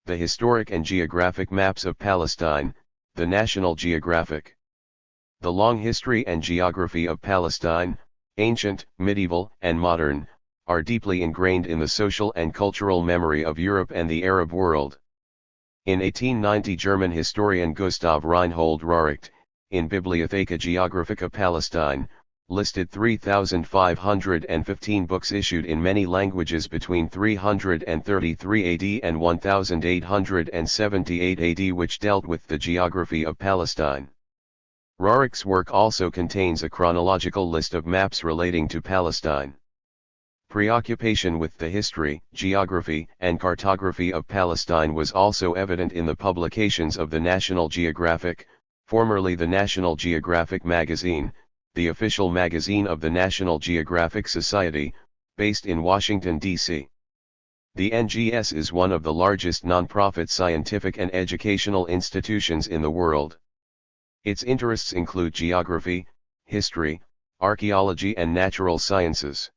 The Historic and Geographic Maps of Palestine, the National Geographic. The long history and geography of Palestine, ancient, medieval, and modern, are deeply ingrained in the social and cultural memory of Europe and the Arab world. In 1890, German historian Gustav Reinhold Rohricht, in Bibliotheca Geographica Palestine, listed 3,515 books issued in many languages between 333 AD and 1878 AD which dealt with the geography of Palestine. Rohricht's work also contains a chronological list of maps relating to Palestine. Preoccupation with the history, geography, and cartography of Palestine was also evident in the publications of the National Geographic, formerly the National Geographic Magazine, the official magazine of the National Geographic Society, based in Washington, D.C. The NGS is one of the largest nonprofit scientific and educational institutions in the world. Its interests include geography, history, archaeology and natural sciences.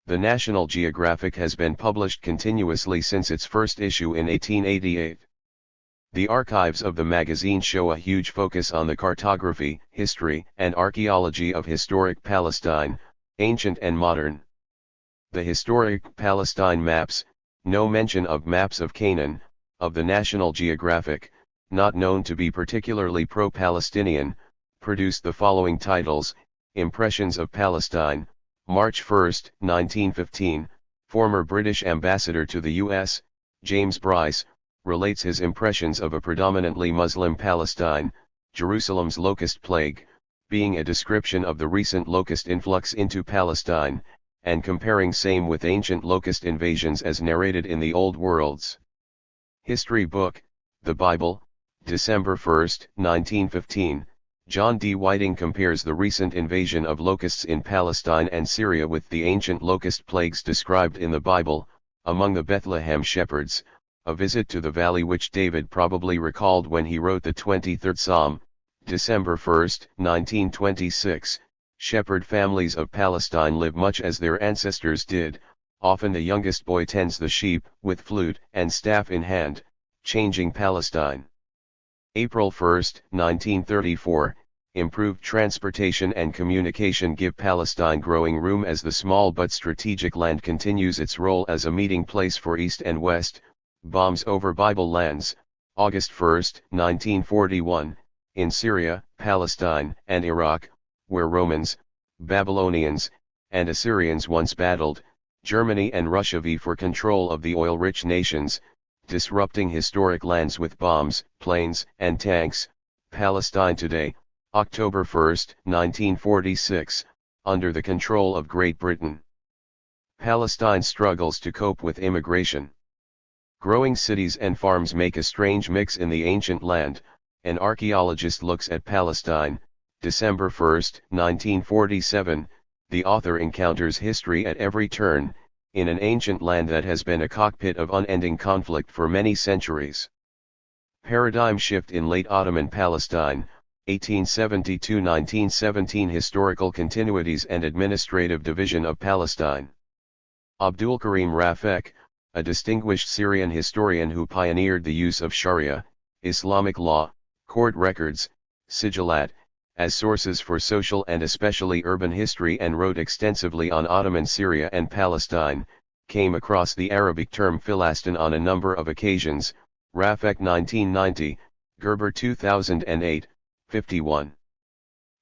The National Geographic has been published continuously since its first issue in 1888. The archives of the magazine show a huge focus on the cartography, history, and archaeology of historic Palestine, ancient and modern. The historic Palestine maps, no mention of maps of Canaan, of the National Geographic, not known to be particularly pro-Palestinian, produced the following titles: Impressions of Palestine, March 1, 1915, former British ambassador to the U.S., James Bryce, relates his impressions of a predominantly Muslim Palestine, Jerusalem's locust plague, being a description of the recent locust influx into Palestine, and comparing same with ancient locust invasions as narrated in the Old Worlds. History book, The Bible, December 1, 1915, John D. Whiting compares the recent invasion of locusts in Palestine and Syria with the ancient locust plagues described in the Bible. Among the Bethlehem shepherds, a visit to the valley which David probably recalled when he wrote the 23rd Psalm, December 1, 1926, shepherd families of Palestine live much as their ancestors did. Often the youngest boy tends the sheep, with flute and staff in hand, changing Palestine. April 1, 1934, improved transportation and communication give Palestine growing room as the small but strategic land continues its role as a meeting place for East and West. Bombs over Bible lands, August 1, 1941, in Syria, Palestine, and Iraq, where Romans, Babylonians, and Assyrians once battled, Germany and Russia vie for control of the oil-rich nations, disrupting historic lands with bombs, planes, and tanks. Palestine today, October 1, 1946, under the control of Great Britain. Palestine struggles to cope with immigration. Growing cities and farms make a strange mix in the ancient land. An archaeologist looks at Palestine, December 1, 1947, the author encounters history at every turn, in an ancient land that has been a cockpit of unending conflict for many centuries. Paradigm shift in late Ottoman Palestine, 1872-1917. Historical continuities and administrative division of Palestine. Abdulkarim Rafek, a distinguished Syrian historian who pioneered the use of Sharia, Islamic law, court records, sigilat, as sources for social and especially urban history and wrote extensively on Ottoman Syria and Palestine, came across the Arabic term Philastin on a number of occasions. Rafek 1990, Gerber 2008, 51.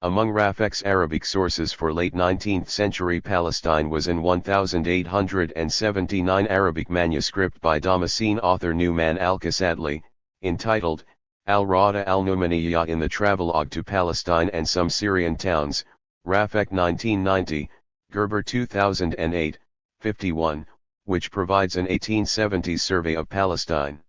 Among Rafek's Arabic sources for late 19th century Palestine was an 1879 Arabic manuscript by Damascene author Numan al-Qasadli, entitled Al-Rada al-Numaniyya in the Travelogue to Palestine and Some Syrian Towns, Rafek 1990, Gerber 2008, 51, which provides an 1870s survey of Palestine.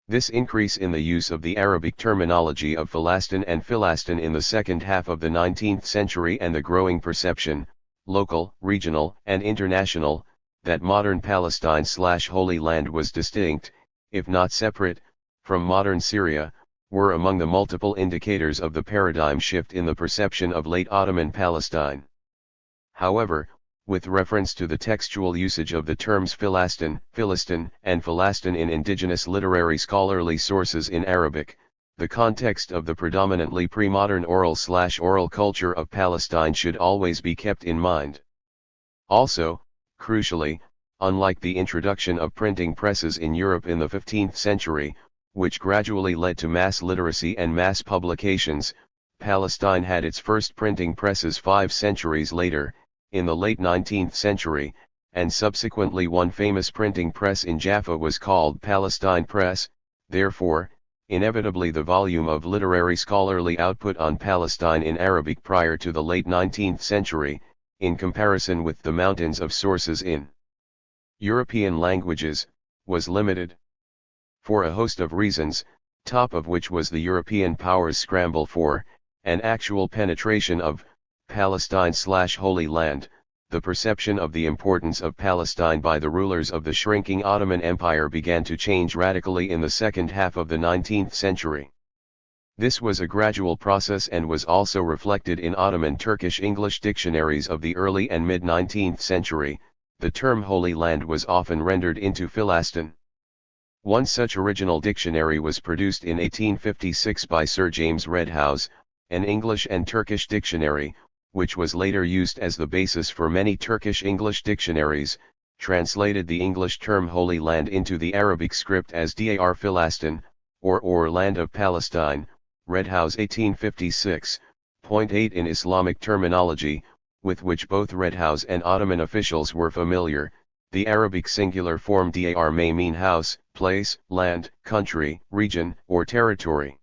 This increase in the use of the Arabic terminology of Philastin and Philastin in the second half of the 19th century and the growing perception, local, regional, and international, that modern Palestine/Holy Land was distinct, if not separate, from modern Syria, were among the multiple indicators of the paradigm shift in the perception of late Ottoman Palestine. However, with reference to the textual usage of the terms Philastin, Philistin, and Philastin in indigenous literary scholarly sources in Arabic. The context of the predominantly pre-modern oral/oral culture of Palestine should always be kept in mind. Also, crucially, unlike the introduction of printing presses in Europe in the 15th century, which gradually led to mass literacy and mass publications, Palestine had its first printing presses 5 centuries later, in the late 19th century, and subsequently one famous printing press in Jaffa was called Palestine Press. Therefore, inevitably the volume of literary scholarly output on Palestine in Arabic prior to the late 19th century, in comparison with the mountains of sources in European languages, was limited. For a host of reasons, top of which was the European powers' scramble for, an actual penetration of, Palestine/Holy Land, the perception of the importance of Palestine by the rulers of the shrinking Ottoman Empire began to change radically in the second half of the 19th century. This was a gradual process and was also reflected in Ottoman Turkish English dictionaries of the early and mid-19th century. The term Holy Land was often rendered into Philastin. One such original dictionary was produced in 1856 by Sir James Redhouse, an English and Turkish dictionary, which was later used as the basis for many Turkish English dictionaries, translated the English term Holy Land into the Arabic script as Dar Philastin, or Land of Palestine. Redhouse 1856, point 8 in Islamic terminology, with which both Redhouse and Ottoman officials were familiar. The Arabic singular form Dar may mean house, place, land, country, region, or territory.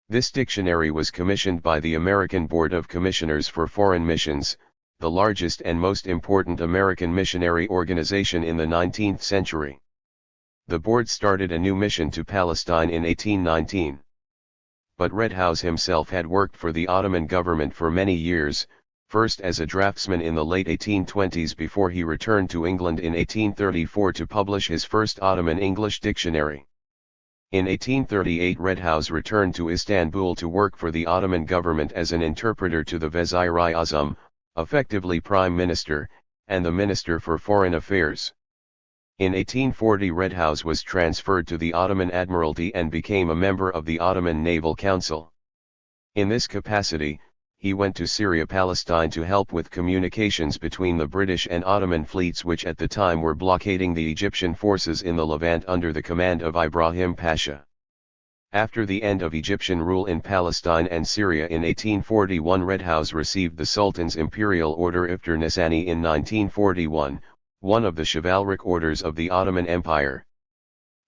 This dictionary was commissioned by the American Board of Commissioners for Foreign Missions, the largest and most important American missionary organization in the 19th century. The board started a new mission to Palestine in 1819. But Redhouse himself had worked for the Ottoman government for many years, first as a draftsman in the late 1820s before he returned to England in 1834 to publish his first Ottoman English dictionary. In 1838 Redhouse returned to Istanbul to work for the Ottoman government as an interpreter to the Vezir-i-Azam, effectively Prime Minister, and the Minister for Foreign Affairs. In 1840 Redhouse was transferred to the Ottoman Admiralty and became a member of the Ottoman Naval Council. In this capacity, he went to Syria-Palestine to help with communications between the British and Ottoman fleets which at the time were blockading the Egyptian forces in the Levant under the command of Ibrahim Pasha. After the end of Egyptian rule in Palestine and Syria in 1841 Redhouse received the Sultan's Imperial Order Iftar Nisani in 1941, one of the chivalric orders of the Ottoman Empire.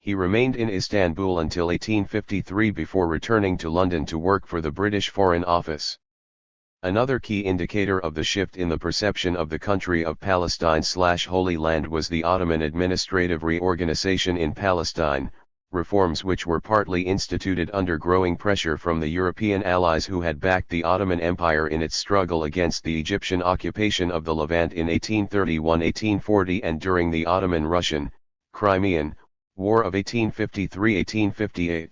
He remained in Istanbul until 1853 before returning to London to work for the British Foreign Office. Another key indicator of the shift in the perception of the country of Palestine/Holy Land was the Ottoman administrative reorganization in Palestine, reforms which were partly instituted under growing pressure from the European allies who had backed the Ottoman Empire in its struggle against the Egyptian occupation of the Levant in 1831-1840 and during the Ottoman-Russian, Crimean, War of 1853-1858.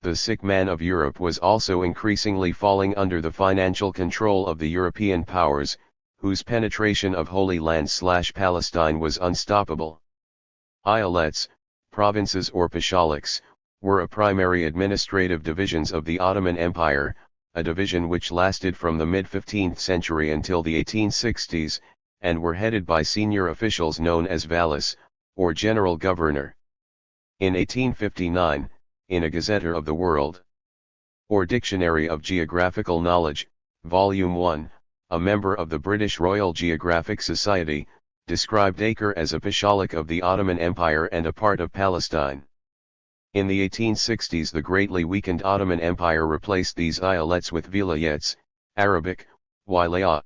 The sick man of Europe was also increasingly falling under the financial control of the European powers, whose penetration of Holy Land/Palestine was unstoppable. Eyalets, provinces or pashaliks, were a primary administrative divisions of the Ottoman Empire, a division which lasted from the mid-15th century until the 1860s, and were headed by senior officials known as valis, or general governor. In 1859, in a Gazetteer of the World, or Dictionary of Geographical Knowledge, Volume 1, a member of the British Royal Geographic Society, described Acre as a pashalik of the Ottoman Empire and a part of Palestine. In the 1860s the greatly weakened Ottoman Empire replaced these eyalets with vilayets, Arabic, wilayat.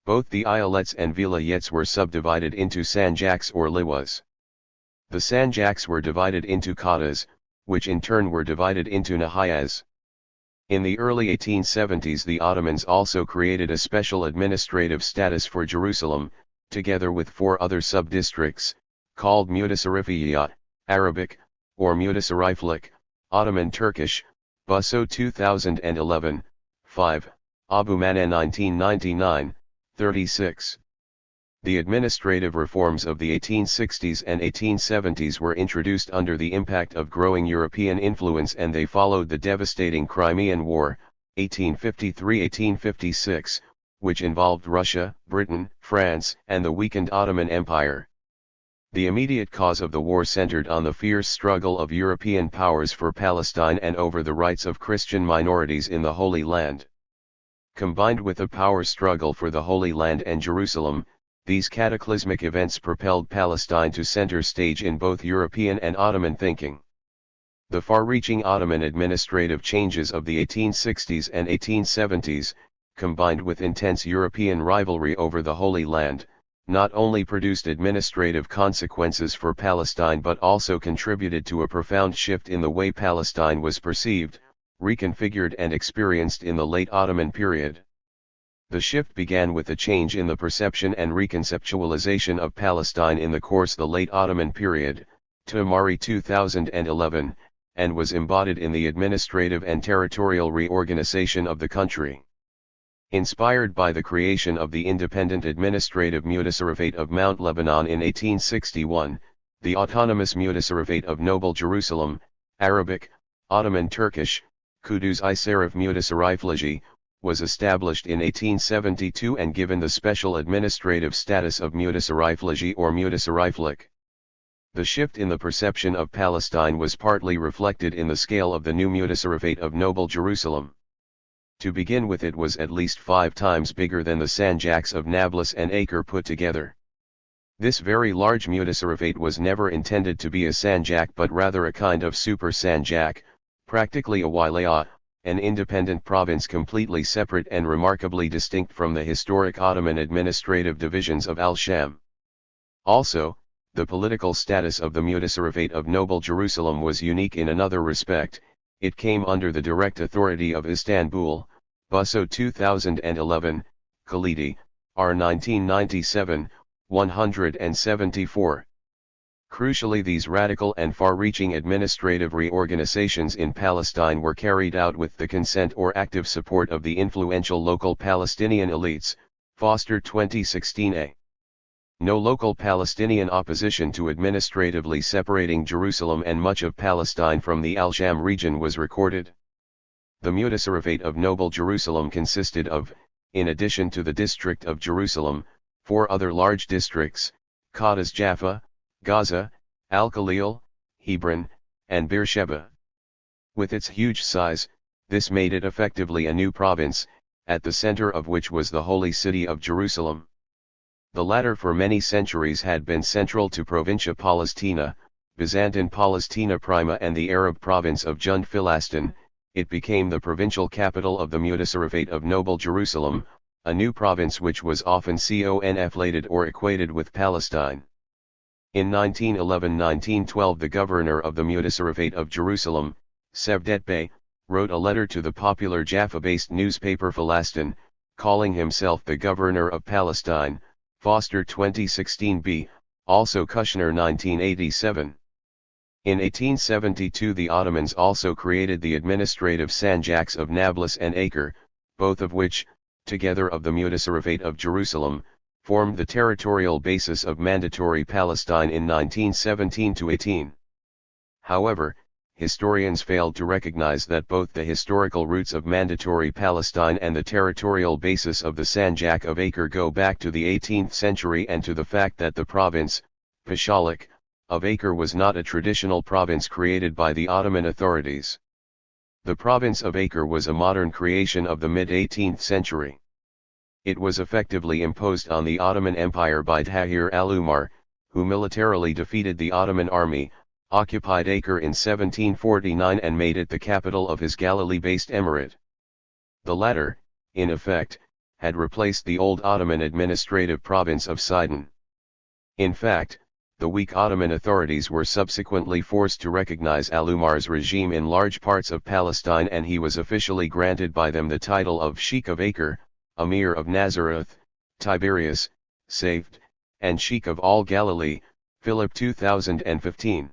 Both the eyalets and vilayets were subdivided into sanjaks or liwas. The sanjaks were divided into qadas, which in turn were divided into nahayas. In the early 1870s the Ottomans also created a special administrative status for Jerusalem, together with 4 other sub-districts, called Mutasarrifiyat, Arabic, or Mutasarriflik, Ottoman Turkish, Busso 2011, 5, Abu Mana 1999, 36. The administrative reforms of the 1860s and 1870s were introduced under the impact of growing European influence, and they followed the devastating Crimean War, 1853-1856, which involved Russia, Britain, France, and the weakened Ottoman Empire. The immediate cause of the war centered on the fierce struggle of European powers for Palestine and over the rights of Christian minorities in the Holy Land. Combined with the power struggle for the Holy Land and Jerusalem, these cataclysmic events propelled Palestine to center stage in both European and Ottoman thinking. The far-reaching Ottoman administrative changes of the 1860s and 1870s, combined with intense European rivalry over the Holy Land, not only produced administrative consequences for Palestine but also contributed to a profound shift in the way Palestine was perceived, reconfigured and experienced in the late Ottoman period. The shift began with a change in the perception and reconceptualization of Palestine in the course of the late Ottoman period, to Mari 2011, and was embodied in the administrative and territorial reorganization of the country. Inspired by the creation of the independent administrative Mutasarrafate of Mount Lebanon in 1861, the autonomous Mutasarrafate of Noble Jerusalem, Arabic, Ottoman Turkish, Kudüs-i Şerif Mutasarrifliği, was established in 1872 and given the special administrative status of Mutasarrifliği or Mutasarriflik. The shift in the perception of Palestine was partly reflected in the scale of the new Mutasarrafate of Noble Jerusalem. To begin with, it was at least 5 times bigger than the Sanjaks of Nablus and Acre put together. This very large Mutasarrafate was never intended to be a Sanjak but rather a kind of super Sanjak, practically a wilaya, an independent province completely separate and remarkably distinct from the historic Ottoman administrative divisions of Al-Sham. Also, the political status of the Mutasarrafate of Noble Jerusalem was unique in another respect. It came under the direct authority of Istanbul, Busso 2011, Khalidi, R 1997, 174. Crucially, these radical and far-reaching administrative reorganizations in Palestine were carried out with the consent or active support of the influential local Palestinian elites, Foster 2016a. No local Palestinian opposition to administratively separating Jerusalem and much of Palestine from the Al-Sham region was recorded. The Mutasarrafate of Noble Jerusalem consisted of, in addition to the district of Jerusalem, 4 other large districts, Qadis Jaffa, Gaza, Al-Khalil, Hebron, and Beersheba. With its huge size, this made it effectively a new province, at the center of which was the holy city of Jerusalem. The latter for many centuries had been central to Provincia Palestina, Byzantine Palestina Prima and the Arab province of Jund Filastin. It became the provincial capital of the Mutasarrafate of Noble Jerusalem, a new province which was often conflated or equated with Palestine. In 1911-1912 the governor of the Mutasarrafate of Jerusalem, Cevdet Bey, wrote a letter to the popular Jaffa-based newspaper Filastin, calling himself the governor of Palestine, Foster 2016b, also Kushner 1987. In 1872 the Ottomans also created the administrative Sanjaks of Nablus and Acre, both of which, together of the Mutasarrafate of Jerusalem, formed the territorial basis of Mandatory Palestine in 1917-18. However, historians failed to recognize that both the historical roots of Mandatory Palestine and the territorial basis of the Sanjak of Acre go back to the 18th century and to the fact that the province, Pashalik, of Acre was not a traditional province created by the Ottoman authorities. The province of Acre was a modern creation of the mid-18th century. It was effectively imposed on the Ottoman Empire by Tahir al-Umar, who militarily defeated the Ottoman army, occupied Acre in 1749 and made it the capital of his Galilee-based emirate. The latter, in effect, had replaced the old Ottoman administrative province of Sidon. In fact, the weak Ottoman authorities were subsequently forced to recognize al-Umar's regime in large parts of Palestine, and he was officially granted by them the title of Sheikh of Acre, Amir of Nazareth, Tiberias, Safed, and Sheikh of all Galilee, Philip 2015.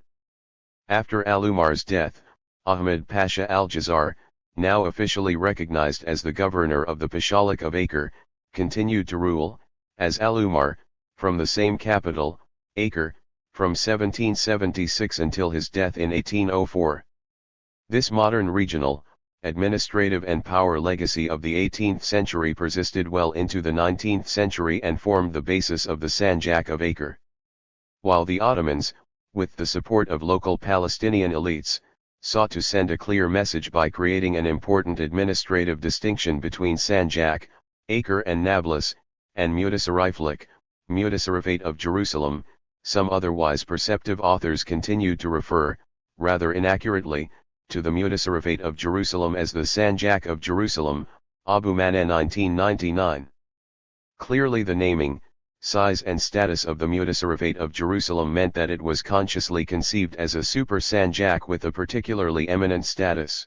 After al-Umar's death, Ahmed Pasha al-Jazar, now officially recognized as the governor of the Pashalik of Acre, continued to rule, as al-Umar, from the same capital, Acre, from 1776 until his death in 1804. This modern regional, administrative and power legacy of the 18th century persisted well into the 19th century and formed the basis of the Sanjak of Acre. While the Ottomans, with the support of local Palestinian elites, sought to send a clear message by creating an important administrative distinction between Sanjak, Acre and Nablus, and Mutasarriflik, Mutasarrifate of Jerusalem, some otherwise perceptive authors continued to refer, rather inaccurately, to the Mutasarrifate of Jerusalem as the Sanjak of Jerusalem, Abu Manna 1999. Clearly the naming, size and status of the Mutasarrifate of Jerusalem meant that it was consciously conceived as a super Sanjak with a particularly eminent status.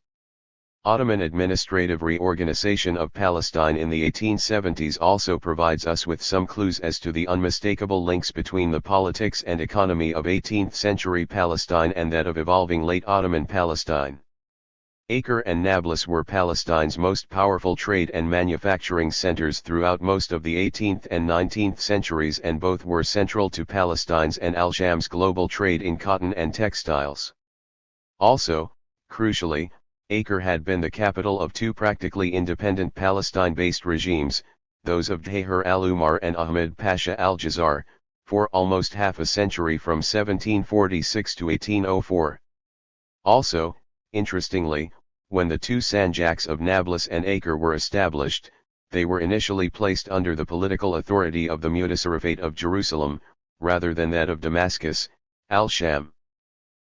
Ottoman administrative reorganization of Palestine in the 1870s also provides us with some clues as to the unmistakable links between the politics and economy of 18th century Palestine and that of evolving late Ottoman Palestine. Acre and Nablus were Palestine's most powerful trade and manufacturing centers throughout most of the 18th and 19th centuries, and both were central to Palestine's and Al-Sham's global trade in cotton and textiles. Also, crucially, Acre had been the capital of two practically independent Palestine-based regimes, those of Tahir al-Umar and Ahmed Pasha al-Jazar, for almost half a century from 1746 to 1804. Also, interestingly, when the two Sanjaks of Nablus and Acre were established, they were initially placed under the political authority of the Mutasarrifate of Jerusalem, rather than that of Damascus, Al-Sham.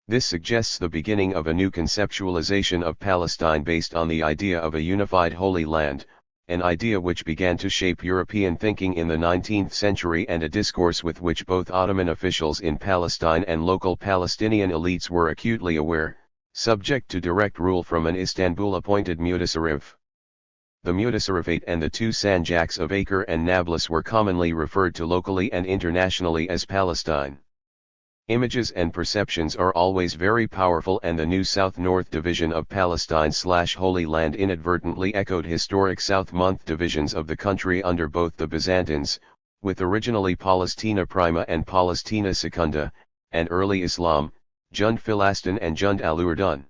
This suggests the beginning of a new conceptualization of Palestine based on the idea of a unified Holy Land, an idea which began to shape European thinking in the 19th century and a discourse with which both Ottoman officials in Palestine and local Palestinian elites were acutely aware, subject to direct rule from an Istanbul-appointed Mutasarrif. The Mutasarrifate and the two Sanjaks of Acre and Nablus were commonly referred to locally and internationally as Palestine. Images and perceptions are always very powerful, and the new South-North division of Palestine/Holy Land inadvertently echoed historic South-Month divisions of the country under both the Byzantines, with originally Palestina Prima and Palestina Secunda, and early Islam, Jund Filastin and Jund al-Urdun.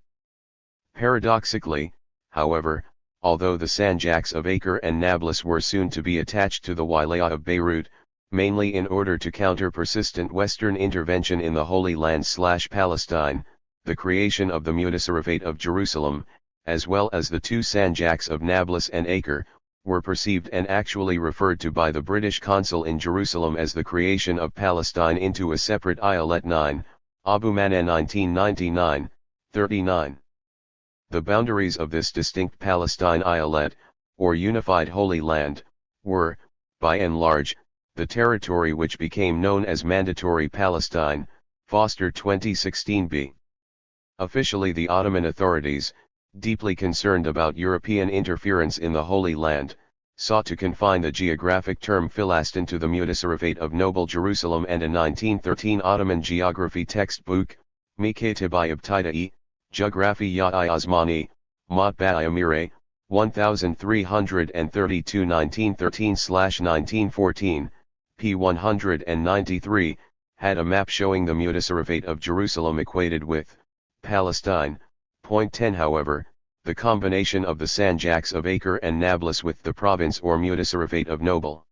Paradoxically, however, although the Sanjaks of Acre and Nablus were soon to be attached to the Wilaya of Beirut, mainly in order to counter persistent Western intervention in the Holy Land/Palestine, the creation of the Mutasarrifate of Jerusalem, as well as the two Sanjaks of Nablus and Acre, were perceived and actually referred to by the British consul in Jerusalem as the creation of Palestine into a separate eyalet. 9, Abu Manna 1999, 39. The boundaries of this distinct Palestine eyalet, or unified Holy Land, were, by and large, the territory which became known as Mandatory Palestine, Foster 2016b. Officially, the Ottoman authorities, deeply concerned about European interference in the Holy Land, sought to confine the geographic term Filastin to the Mutasarrifate of Noble Jerusalem, and a 1913 Ottoman geography textbook, Mikatib-i Ibtida'i, Geographiya-i Osmani, Matba'a Amire, 1332 1913/1914, p. 193, had a map showing the Mutasarrifate of Jerusalem equated with Palestine. Point 10. However, the combination of the Sanjaks of Acre and Nablus with the province or Mutasarrifate of Noble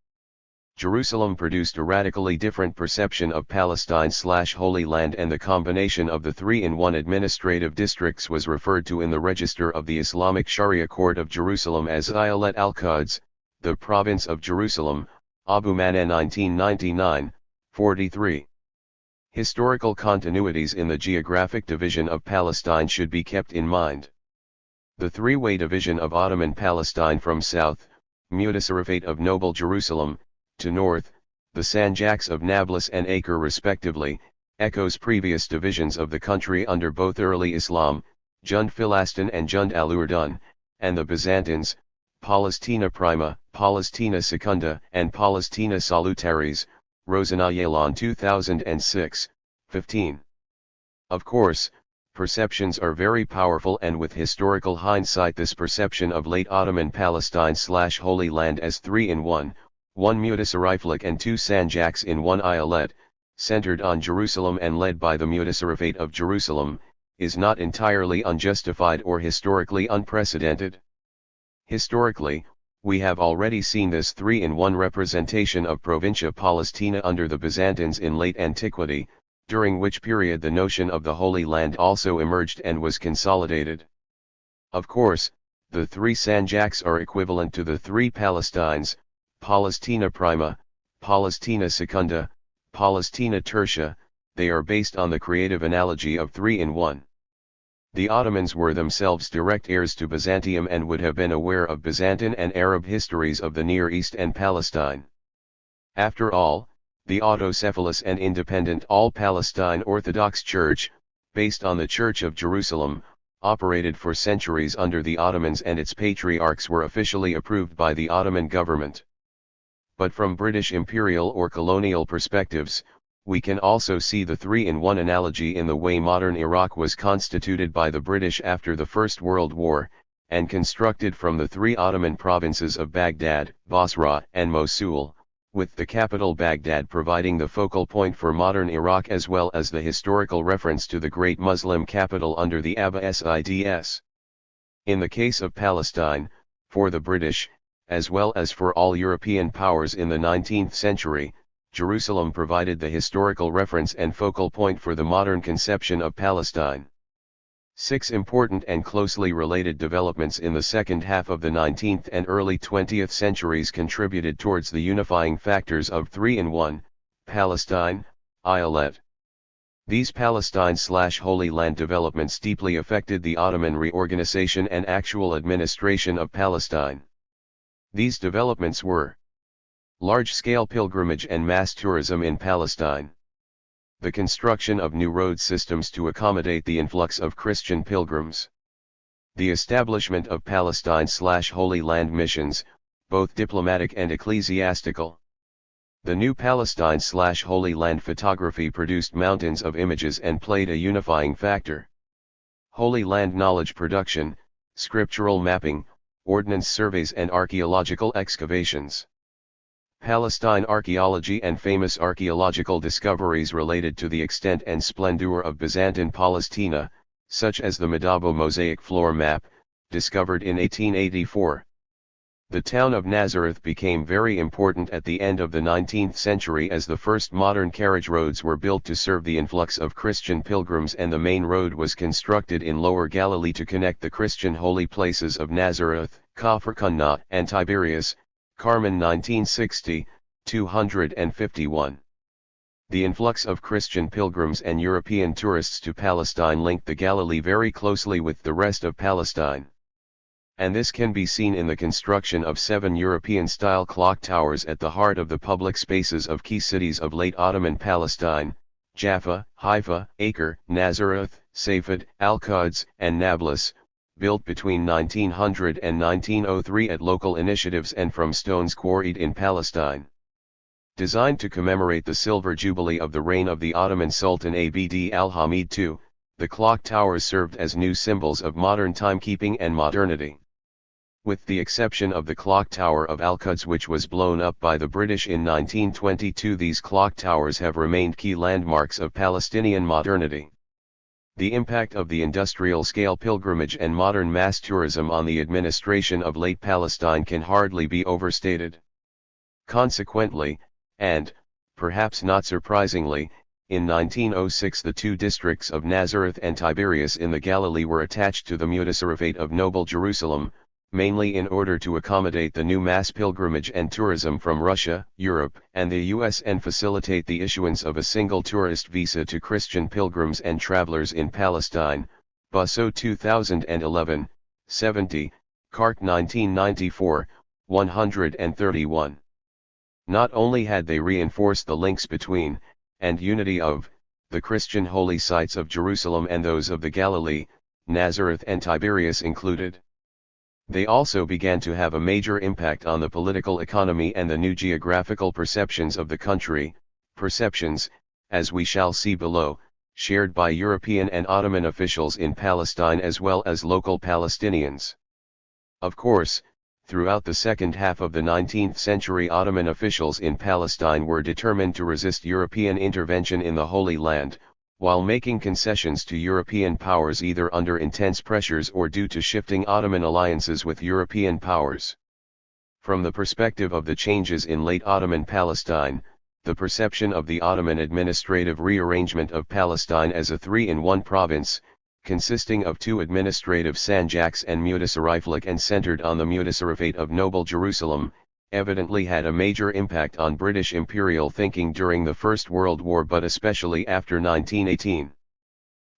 Jerusalem produced a radically different perception of Palestine/Holy Land, and the combination of the 3-in-1 administrative districts was referred to in the register of the Islamic Sharia Court of Jerusalem as Eyalet al-Quds, the province of Jerusalem, Abu Manna 1999, 43. Historical continuities in the geographic division of Palestine should be kept in mind. The three-way division of Ottoman Palestine from south, Mutasarrifate of Noble Jerusalem, to north, the Sanjaks of Nablus and Acre respectively, echoes previous divisions of the country under both early Islam, Jund Filastin and Jund al-Urdun, and the Byzantines, Palestina Prima, Palestina Secunda, and Palestina Salutaris, Rosanayalon 2006, 15. Of course, perceptions are very powerful, and with historical hindsight this perception of late Ottoman Palestine/Holy Land as 3-in-1, 1 Mutasarriflik and 2 Sanjaks in one eyalet, centered on Jerusalem and led by the Mutasarrifate of Jerusalem, is not entirely unjustified or historically unprecedented. Historically, we have already seen this 3-in-1 representation of Provincia Palestina under the Byzantines in late antiquity, during which period the notion of the Holy Land also emerged and was consolidated. Of course, the 3 Sanjaks are equivalent to the 3 Palestines, Palestina Prima, Palestina Secunda, Palestina Tertia. They are based on the creative analogy of 3-in-1. The Ottomans were themselves direct heirs to Byzantium and would have been aware of Byzantine and Arab histories of the Near East and Palestine. After all, the autocephalous and independent All-Palestine Orthodox Church, based on the Church of Jerusalem, operated for centuries under the Ottomans, and its patriarchs were officially approved by the Ottoman government. But from British imperial or colonial perspectives, we can also see the 3-in-1 analogy in the way modern Iraq was constituted by the British after the First World War, and constructed from the 3 Ottoman provinces of Baghdad, Basra, and Mosul, with the capital Baghdad providing the focal point for modern Iraq as well as the historical reference to the great Muslim capital under the Abbasids. In the case of Palestine, for the British, as well as for all European powers in the 19th century, Jerusalem provided the historical reference and focal point for the modern conception of Palestine. 6 important and closely related developments in the second half of the 19th and early 20th centuries contributed towards the unifying factors of 3-in-1, Palestine, eyalet. These Palestine/Holy Land developments deeply affected the Ottoman reorganization and actual administration of Palestine. These developments were large-scale pilgrimage and mass tourism in Palestine, the construction of new road systems to accommodate the influx of Christian pilgrims, the establishment of Palestine/Holy Land missions, both diplomatic and ecclesiastical. The new Palestine/Holy Land photography produced mountains of images and played a unifying factor. Holy Land knowledge production, scriptural mapping, ordnance surveys and archaeological excavations. Palestine archaeology and famous archaeological discoveries related to the extent and splendor of Byzantine Palestina, such as the Medabo mosaic floor map, discovered in 1884. The town of Nazareth became very important at the end of the 19th century as the first modern carriage roads were built to serve the influx of Christian pilgrims, and the main road was constructed in Lower Galilee to connect the Christian holy places of Nazareth, Kafr Qanna, and Tiberias, Carmen 1960, 251. The influx of Christian pilgrims and European tourists to Palestine linked the Galilee very closely with the rest of Palestine. And this can be seen in the construction of 7 European-style clock towers at the heart of the public spaces of key cities of late Ottoman Palestine: Jaffa, Haifa, Acre, Nazareth, Safed, Al-Quds, and Nablus, built between 1900 and 1903 at local initiatives and from stones quarried in Palestine. Designed to commemorate the silver jubilee of the reign of the Ottoman Sultan Abd al-Hamid II, the clock towers served as new symbols of modern timekeeping and modernity. With the exception of the clock tower of Al-Quds, which was blown up by the British in 1922, these clock towers have remained key landmarks of Palestinian modernity. The impact of the industrial-scale pilgrimage and modern mass tourism on the administration of late Palestine can hardly be overstated. Consequently, and, perhaps not surprisingly, in 1906 the 2 districts of Nazareth and Tiberias in the Galilee were attached to the Mutasarrifate of Noble Jerusalem, mainly in order to accommodate the new mass pilgrimage and tourism from Russia, Europe, and the US, and facilitate the issuance of a single tourist visa to Christian pilgrims and travelers in Palestine. Busso 2011, 70, Cart 1994, 131. Not only had they reinforced the links between, and unity of, the Christian holy sites of Jerusalem and those of the Galilee, Nazareth and Tiberias included, they also began to have a major impact on the political economy and the new geographical perceptions of the country, perceptions, as we shall see below, shared by European and Ottoman officials in Palestine as well as local Palestinians. Of course, Throughout the second half of the 19th century, Ottoman officials in Palestine were determined to resist European intervention in the Holy Land, while making concessions to European powers either under intense pressures or due to shifting Ottoman alliances with European powers. From the perspective of the changes in late Ottoman Palestine, the perception of the Ottoman administrative rearrangement of Palestine as a three-in-one province, consisting of two administrative sanjaks and mutasarriflik and centered on the mutasarrifate of Noble Jerusalem, evidently had a major impact on British imperial thinking during the First World War, but especially after 1918.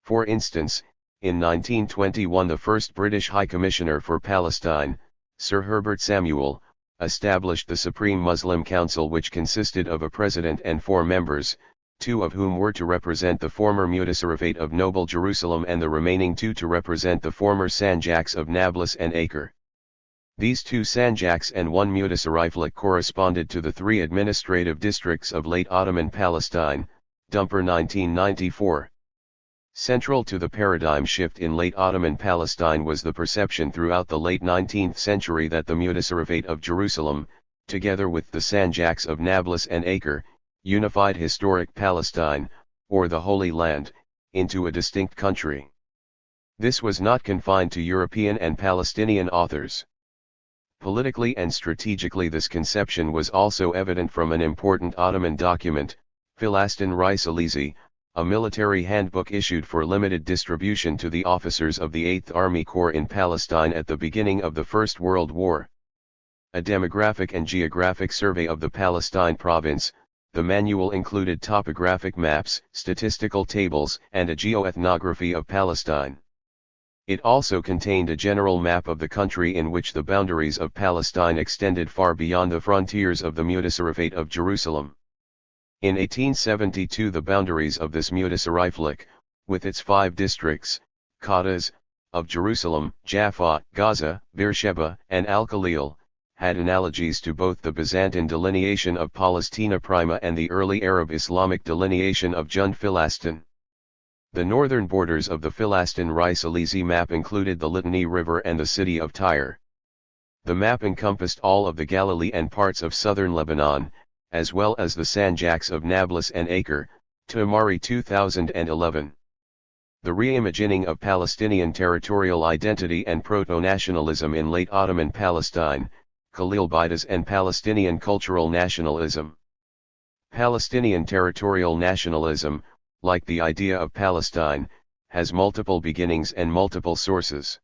For instance, in 1921 the first British High Commissioner for Palestine, Sir Herbert Samuel, established the Supreme Muslim Council, which consisted of a president and 4 members, 2 of whom were to represent the former mutasarrifate of Noble Jerusalem and the remaining 2 to represent the former sanjaks of Nablus and Acre. These 2 sanjaks and 1 mutasarriflik corresponded to the 3 administrative districts of late Ottoman Palestine, Dumper 1994. Central to the paradigm shift in late Ottoman Palestine was the perception throughout the late 19th century that the mutasarrifate of Jerusalem, together with the sanjaks of Nablus and Acre, unified historic Palestine, or the Holy Land, into a distinct country. This was not confined to European and Palestinian authors. Politically and strategically, this conception was also evident from an important Ottoman document, Filastin Risalisi, a military handbook issued for limited distribution to the officers of the 8th Army Corps in Palestine at the beginning of the First World War. A demographic and geographic survey of the Palestine province, the manual included topographic maps, statistical tables, and a geoethnography of Palestine. It also contained a general map of the country in which the boundaries of Palestine extended far beyond the frontiers of the mutasarrifate of Jerusalem. In 1872 the boundaries of this mutasarriflik, with its 5 districts, Qatas, of Jerusalem, Jaffa, Gaza, Beersheba, and Al-Khalil, had analogies to both the Byzantine delineation of Palestina Prima and the early Arab Islamic delineation of Jund Filastin. The northern borders of the Filastin Risalisi map included the Litani River and the city of Tyre. The map encompassed all of the Galilee and parts of southern Lebanon, as well as the sanjaks of Nablus and Acre, Tamari 2011. The reimagining of Palestinian territorial identity and proto-nationalism in late Ottoman Palestine, Khalil Baidas and Palestinian cultural nationalism. Palestinian territorial nationalism, like the idea of Palestine, has multiple beginnings and multiple sources.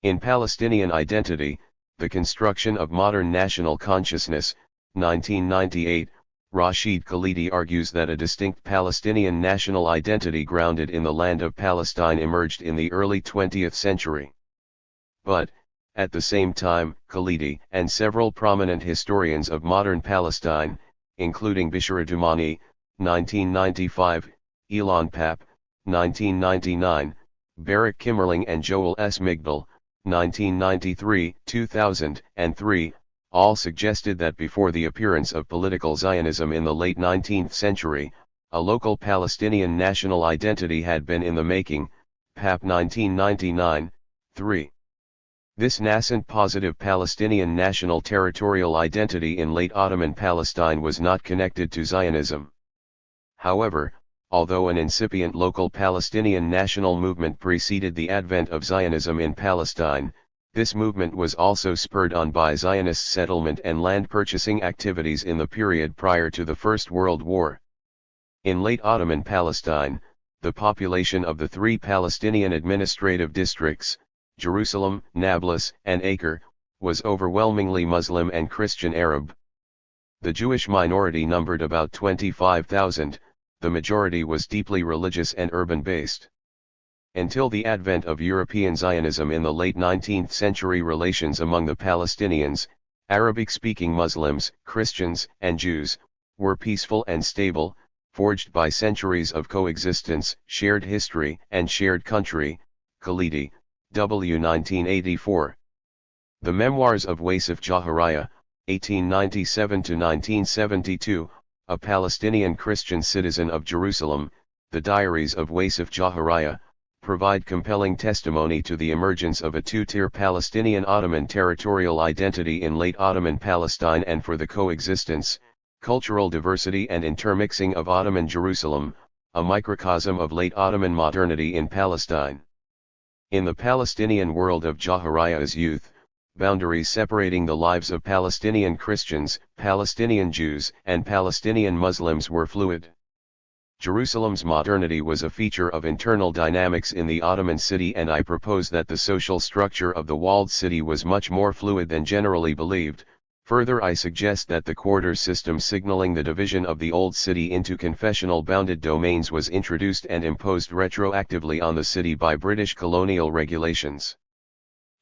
In Palestinian identity, the construction of modern national consciousness, 1998, Rashid Khalidi argues that a distinct Palestinian national identity grounded in the land of Palestine emerged in the early 20th century. But, at the same time, Khalidi and several prominent historians of modern Palestine, including Bishara Dumani, 1995, Elon Papp, 1999, Barak Kimmerling and Joel S. Migdal, 1993, 2003, all suggested that before the appearance of political Zionism in the late 19th century, a local Palestinian national identity had been in the making, Papp 1999, 3. This nascent positive Palestinian national territorial identity in late Ottoman Palestine was not connected to Zionism. However, although an incipient local Palestinian national movement preceded the advent of Zionism in Palestine, this movement was also spurred on by Zionist settlement and land purchasing activities in the period prior to the First World War. In late Ottoman Palestine, the population of the 3 Palestinian administrative districts, Jerusalem, Nablus, and Acre, was overwhelmingly Muslim and Christian Arab. The Jewish minority numbered about 25,000, the majority was deeply religious and urban-based. Until the advent of European Zionism in the late 19th century, relations among the Palestinians, Arabic-speaking Muslims, Christians, and Jews, were peaceful and stable, forged by centuries of coexistence, shared history, and shared country. Khalidi, W. 1984. The Memoirs of Wasif Jahariya, 1897–1972, a Palestinian Christian citizen of Jerusalem, The Diaries of Wasif Jahariya, provide compelling testimony to the emergence of a two-tier Palestinian Ottoman territorial identity in late Ottoman Palestine and for the coexistence, cultural diversity and intermixing of Ottoman Jerusalem, a microcosm of late Ottoman modernity in Palestine. In the Palestinian world of Jahariya's youth, boundaries separating the lives of Palestinian Christians, Palestinian Jews, and Palestinian Muslims were fluid. Jerusalem's modernity was a feature of internal dynamics in the Ottoman city, and I propose that the social structure of the walled city was much more fluid than generally believed. Further, I suggest that the quarter system signaling the division of the old city into confessional bounded domains was introduced and imposed retroactively on the city by British colonial regulations.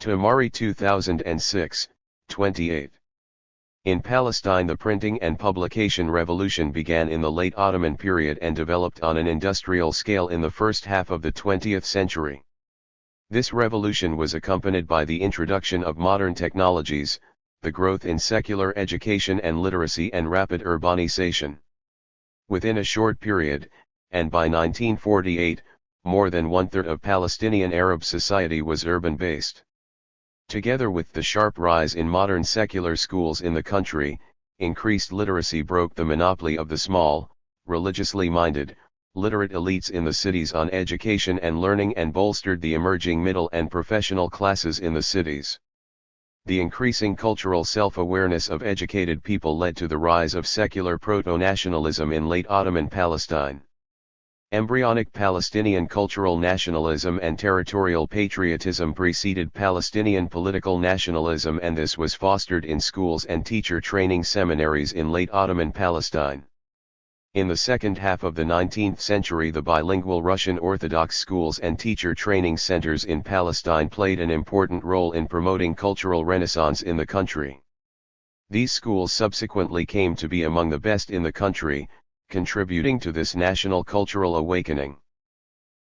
Tamari 2006, 28. In Palestine, the printing and publication revolution began in the late Ottoman period and developed on an industrial scale in the first half of the 20th century. This revolution was accompanied by the introduction of modern technologies, the growth in secular education and literacy, and rapid urbanization. Within a short period, and by 1948, more than one-third of Palestinian Arab society was urban-based. Together with the sharp rise in modern secular schools in the country, increased literacy broke the monopoly of the small, religiously minded, literate elites in the cities on education and learning and bolstered the emerging middle and professional classes in the cities. The increasing cultural self-awareness of educated people led to the rise of secular proto-nationalism in late Ottoman Palestine. Embryonic Palestinian cultural nationalism and territorial patriotism preceded Palestinian political nationalism, and this was fostered in schools and teacher training seminaries in late Ottoman Palestine. In the second half of the 19th century, the bilingual Russian Orthodox schools and teacher training centers in Palestine played an important role in promoting cultural renaissance in the country. These schools subsequently came to be among the best in the country, contributing to this national cultural awakening.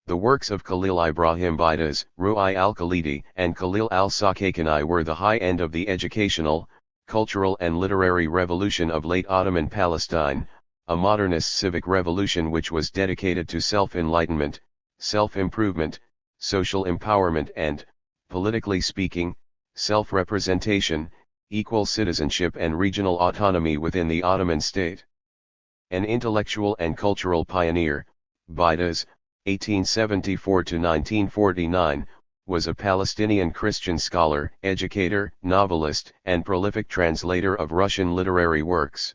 The works of Khalil Ibrahim Baidas, Ru'i al-Khalidi, and Khalil al-Sakakani were the high end of the educational, cultural and literary revolution of late Ottoman Palestine, a modernist civic revolution which was dedicated to self-enlightenment, self-improvement, social empowerment and, politically speaking, self-representation, equal citizenship and regional autonomy within the Ottoman state. An intellectual and cultural pioneer, Baidas, 1874–1949, was a Palestinian Christian scholar, educator, novelist, and prolific translator of Russian literary works.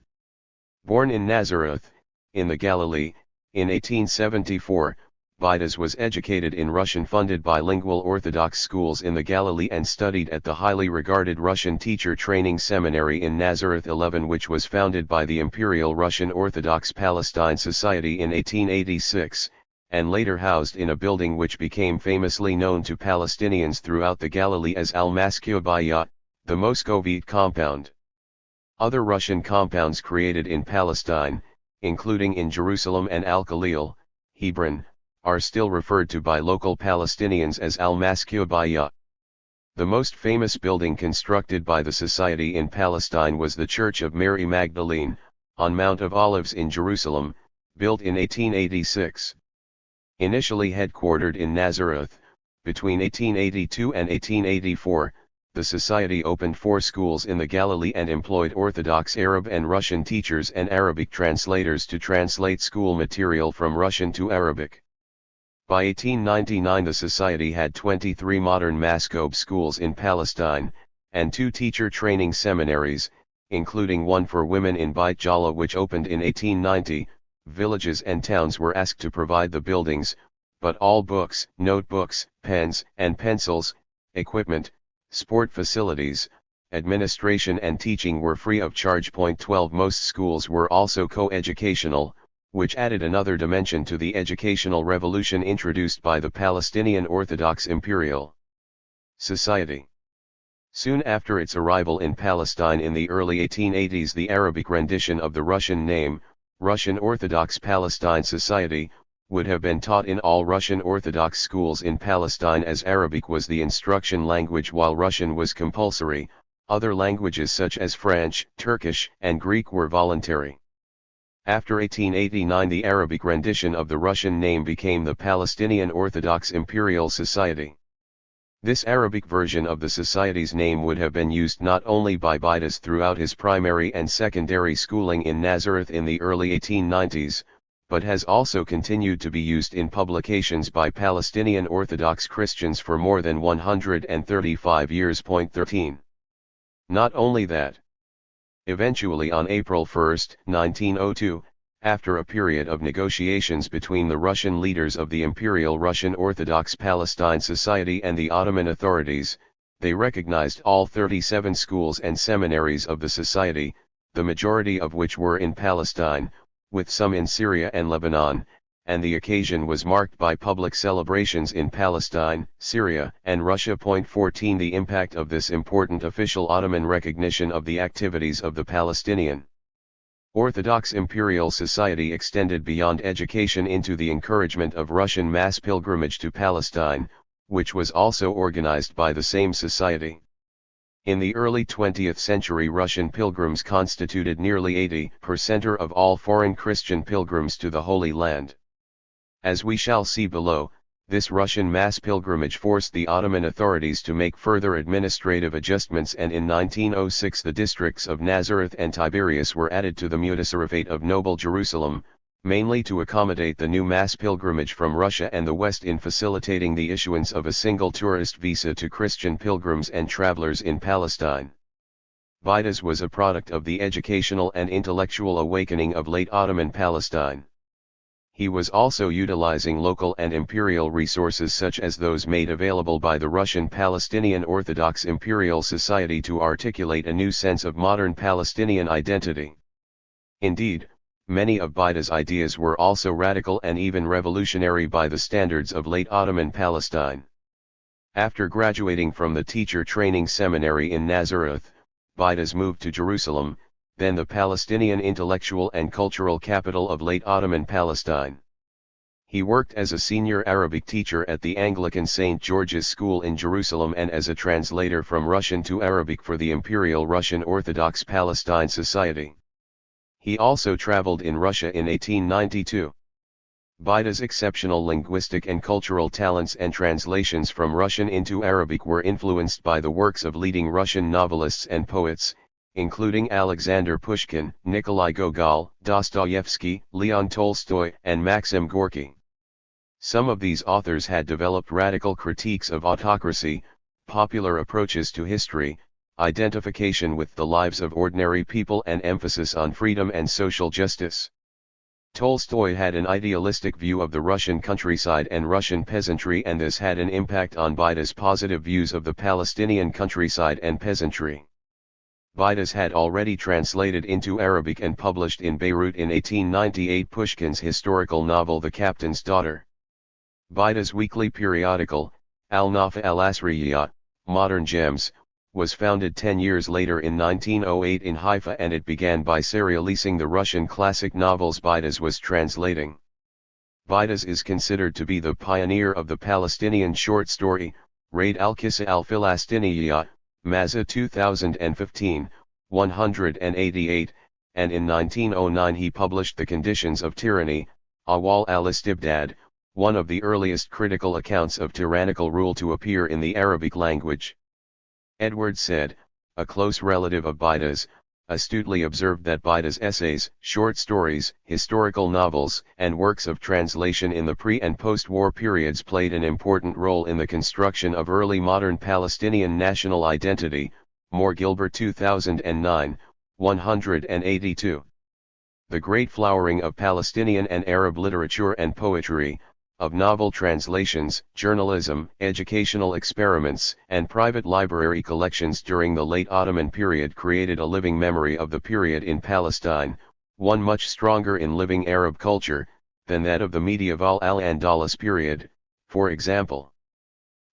Born in Nazareth, in the Galilee, in 1874, Baidas was educated in Russian-funded bilingual Orthodox schools in the Galilee and studied at the highly regarded Russian Teacher Training Seminary in Nazareth 11, which was founded by the Imperial Russian Orthodox Palestine Society in 1886, and later housed in a building which became famously known to Palestinians throughout the Galilee as Al-Maskubaya, the Moscovite compound. Other Russian compounds created in Palestine, including in Jerusalem and Al-Khalil, Hebron, are still referred to by local Palestinians as Al-Maskubaya. The most famous building constructed by the Society in Palestine was the Church of Mary Magdalene, on Mount of Olives in Jerusalem, built in 1886. Initially headquartered in Nazareth, between 1882 and 1884, the Society opened 4 schools in the Galilee and employed Orthodox Arab and Russian teachers and Arabic translators to translate school material from Russian to Arabic. By 1899 the Society had 23 modern Maskob schools in Palestine, and 2 teacher training seminaries, including one for women in Beit Jala which opened in 1890. Villages and towns were asked to provide the buildings, but all books, notebooks, pens and pencils, equipment, sport facilities, administration and teaching were free of charge. 12 Most schools were also co-educational, which added another dimension to the educational revolution introduced by the Palestinian Orthodox Imperial Society. Soon after its arrival in Palestine in the early 1880s, the Arabic rendition of the Russian name, Russian Orthodox Palestine Society, would have been taught in all Russian Orthodox schools in Palestine as Arabic was the instruction language while Russian was compulsory. Other languages such as French, Turkish, and Greek were voluntary. After 1889 the Arabic rendition of the Russian name became the Palestinian Orthodox Imperial Society. This Arabic version of the society's name would have been used not only by Baidas throughout his primary and secondary schooling in Nazareth in the early 1890s, but has also continued to be used in publications by Palestinian Orthodox Christians for more than 135 years. 13. Not only that. Eventually on April 1, 1902, after a period of negotiations between the Russian leaders of the Imperial Russian Orthodox Palestine Society and the Ottoman authorities, they recognized all 37 schools and seminaries of the society, the majority of which were in Palestine, with some in Syria and Lebanon, and the occasion was marked by public celebrations in Palestine, Syria, and Russia. 14 The impact of this important official Ottoman recognition of the activities of the Palestinian Orthodox Imperial Society extended beyond education into the encouragement of Russian mass pilgrimage to Palestine, which was also organized by the same society. In the early 20th century Russian pilgrims constituted nearly 80% of all foreign Christian pilgrims to the Holy Land. As we shall see below, this Russian mass pilgrimage forced the Ottoman authorities to make further administrative adjustments, and in 1906 the districts of Nazareth and Tiberias were added to the Mutasarrifate of Noble Jerusalem, mainly to accommodate the new mass pilgrimage from Russia and the West in facilitating the issuance of a single tourist visa to Christian pilgrims and travelers in Palestine. Baidas was a product of the educational and intellectual awakening of late Ottoman Palestine. He was also utilizing local and imperial resources such as those made available by the Russian Palestinian Orthodox Imperial Society to articulate a new sense of modern Palestinian identity. Indeed, many of Baidas' ideas were also radical and even revolutionary by the standards of late Ottoman Palestine. After graduating from the teacher training seminary in Nazareth, Baidas moved to Jerusalem, then the Palestinian intellectual and cultural capital of late Ottoman Palestine. He worked as a senior Arabic teacher at the Anglican St. George's School in Jerusalem and as a translator from Russian to Arabic for the Imperial Russian Orthodox Palestine Society. He also traveled in Russia in 1892. Baidas' exceptional linguistic and cultural talents and translations from Russian into Arabic were influenced by the works of leading Russian novelists and poets, including Alexander Pushkin, Nikolai Gogol, Dostoevsky, Leon Tolstoy, and Maxim Gorky. Some of these authors had developed radical critiques of autocracy, popular approaches to history, identification with the lives of ordinary people, and emphasis on freedom and social justice. Tolstoy had an idealistic view of the Russian countryside and Russian peasantry, and this had an impact on Baidas' positive views of the Palestinian countryside and peasantry. Baidas had already translated into Arabic and published in Beirut in 1898 Pushkin's historical novel The Captain's Daughter. Baidas' weekly periodical, Al-Nafa al-Asriyat, Modern Gems, was founded 10 years later in 1908 in Haifa, and it began by serializing the Russian classic novels Baidas was translating. Baidas is considered to be the pioneer of the Palestinian short story, Raid al-Qissa al-Filastiniyya, Mazza 2015, 188, and in 1909 he published The Conditions of Tyranny, Awal al-Istibdad, one of the earliest critical accounts of tyrannical rule to appear in the Arabic language. Edward Said, a close relative of Baidas, astutely observed that Baidas' essays, short stories, historical novels, and works of translation in the pre- and post-war periods played an important role in the construction of early modern Palestinian national identity. Moore Gilbert 2009, 182. The great flowering of Palestinian and Arab literature and poetry, of novel translations, journalism, educational experiments, and private library collections during the late Ottoman period created a living memory of the period in Palestine, one much stronger in living Arab culture than that of the medieval Al-Andalus period. For example,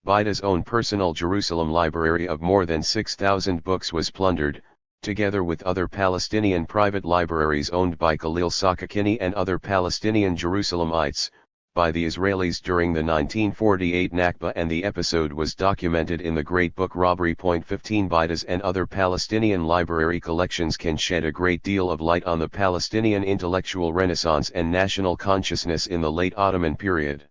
Baidas' own personal Jerusalem library of more than 6,000 books was plundered, together with other Palestinian private libraries owned by Khalil Sakakini and other Palestinian Jerusalemites, by the Israelis during the 1948 Nakba, and the episode was documented in the Great Book Robbery. 15 Bidas and other Palestinian library collections can shed a great deal of light on the Palestinian intellectual renaissance and national consciousness in the late Ottoman period.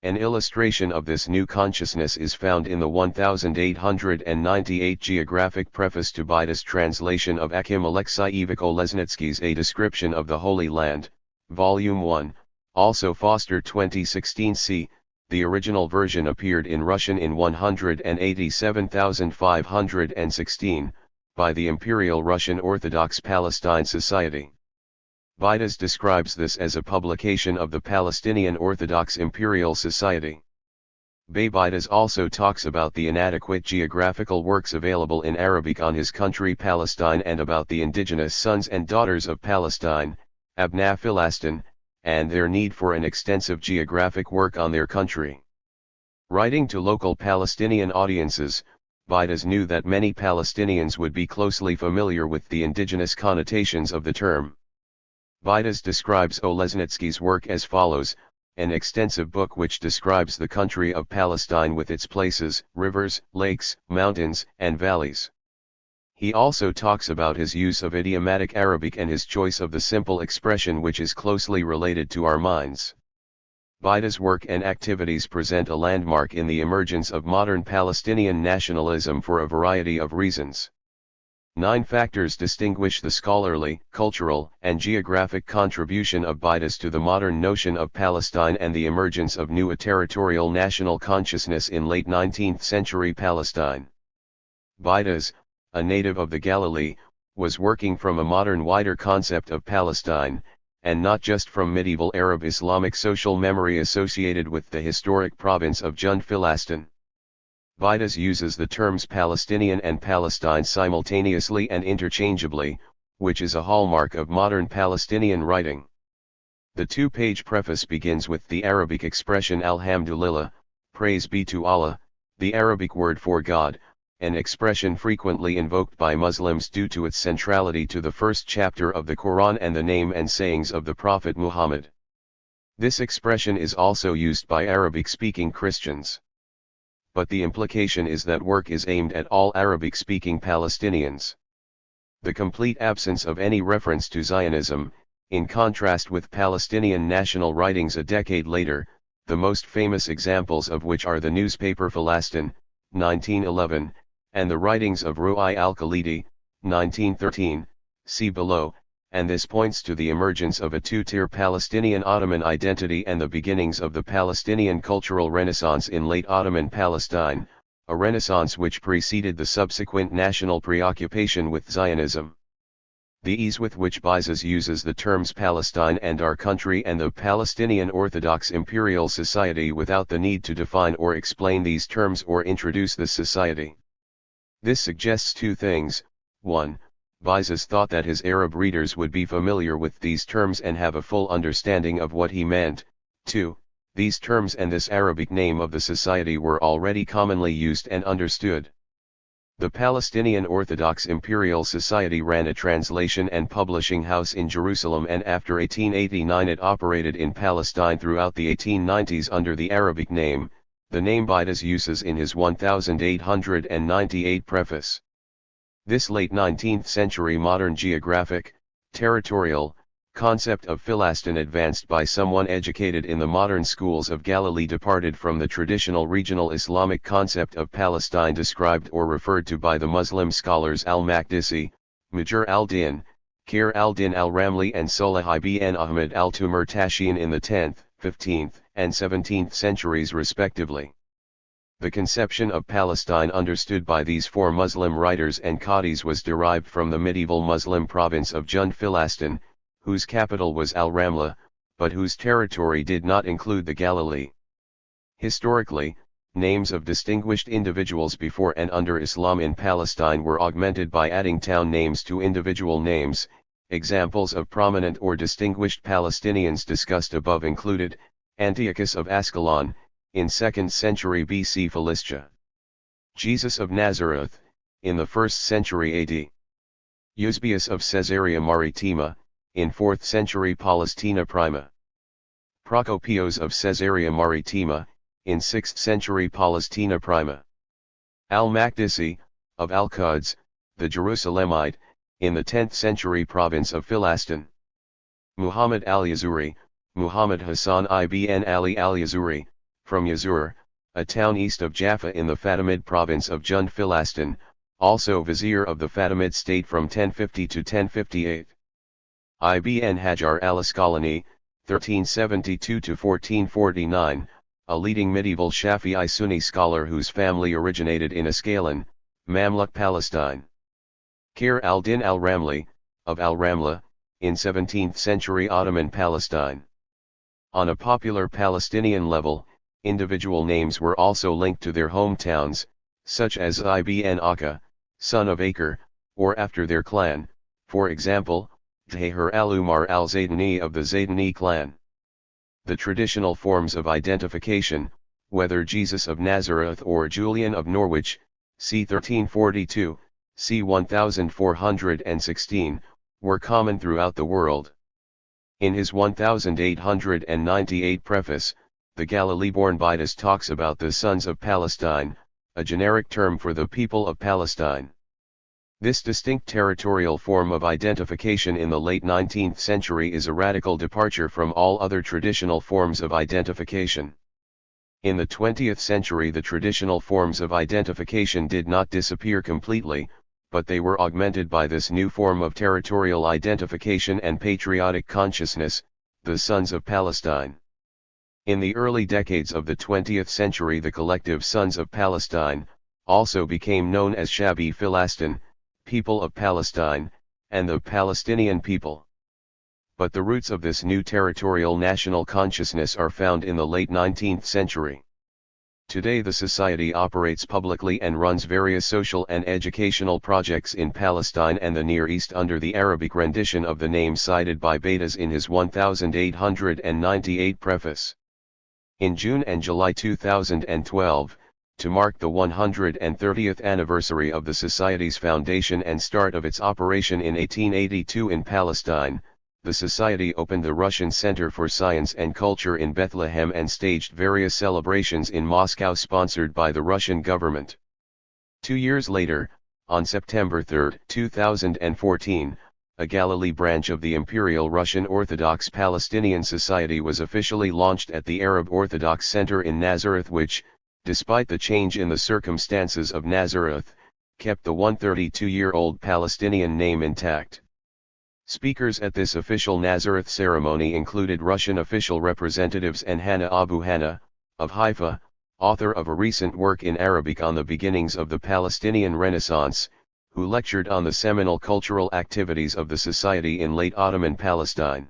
An illustration of this new consciousness is found in the 1898 geographic preface to Bida's translation of Akim Alexievich Olesnitsky's A Description of the Holy Land, Volume 1, also Foster 2016 c. The original version appeared in Russian in 187,516, by the Imperial Russian Orthodox Palestine Society. Bidas describes this as a publication of the Palestinian Orthodox Imperial Society. Bidas also talks about the inadequate geographical works available in Arabic on his country Palestine, and about the indigenous sons and daughters of Palestine, Abna Philastin, and their need for an extensive geographic work on their country. Writing to local Palestinian audiences, Bidas knew that many Palestinians would be closely familiar with the indigenous connotations of the term. Bidas describes Olesnitsky's work as follows: an extensive book which describes the country of Palestine with its places, rivers, lakes, mountains, and valleys. He also talks about his use of idiomatic Arabic and his choice of the simple expression which is closely related to our minds. Bida's work and activities present a landmark in the emergence of modern Palestinian nationalism for a variety of reasons. 9 factors distinguish the scholarly, cultural, and geographic contribution of Bidas to the modern notion of Palestine and the emergence of new territorial national consciousness in late 19th century Palestine. Bidas, a native of the Galilee, was working from a modern wider concept of Palestine, and not just from medieval Arab Islamic social memory associated with the historic province of Jund Philastin. Bidas uses the terms Palestinian and Palestine simultaneously and interchangeably, which is a hallmark of modern Palestinian writing. The 2-page preface begins with the Arabic expression Alhamdulillah, praise be to Allah, the Arabic word for God, an expression frequently invoked by Muslims due to its centrality to the first chapter of the Quran and the name and sayings of the Prophet Muhammad. This expression is also used by Arabic-speaking Christians. But the implication is that work is aimed at all Arabic-speaking Palestinians. The complete absence of any reference to Zionism, in contrast with Palestinian national writings a decade later, the most famous examples of which are the newspaper Philastin, 1911, and the writings of Ru'ai al-Khalidi, 1913, see below, and this points to the emergence of a two-tier Palestinian Ottoman identity and the beginnings of the Palestinian cultural renaissance in late Ottoman Palestine, a renaissance which preceded the subsequent national preoccupation with Zionism. The ease with which Bidas uses the terms Palestine and our country and the Palestinian Orthodox Imperial Society without the need to define or explain these terms or introduce the society. This suggests 2 things: 1. Bidas thought that his Arab readers would be familiar with these terms and have a full understanding of what he meant. 2. These terms and this Arabic name of the society were already commonly used and understood. The Palestinian Orthodox Imperial Society ran a translation and publishing house in Jerusalem, and after 1889 it operated in Palestine throughout the 1890s under the Arabic name, the name Bidas uses in his 1898 preface. This late 19th century modern geographic, territorial, concept of Philastin advanced by someone educated in the modern schools of Galilee departed from the traditional regional Islamic concept of Palestine described or referred to by the Muslim scholars al-Maqdisi, Mujir al-Din, Khair al-Din al-Ramli and Solah ibn Ahmad al-Tumurtashian in the 10th, 15th, and 17th centuries respectively. The conception of Palestine understood by these 4 Muslim writers and qadis was derived from the medieval Muslim province of Jund Philastin, whose capital was Al-Ramla, but whose territory did not include the Galilee. Historically, names of distinguished individuals before and under Islam in Palestine were augmented by adding town names to individual names. Examples of prominent or distinguished Palestinians discussed above included Antiochus of Ascalon, in 2nd century BC Philistia. Jesus of Nazareth, in the 1st century AD. Eusebius of Caesarea Maritima, in 4th century Palestina Prima. Procopios of Caesarea Maritima, in 6th century Palestina Prima. Al-Maqdisi, of Al-Quds, the Jerusalemite, in the 10th century province of Philastin. Muhammad al-Yazuri, Muhammad Hassan ibn Ali al-Yazuri, from Yazur, a town east of Jaffa in the Fatimid province of Jund Philastin, also vizier of the Fatimid state from 1050 to 1058. Ibn Hajar al-Asqalani, 1372 to 1449, a leading medieval Shafi'i Sunni scholar whose family originated in Ascalon, Mamluk Palestine. Khair al-Din al-Ramli, of al-Ramla, in 17th century Ottoman Palestine. On a popular Palestinian level, individual names were also linked to their hometowns, such as Ibn Akka, son of Acre, or after their clan, for example, Tahir al-Umar al-Zaydani of the Zaydani clan. The traditional forms of identification, whether Jesus of Nazareth or Julian of Norwich, c. 1342, c. 1416, were common throughout the world. In his 1898 preface, the Galilee-born Vitus talks about the sons of Palestine, a generic term for the people of Palestine. This distinct territorial form of identification in the late 19th century is a radical departure from all other traditional forms of identification. In the 20th century, the traditional forms of identification did not disappear completely, but they were augmented by this new form of territorial identification and patriotic consciousness, the Sons of Palestine. In the early decades of the 20th century, the collective Sons of Palestine also became known as Shabi Philastin, people of Palestine, and the Palestinian people. But the roots of this new territorial national consciousness are found in the late 19th century. Today the society operates publicly and runs various social and educational projects in Palestine and the Near East under the Arabic rendition of the name cited by Baitas in his 1898 preface. In June and July 2012, to mark the 130th anniversary of the Society's foundation and start of its operation in 1882 in Palestine, the Society opened the Russian Center for Science and Culture in Bethlehem and staged various celebrations in Moscow sponsored by the Russian government. 2 years later, on September 3, 2014, a Galilee branch of the Imperial Russian Orthodox Palestinian Society was officially launched at the Arab Orthodox Center in Nazareth, which, despite the change in the circumstances of Nazareth, kept the 132-year-old Palestinian name intact. Speakers at this official Nazareth ceremony included Russian official representatives and Hannah Abu Hannah, of Haifa, author of a recent work in Arabic on the beginnings of the Palestinian Renaissance, who lectured on the seminal cultural activities of the Society in late Ottoman Palestine.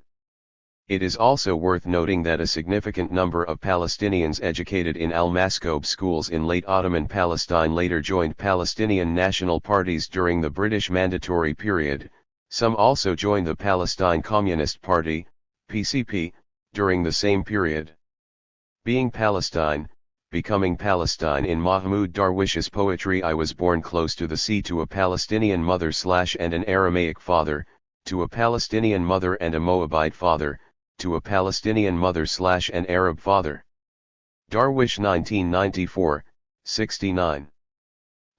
It is also worth noting that a significant number of Palestinians educated in Al-Maskoub schools in late Ottoman Palestine later joined Palestinian national parties during the British Mandatory period. Some also joined the Palestine Communist Party, PCP, during the same period. Being Palestine, becoming Palestine. In Mahmoud Darwish's poetry, I was born close to the sea, to a Palestinian mother and an Aramaic father, to a Palestinian mother and a Moabite father, to a Palestinian mother an Arab father. Darwish 1994, 69.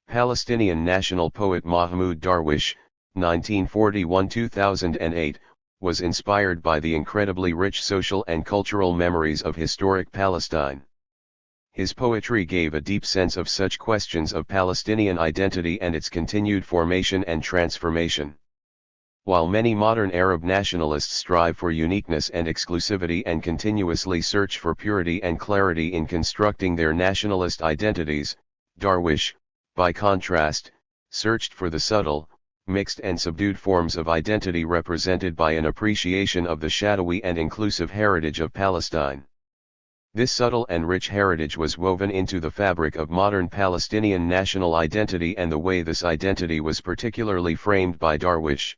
Palestinian national poet Mahmoud Darwish, 1941-2008, was inspired by the incredibly rich social and cultural memories of historic Palestine. His poetry gave a deep sense of such questions of Palestinian identity and its continued formation and transformation. While many modern Arab nationalists strive for uniqueness and exclusivity and continuously search for purity and clarity in constructing their nationalist identities, Darwish, by contrast, searched for the subtle, mixed and subdued forms of identity represented by an appreciation of the shadowy and inclusive heritage of Palestine. This subtle and rich heritage was woven into the fabric of modern Palestinian national identity and the way this identity was particularly framed by Darwish.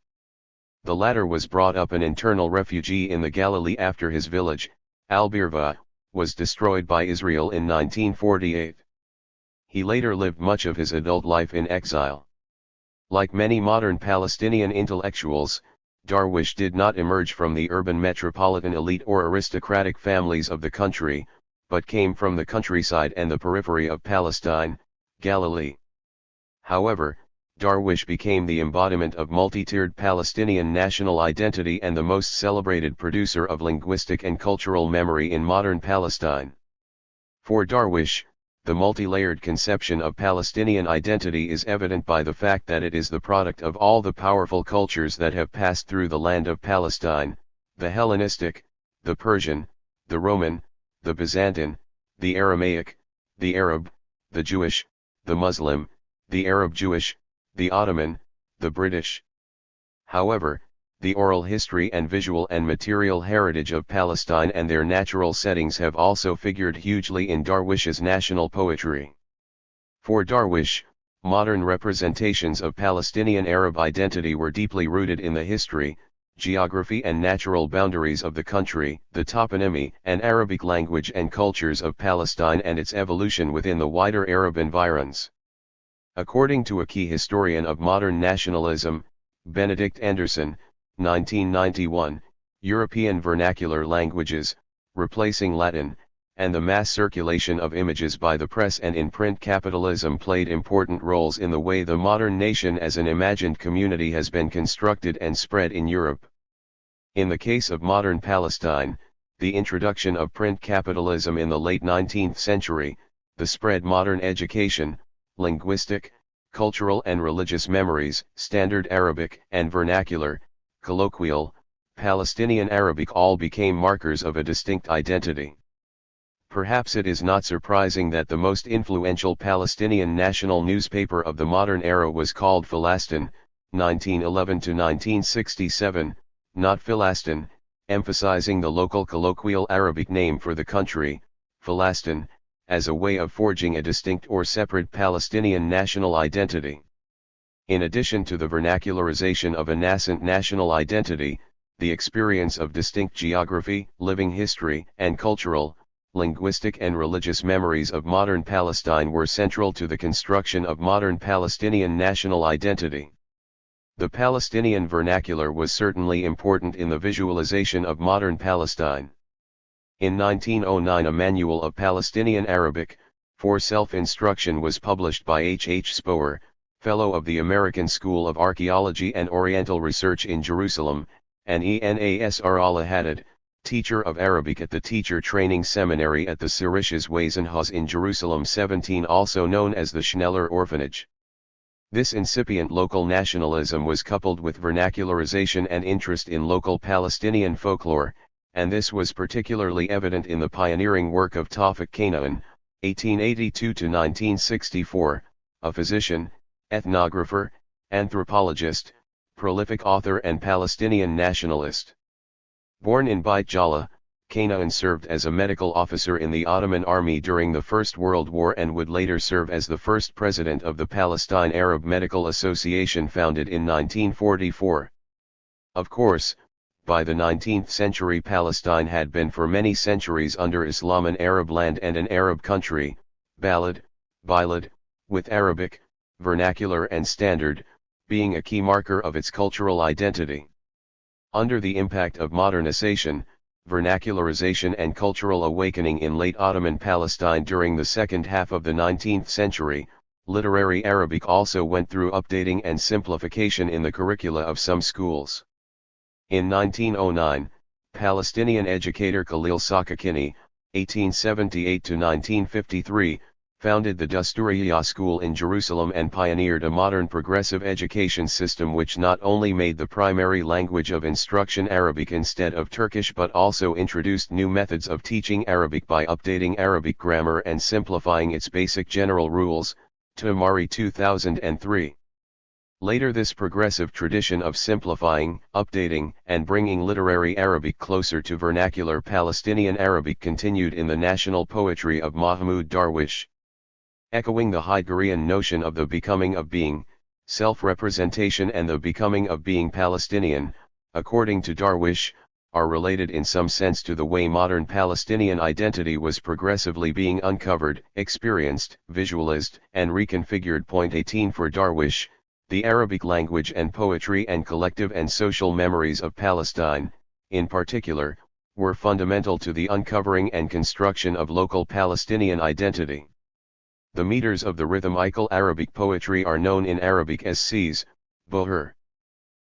The latter was brought up an internal refugee in the Galilee after his village, Al-Birva, was destroyed by Israel in 1948. He later lived much of his adult life in exile. Like many modern Palestinian intellectuals, Darwish did not emerge from the urban metropolitan elite or aristocratic families of the country, but came from the countryside and the periphery of Palestine, Galilee. However, Darwish became the embodiment of multi-tiered Palestinian national identity and the most celebrated producer of linguistic and cultural memory in modern Palestine. For Darwish, the multi-layered conception of Palestinian identity is evident by the fact that it is the product of all the powerful cultures that have passed through the land of Palestine, the Hellenistic, the Persian, the Roman, the Byzantine, the Aramaic, the Arab, the Jewish, the Muslim, the Arab-Jewish, the Ottoman, the British. However, the oral history and visual and material heritage of Palestine and their natural settings have also figured hugely in Darwish's national poetry. For Darwish, modern representations of Palestinian Arab identity were deeply rooted in the history, geography and natural boundaries of the country, the toponymy and Arabic language and cultures of Palestine and its evolution within the wider Arab environs. According to a key historian of modern nationalism, Benedict Anderson, 1991, European vernacular languages, replacing Latin, and the mass circulation of images by the press and in print capitalism played important roles in the way the modern nation as an imagined community has been constructed and spread in Europe. In the case of modern Palestine, the introduction of print capitalism in the late 19th century, the spread modern education, linguistic, cultural and religious memories, standard Arabic and vernacular, colloquial, Palestinian Arabic all became markers of a distinct identity. Perhaps it is not surprising that the most influential Palestinian national newspaper of the modern era was called Falastin, 1911 to 1967, not Philastin, emphasizing the local colloquial Arabic name for the country, Falastin, as a way of forging a distinct or separate Palestinian national identity. In addition to the vernacularization of a nascent national identity, the experience of distinct geography, living history, and cultural, linguistic and religious memories of modern Palestine were central to the construction of modern Palestinian national identity. The Palestinian vernacular was certainly important in the visualization of modern Palestine. In 1909 a Manual of Palestinian Arabic, for Self-Instruction was published by H. H. Spoer, Fellow of the American School of Archaeology and Oriental Research in Jerusalem, and Enasr al-Haddad, Teacher of Arabic at the Teacher Training Seminary at the Sirisches Waisenhaus in Jerusalem 17, also known as the Schneller Orphanage. This incipient local nationalism was coupled with vernacularization and interest in local Palestinian folklore, and this was particularly evident in the pioneering work of Tawfik Canaan, 1882–1964, a physician, ethnographer, anthropologist, prolific author and Palestinian nationalist. Born in Beit Jala, Canaan served as a medical officer in the Ottoman Army during the First World War and would later serve as the first president of the Palestine Arab Medical Association founded in 1944. Of course, by the 19th century Palestine had been for many centuries under Islam an Arab land and an Arab country, Balad, with Arabic, vernacular and standard, being a key marker of its cultural identity. Under the impact of modernization, vernacularization and cultural awakening in late Ottoman Palestine during the second half of the 19th century, literary Arabic also went through updating and simplification in the curricula of some schools. In 1909, Palestinian educator Khalil Sakakini, 1878–1953, founded the Dasturiya School in Jerusalem and pioneered a modern progressive education system which not only made the primary language of instruction Arabic instead of Turkish but also introduced new methods of teaching Arabic by updating Arabic grammar and simplifying its basic general rules, Tamari 2003. Later this progressive tradition of simplifying, updating, and bringing literary Arabic closer to vernacular Palestinian Arabic continued in the national poetry of Mahmoud Darwish. Echoing the Heideggerian notion of the becoming of being, self-representation and the becoming of being Palestinian, according to Darwish, are related in some sense to the way modern Palestinian identity was progressively being uncovered, experienced, visualized, and reconfigured. 18 For Darwish, The Arabic language and poetry and collective and social memories of Palestine, in particular, were fundamental to the uncovering and construction of local Palestinian identity. The meters of the rhythmical Arabic poetry are known in Arabic as Cs, Bohr.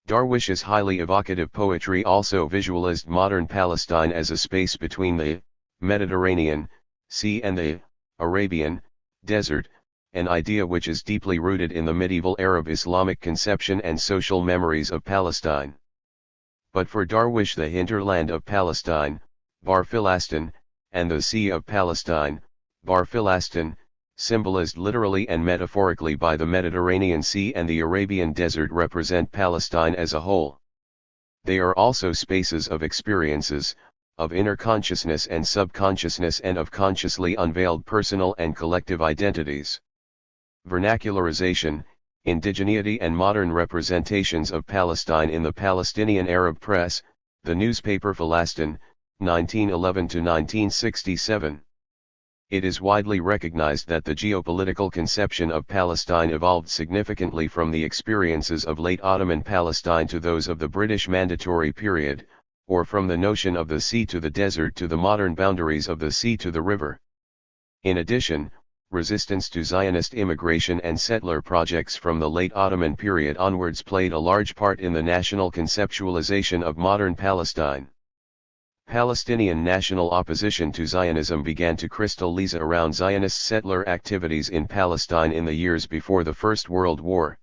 Darwish's highly evocative poetry also visualized modern Palestine as a space between the Mediterranean Sea and the Arabian Desert, an idea which is deeply rooted in the medieval Arab Islamic conception and social memories of Palestine. But for Darwish, the hinterland of Palestine, Bar Philastin, and the Sea of Palestine, Bar Philastin, symbolized literally and metaphorically by the Mediterranean Sea and the Arabian Desert, represent Palestine as a whole. They are also spaces of experiences, of inner consciousness and subconsciousness, and of consciously unveiled personal and collective identities. Vernacularization, indigeneity, and modern representations of Palestine in the Palestinian Arab press, the newspaper Philastin, 1911–1967. It is widely recognized that the geopolitical conception of Palestine evolved significantly from the experiences of late Ottoman Palestine to those of the British Mandatory period, or from the notion of the sea to the desert to the modern boundaries of the sea to the river. In addition, resistance to Zionist immigration and settler projects from the late Ottoman period onwards played a large part in the national conceptualization of modern Palestine. Palestinian national opposition to Zionism began to crystallize around Zionist settler activities in Palestine in the years before the First World War.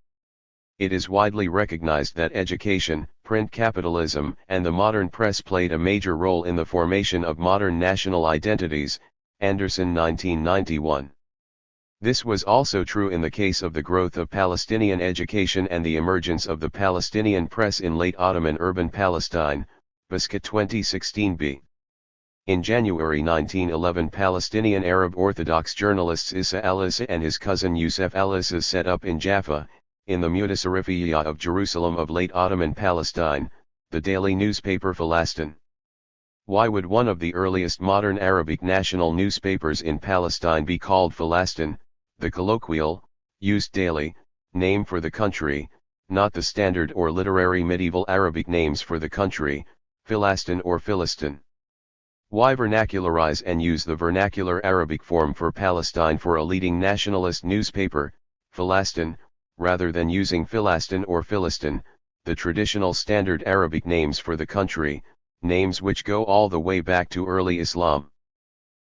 It is widely recognized that education, print capitalism, and the modern press played a major role in the formation of modern national identities, Anderson 1991. This was also true in the case of the growth of Palestinian education and the emergence of the Palestinian press in late Ottoman urban Palestine, Basket 2016b. In January 1911, Palestinian Arab Orthodox journalists Issa al-Issa and his cousin Yusuf al-Issa set up in Jaffa, in the Mutasarrifiyya of Jerusalem of late Ottoman Palestine, the daily newspaper Philastin. Why would one of the earliest modern Arabic national newspapers in Palestine be called Philastin, the colloquial, used daily, name for the country, not the standard or literary medieval Arabic names for the country, Philastin or Philistin? Why vernacularize and use the vernacular Arabic form for Palestine for a leading nationalist newspaper, Philastin, rather than using Philastin or Philistin, the traditional standard Arabic names for the country, names which go all the way back to early Islam?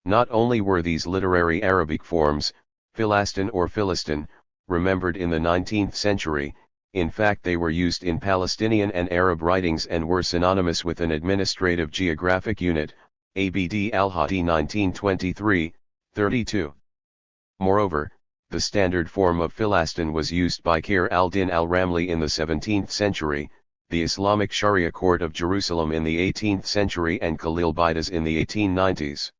Not only were these literary Arabic forms, Philastin or Philistin, remembered in the 19th century, in fact they were used in Palestinian and Arab writings and were synonymous with an administrative geographic unit, Abd al-Hadi 1923, 32. Moreover, the standard form of Philastin was used by Khair al-Din al-Ramli in the 17th century, the Islamic Sharia court of Jerusalem in the 18th century, and Khalil Baidas in the 1890s.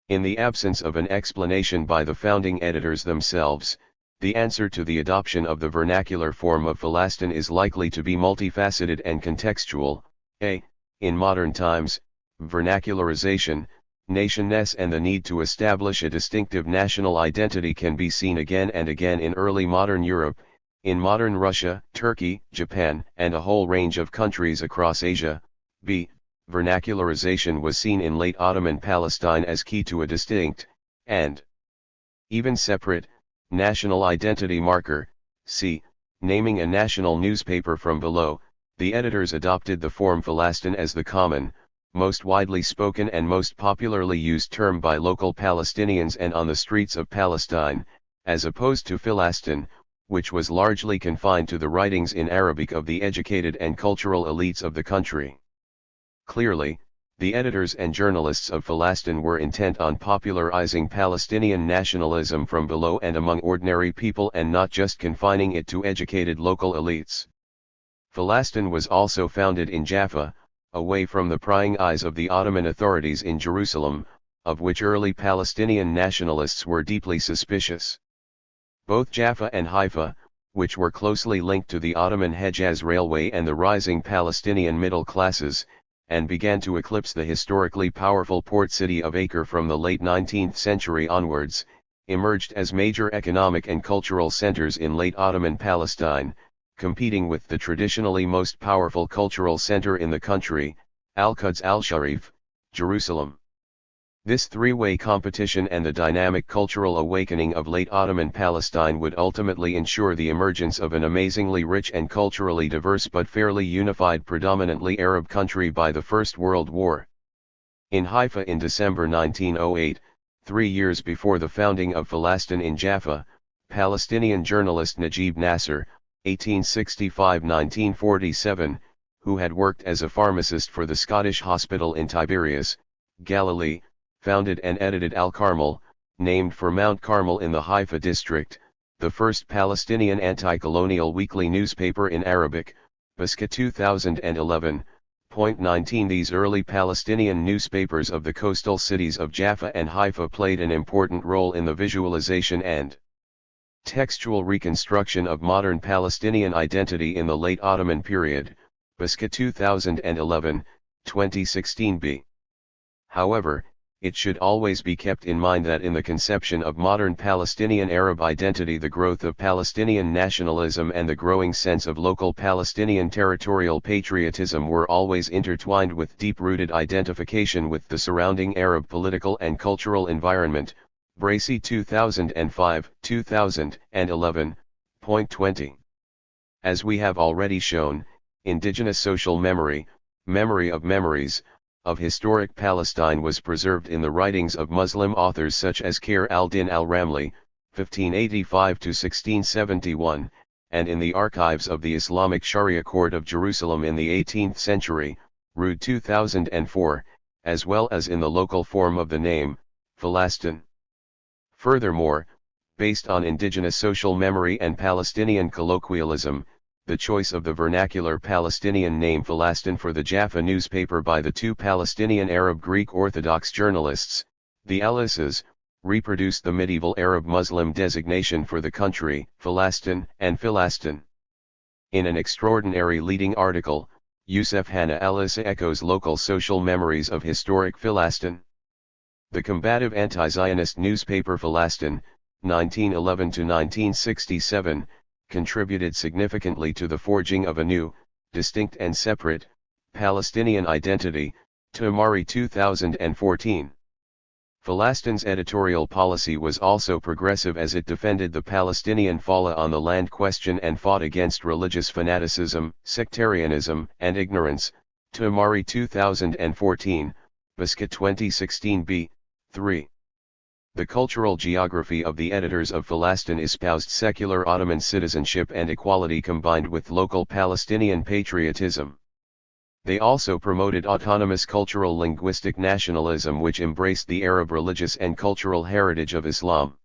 In the absence of an explanation by the founding editors themselves, the answer to the adoption of the vernacular form of Philastin is likely to be multifaceted and contextual. A. In modern times, vernacularization, nationness, and the need to establish a distinctive national identity can be seen again and again in early modern Europe, in modern Russia, Turkey, Japan, and a whole range of countries across Asia. B. Vernacularization was seen in late Ottoman Palestine as key to a distinct, and even separate, national identity marker. C. Naming a national newspaper from below, the editors adopted the form Philastin as the common, most widely spoken and most popularly used term by local Palestinians and on the streets of Palestine, as opposed to Philastin, which was largely confined to the writings in Arabic of the educated and cultural elites of the country. Clearly, the editors and journalists of Philastin were intent on popularizing Palestinian nationalism from below and among ordinary people, and not just confining it to educated local elites. Philastin was also founded in Jaffa, away from the prying eyes of the Ottoman authorities in Jerusalem, of which early Palestinian nationalists were deeply suspicious. Both Jaffa and Haifa, which were closely linked to the Ottoman Hejaz Railway and the rising Palestinian middle classes, and began to eclipse the historically powerful port city of Acre from the late 19th century onwards, emerged as major economic and cultural centers in late Ottoman Palestine, competing with the traditionally most powerful cultural center in the country, Al-Quds al-Sharif, Jerusalem. This three-way competition and the dynamic cultural awakening of late Ottoman Palestine would ultimately ensure the emergence of an amazingly rich and culturally diverse but fairly unified predominantly Arab country by the First World War. In Haifa in December 1908, 3 years before the founding of Palestine in Jaffa, Palestinian journalist Najib Nasser, 1865-1947, who had worked as a pharmacist for the Scottish Hospital in Tiberias, Galilee, founded and edited Al-Carmel, named for Mount Carmel in the Haifa district, the first Palestinian anti-colonial weekly newspaper in Arabic, Basca 2011.19. These early Palestinian newspapers of the coastal cities of Jaffa and Haifa played an important role in the visualization and textual reconstruction of modern Palestinian identity in the late Ottoman period, Basca 2011, 2016b. However, it should always be kept in mind that in the conception of modern Palestinian Arab identity, the growth of Palestinian nationalism and the growing sense of local Palestinian territorial patriotism were always intertwined with deep-rooted identification with the surrounding Arab political and cultural environment. Bracy 2005, 2011.20. As we have already shown, indigenous social memory, memory of memories, of historic Palestine was preserved in the writings of Muslim authors such as Khair al-Din al-Ramli, 1585-1671, and in the archives of the Islamic Sharia Court of Jerusalem in the 18th century, Rood 2004, as well as in the local form of the name, Palestine. Furthermore, based on indigenous social memory and Palestinian colloquialism, the choice of the vernacular Palestinian name Palestine for the Jaffa newspaper by the two Palestinian Arab Greek Orthodox journalists, the Alises, reproduced the medieval Arab Muslim designation for the country, Palestine and Philastin. In an extraordinary leading article, Youssef Hanna Alisa echoes local social memories of historic Philastin. The combative anti-Zionist newspaper Palestine, 1911-1967, contributed significantly to the forging of a new, distinct and separate, Palestinian identity, Tamari 2014. Palestine's editorial policy was also progressive as it defended the Palestinian Fala on the land question and fought against religious fanaticism, sectarianism, and ignorance, Tamari 2014, Basca 2016b, 3. The cultural geography of the editors of Palestine espoused secular Ottoman citizenship and equality combined with local Palestinian patriotism. They also promoted autonomous cultural linguistic nationalism which embraced the Arab religious and cultural heritage of Islam.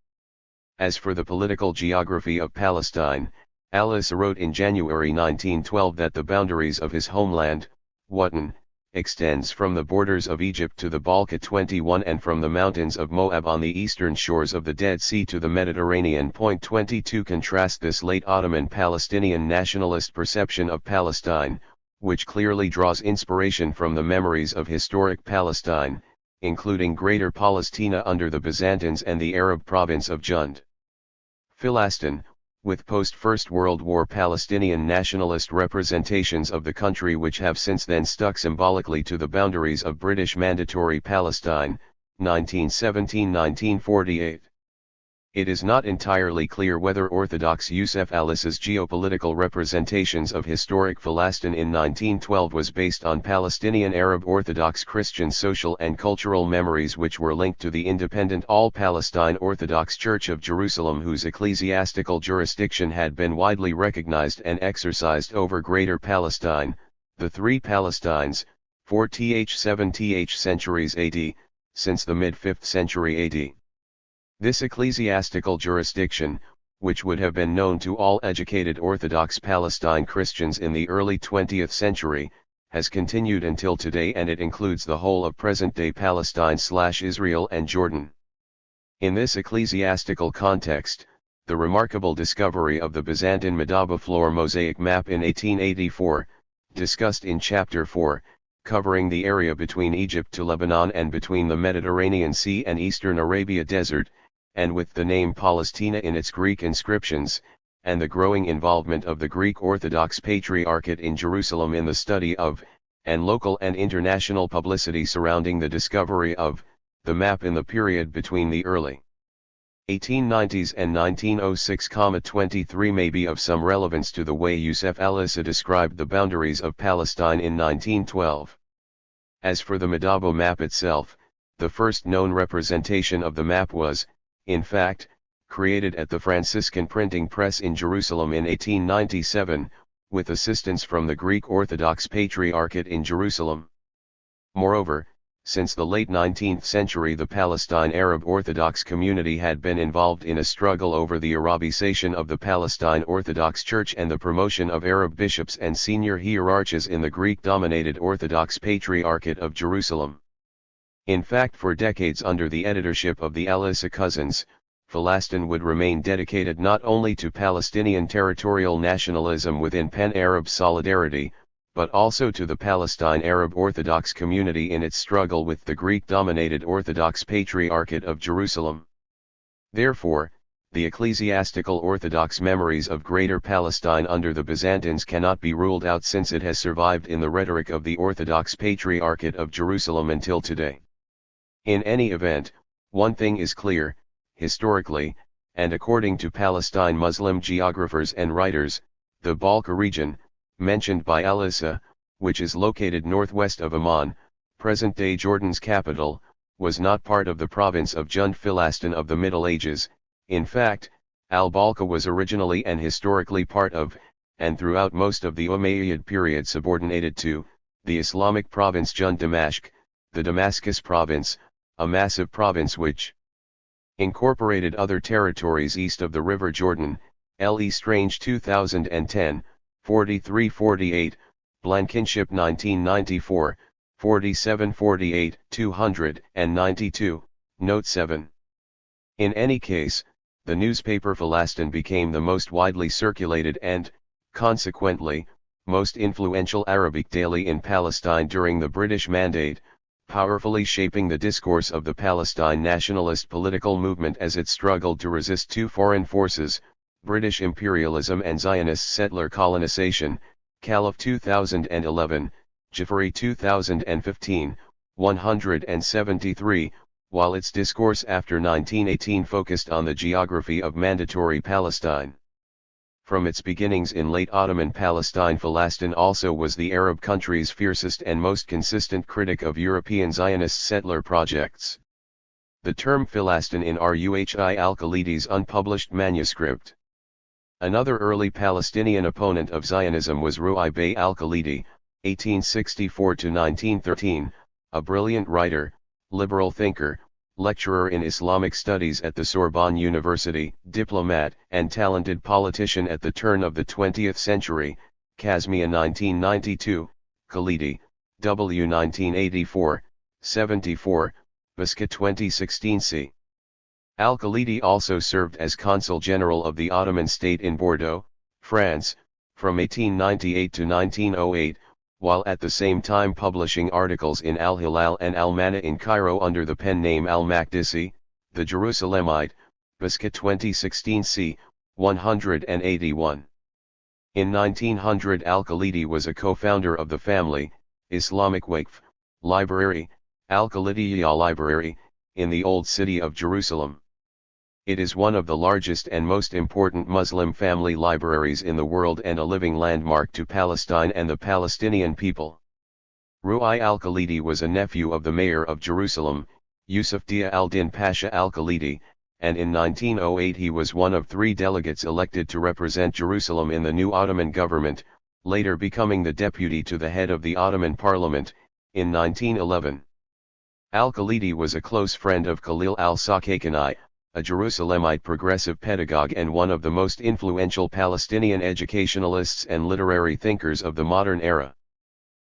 As for the political geography of Palestine, Alice wrote in January 1912 that the boundaries of his homeland, Watan, extends from the borders of Egypt to the Balka 21 and from the mountains of Moab on the eastern shores of the Dead Sea to the Mediterranean. 22 Contrast this late Ottoman Palestinian nationalist perception of Palestine, which clearly draws inspiration from the memories of historic Palestine, including Greater Palestina under the Byzantines and the Arab province of Jund. Philastin, with post-First World War Palestinian nationalist representations of the country which have since then stuck symbolically to the boundaries of British Mandatory Palestine, 1917-1948. It is not entirely clear whether Orthodox Youssef Alice's geopolitical representations of historic Palestine in 1912 was based on Palestinian Arab Orthodox Christian social and cultural memories which were linked to the independent All-Palestine Orthodox Church of Jerusalem whose ecclesiastical jurisdiction had been widely recognized and exercised over Greater Palestine, the Three Palestines, 4th-7th centuries AD, since the mid-5th century AD. This ecclesiastical jurisdiction, which would have been known to all educated Orthodox Palestine Christians in the early 20th century, has continued until today and it includes the whole of present-day Palestine/Israel and Jordan. In this ecclesiastical context, the remarkable discovery of the Byzantine Madaba floor mosaic map in 1884, discussed in Chapter 4, covering the area between Egypt to Lebanon and between the Mediterranean Sea and eastern Arabia Desert, and with the name Palestina in its Greek inscriptions, and the growing involvement of the Greek Orthodox Patriarchate in Jerusalem in the study of, and local and international publicity surrounding the discovery of, the map in the period between the early 1890s and 1906,23 may be of some relevance to the way Yusuf al-Isa described the boundaries of Palestine in 1912. As for the Medabo map itself, the first known representation of the map was, in fact, created at the Franciscan Printing Press in Jerusalem in 1897, with assistance from the Greek Orthodox Patriarchate in Jerusalem. Moreover, since the late 19th century the Palestine Arab Orthodox community had been involved in a struggle over the Arabization of the Palestine Orthodox Church and the promotion of Arab bishops and senior hierarchs in the Greek-dominated Orthodox Patriarchate of Jerusalem. In fact, for decades under the editorship of the al-Isa cousins, Palestine would remain dedicated not only to Palestinian territorial nationalism within pan-Arab solidarity, but also to the Palestine Arab Orthodox community in its struggle with the Greek-dominated Orthodox Patriarchate of Jerusalem. Therefore, the ecclesiastical Orthodox memories of Greater Palestine under the Byzantines cannot be ruled out, since it has survived in the rhetoric of the Orthodox Patriarchate of Jerusalem until today. In any event, one thing is clear, historically, and according to Palestine Muslim geographers and writers, the Balka region, mentioned by al-Isa, which is located northwest of Amman, present-day Jordan's capital, was not part of the province of Jund Philastin of the Middle Ages. In fact, al-Balka was originally and historically part of, and throughout most of the Umayyad period subordinated to, the Islamic province Jund Damashq, the Damascus province, a massive province which incorporated other territories east of the River Jordan. L.E. Strange 2010, 43-48, Blankenship 1994, 47-48, 292, Note 7. In any case, the newspaper Palestine became the most widely circulated and, consequently, most influential Arabic daily in Palestine during the British Mandate, powerfully shaping the discourse of the Palestine nationalist political movement as it struggled to resist two foreign forces, British imperialism and Zionist settler colonization. Caliph 2011, Jafari 2015, 173, while its discourse after 1918 focused on the geography of mandatory Palestine. From its beginnings in late Ottoman Palestine, Palestine also was the Arab country's fiercest and most consistent critic of European Zionist settler projects. The term Palestine in Ruhi al-Khalidi's unpublished manuscript. Another early Palestinian opponent of Zionism was Ruhi Bey al-Khalidi, 1864-1913, a brilliant writer, liberal thinker, lecturer in Islamic studies at the Sorbonne University, diplomat, and talented politician at the turn of the 20th century. Kazmia 1992, Khalidi, W 1984, 74, Basca 2016 c. Al-Khalidi also served as Consul General of the Ottoman state in Bordeaux, France, from 1898 to 1908, while at the same time publishing articles in Al-Hilal and Al-Mana in Cairo under the pen name Al-Maqdisi, the Jerusalemite, Basca 2016 c. 181. In 1900 Al-Khalidi was a co-founder of the family, Islamic Waqf, library, Al-Khalidiyya Library, in the Old City of Jerusalem. It is one of the largest and most important Muslim family libraries in the world and a living landmark to Palestine and the Palestinian people. Ruhi al-Khalidi was a nephew of the mayor of Jerusalem, Yusuf Dia al-Din Pasha al-Khalidi, and in 1908 he was one of 3 delegates elected to represent Jerusalem in the new Ottoman government, later becoming the deputy to the head of the Ottoman parliament, in 1911. Al-Khalidi was a close friend of Khalil al-Sakakani, a Jerusalemite progressive pedagogue and one of the most influential Palestinian educationalists and literary thinkers of the modern era.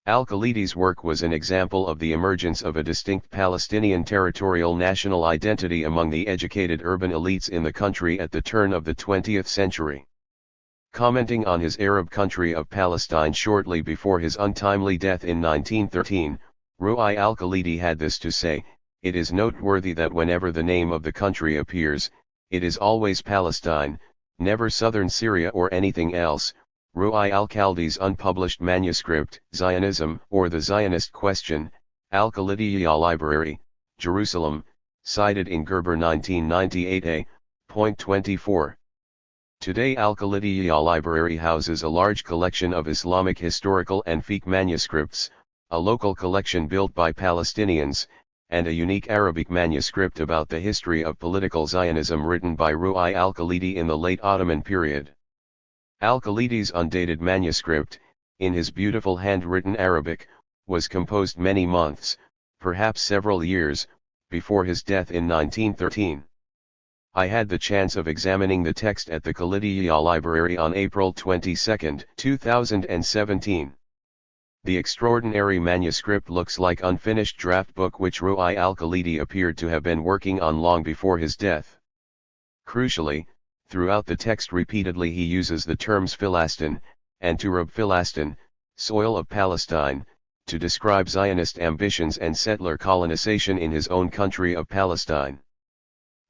Al-Khalidi's work was an example of the emergence of a distinct Palestinian territorial national identity among the educated urban elites in the country at the turn of the 20th century. Commenting on his Arab country of Palestine shortly before his untimely death in 1913, Ruhi al-Khalidi had this to say: "It is noteworthy that whenever the name of the country appears, it is always Palestine, never southern Syria or anything else. Ru'i al-Khaldi's unpublished manuscript, Zionism, or the Zionist Question, Al-Khalidiyya Library, Jerusalem, cited in Gerber 1998a, point 24. Today Al-Khalidiyya Library houses a large collection of Islamic historical and fiqh manuscripts, a local collection built by Palestinians, and a unique Arabic manuscript about the history of political Zionism written by Ru'i al-Khalidi in the late Ottoman period. Al-Khalidi's undated manuscript, in his beautiful handwritten Arabic, was composed many months, perhaps several years, before his death in 1913. I had the chance of examining the text at the Khalidiyya Library on April 22, 2017. The extraordinary manuscript looks like unfinished draft book which Ru'i al-Khalidi appeared to have been working on long before his death. Crucially, throughout the text repeatedly he uses the terms Philastin, and Turab Philastin, soil of Palestine, to describe Zionist ambitions and settler colonization in his own country of Palestine.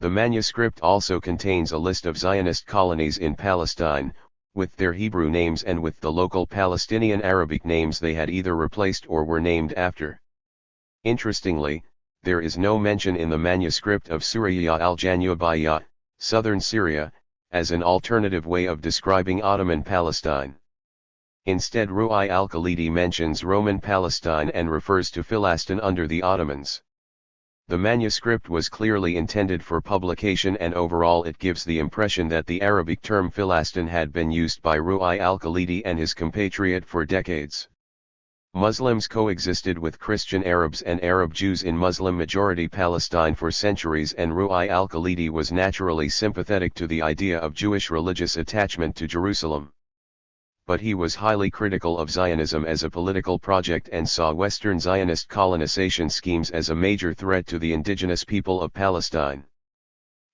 The manuscript also contains a list of Zionist colonies in Palestine, with their Hebrew names and with the local Palestinian Arabic names they had either replaced or were named after. Interestingly, there is no mention in the manuscript of Suriyya al-Janubiyya, southern Syria, as an alternative way of describing Ottoman Palestine. Instead, Ru'i al-Khalidi mentions Roman Palestine and refers to Philastin under the Ottomans. The manuscript was clearly intended for publication, and overall it gives the impression that the Arabic term Philastin had been used by Ru'i al-Khalidi and his compatriot for decades. Muslims coexisted with Christian Arabs and Arab Jews in Muslim-majority Palestine for centuries, and Ru'i al-Khalidi was naturally sympathetic to the idea of Jewish religious attachment to Jerusalem. But he was highly critical of Zionism as a political project and saw Western Zionist colonization schemes as a major threat to the indigenous people of Palestine.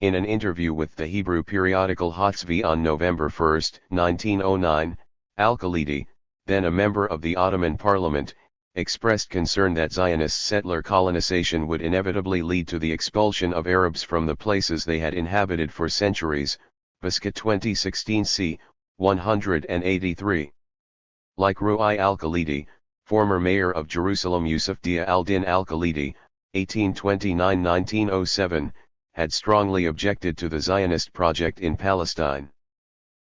In an interview with the Hebrew periodical Hatzvi on November 1, 1909, al-Khalidi, then a member of the Ottoman Parliament, expressed concern that Zionist settler colonization would inevitably lead to the expulsion of Arabs from the places they had inhabited for centuries. Basket 2016 c. 183. Like Ru'i al-Khalidi, former mayor of Jerusalem Yusuf Dia al-Din al-Khalidi, 1829-1907, had strongly objected to the Zionist project in Palestine.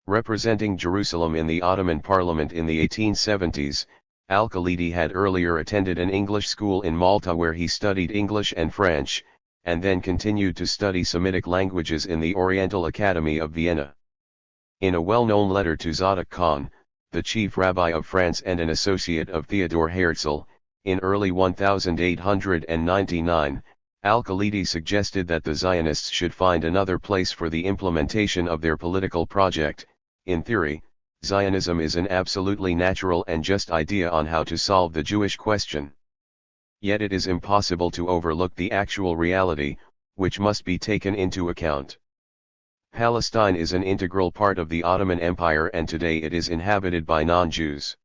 Representing Jerusalem in the Ottoman Parliament in the 1870s, al-Khalidi had earlier attended an English school in Malta where he studied English and French, and then continued to study Semitic languages in the Oriental Academy of Vienna. In a well-known letter to Zadok Khan, the chief rabbi of France and an associate of Theodor Herzl, in early 1899, al-Khalidi suggested that the Zionists should find another place for the implementation of their political project. In theory, Zionism is an absolutely natural and just idea on how to solve the Jewish question. Yet it is impossible to overlook the actual reality, which must be taken into account. Palestine is an integral part of the Ottoman Empire, and today it is inhabited by non-Jews.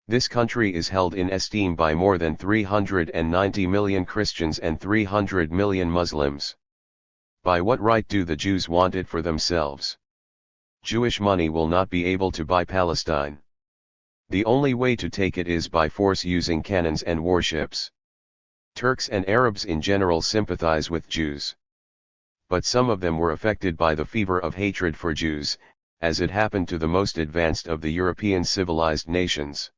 This country is held in esteem by more than 390 million Christians and 300 million Muslims. By what right do the Jews want it for themselves? Jewish money will not be able to buy Palestine. The only way to take it is by force, using cannons and warships. Turks and Arabs in general sympathize with Jews. But some of them were affected by the fever of hatred for Jews, as it happened to the most advanced of the European civilized nations.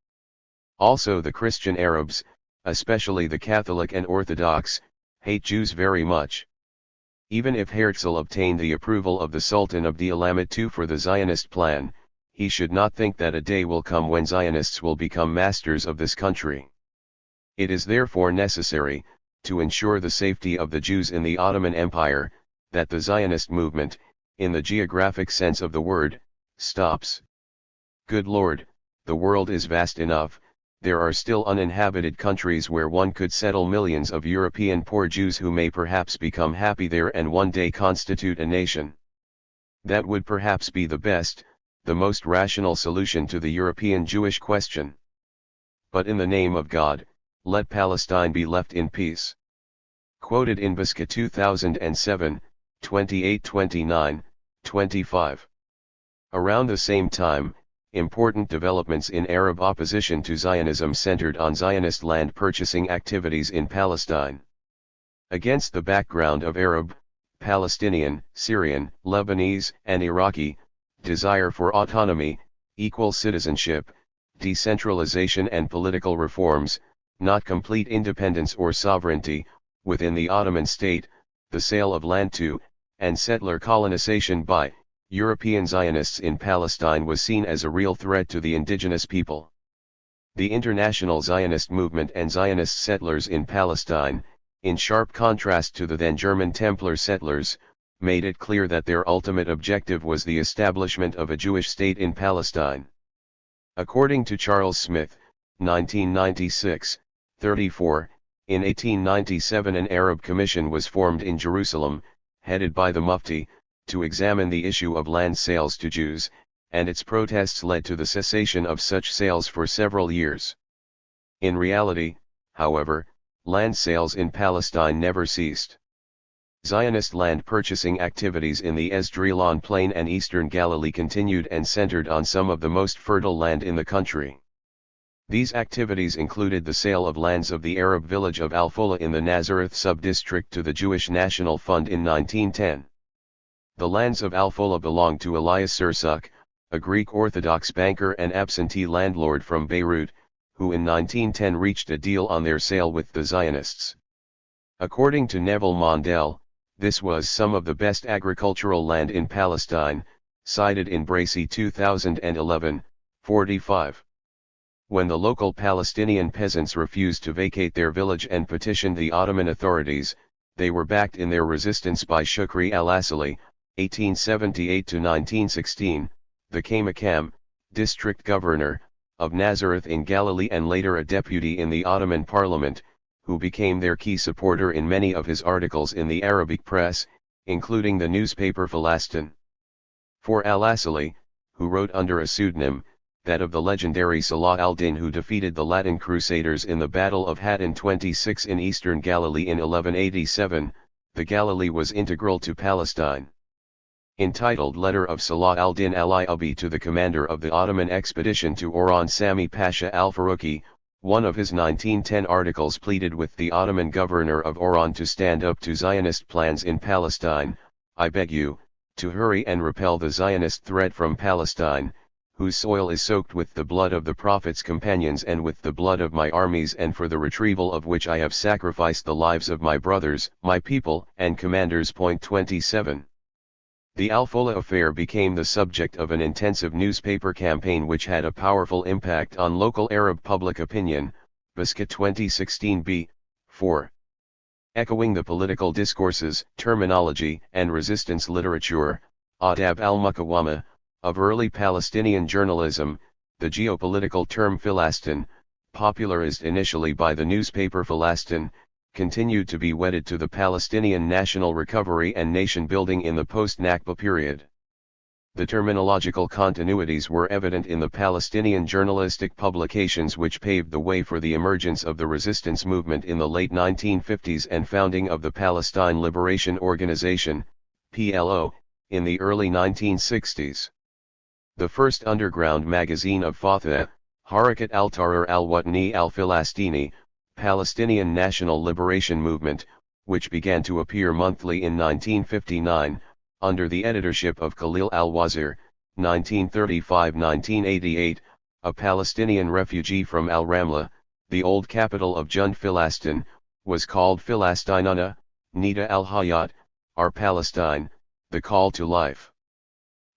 Also the Christian Arabs, especially the Catholic and Orthodox, hate Jews very much. Even if Herzl obtained the approval of the Sultan of Abdülhamid II for the Zionist plan, he should not think that a day will come when Zionists will become masters of this country. It is therefore necessary, to ensure the safety of the Jews in the Ottoman Empire, that the Zionist movement, in the geographic sense of the word, stops. Good Lord, the world is vast enough. There are still uninhabited countries where one could settle millions of European poor Jews who may perhaps become happy there and one day constitute a nation. That would perhaps be the best, the most rational solution to the European Jewish question. But in the name of God, let Palestine be left in peace. Quoted in Basket 2007, 28-29, 25. Around the same time, important developments in Arab opposition to Zionism centered on Zionist land purchasing activities in Palestine. Against the background of Arab, Palestinian, Syrian, Lebanese, and Iraqi desire for autonomy, equal citizenship, decentralization and political reforms, not complete independence or sovereignty, within the Ottoman state, the sale of land to, and settler colonization by, European Zionists in Palestine was seen as a real threat to the indigenous people. The international Zionist movement and Zionist settlers in Palestine, in sharp contrast to the then German Templar settlers, made it clear that their ultimate objective was the establishment of a Jewish state in Palestine. According to Charles Smith, 1996, 34, in 1897 an Arab commission was formed in Jerusalem, headed by the Mufti, to examine the issue of land sales to Jews, and its protests led to the cessation of such sales for several years. In reality, however, land sales in Palestine never ceased. Zionist land purchasing activities in the Esdraelon Plain and eastern Galilee continued and centered on some of the most fertile land in the country. These activities included the sale of lands of the Arab village of Al-Fola in the Nazareth sub-district to the Jewish National Fund in 1910. The lands of Al-Fola belonged to Elias Sursuk, a Greek Orthodox banker and absentee landlord from Beirut, who in 1910 reached a deal on their sale with the Zionists. According to Neville Mondell, this was some of the best agricultural land in Palestine, cited in Bracy 2011, 45. When the local Palestinian peasants refused to vacate their village and petitioned the Ottoman authorities, they were backed in their resistance by Shukri al-Asali, 1878-1916, the Kaymakam, district governor, of Nazareth in Galilee and later a deputy in the Ottoman parliament, who became their key supporter in many of his articles in the Arabic press, including the newspaper Falastin. For al-Asali, who wrote under a pseudonym, that of the legendary Salah al-Din who defeated the Latin Crusaders in the Battle of Hattin 26 in eastern Galilee in 1187, the Galilee was integral to Palestine. Entitled Letter of Salah al-Din al-Ayyubi to the commander of the Ottoman expedition to Oran Sami Pasha al-Faruqi, one of his 1910 articles pleaded with the Ottoman governor of Oran to stand up to Zionist plans in Palestine. I beg you, to hurry and repel the Zionist threat from Palestine, whose soil is soaked with the blood of the Prophet's companions and with the blood of my armies, and for the retrieval of which I have sacrificed the lives of my brothers, my people, and commanders. 27. The Al-Fola affair became the subject of an intensive newspaper campaign which had a powerful impact on local Arab public opinion, Basket 2016 b. 4. Echoing the political discourses, terminology, and resistance literature, Adab al-Muqawama, of early Palestinian journalism, the geopolitical term Filastin, popularized initially by the newspaper Falastin, continued to be wedded to the Palestinian national recovery and nation-building in the post-Nakba period. The terminological continuities were evident in the Palestinian journalistic publications which paved the way for the emergence of the resistance movement in the late 1950s and founding of the Palestine Liberation Organization, PLO, in the early 1960s. The first underground magazine of Fatah, Harakat al-Tahrir al-Watni al-Filastini, Palestinian National Liberation Movement, which began to appear monthly in 1959, under the editorship of Khalil al-Wazir, 1935-1988, a Palestinian refugee from Al-Ramla, the old capital of Jund Filastin, was called Filastinana, Nida al-Hayat, or Palestine, the call to life.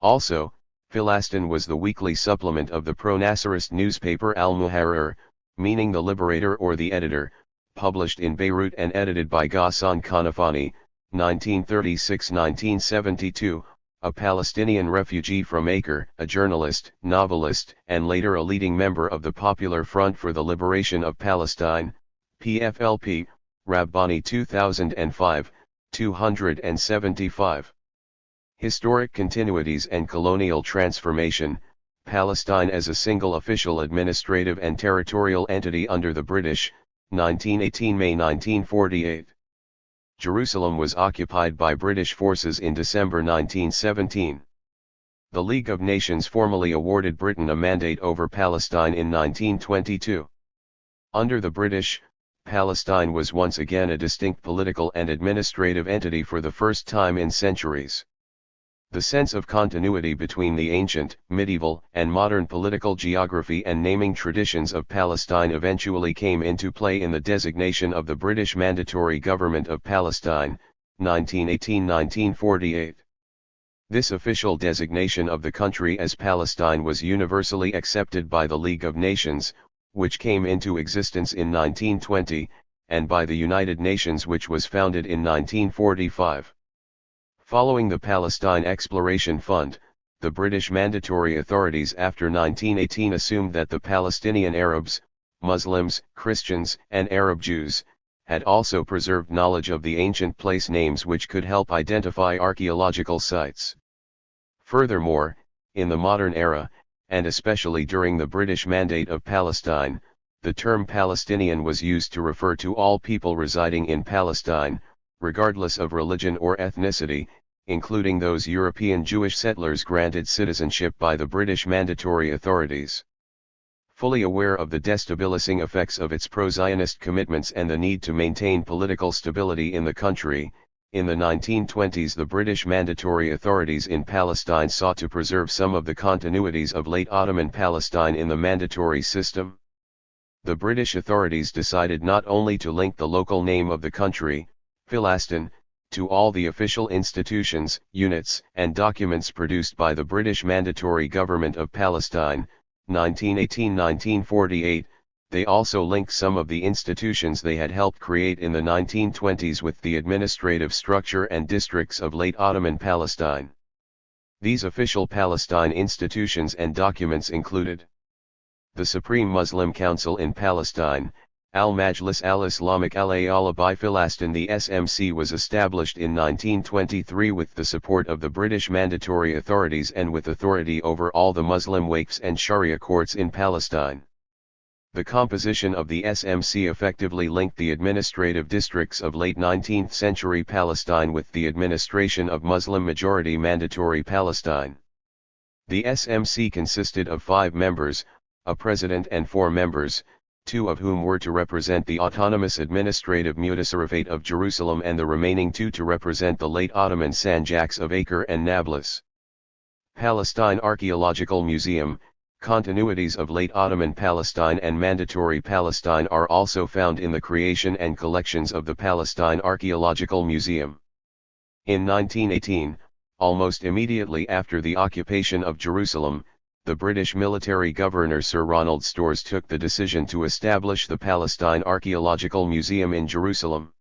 Also, Filastin was the weekly supplement of the pro-Nasserist newspaper Al-Muharrir, meaning the liberator or the editor, published in Beirut and edited by Ghassan Kanafani, 1936-1972, a Palestinian refugee from Acre, a journalist, novelist, and later a leading member of the Popular Front for the Liberation of Palestine, PFLP, Rabbani 2005, 275. Historic continuities and colonial transformation, Palestine as a single official administrative and territorial entity under the British, 1918 May 1948. Jerusalem was occupied by British forces in December 1917. The League of Nations formally awarded Britain a mandate over Palestine in 1922. Under the British, Palestine was once again a distinct political and administrative entity for the first time in centuries. The sense of continuity between the ancient, medieval, and modern political geography and naming traditions of Palestine eventually came into play in the designation of the British Mandatory Government of Palestine, 1918-1948. This official designation of the country as Palestine was universally accepted by the League of Nations, which came into existence in 1920, and by the United Nations, which was founded in 1945. Following the Palestine Exploration Fund, the British mandatory authorities after 1918 assumed that the Palestinian Arabs, Muslims, Christians, and Arab Jews had also preserved knowledge of the ancient place names which could help identify archaeological sites. Furthermore, in the modern era, and especially during the British Mandate of Palestine, the term Palestinian was used to refer to all people residing in Palestine, regardless of religion or ethnicity, including those European Jewish settlers granted citizenship by the British mandatory authorities. Fully aware of the destabilizing effects of its pro-Zionist commitments and the need to maintain political stability in the country, in the 1920s the British mandatory authorities in Palestine sought to preserve some of the continuities of late Ottoman Palestine in the mandatory system. The British authorities decided not only to link the local name of the country, Palestine, to all the official institutions, units, and documents produced by the British Mandatory Government of Palestine, 1918-1948, they also linked some of the institutions they had helped create in the 1920s with the administrative structure and districts of late Ottoman Palestine. These official Palestine institutions and documents included the Supreme Muslim Council in Palestine, Al-Majlis al-Islamic al-A'la bi Filastin. The SMC was established in 1923 with the support of the British mandatory authorities and with authority over all the Muslim waqfs and Sharia courts in Palestine. The composition of the SMC effectively linked the administrative districts of late 19th century Palestine with the administration of Muslim-majority mandatory Palestine. The SMC consisted of 5 members, a president and 4 members, 2 of whom were to represent the autonomous administrative mutasarrifate of Jerusalem and the remaining 2 to represent the late Ottoman sanjaks of Acre and Nablus. Palestine Archaeological Museum. Continuities of late Ottoman Palestine and Mandatory Palestine are also found in the creation and collections of the Palestine Archaeological Museum. In 1918, almost immediately after the occupation of Jerusalem, the British military governor Sir Ronald Storrs took the decision to establish the Palestine Archaeological Museum in Jerusalem.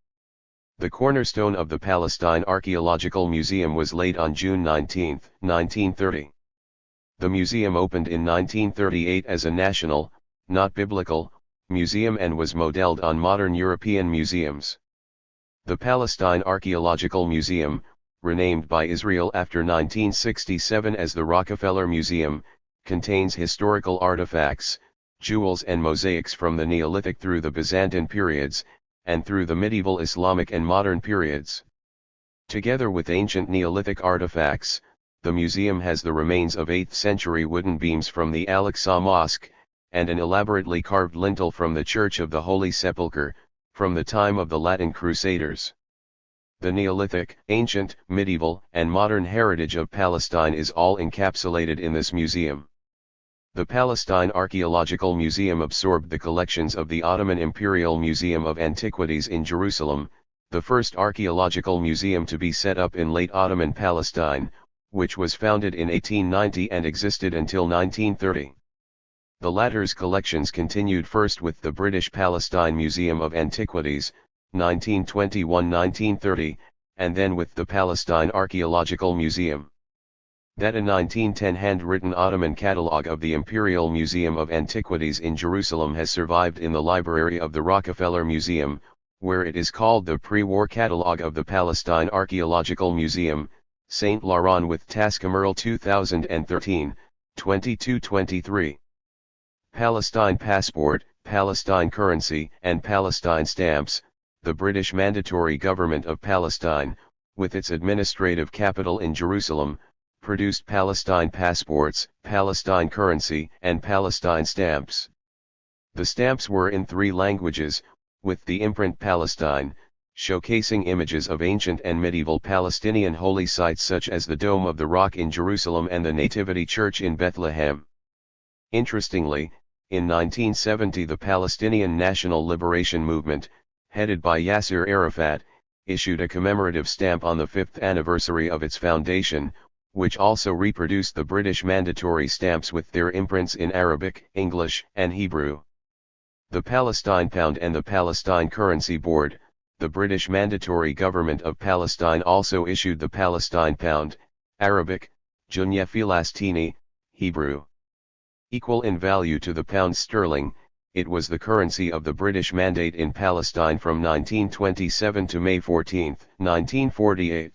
The cornerstone of the Palestine Archaeological Museum was laid on June 19, 1930. The museum opened in 1938 as a national, not biblical, museum and was modeled on modern European museums. The Palestine Archaeological Museum, renamed by Israel after 1967 as the Rockefeller Museum, contains historical artifacts, jewels and mosaics from the Neolithic through the Byzantine periods, and through the medieval Islamic and modern periods. Together with ancient Neolithic artifacts, the museum has the remains of 8th century wooden beams from the Al-Aqsa Mosque, and an elaborately carved lintel from the Church of the Holy Sepulchre, from the time of the Latin Crusaders. The Neolithic, ancient, medieval, and modern heritage of Palestine is all encapsulated in this museum. The Palestine Archaeological Museum absorbed the collections of the Ottoman Imperial Museum of Antiquities in Jerusalem, the first archaeological museum to be set up in late Ottoman Palestine, which was founded in 1890 and existed until 1930. The latter's collections continued first with the British Palestine Museum of Antiquities, 1921-1930, and then with the Palestine Archaeological Museum. That a 1910 handwritten Ottoman catalogue of the Imperial Museum of Antiquities in Jerusalem has survived in the library of the Rockefeller Museum, where it is called the pre-war catalogue of the Palestine Archaeological Museum, St. Laurent with Tascamurl 2013, 2223. Palestine Passport, Palestine Currency and Palestine Stamps. The British Mandatory Government of Palestine, with its administrative capital in Jerusalem, produced Palestine passports, Palestine currency, and Palestine stamps. The stamps were in 3 languages, with the imprint Palestine, showcasing images of ancient and medieval Palestinian holy sites such as the Dome of the Rock in Jerusalem and the Nativity Church in Bethlehem. Interestingly, in 1970 the Palestinian National Liberation Movement, headed by Yasser Arafat, issued a commemorative stamp on the 5th anniversary of its foundation, which also reproduced the British mandatory stamps with their imprints in Arabic, English, and Hebrew. The Palestine Pound and the Palestine Currency Board, the British Mandatory Government of Palestine, also issued the Palestine Pound, Arabic, Junya Filastini, Hebrew. Equal in value to the pound sterling, it was the currency of the British Mandate in Palestine from 1927 to May 14, 1948.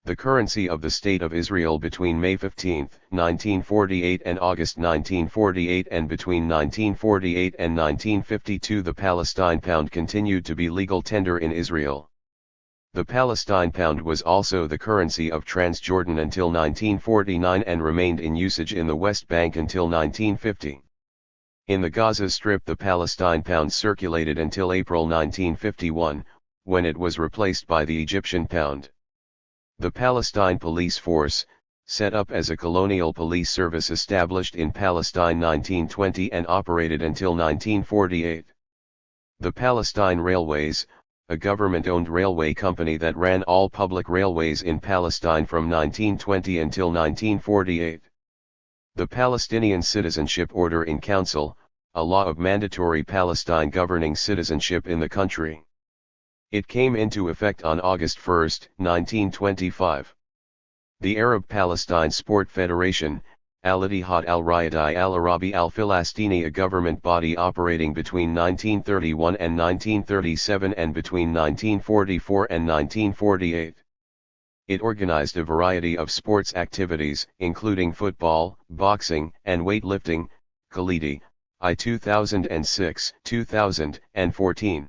The currency of the State of Israel between May 15, 1948 and August 1948, and between 1948 and 1952 the Palestine Pound continued to be legal tender in Israel. The Palestine Pound was also the currency of Transjordan until 1949 and remained in usage in the West Bank until 1950. In the Gaza Strip the Palestine Pound circulated until April 1951, when it was replaced by the Egyptian Pound. The Palestine Police Force, set up as a colonial police service established in Palestine 1920 and operated until 1948. The Palestine Railways, a government-owned railway company that ran all public railways in Palestine from 1920 until 1948. The Palestinian Citizenship Order in Council, a law of mandatory Palestine governing citizenship in the country. It came into effect on August 1, 1925. The Arab Palestine Sport Federation, Al-Ittihad al-Riyadi al-Arabi al-Filastini, a government body operating between 1931 and 1937 and between 1944 and 1948. It organized a variety of sports activities, including football, boxing, and weightlifting, Khalidi, I 2006, 2014.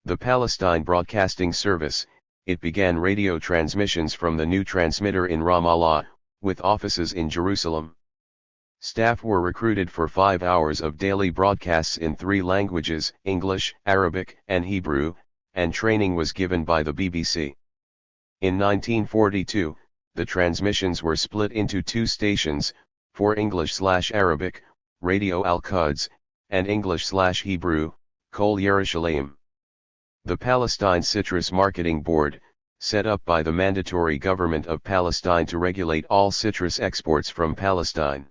The Palestine Broadcasting Service, it began radio transmissions from the new transmitter in Ramallah, with offices in Jerusalem. Staff were recruited for 5 hours of daily broadcasts in 3 languages, English, Arabic, and Hebrew, and training was given by the BBC. In 1942, the transmissions were split into 2 stations, for English/Arabic, Radio Al-Quds, and English/Hebrew, Kol Yerushalayim. The Palestine Citrus Marketing Board, set up by the Mandatory Government of Palestine to regulate all citrus exports from Palestine.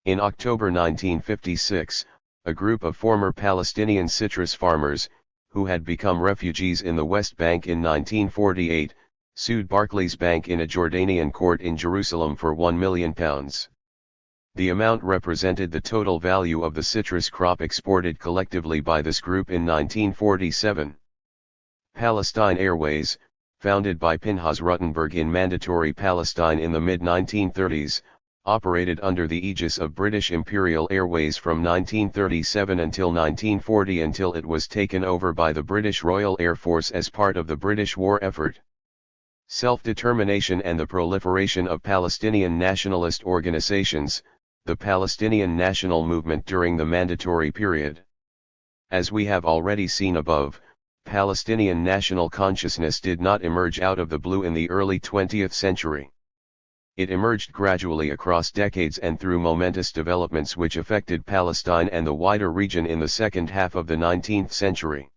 In October 1956, a group of former Palestinian citrus farmers, who had become refugees in the West Bank in 1948, sued Barclays Bank in a Jordanian court in Jerusalem for £1 million. The amount represented the total value of the citrus crop exported collectively by this group in 1947. Palestine Airways, founded by Pinhas Ruttenberg in Mandatory Palestine in the mid-1930s, operated under the aegis of British Imperial Airways from 1937 until 1940, until it was taken over by the British Royal Air Force as part of the British war effort. Self-determination and the proliferation of Palestinian nationalist organizations, the Palestinian national movement during the mandatory period. As we have already seen above, Palestinian national consciousness did not emerge out of the blue in the early 20th century. It emerged gradually across decades and through momentous developments which affected Palestine and the wider region in the second half of the 19th century.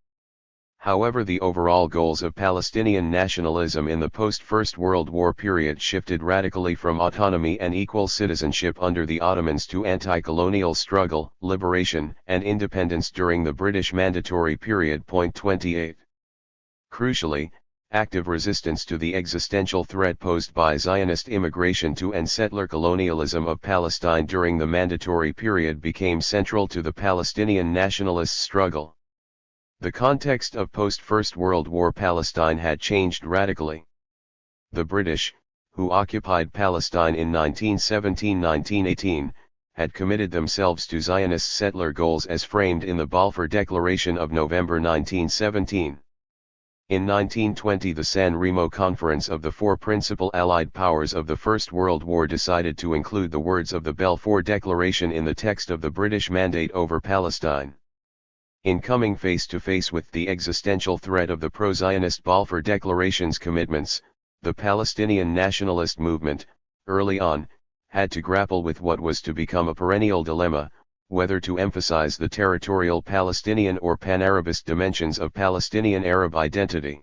However, the overall goals of Palestinian nationalism in the post-First World War period shifted radically from autonomy and equal citizenship under the Ottomans to anti-colonial struggle, liberation, and independence during the British Mandatory period. 28. Crucially, active resistance to the existential threat posed by Zionist immigration to and settler colonialism of Palestine during the Mandatory period became central to the Palestinian nationalist struggle. The context of post-First World War Palestine had changed radically. The British, who occupied Palestine in 1917-1918, had committed themselves to Zionist settler goals as framed in the Balfour Declaration of November 1917. In 1920 the San Remo Conference of the four principal Allied powers of the First World War decided to include the words of the Balfour Declaration in the text of the British Mandate over Palestine. In coming face to face with the existential threat of the pro-Zionist Balfour Declaration's commitments, the Palestinian nationalist movement, early on, had to grapple with what was to become a perennial dilemma, whether to emphasize the territorial Palestinian or pan-Arabist dimensions of Palestinian Arab identity.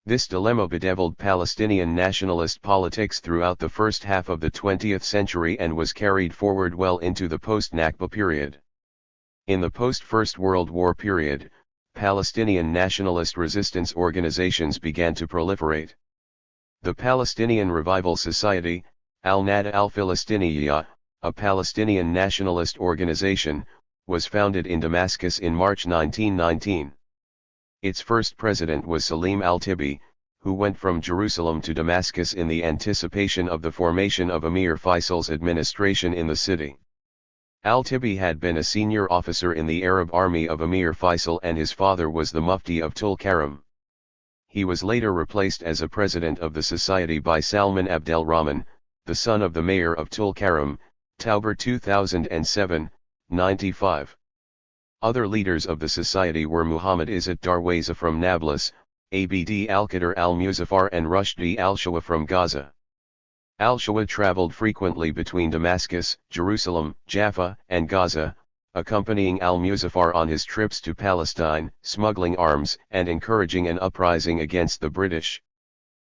This dilemma bedeviled Palestinian nationalist politics throughout the first half of the 20th century and was carried forward well into the post-Nakba period. In the post-First World War period, Palestinian nationalist resistance organizations began to proliferate. The Palestinian Revival Society, Al-Nada al-Filistiniya, a Palestinian nationalist organization, was founded in Damascus in March 1919. Its first president was Salim al-Tibi, who went from Jerusalem to Damascus in the anticipation of the formation of Emir Faisal's administration in the city. Al-Tibi had been a senior officer in the Arab army of Emir Faisal and his father was the Mufti of Tulkarem. He was later replaced as a president of the society by Salman Abdel Rahman, the son of the mayor of Tulkarem, Tauber 2007, 95. Other leaders of the society were Muhammad Izzat Darwaza from Nablus, Abd al-Qadir al-Muzaffar and Rushdie al-Shawa from Gaza. Al-Shawa traveled frequently between Damascus, Jerusalem, Jaffa, and Gaza, accompanying al-Muzaffar on his trips to Palestine, smuggling arms and encouraging an uprising against the British.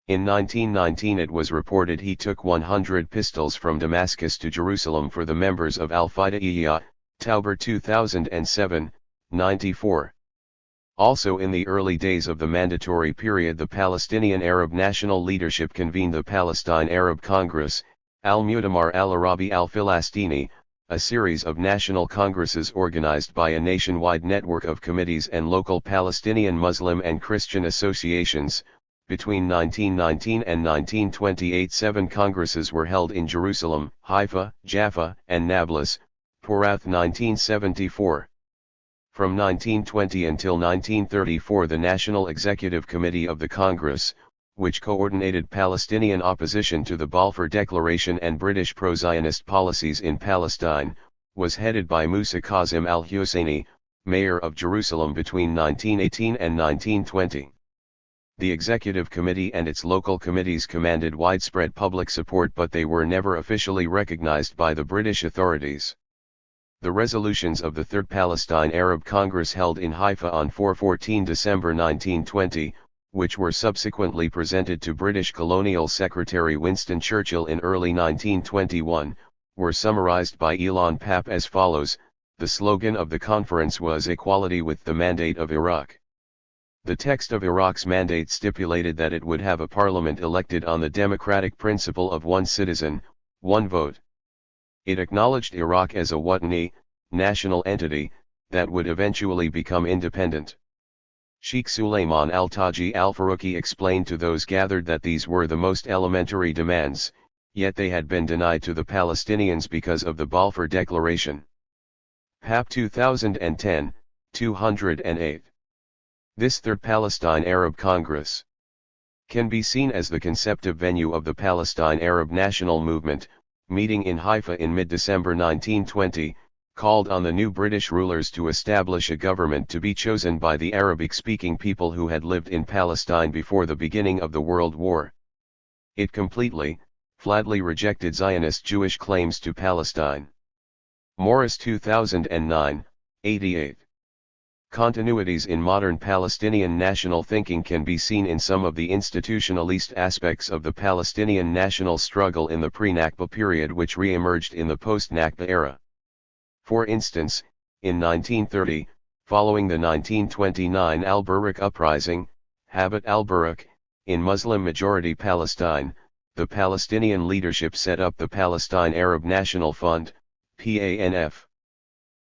In 1919 it was reported he took 100 pistols from Damascus to Jerusalem for the members of Al-Fidaiyya, Tauber 2007, 94. Also in the early days of the mandatory period the Palestinian Arab National Leadership convened the Palestine Arab Congress, Al-Mu'tamar al-Arabi al-Filastini, a series of national congresses organized by a nationwide network of committees and local Palestinian Muslim and Christian associations. Between 1919 and 1928 7 congresses were held in Jerusalem, Haifa, Jaffa, and Nablus, Porath 1974. From 1920 until 1934 the National Executive Committee of the Congress, which coordinated Palestinian opposition to the Balfour Declaration and British pro-Zionist policies in Palestine, was headed by Musa Kazim al-Husseini, mayor of Jerusalem between 1918 and 1920. The Executive Committee and its local committees commanded widespread public support but they were never officially recognized by the British authorities. The resolutions of the Third Palestine Arab Congress held in Haifa on 4-14 December 1920, which were subsequently presented to British Colonial Secretary Winston Churchill in early 1921, were summarized by Elon Papp as follows: the slogan of the conference was "Equality with the Mandate of Iraq." The text of Iraq's mandate stipulated that it would have a parliament elected on the democratic principle of one citizen, one vote. It acknowledged Iraq as a Watani, national entity, that would eventually become independent. Sheikh Suleiman al-Taji al-Faruqi explained to those gathered that these were the most elementary demands, yet they had been denied to the Palestinians because of the Balfour Declaration. Papp 2010, 208. This Third Palestine Arab Congress can be seen as the conceptive venue of the Palestine Arab National Movement, meeting in Haifa in mid-December 1920, called on the new British rulers to establish a government to be chosen by the Arabic-speaking people who had lived in Palestine before the beginning of the World War. It completely, flatly rejected Zionist Jewish claims to Palestine. Morris 2009, 88. Continuities in modern Palestinian national thinking can be seen in some of the institutionalist aspects of the Palestinian national struggle in the pre-Nakba period which re-emerged in the post-Nakba era. For instance, in 1930, following the 1929 Al-Burak uprising, Habat al-Burak, in Muslim-majority Palestine, the Palestinian leadership set up the Palestine Arab National Fund, PANF.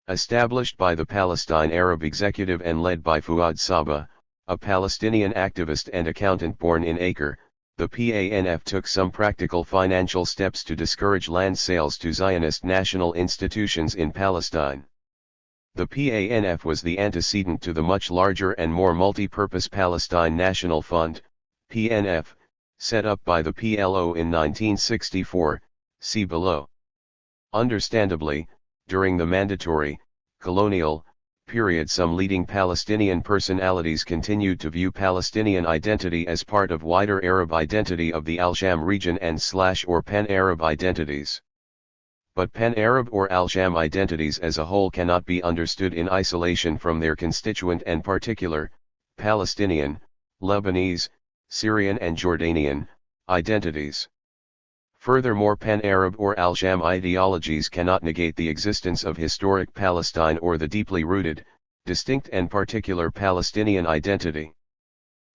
Established by the Palestine Arab Executive and led by Fuad Saba, a Palestinian activist and accountant born in Acre, the PANF took some practical financial steps to discourage land sales to Zionist national institutions in Palestine. The PANF was the antecedent to the much larger and more multi-purpose Palestine National Fund, PNF, set up by the PLO in 1964, see below. Understandably, during the mandatory, colonial, period some leading Palestinian personalities continued to view Palestinian identity as part of wider Arab identity of the Al-Sham region and /or pan-Arab identities. But pan-Arab or Al-Sham identities as a whole cannot be understood in isolation from their constituent and particular, Palestinian, Lebanese, Syrian and Jordanian, identities. Furthermore, pan-Arab or Al-Sham ideologies cannot negate the existence of historic Palestine or the deeply rooted, distinct and particular Palestinian identity.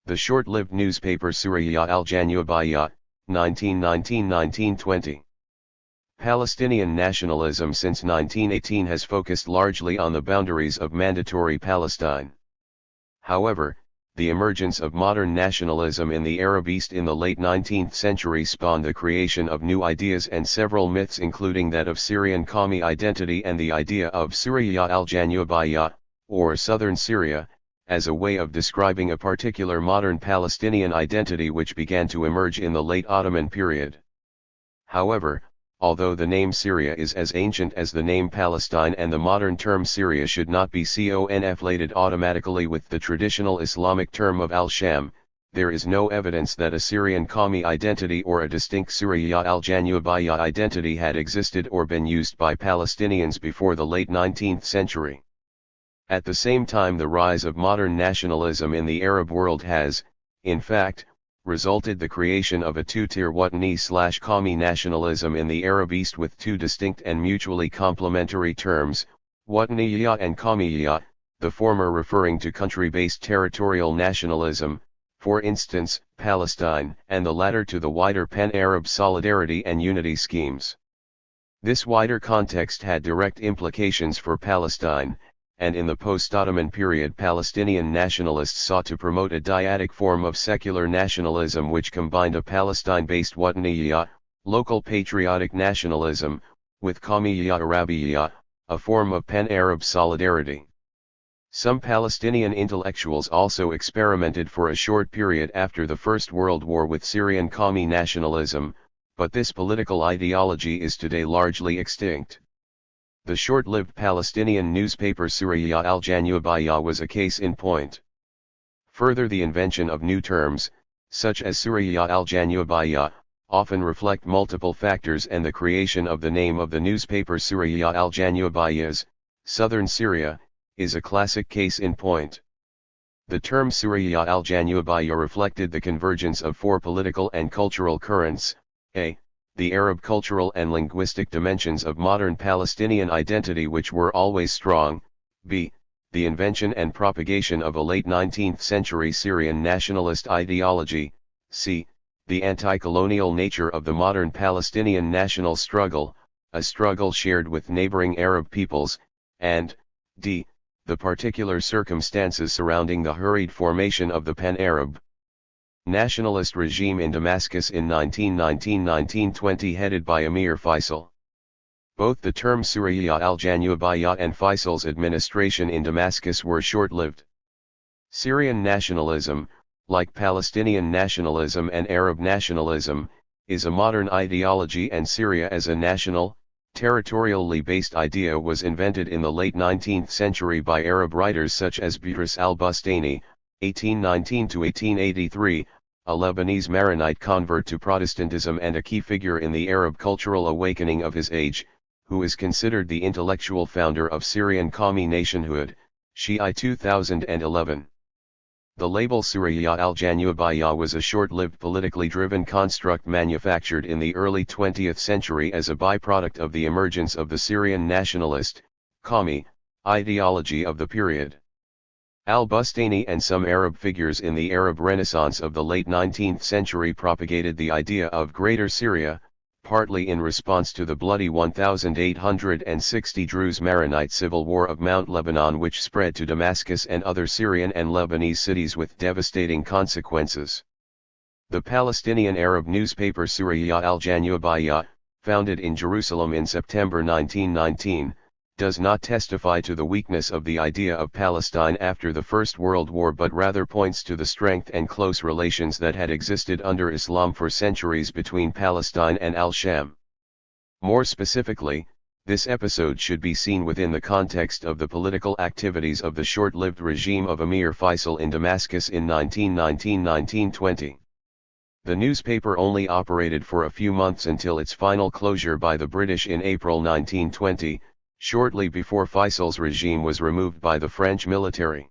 The short-lived newspaper Suriyya al-Janubiyya, 1919-1920. Palestinian nationalism since 1918 has focused largely on the boundaries of mandatory Palestine. However, the emergence of modern nationalism in the Arab East in the late 19th century spawned the creation of new ideas and several myths, including that of Syrian Qawmi identity and the idea of Suriyya al-Janubiyya, or Southern Syria, as a way of describing a particular modern Palestinian identity which began to emerge in the late Ottoman period. However, although the name Syria is as ancient as the name Palestine and the modern term Syria should not be conflated automatically with the traditional Islamic term of al-Sham, there is no evidence that a Syrian Qawmi identity or a distinct Suriyya al-Janubiyya identity had existed or been used by Palestinians before the late 19th century. At the same time, the rise of modern nationalism in the Arab world has, in fact, resulted the creation of a two-tier Watani/Qawmi nationalism in the Arab East with two distinct and mutually complementary terms, Wataniyya and Qawmiyya, the former referring to country-based territorial nationalism, for instance, Palestine, and the latter to the wider pan-Arab solidarity and unity schemes. This wider context had direct implications for Palestine, and in the post-Ottoman period Palestinian nationalists sought to promote a dyadic form of secular nationalism which combined a Palestine-based Wataniyya, local patriotic nationalism, with Qawmiyya Arabiyya, a form of pan-Arab solidarity. Some Palestinian intellectuals also experimented for a short period after the First World War with Syrian Qawmi nationalism, but this political ideology is today largely extinct. The short-lived Palestinian newspaper Suriyya al-Janubiyya was a case in point. Further, the invention of new terms, such as Suriyya al-Janubiyya, often reflect multiple factors, and the creation of the name of the newspaper Suriyya al-Janubiyya's, Southern Syria, is a classic case in point. The term Suriyya al-Janubiyya reflected the convergence of four political and cultural currents: a. The Arab cultural and linguistic dimensions of modern Palestinian identity which were always strong, b. The invention and propagation of a late 19th century Syrian nationalist ideology, c. The anti-colonial nature of the modern Palestinian national struggle, a struggle shared with neighboring Arab peoples, and d. The particular circumstances surrounding the hurried formation of the pan-Arab nationalist regime in Damascus in 1919-1920 headed by Emir Faisal. Both the term Suriyya al-Janubiyya and Faisal's administration in Damascus were short-lived. Syrian nationalism, like Palestinian nationalism and Arab nationalism, is a modern ideology, and Syria as a national, territorially based idea was invented in the late 19th century by Arab writers such as Boutros al-Bustani, 1819-1883, a Lebanese Maronite convert to Protestantism and a key figure in the Arab cultural awakening of his age, who is considered the intellectual founder of Syrian Qawmi nationhood, Shi'i 2011. The label Suriyya al-Janubiyya was a short-lived politically driven construct manufactured in the early 20th century as a byproduct of the emergence of the Syrian nationalist, Qawmi, ideology of the period. Al-Bustani and some Arab figures in the Arab Renaissance of the late 19th century propagated the idea of Greater Syria, partly in response to the bloody 1860 Druze Maronite civil war of Mount Lebanon, which spread to Damascus and other Syrian and Lebanese cities with devastating consequences. The Palestinian Arab newspaper Suriyya al-Janubiyya, founded in Jerusalem in September 1919, does not testify to the weakness of the idea of Palestine after the First World War, but rather points to the strength and close relations that had existed under Islam for centuries between Palestine and Al-Sham. More specifically, this episode should be seen within the context of the political activities of the short-lived regime of Emir Faisal in Damascus in 1919-1920. The newspaper only operated for a few months until its final closure by the British in April 1920, shortly before Faisal's regime was removed by the French military.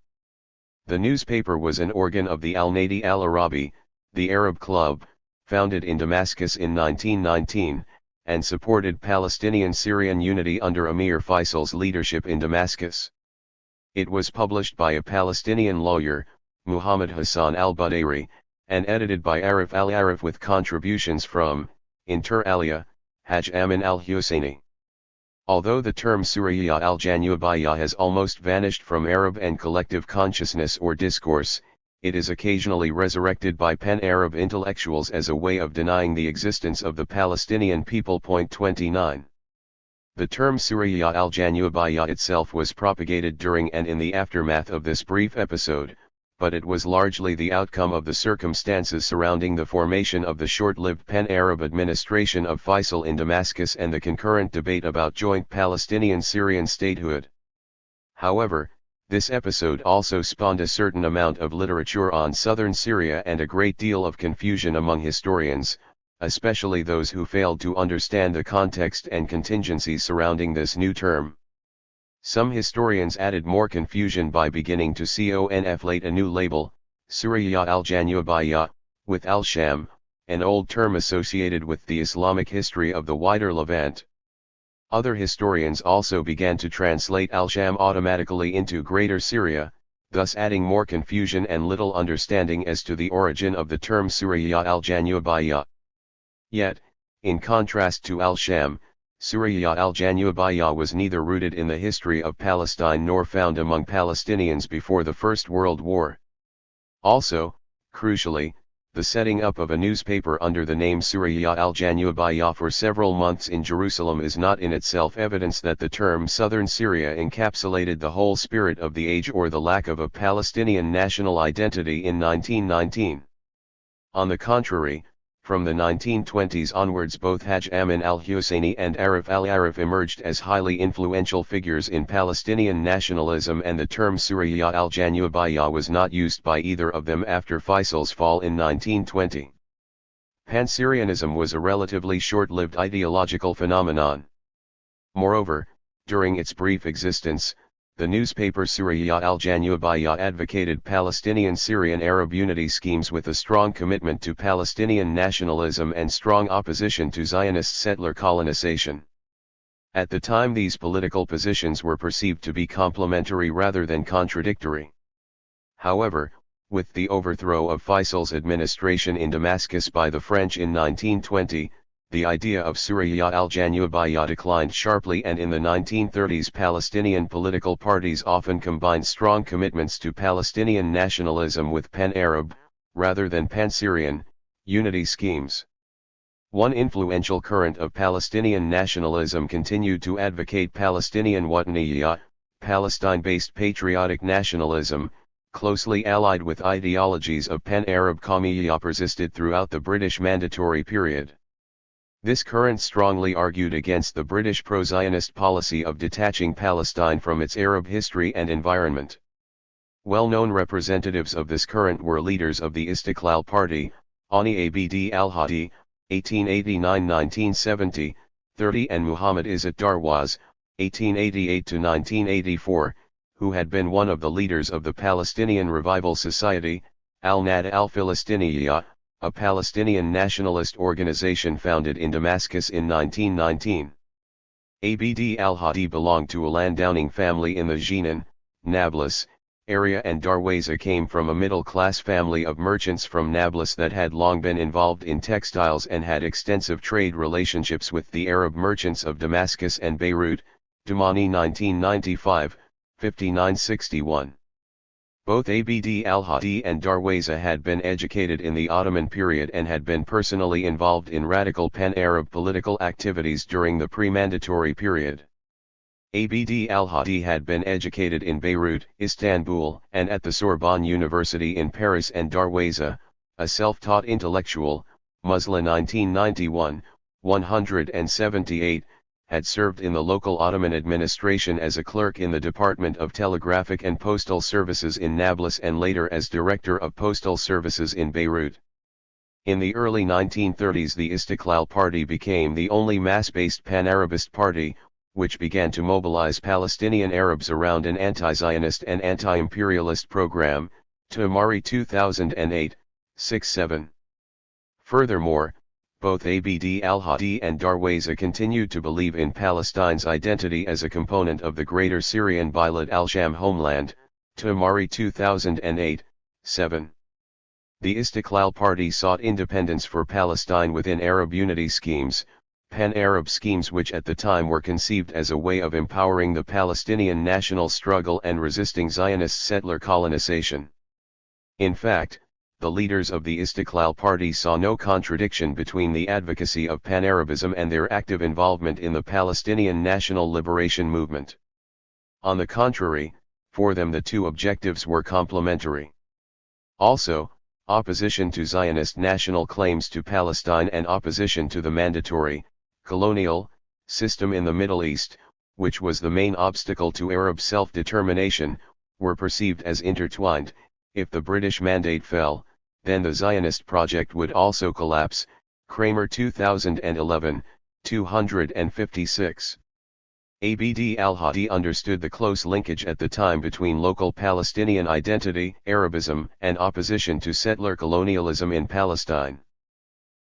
The newspaper was an organ of the Al-Nadi Al-Arabi, the Arab Club, founded in Damascus in 1919, and supported Palestinian-Syrian unity under Emir Faisal's leadership in Damascus. It was published by a Palestinian lawyer, Muhammad Hassan al-Budayri, and edited by Arif al-Arif with contributions from, inter alia, Haj Amin al-Husseini. Although the term Suriyya al-Janubiyya has almost vanished from Arab and collective consciousness or discourse, it is occasionally resurrected by pan-Arab intellectuals as a way of denying the existence of the Palestinian people. 29. The term Suriyya al-Janubiyya itself was propagated during and in the aftermath of this brief episode, but it was largely the outcome of the circumstances surrounding the formation of the short-lived pan-Arab administration of Faisal in Damascus and the concurrent debate about joint Palestinian-Syrian statehood. However, this episode also spawned a certain amount of literature on southern Syria and a great deal of confusion among historians, especially those who failed to understand the context and contingencies surrounding this new term. Some historians added more confusion by beginning to conflate a new label, Suriyya al-Janubiyya, with al-Sham, an old term associated with the Islamic history of the wider Levant. Other historians also began to translate al-Sham automatically into Greater Syria, thus adding more confusion and little understanding as to the origin of the term Suriyya al-Janubiyya. Yet, in contrast to al-Sham, Suriyya al-Janubiyya was neither rooted in the history of Palestine nor found among Palestinians before the First World War. Also, crucially, the setting up of a newspaper under the name Suriyya al-Janubiyya for several months in Jerusalem is not in itself evidence that the term Southern Syria encapsulated the whole spirit of the age or the lack of a Palestinian national identity in 1919. On the contrary, from the 1920s onwards both Haj Amin al-Husseini and Arif al-Arif emerged as highly influential figures in Palestinian nationalism, and the term Suriyya al-Janubiyya was not used by either of them after Faisal's fall in 1920. Pan-Syrianism was a relatively short-lived ideological phenomenon. Moreover, during its brief existence, the newspaper Suriyya al-Janubiyya advocated Palestinian-Syrian Arab unity schemes with a strong commitment to Palestinian nationalism and strong opposition to Zionist settler colonization. At the time, these political positions were perceived to be complementary rather than contradictory. However, with the overthrow of Faisal's administration in Damascus by the French in 1920, the idea of Suriyya al-Janubiyya declined sharply, and in the 1930s Palestinian political parties often combined strong commitments to Palestinian nationalism with pan-Arab, rather than pan-Syrian, unity schemes. One influential current of Palestinian nationalism continued to advocate Palestinian Wataniyya, Palestine-based patriotic nationalism, closely allied with ideologies of pan-Arab Qawmiyya persisted throughout the British Mandatory period. This current strongly argued against the British pro-Zionist policy of detaching Palestine from its Arab history and environment. Well-known representatives of this current were leaders of the Istiqlal Party, Ani Abd al-Hadi, 1889-1970, 30, and Muhammad Izzat Darwaz, 1888-1984, who had been one of the leaders of the Palestinian Revival Society, Al-Nahda al-Filistiniyya, a Palestinian nationalist organization founded in Damascus in 1919. Abd al-Hadi belonged to a landowning family in the Jenin, Nablus, area, and Darwaza came from a middle-class family of merchants from Nablus that had long been involved in textiles and had extensive trade relationships with the Arab merchants of Damascus and Beirut, Dumani 1995, 5961. Both Abd al-Hadi and Darwaza had been educated in the Ottoman period and had been personally involved in radical pan-Arab political activities during the pre-mandatory period. Abd al-Hadi had been educated in Beirut, Istanbul, and at the Sorbonne University in Paris, and Darwaza, a self-taught intellectual, Masalha 1991, 178, had served in the local Ottoman administration as a clerk in the Department of Telegraphic and Postal Services in Nablus and later as Director of Postal Services in Beirut. In the early 1930s, the Istiqlal Party became the only mass-based pan-Arabist party, which began to mobilize Palestinian Arabs around an anti-Zionist and anti-imperialist program, Tamari 2008, 6-7. Furthermore, both Abd al-Hadi and Darwaza continued to believe in Palestine's identity as a component of the greater Syrian Bilad al-Sham homeland, Tamari 2008, 7. The Istiqlal Party sought independence for Palestine within Arab unity schemes, pan-Arab schemes which at the time were conceived as a way of empowering the Palestinian national struggle and resisting Zionist settler colonization. In fact, the leaders of the Istiqlal Party saw no contradiction between the advocacy of pan-Arabism and their active involvement in the Palestinian national liberation movement. On the contrary, for them the two objectives were complementary. Also, opposition to Zionist national claims to Palestine and opposition to the mandatory, colonial, system in the Middle East, which was the main obstacle to Arab self-determination, were perceived as intertwined. If the British mandate fell, then the Zionist project would also collapse. Kramer 2011, 256. Abd al-Hadi understood the close linkage at the time between local Palestinian identity, Arabism, and opposition to settler colonialism in Palestine.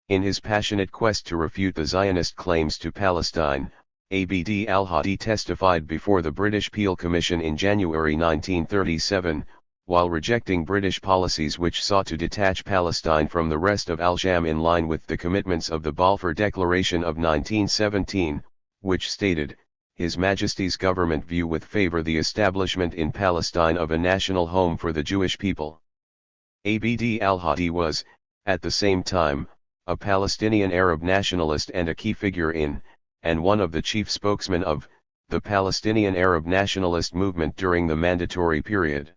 In his passionate quest to refute the Zionist claims to Palestine, Abd al-Hadi testified before the British Peel Commission in January 1937, while rejecting British policies which sought to detach Palestine from the rest of al-Sham in line with the commitments of the Balfour Declaration of 1917, which stated, His Majesty's government view with favour the establishment in Palestine of a national home for the Jewish people. Abd al-Hadi was, at the same time, a Palestinian Arab nationalist and a key figure in, and one of the chief spokesmen of, the Palestinian Arab nationalist movement during the mandatory period.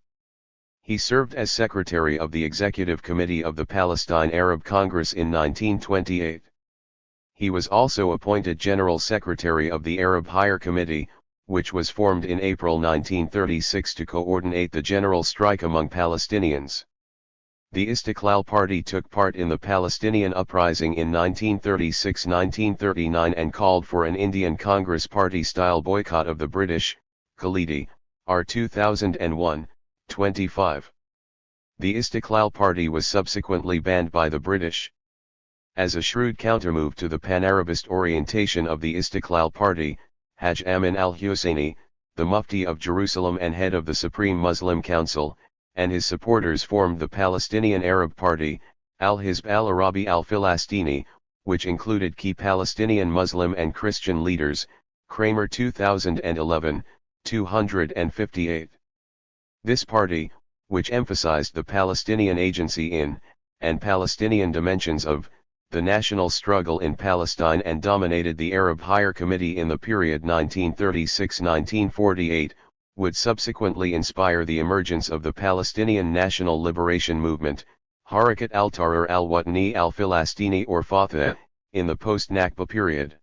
He served as Secretary of the Executive Committee of the Palestine Arab Congress in 1928. He was also appointed General Secretary of the Arab Higher Committee, which was formed in April 1936 to coordinate the general strike among Palestinians. The Istiqlal Party took part in the Palestinian uprising in 1936-1939 and called for an Indian Congress Party-style boycott of the British, Khalidi, R. 2001, 25. The Istiqlal Party was subsequently banned by the British. As a shrewd countermove to the pan-Arabist orientation of the Istiqlal Party, Haj Amin al-Husseini, the Mufti of Jerusalem and head of the Supreme Muslim Council, and his supporters formed the Palestinian Arab Party, Al-Hizb al-Arabi al-Filastini, which included key Palestinian Muslim and Christian leaders, Kramer 2011, 258. This party, which emphasized the Palestinian agency in, and Palestinian dimensions of, the national struggle in Palestine and dominated the Arab Higher Committee in the period 1936-1948, would subsequently inspire the emergence of the Palestinian National Liberation Movement, Harakat al-Tahrir al-Watani al-Filastini or Fatah, in the post-Nakba period.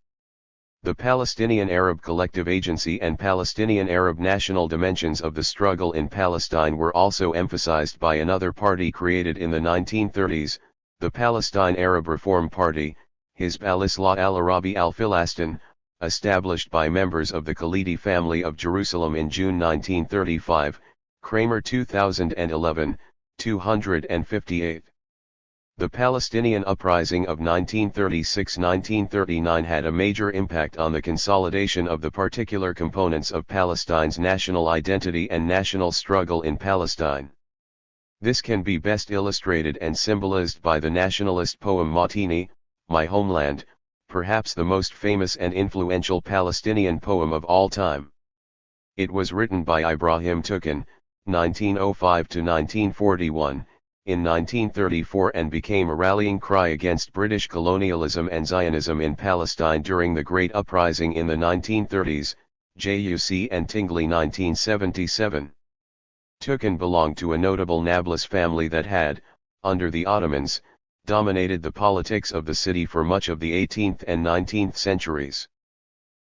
The Palestinian Arab Collective Agency and Palestinian Arab national dimensions of the struggle in Palestine were also emphasized by another party created in the 1930s, the Palestine Arab Reform Party, Hizb al-Islah al-Arabi al-Filastin, established by members of the Khalidi family of Jerusalem in June 1935, Kramer 2011, 258. The Palestinian uprising of 1936-1939 had a major impact on the consolidation of the particular components of Palestine's national identity and national struggle in Palestine. This can be best illustrated and symbolized by the nationalist poem Matini, My Homeland, perhaps the most famous and influential Palestinian poem of all time. It was written by Ibrahim Tukin, 1905-1941, in 1934 and became a rallying cry against British colonialism and Zionism in Palestine during the Great Uprising in the 1930s, JUC and Tingley 1977. Tukin belonged to a notable Nablus family that had, under the Ottomans, dominated the politics of the city for much of the 18th and 19th centuries.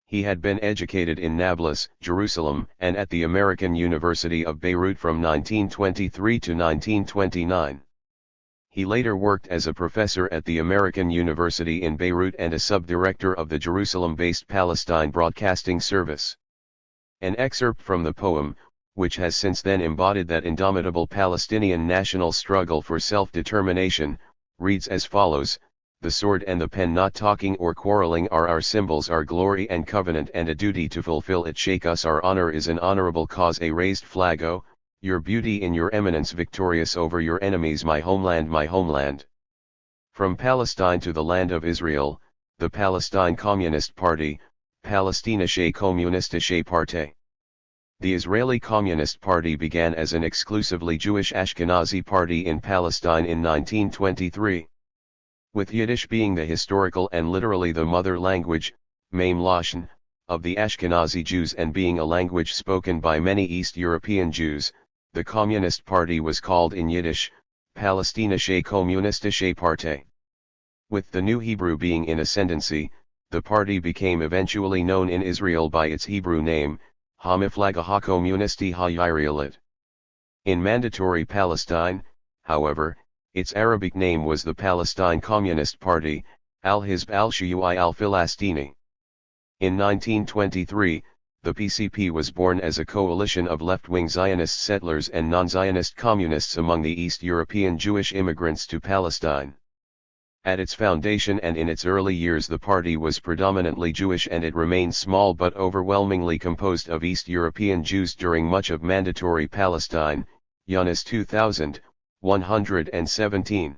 He had been educated in Nablus, Jerusalem, and at the American University of Beirut from 1923 to 1929. He later worked as a professor at the American University in Beirut and a sub-director of the Jerusalem-based Palestine Broadcasting Service. An excerpt from the poem, which has since then embodied that indomitable Palestinian national struggle for self-determination, reads as follows: "The sword and the pen not talking or quarreling are our symbols, our glory and covenant, and a duty to fulfill it shake us. Our honor is an honorable cause, a raised flag, oh, your beauty in your eminence, victorious over your enemies, my homeland, my homeland." From Palestine to the land of Israel, the Palestine Communist Party, Palästinische Kommunistische Partei. The Israeli Communist Party began as an exclusively Jewish Ashkenazi party in Palestine in 1923. With Yiddish being the historical and literally the mother language, Maim Lashon, of the Ashkenazi Jews and being a language spoken by many East European Jews, the Communist Party was called in Yiddish, Palästinische Kommunistische Partei. With the new Hebrew being in ascendancy, the party became eventually known in Israel by its Hebrew name, Hamiflaga HaKommunisti HaYisraelit. In Mandatory Palestine, however, its Arabic name was the Palestine Communist Party, Al-Hizb al-Shiyu'i al-Filastini. In 1923, the PCP was born as a coalition of left-wing Zionist settlers and non-Zionist communists among the East European Jewish immigrants to Palestine. At its foundation and in its early years, the party was predominantly Jewish, and it remained small but overwhelmingly composed of East European Jews during much of Mandatory Palestine, Yunus 2000, 117.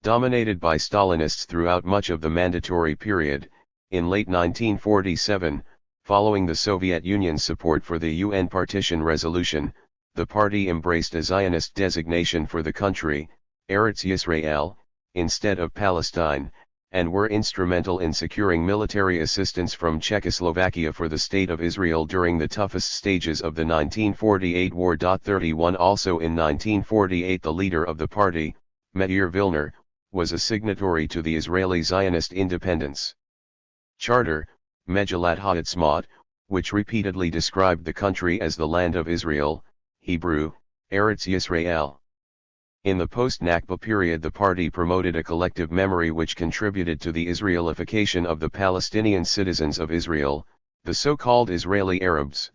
Dominated by Stalinists throughout much of the Mandatory period, in late 1947, following the Soviet Union's support for the UN Partition Resolution, the party embraced a Zionist designation for the country, Eretz Yisrael, instead of Palestine, and were instrumental in securing military assistance from Czechoslovakia for the State of Israel during the toughest stages of the 1948 war. 31 Also in 1948, the leader of the party, Meir Vilner, was a signatory to the Israeli Zionist Independence Charter, Megillat Ha'atzmaut, which repeatedly described the country as the land of Israel, Hebrew, Eretz Yisrael. In the post-Nakba period, the party promoted a collective memory which contributed to the Israelification of the Palestinian citizens of Israel, the so-called Israeli Arabs.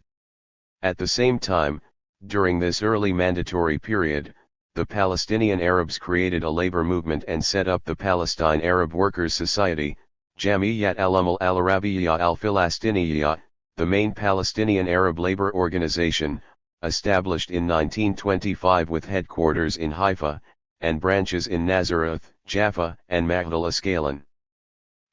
At the same time, during this early Mandatory period, the Palestinian Arabs created a labor movement and set up the Palestine Arab Workers' Society, Jamiyyat al-Umal al-Arabiyya al-Filastiniyya, the main Palestinian Arab labor organization, established in 1925 with headquarters in Haifa, and branches in Nazareth, Jaffa, and Magdala Ascalon.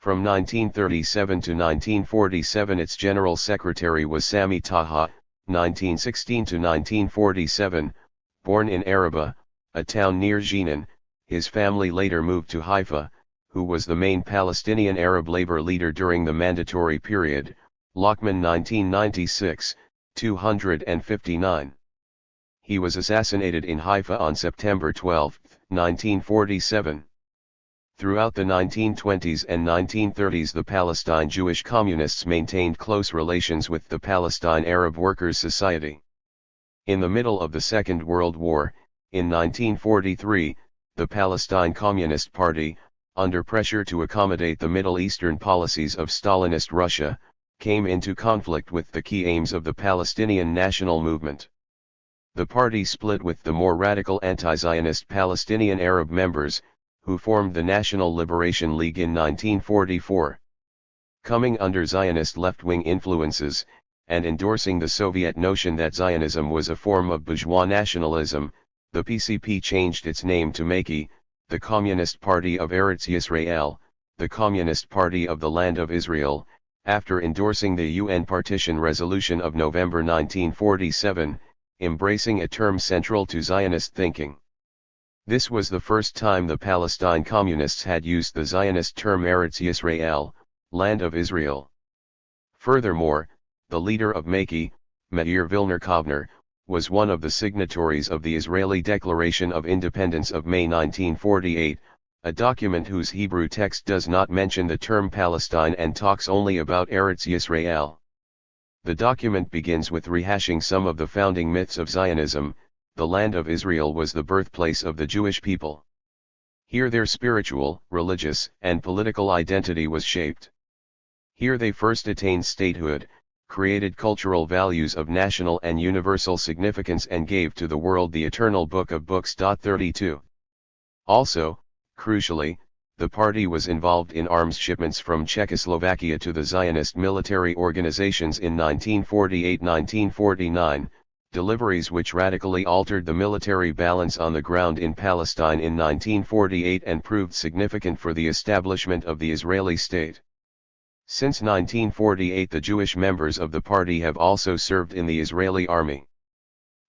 From 1937 to 1947 its general secretary was Sami Taha, 1916 to 1947, born in Araba, a town near Jenin. His family later moved to Haifa, who was the main Palestinian Arab labor leader during the Mandatory period, Lochman 1996, 259. He was assassinated in Haifa on September 12, 1947. Throughout the 1920s and 1930s, the Palestine Jewish communists maintained close relations with the Palestine Arab Workers' Society. In the middle of the Second World War, in 1943, the Palestine Communist Party, under pressure to accommodate the Middle Eastern policies of Stalinist Russia, came into conflict with the key aims of the Palestinian national movement. The party split with the more radical anti-Zionist Palestinian Arab members, who formed the National Liberation League in 1944. Coming under Zionist left-wing influences, and endorsing the Soviet notion that Zionism was a form of bourgeois nationalism, the PCP changed its name to Maiki, the Communist Party of Eretz Yisrael, the Communist Party of the Land of Israel, after endorsing the UN Partition Resolution of November 1947, embracing a term central to Zionist thinking. This was the first time the Palestine communists had used the Zionist term Eretz Yisrael, Land of Israel. Furthermore, the leader of Makki, Meir Vilner Kovner, was one of the signatories of the Israeli Declaration of Independence of May 1948, a document whose Hebrew text does not mention the term Palestine and talks only about Eretz Yisrael. The document begins with rehashing some of the founding myths of Zionism. The land of Israel was the birthplace of the Jewish people. Here their spiritual, religious, and political identity was shaped. Here they first attained statehood, created cultural values of national and universal significance, and gave to the world the eternal Book of Books. 32. Also, crucially, the party was involved in arms shipments from Czechoslovakia to the Zionist military organizations in 1948-1949, deliveries which radically altered the military balance on the ground in Palestine in 1948 and proved significant for the establishment of the Israeli state. Since 1948, the Jewish members of the party have also served in the Israeli army.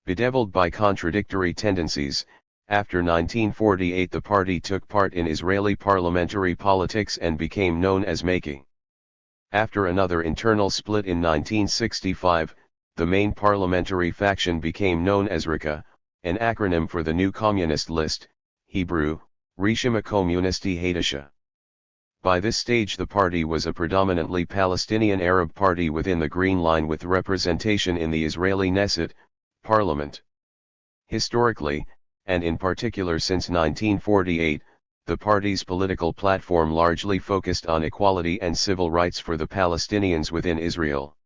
Bedeviled by contradictory tendencies, after 1948 the party took part in Israeli parliamentary politics and became known as Makki. After another internal split in 1965, the main parliamentary faction became known as Rika, an acronym for the New Communist List, Hebrew, Rishima Komunisti Hadasha. By this stage the party was a predominantly Palestinian Arab party within the Green Line with representation in the Israeli Knesset, parliament. Historically, and in particular since 1948, the party's political platform largely focused on equality and civil rights for the Palestinians within Israel.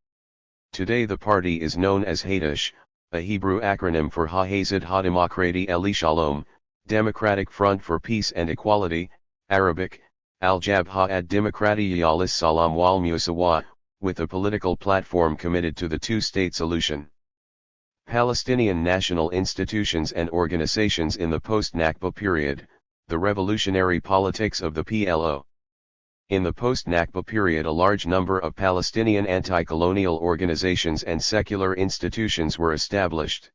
Today the party is known as Hadash, a Hebrew acronym for Ha-Hazid Ha-Demokrati Eli Shalom, Democratic Front for Peace and Equality, Arabic, Al-Jabha ad-Demokrati Yalis Salam wal Musawa, with a political platform committed to the two-state solution. Palestinian national institutions and organizations in the post-Nakba period, the revolutionary politics of the PLO. In the post-Nakba period a large number of Palestinian anti-colonial organizations and secular institutions were established.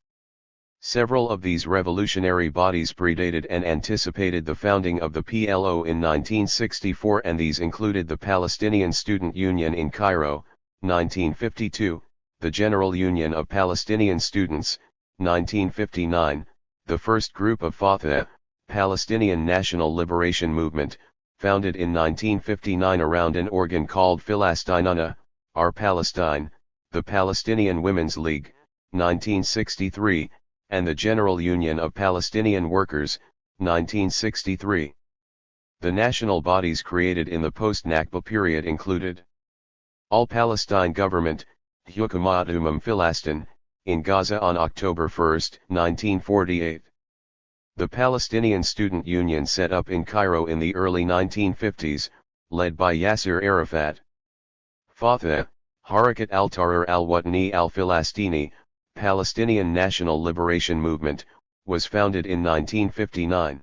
Several of these revolutionary bodies predated and anticipated the founding of the PLO in 1964, and these included the Palestinian Student Union in Cairo, 1952, the General Union of Palestinian Students, 1959, the first group of Fatah, Palestinian National Liberation Movement, founded in 1959 around an organ called Filastinuna, Our Palestine, the Palestinian Women's League, 1963, and the General Union of Palestinian Workers, 1963. The national bodies created in the post-Nakba period included All Palestine Government, Hukumat Filastin, in Gaza on October 1, 1948. The Palestinian Student Union set up in Cairo in the early 1950s, led by Yasser Arafat. Fatah, Harakat al-Tahrir al-Watni al-Filastini, Palestinian National Liberation Movement, was founded in 1959.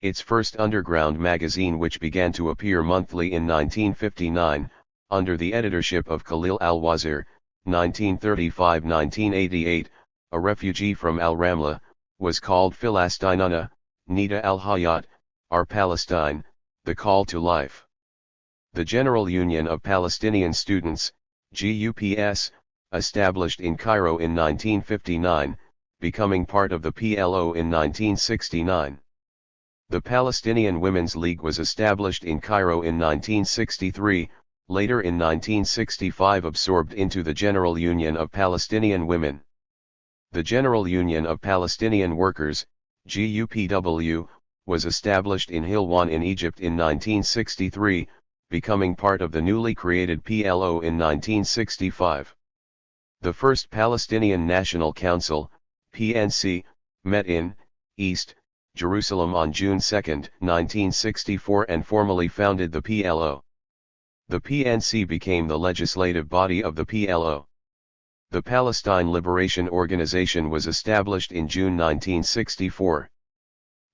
Its first underground magazine, which began to appear monthly in 1959, under the editorship of Khalil al-Wazir, 1935-1988, a refugee from Al-Ramla, was called Filastinuna, Nida al-Hayat, Our Palestine, The Call to Life. The General Union of Palestinian Students, GUPS, established in Cairo in 1959, becoming part of the PLO in 1969. The Palestinian Women's League was established in Cairo in 1963, later in 1965 absorbed into the General Union of Palestinian Women. The General Union of Palestinian Workers, GUPW, was established in Hilwan in Egypt in 1963, becoming part of the newly created PLO in 1965. The first Palestinian National Council, PNC, met in East Jerusalem on June 2, 1964 and formally founded the PLO. The PNC became the legislative body of the PLO. The Palestine Liberation Organization was established in June 1964.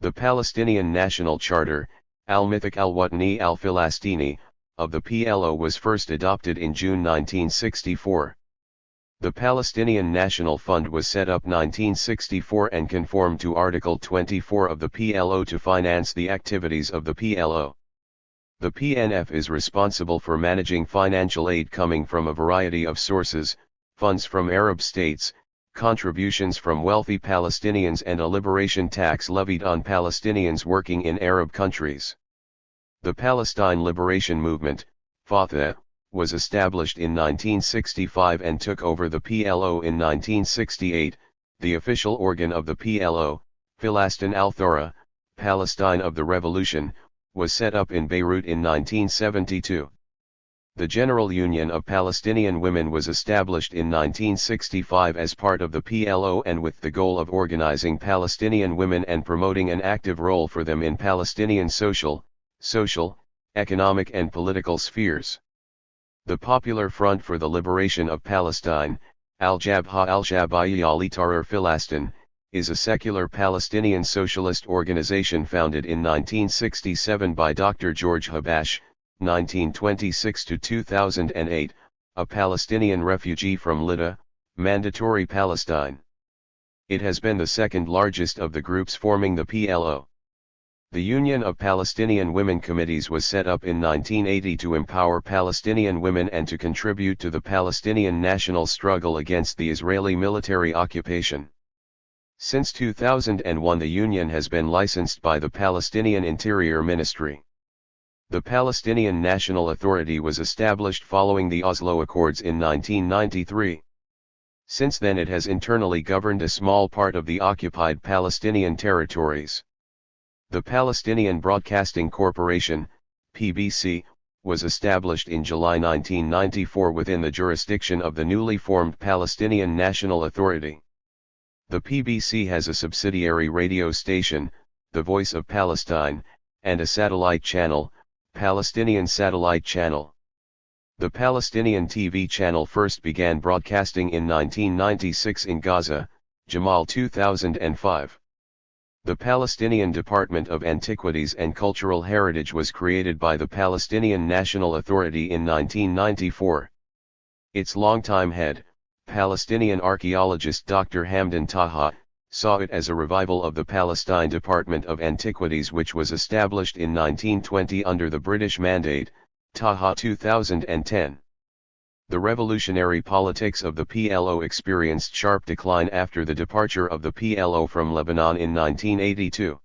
The Palestinian National Charter, Al-Mithaq al-Watni al-Filastini, of the PLO was first adopted in June 1964. The Palestinian National Fund was set up 1964 and conformed to Article 24 of the PLO to finance the activities of the PLO. The PNF is responsible for managing financial aid coming from a variety of sources, funds from Arab states, contributions from wealthy Palestinians and a liberation tax levied on Palestinians working in Arab countries. The Palestine Liberation Movement, Fatah, was established in 1965 and took over the PLO in 1968. The official organ of the PLO, Filastin al-Thawra, Palestine of the Revolution, was set up in Beirut in 1972. The General Union of Palestinian Women was established in 1965 as part of the PLO and with the goal of organizing Palestinian women and promoting an active role for them in Palestinian social, economic and political spheres. The Popular Front for the Liberation of Palestine, Al-Jabha al-Shabaiyya li-Tahrir Filastin, is a secular Palestinian socialist organization founded in 1967 by Dr. George Habash, 1926–2008, a Palestinian refugee from Lydda, Mandatory Palestine. It has been the second largest of the groups forming the PLO. The Union of Palestinian Women Committees was set up in 1980 to empower Palestinian women and to contribute to the Palestinian national struggle against the Israeli military occupation. Since 2001 the union has been licensed by the Palestinian Interior Ministry. The Palestinian National Authority was established following the Oslo Accords in 1993. Since then it has internally governed a small part of the occupied Palestinian territories. The Palestinian Broadcasting Corporation, PBC, was established in July 1994 within the jurisdiction of the newly formed Palestinian National Authority. The PBC has a subsidiary radio station, The Voice of Palestine, and a satellite channel, Palestinian Satellite Channel. The Palestinian TV channel first began broadcasting in 1996 in Gaza, Jamal 2005. The Palestinian Department of Antiquities and Cultural Heritage was created by the Palestinian National Authority in 1994. Its longtime head, Palestinian archaeologist Dr. Hamdan Taha, saw it as a revival of the Palestine Department of Antiquities which was established in 1920 under the British Mandate, Taha 2010. The revolutionary politics of the PLO experienced sharp decline after the departure of the PLO from Lebanon in 1982.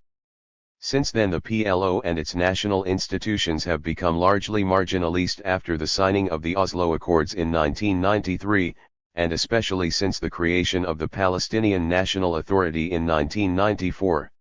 Since then the PLO and its national institutions have become largely marginalist after the signing of the Oslo Accords in 1993, and especially since the creation of the Palestinian National Authority in 1994.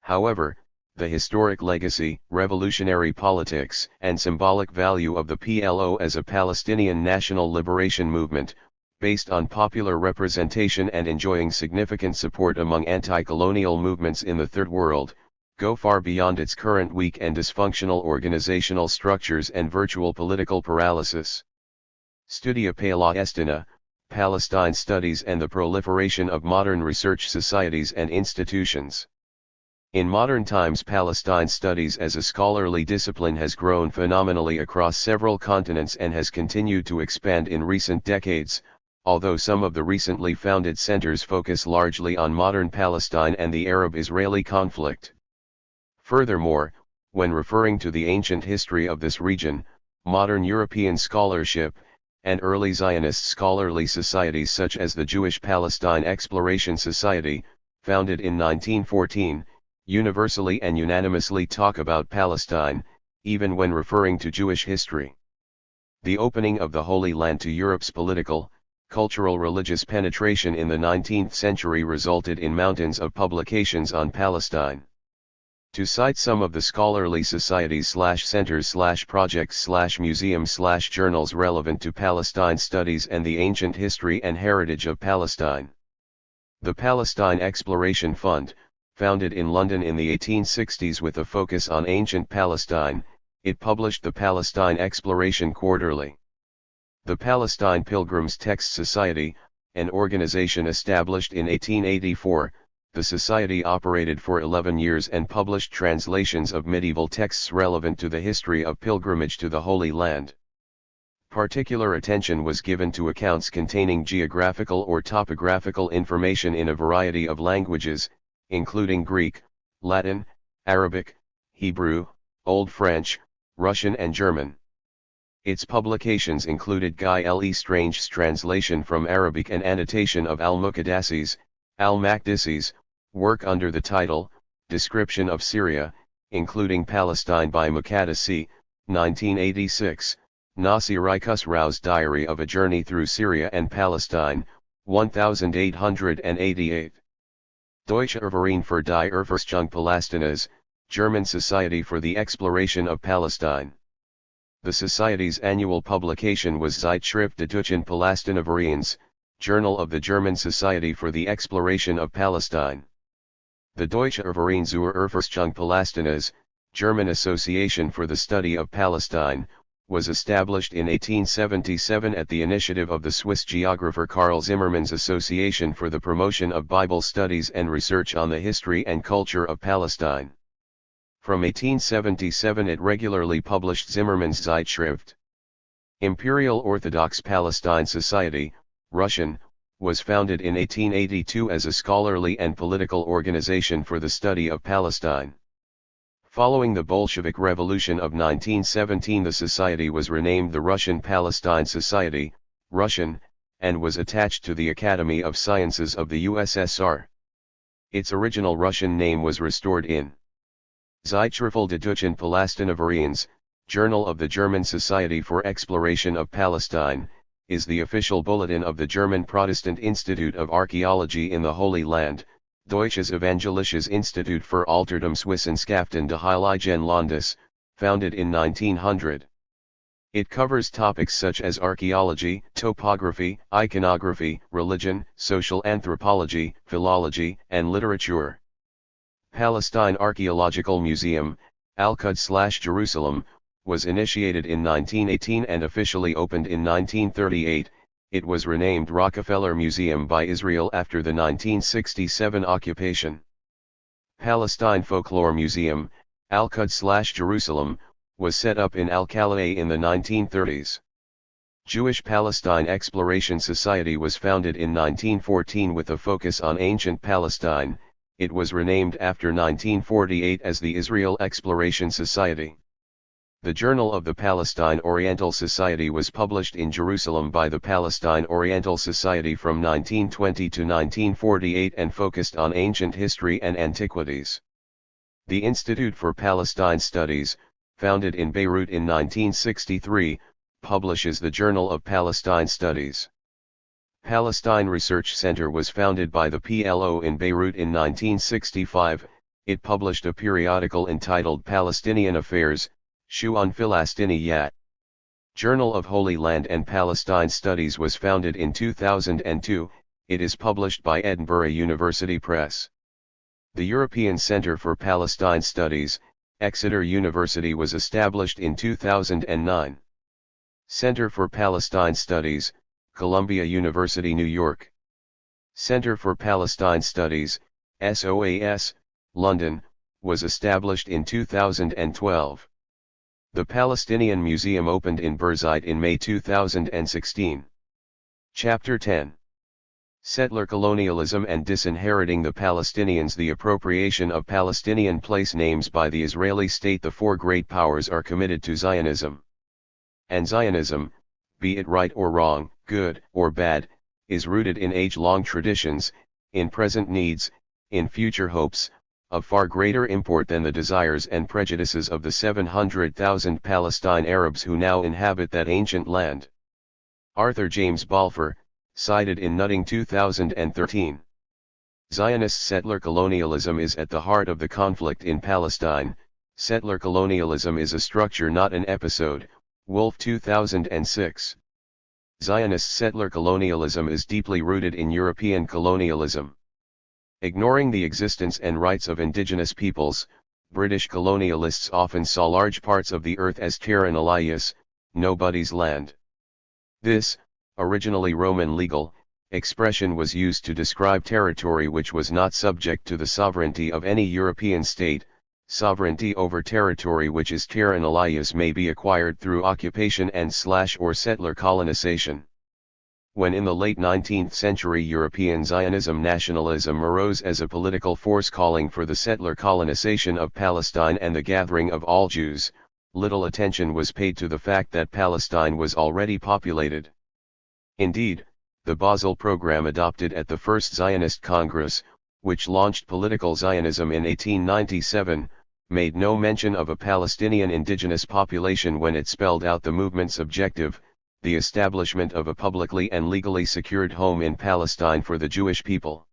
However, the historic legacy, revolutionary politics, and symbolic value of the PLO as a Palestinian national liberation movement, based on popular representation and enjoying significant support among anti-colonial movements in the Third World, go far beyond its current weak and dysfunctional organizational structures and virtual political paralysis. Studia Palestina, Palestine Studies and the Proliferation of Modern Research Societies and Institutions. In modern times Palestine studies as a scholarly discipline has grown phenomenally across several continents and has continued to expand in recent decades, although some of the recently founded centers focus largely on modern Palestine and the Arab-Israeli conflict. Furthermore, when referring to the ancient history of this region, modern European scholarship, and early Zionist scholarly societies such as the Jewish Palestine Exploration Society, founded in 1914, universally and unanimously talk about Palestine, even when referring to Jewish history. The opening of the Holy Land to Europe's political, cultural religious penetration in the 19th century resulted in mountains of publications on Palestine. To cite some of the scholarly societies/centers/projects/museums/journals relevant to Palestine studies and the ancient history and heritage of Palestine. The Palestine Exploration Fund, founded in London in the 1860s with a focus on ancient Palestine, it published the Palestine Exploration Quarterly. The Palestine Pilgrims Text Society, an organization established in 1884, the society operated for 11 years and published translations of medieval texts relevant to the history of pilgrimage to the Holy Land. Particular attention was given to accounts containing geographical or topographical information in a variety of languages, including Greek, Latin, Arabic, Hebrew, Old French, Russian and German. Its publications included Guy L. Strange's translation from Arabic and annotation of Al-Muqaddasi's, Al-Maqdisi's, work under the title, Description of Syria, including Palestine by Muqaddasi, 1986, Nasir Khusraw's Diary of a Journey Through Syria and Palestine, 1888. Deutsche Verein für die Erforschung Palästinas, German Society for the Exploration of Palestine. The Society's annual publication was Zeitschrift der Deutschen Palästiniervereins, Journal of the German Society for the Exploration of Palestine. The Deutsche Verein zur Erforschung Palästinas, German Association for the Study of Palestine, was established in 1877 at the initiative of the Swiss geographer Karl Zimmermann's Association for the Promotion of Bible Studies and Research on the History and Culture of Palestine. From 1877 it regularly published Zimmermann's Zeitschrift. Imperial Orthodox Palestine Society, Russian, was founded in 1882 as a scholarly and political organization for the study of Palestine. Following the Bolshevik Revolution of 1917, the society was renamed the Russian Palestine Society, Russian, and was attached to the Academy of Sciences of the USSR. Its original Russian name was restored in Zeitschrift der Deutschen Palästiniervereins, Journal of the German Society for Exploration of Palestine, is the official bulletin of the German Protestant Institute of Archaeology in the Holy Land, Deutsches Evangelisches Institut für Altertumswissenschaften des Heiligen Landes, founded in 1900. It covers topics such as archaeology, topography, iconography, religion, social anthropology, philology, and literature. Palestine Archaeological Museum, Al-Quds/Jerusalem, was initiated in 1918 and officially opened in 1938. It was renamed Rockefeller Museum by Israel after the 1967 occupation. Palestine Folklore Museum, Al-Quds/Jerusalem, was set up in Al-Khalileh in the 1930s. Jewish Palestine Exploration Society was founded in 1914 with a focus on ancient Palestine. It was renamed after 1948 as the Israel Exploration Society. The Journal of the Palestine Oriental Society was published in Jerusalem by the Palestine Oriental Society from 1920 to 1948 and focused on ancient history and antiquities. The Institute for Palestine Studies, founded in Beirut in 1963, publishes the Journal of Palestine Studies. Palestine Research Center was founded by the PLO in Beirut in 1965. It published a periodical entitled Palestinian Affairs, Shu'un Filastiniyat. Journal of Holy Land and Palestine Studies was founded in 2002. It is published by Edinburgh University Press. The European Centre for Palestine Studies, Exeter University, was established in 2009. Center for Palestine Studies, Columbia University, New York. Center for Palestine Studies, SOAS, London, was established in 2012. The Palestinian Museum opened in Birzeit in May 2016. Chapter 10. Settler Colonialism and Disinheriting the Palestinians. The appropriation of Palestinian place names by the Israeli state. The four great powers are committed to Zionism. And Zionism, be it right or wrong, good or bad, is rooted in age-long traditions, in present needs, in future hopes, of far greater import than the desires and prejudices of the 700,000 Palestine Arabs who now inhabit that ancient land. Arthur James Balfour, cited in Nutting 2013. Zionist settler colonialism is at the heart of the conflict in Palestine. Settler colonialism is a structure, not an episode. Wolf 2006. Zionist settler colonialism is deeply rooted in European colonialism. Ignoring the existence and rights of indigenous peoples, British colonialists often saw large parts of the earth as terra nullius, nobody's land. This, originally Roman legal, expression was used to describe territory which was not subject to the sovereignty of any European state. Sovereignty over territory which is terra nullius may be acquired through occupation and/or settler colonization. When in the late 19th century European Zionism nationalism arose as a political force calling for the settler colonization of Palestine and the gathering of all Jews, little attention was paid to the fact that Palestine was already populated. Indeed, the Basel program adopted at the First Zionist Congress, which launched political Zionism in 1897, made no mention of a Palestinian indigenous population when it spelled out the movement's objective, the establishment of a publicly and legally secured home in Palestine for the Jewish people.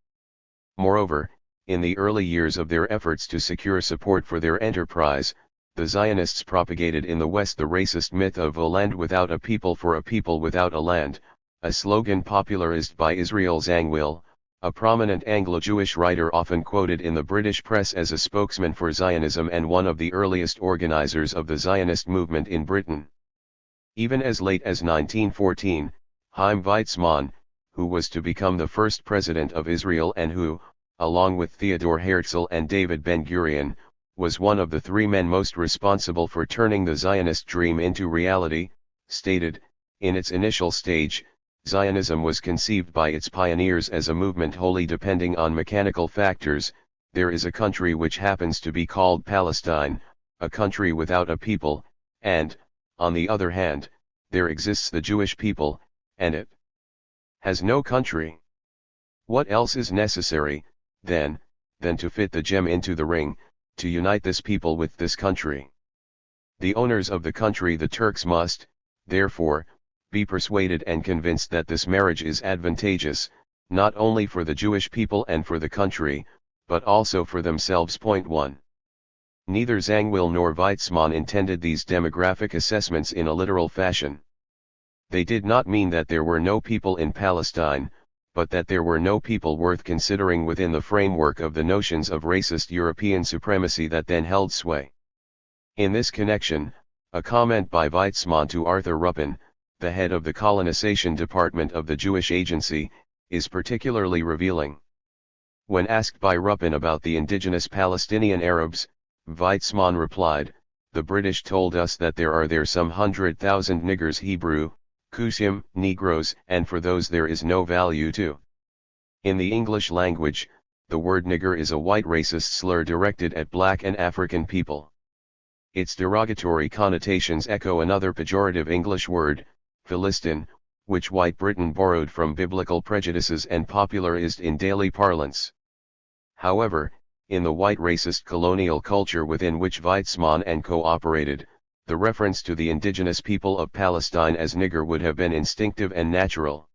Moreover, in the early years of their efforts to secure support for their enterprise, the Zionists propagated in the West the racist myth of a land without a people for a people without a land, a slogan popularized by Israel Zangwill, a prominent Anglo-Jewish writer often quoted in the British press as a spokesman for Zionism and one of the earliest organizers of the Zionist movement in Britain. Even as late as 1914, Chaim Weizmann, who was to become the first president of Israel and who, along with Theodor Herzl and David Ben-Gurion, was one of the three men most responsible for turning the Zionist dream into reality, stated, in its initial stage, Zionism was conceived by its pioneers as a movement wholly depending on mechanical factors. There is a country which happens to be called Palestine, a country without a people, and, on the other hand, there exists the Jewish people, and it has no country. What else is necessary, then, than to fit the gem into the ring, to unite this people with this country? The owners of the country, the Turks, must, therefore, be persuaded and convinced that this marriage is advantageous, not only for the Jewish people and for the country, but also for themselves. 1. Neither Zangwill nor Weizmann intended these demographic assessments in a literal fashion. They did not mean that there were no people in Palestine, but that there were no people worth considering within the framework of the notions of racist European supremacy that then held sway. In this connection, a comment by Weizmann to Arthur Ruppin, the head of the colonization department of the Jewish Agency, is particularly revealing. When asked by Ruppin about the indigenous Palestinian Arabs, Weizmann replied, "The British told us that there are some 100,000 niggers, Hebrew, Cushim, Negroes, and for those there is no value to." In the English language, the word nigger is a white racist slur directed at black and African people. Its derogatory connotations echo another pejorative English word, Philistine, which White Britain borrowed from biblical prejudices and popularized in daily parlance. However, in the white racist colonial culture within which Weizmann and co-operated, the reference to the indigenous people of Palestine as nigger would have been instinctive and natural.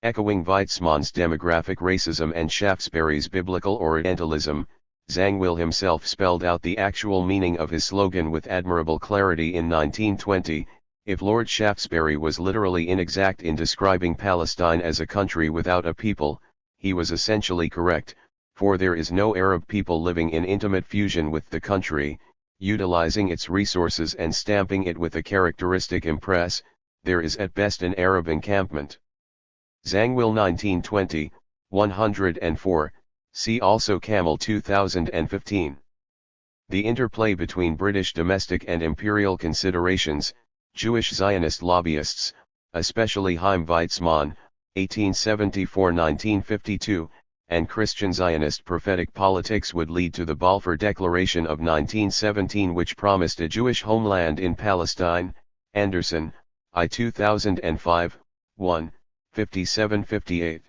Echoing Weizmann's demographic racism and Shaftesbury's biblical Orientalism, Zangwill himself spelled out the actual meaning of his slogan with admirable clarity in 1920. If Lord Shaftesbury was literally inexact in describing Palestine as a country without a people, he was essentially correct, for there is no Arab people living in intimate fusion with the country, utilizing its resources and stamping it with a characteristic impress. There is at best an Arab encampment. Zangwill 1920, 104, see also Camel 2015. The interplay between British domestic and imperial considerations, Jewish Zionist lobbyists, especially Chaim Weizmann, 1874-1952, and Christian Zionist prophetic politics would lead to the Balfour Declaration of 1917, which promised a Jewish homeland in Palestine. Anderson, I. 2005, 1, 57-58.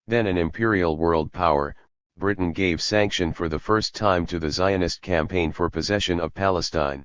Then an imperial world power, Britain gave sanction for the first time to the Zionist campaign for possession of Palestine.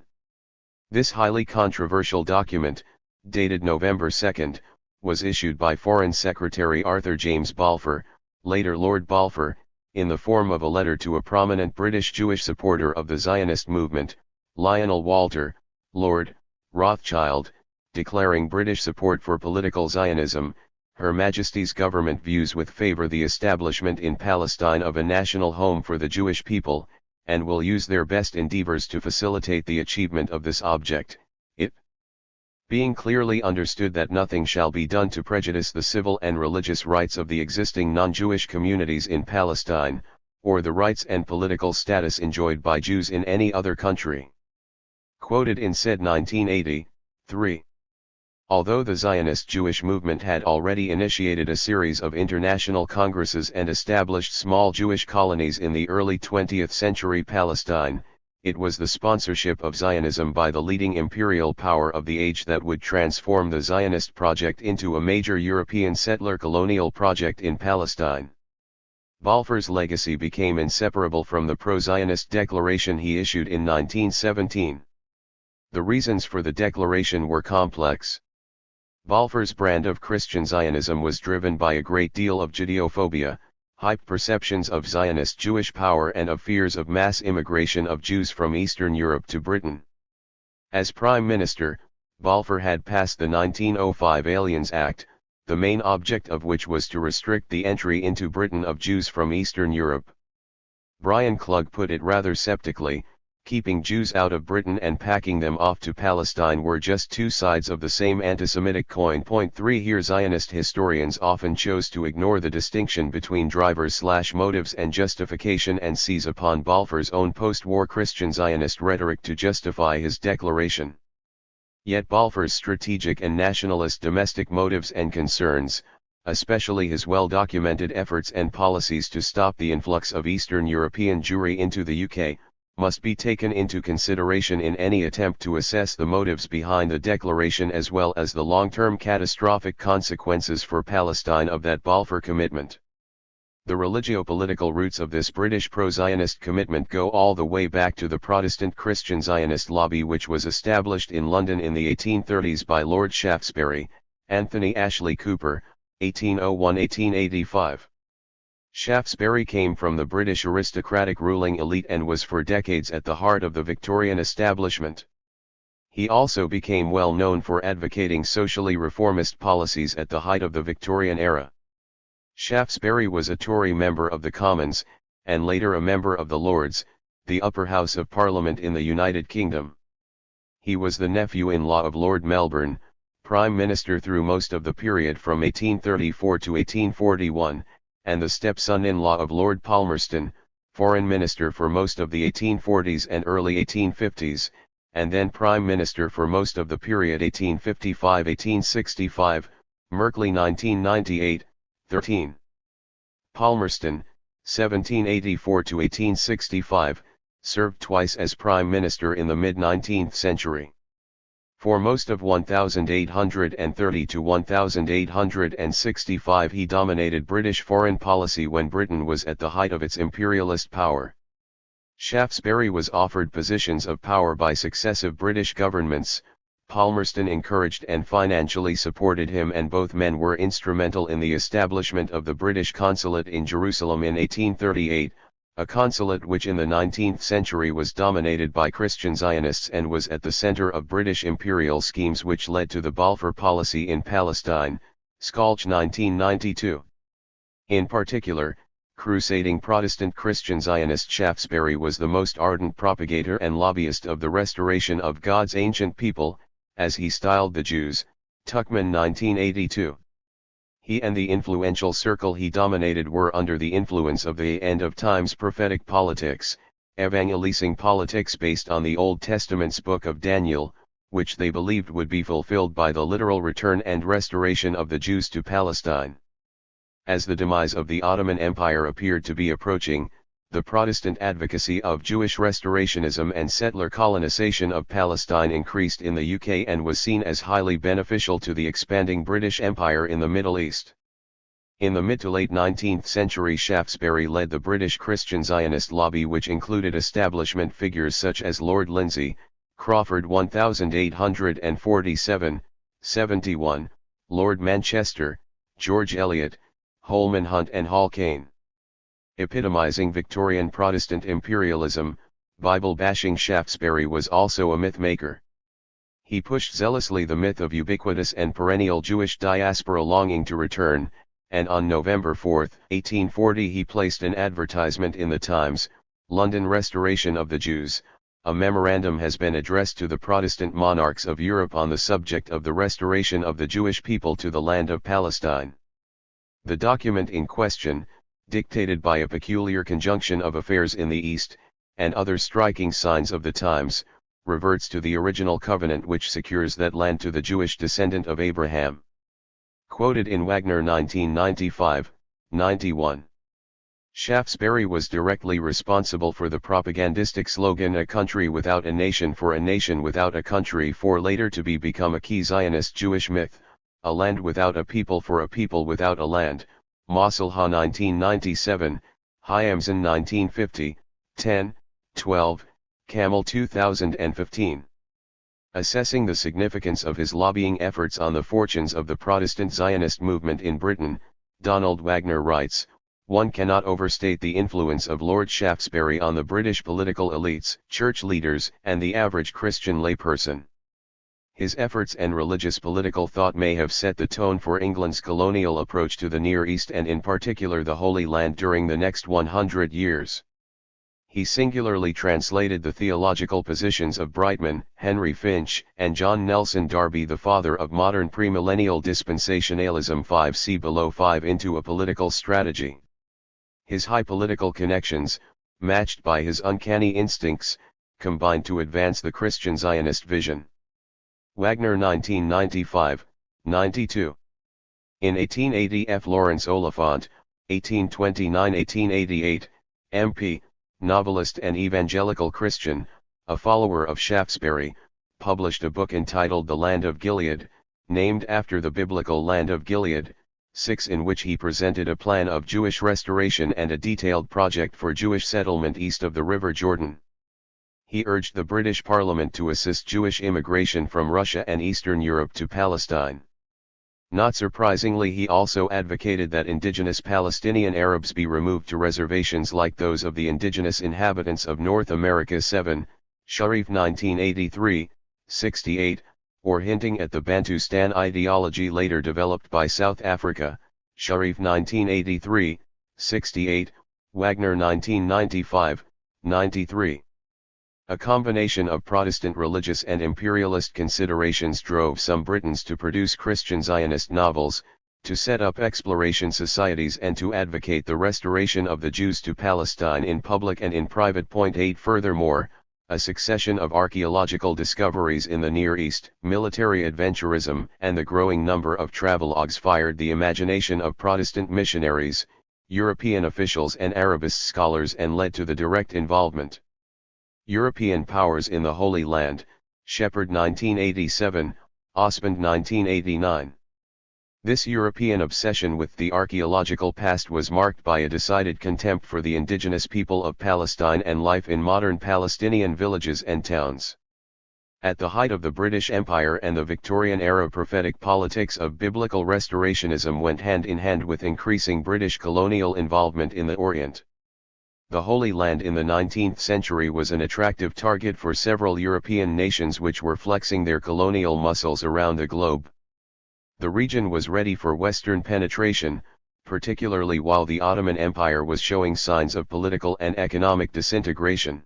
This highly controversial document, dated November 2, was issued by Foreign Secretary Arthur James Balfour, later Lord Balfour, in the form of a letter to a prominent British Jewish supporter of the Zionist movement, Lionel Walter, Lord Rothschild, declaring British support for political Zionism. Her Majesty's government views with favour the establishment in Palestine of a national home for the Jewish people, and will use their best endeavours to facilitate the achievement of this object, it being clearly understood that nothing shall be done to prejudice the civil and religious rights of the existing non-Jewish communities in Palestine, or the rights and political status enjoyed by Jews in any other country. Quoted in said 1980, 3. Although the Zionist Jewish movement had already initiated a series of international congresses and established small Jewish colonies in the early 20th century, Palestine, It was the sponsorship of Zionism by the leading imperial power of the age that would transform the Zionist project into a major European settler colonial project in Palestine. Balfour's legacy became inseparable from the pro-Zionist declaration he issued in 1917. The reasons for the declaration were complex. Balfour's brand of Christian Zionism was driven by a great deal of Judeophobia, hype perceptions of Zionist Jewish power and of fears of mass immigration of Jews from Eastern Europe to Britain. As Prime Minister, Balfour had passed the 1905 Aliens Act, the main object of which was to restrict the entry into Britain of Jews from Eastern Europe. Brian Klug put it rather sceptically, keeping Jews out of Britain and packing them off to Palestine were just two sides of the same anti-Semitic coin. Point 3 Here Zionist historians often chose to ignore the distinction between drivers/motives and justification and seize upon Balfour's own post-war Christian Zionist rhetoric to justify his declaration. Yet Balfour's strategic and nationalist domestic motives and concerns, especially his well-documented efforts and policies to stop the influx of Eastern European Jewry into the UK, must be taken into consideration in any attempt to assess the motives behind the declaration as well as the long-term catastrophic consequences for Palestine of that Balfour commitment. The religio-political roots of this British pro-Zionist commitment go all the way back to the Protestant Christian Zionist lobby which was established in London in the 1830s by Lord Shaftesbury, Anthony Ashley Cooper, 1801-1885. Shaftesbury came from the British aristocratic ruling elite and was for decades at the heart of the Victorian establishment. He also became well known for advocating socially reformist policies at the height of the Victorian era. Shaftesbury was a Tory member of the Commons, and later a member of the Lords, the upper house of Parliament in the United Kingdom. He was the nephew-in-law of Lord Melbourne, Prime Minister through most of the period from 1834 to 1841, and the stepson-in-law of Lord Palmerston, Foreign Minister for most of the 1840s and early 1850s, and then Prime Minister for most of the period 1855-1865, Merkley 1998, 13. Palmerston, 1784-1865, served twice as Prime Minister in the mid-19th century. For most of 1830 to 1865 he dominated British foreign policy when Britain was at the height of its imperialist power. Shaftesbury was offered positions of power by successive British governments. Palmerston encouraged and financially supported him, and both men were instrumental in the establishment of the British consulate in Jerusalem in 1838, a consulate which in the 19th century was dominated by Christian Zionists and was at the center of British imperial schemes which led to the Balfour policy in Palestine, Skalch 1992. In particular, crusading Protestant Christian Zionist Shaftesbury was the most ardent propagator and lobbyist of the restoration of God's ancient people, as he styled the Jews, Tuckman 1982. He and the influential circle he dominated were under the influence of the end of times prophetic politics, evangelizing politics based on the Old Testament's book of Daniel, which they believed would be fulfilled by the literal return and restoration of the Jews to Palestine. As the demise of the Ottoman Empire appeared to be approaching, the Protestant advocacy of Jewish restorationism and settler colonization of Palestine increased in the UK and was seen as highly beneficial to the expanding British Empire in the Middle East. In the mid to late 19th century, Shaftesbury led the British Christian Zionist lobby, which included establishment figures such as Lord Lindsay, Crawford 1847, 71, Lord Manchester, George Eliot, Holman Hunt and Hall Caine. Epitomizing Victorian Protestant imperialism, Bible-bashing Shaftesbury was also a myth-maker. He pushed zealously the myth of ubiquitous and perennial Jewish diaspora longing to return, and on November 4, 1840 he placed an advertisement in the Times, London Restoration of the Jews. A memorandum has been addressed to the Protestant monarchs of Europe on the subject of the restoration of the Jewish people to the land of Palestine. The document in question, dictated by a peculiar conjunction of affairs in the East, and other striking signs of the times, reverts to the original covenant which secures that land to the Jewish descendant of Abraham. Quoted in Wagner 1995, 91. Shaftesbury was directly responsible for the propagandistic slogan "A country without a nation for a nation without a country," for later to become a key Zionist Jewish myth, "A land without a people for a people without a land," Masalha 1997, Hyamson 1950, 10, 12, Camel 2015. Assessing the significance of his lobbying efforts on the fortunes of the Protestant Zionist movement in Britain, Donald Wagner writes, "One cannot overstate the influence of Lord Shaftesbury on the British political elites, church leaders, and the average Christian layperson. His efforts and religious political thought may have set the tone for England's colonial approach to the Near East and in particular the Holy Land during the next 100 years. He singularly translated the theological positions of Brightman, Henry Finch, and John Nelson Darby, the father of modern premillennial dispensationalism 5c below 5, into a political strategy. His high political connections, matched by his uncanny instincts, combined to advance the Christian Zionist vision." Wagner 1995, 92. In 1880 F. Lawrence Oliphant, 1829-1888, MP, novelist and evangelical Christian, a follower of Shaftesbury, published a book entitled The Land of Gilead, named after the biblical land of Gilead, 6, in which he presented a plan of Jewish restoration and a detailed project for Jewish settlement east of the River Jordan. He urged the British Parliament to assist Jewish immigration from Russia and Eastern Europe to Palestine. Not surprisingly, he also advocated that indigenous Palestinian Arabs be removed to reservations like those of the indigenous inhabitants of North America. 7, Sharif 1983, 68, or hinting at the Bantustan ideology later developed by South Africa, Sharif 1983, 68, Wagner 1995, 93. A combination of Protestant religious and imperialist considerations drove some Britons to produce Christian Zionist novels, to set up exploration societies and to advocate the restoration of the Jews to Palestine in public and in private. 8 Furthermore, a succession of archaeological discoveries in the Near East, military adventurism, and the growing number of travelogues fired the imagination of Protestant missionaries, European officials and Arabist scholars and led to the direct involvement. European Powers in the Holy Land, Shepherd 1987, Osmond 1989. This European obsession with the archaeological past was marked by a decided contempt for the indigenous people of Palestine and life in modern Palestinian villages and towns. At the height of the British Empire and the Victorian-era prophetic politics of biblical restorationism went hand in hand with increasing British colonial involvement in the Orient. The Holy Land in the 19th century was an attractive target for several European nations which were flexing their colonial muscles around the globe. The region was ready for Western penetration, particularly while the Ottoman Empire was showing signs of political and economic disintegration.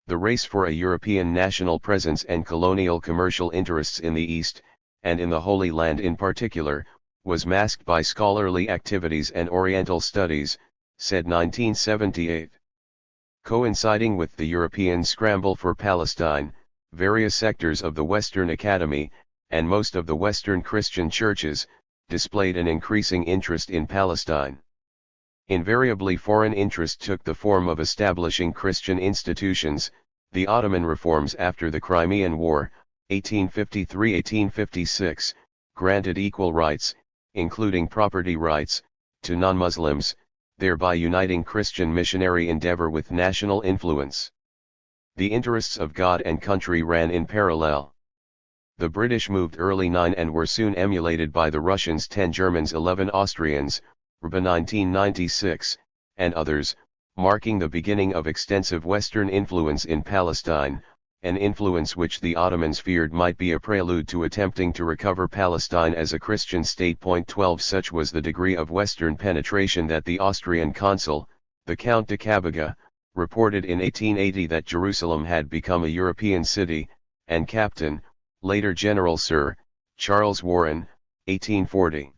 The race for a European national presence and colonial commercial interests in the East, and in the Holy Land in particular, was masked by scholarly activities and Oriental studies, said 1978. Coinciding with the European scramble for Palestine, various sectors of the Western Academy, and most of the Western Christian churches, displayed an increasing interest in Palestine. Invariably foreign interest took the form of establishing Christian institutions. The Ottoman reforms after the Crimean War, 1853-1856, granted equal rights, including property rights, to non-Muslims, thereby uniting Christian missionary endeavor with national influence. The interests of God and country ran in parallel. The British moved early 9 and were soon emulated by the Russians 10, Germans 11, Austrians, RBA 1996, and others, marking the beginning of extensive Western influence in Palestine, an influence which the Ottomans feared might be a prelude to attempting to recover Palestine as a Christian state. 12 Such was the degree of Western penetration that the Austrian consul, the Count de Cabaga, reported in 1880 that Jerusalem had become a European city, and Captain, later General Sir Charles Warren, 1840.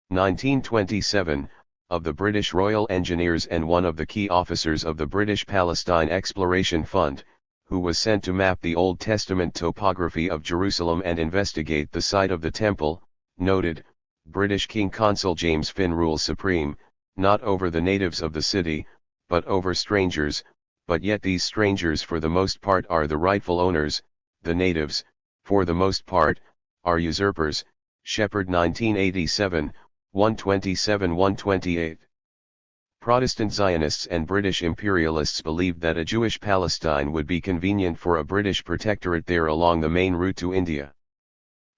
1927, of the British Royal Engineers and one of the key officers of the British Palestine Exploration Fund, who was sent to map the Old Testament topography of Jerusalem and investigate the site of the Temple, noted, British King Consul James Finn rules supreme, not over the natives of the city, but over strangers, but yet these strangers for the most part are the rightful owners, the natives, for the most part, are usurpers. Shepherd 1987, 127-128. Protestant Zionists and British imperialists believed that a Jewish Palestine would be convenient for a British protectorate there along the main route to India.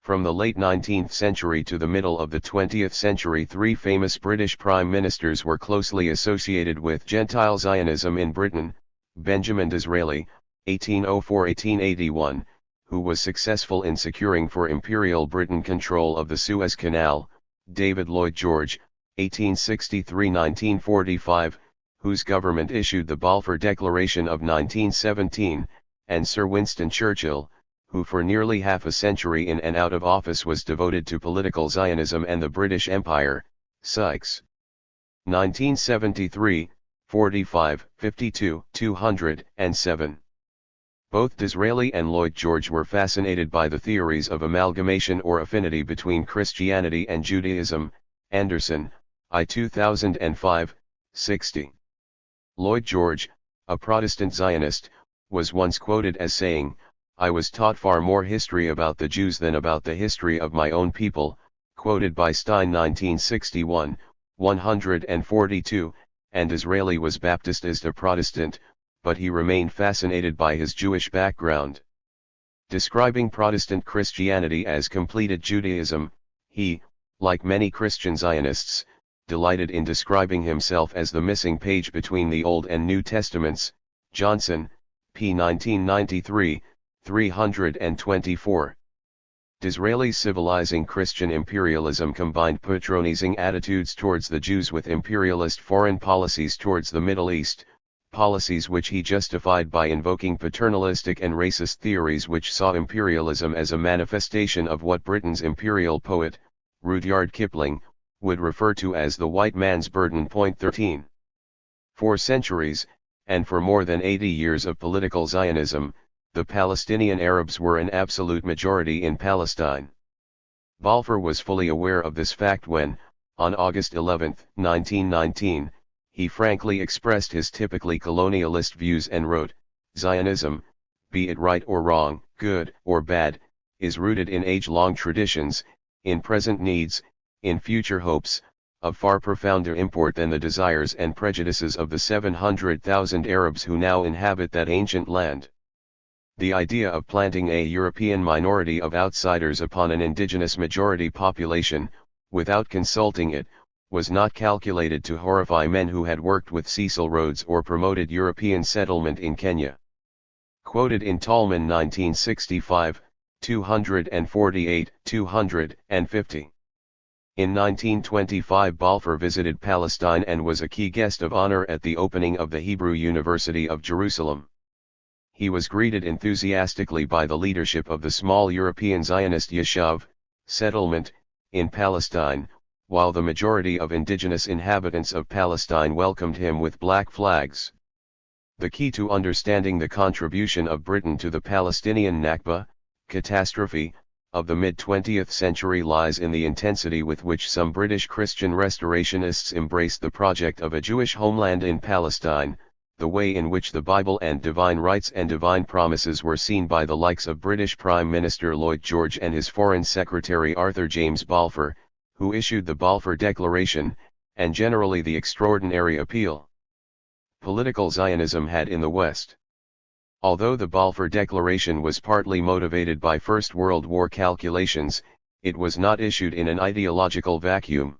From the late 19th century to the middle of the 20th century, three famous British prime ministers were closely associated with Gentile Zionism in Britain: Benjamin Disraeli, 1804-1881, who was successful in securing for Imperial Britain control of the Suez Canal; David Lloyd George, 1863-1945, whose government issued the Balfour Declaration of 1917, and Sir Winston Churchill, who for nearly half a century in and out of office was devoted to political Zionism and the British Empire. Sykes. 1973, 45, 52, 207. Both Disraeli and Lloyd George were fascinated by the theories of amalgamation or affinity between Christianity and Judaism. Anderson, I. 2005, 60. Lloyd George, a Protestant Zionist, was once quoted as saying, "I was taught far more history about the Jews than about the history of my own people," quoted by Stein 1961, 142, and Disraeli was Baptist a Protestant, but he remained fascinated by his Jewish background. Describing Protestant Christianity as completed Judaism, he, like many Christian Zionists, delighted in describing himself as the missing page between the Old and New Testaments. Johnson, p. 1993, 324. Disraeli's civilizing Christian imperialism combined patronizing attitudes towards the Jews with imperialist foreign policies towards the Middle East, policies which he justified by invoking paternalistic and racist theories which saw imperialism as a manifestation of what Britain's imperial poet, Rudyard Kipling, would refer to as the white man's burden. 13. For centuries, and for more than 80 years of political Zionism, the Palestinian Arabs were an absolute majority in Palestine. Balfour was fully aware of this fact when, on August 11, 1919, he frankly expressed his typically colonialist views and wrote, "Zionism, be it right or wrong, good or bad, is rooted in age-long traditions, in present needs, in future hopes, of far profounder import than the desires and prejudices of the 700,000 Arabs who now inhabit that ancient land. The idea of planting a European minority of outsiders upon an indigenous majority population, without consulting it, was not calculated to horrify men who had worked with Cecil Rhodes or promoted European settlement in Kenya." Quoted in Tolman 1965, 248, 250. In 1925 Balfour visited Palestine and was a key guest of honor at the opening of the Hebrew University of Jerusalem. He was greeted enthusiastically by the leadership of the small European Zionist Yeshuv, settlement, in Palestine, while the majority of indigenous inhabitants of Palestine welcomed him with black flags. The key to understanding the contribution of Britain to the Palestinian Nakba, catastrophe, of the mid-20th century lies in the intensity with which some British Christian restorationists embraced the project of a Jewish homeland in Palestine, the way in which the Bible and divine rights and divine promises were seen by the likes of British Prime Minister Lloyd George and his Foreign Secretary Arthur James Balfour, who issued the Balfour Declaration, and generally the extraordinary appeal political Zionism had in the West. Although the Balfour Declaration was partly motivated by First World War calculations, it was not issued in an ideological vacuum.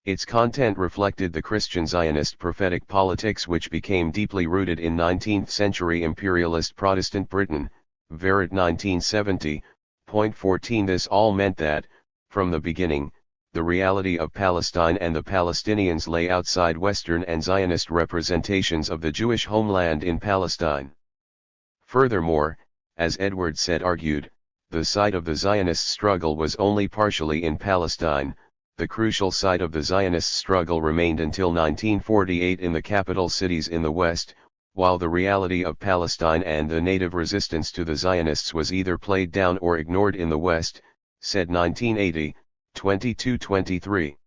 Its content reflected the Christian Zionist prophetic politics which became deeply rooted in 19th-century imperialist Protestant Britain. Verret 1970.14. This all meant that, from the beginning, the reality of Palestine and the Palestinians lay outside Western and Zionist representations of the Jewish homeland in Palestine. Furthermore, as Edward Said argued, the site of the Zionist struggle was only partially in Palestine. The crucial site of the Zionist struggle remained until 1948 in the capital cities in the West, while the reality of Palestine and the native resistance to the Zionists was either played down or ignored in the West. Said 1980, 22-23.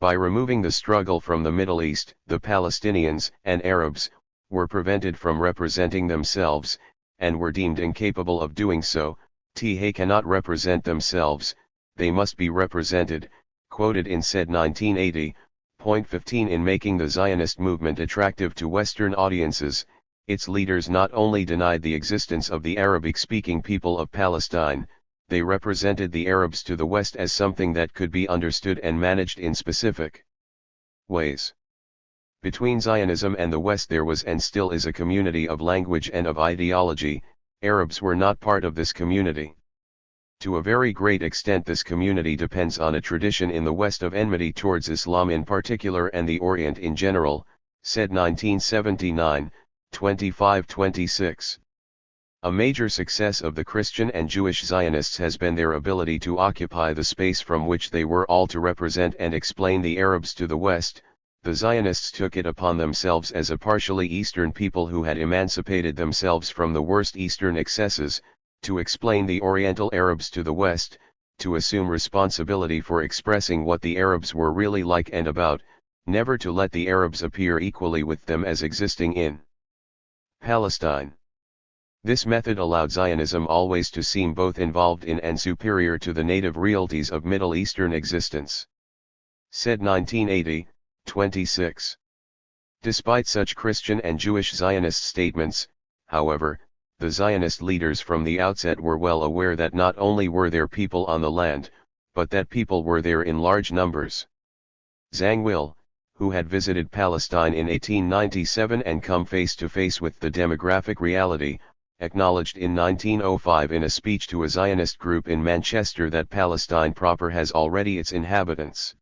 By removing the struggle from the Middle East, the Palestinians and Arabs were prevented from representing themselves, and were deemed incapable of doing so. They cannot represent themselves, they must be represented, quoted in said 1980.15. In making the Zionist movement attractive to Western audiences, its leaders not only denied the existence of the Arabic-speaking people of Palestine, they represented the Arabs to the West as something that could be understood and managed in specific ways. Between Zionism and the West there was and still is a community of language and of ideology. Arabs were not part of this community. To a very great extent this community depends on a tradition in the West of enmity towards Islam in particular and the Orient in general, said 1979, 25-26. A major success of the Christian and Jewish Zionists has been their ability to occupy the space from which they were all to represent and explain the Arabs to the West. The Zionists took it upon themselves as a partially Eastern people who had emancipated themselves from the worst Eastern excesses, to explain the Oriental Arabs to the West, to assume responsibility for expressing what the Arabs were really like and about, never to let the Arabs appear equally with them as existing in Palestine. This method allowed Zionism always to seem both involved in and superior to the native realities of Middle Eastern existence. Said 1980.26. Despite such Christian and Jewish Zionist statements, however, the Zionist leaders from the outset were well aware that not only were there people on the land, but that people were there in large numbers. Zhang Will, who had visited Palestine in 1897 and come face to face with the demographic reality, acknowledged in 1905 in a speech to a Zionist group in Manchester that Palestine proper has already its inhabitants.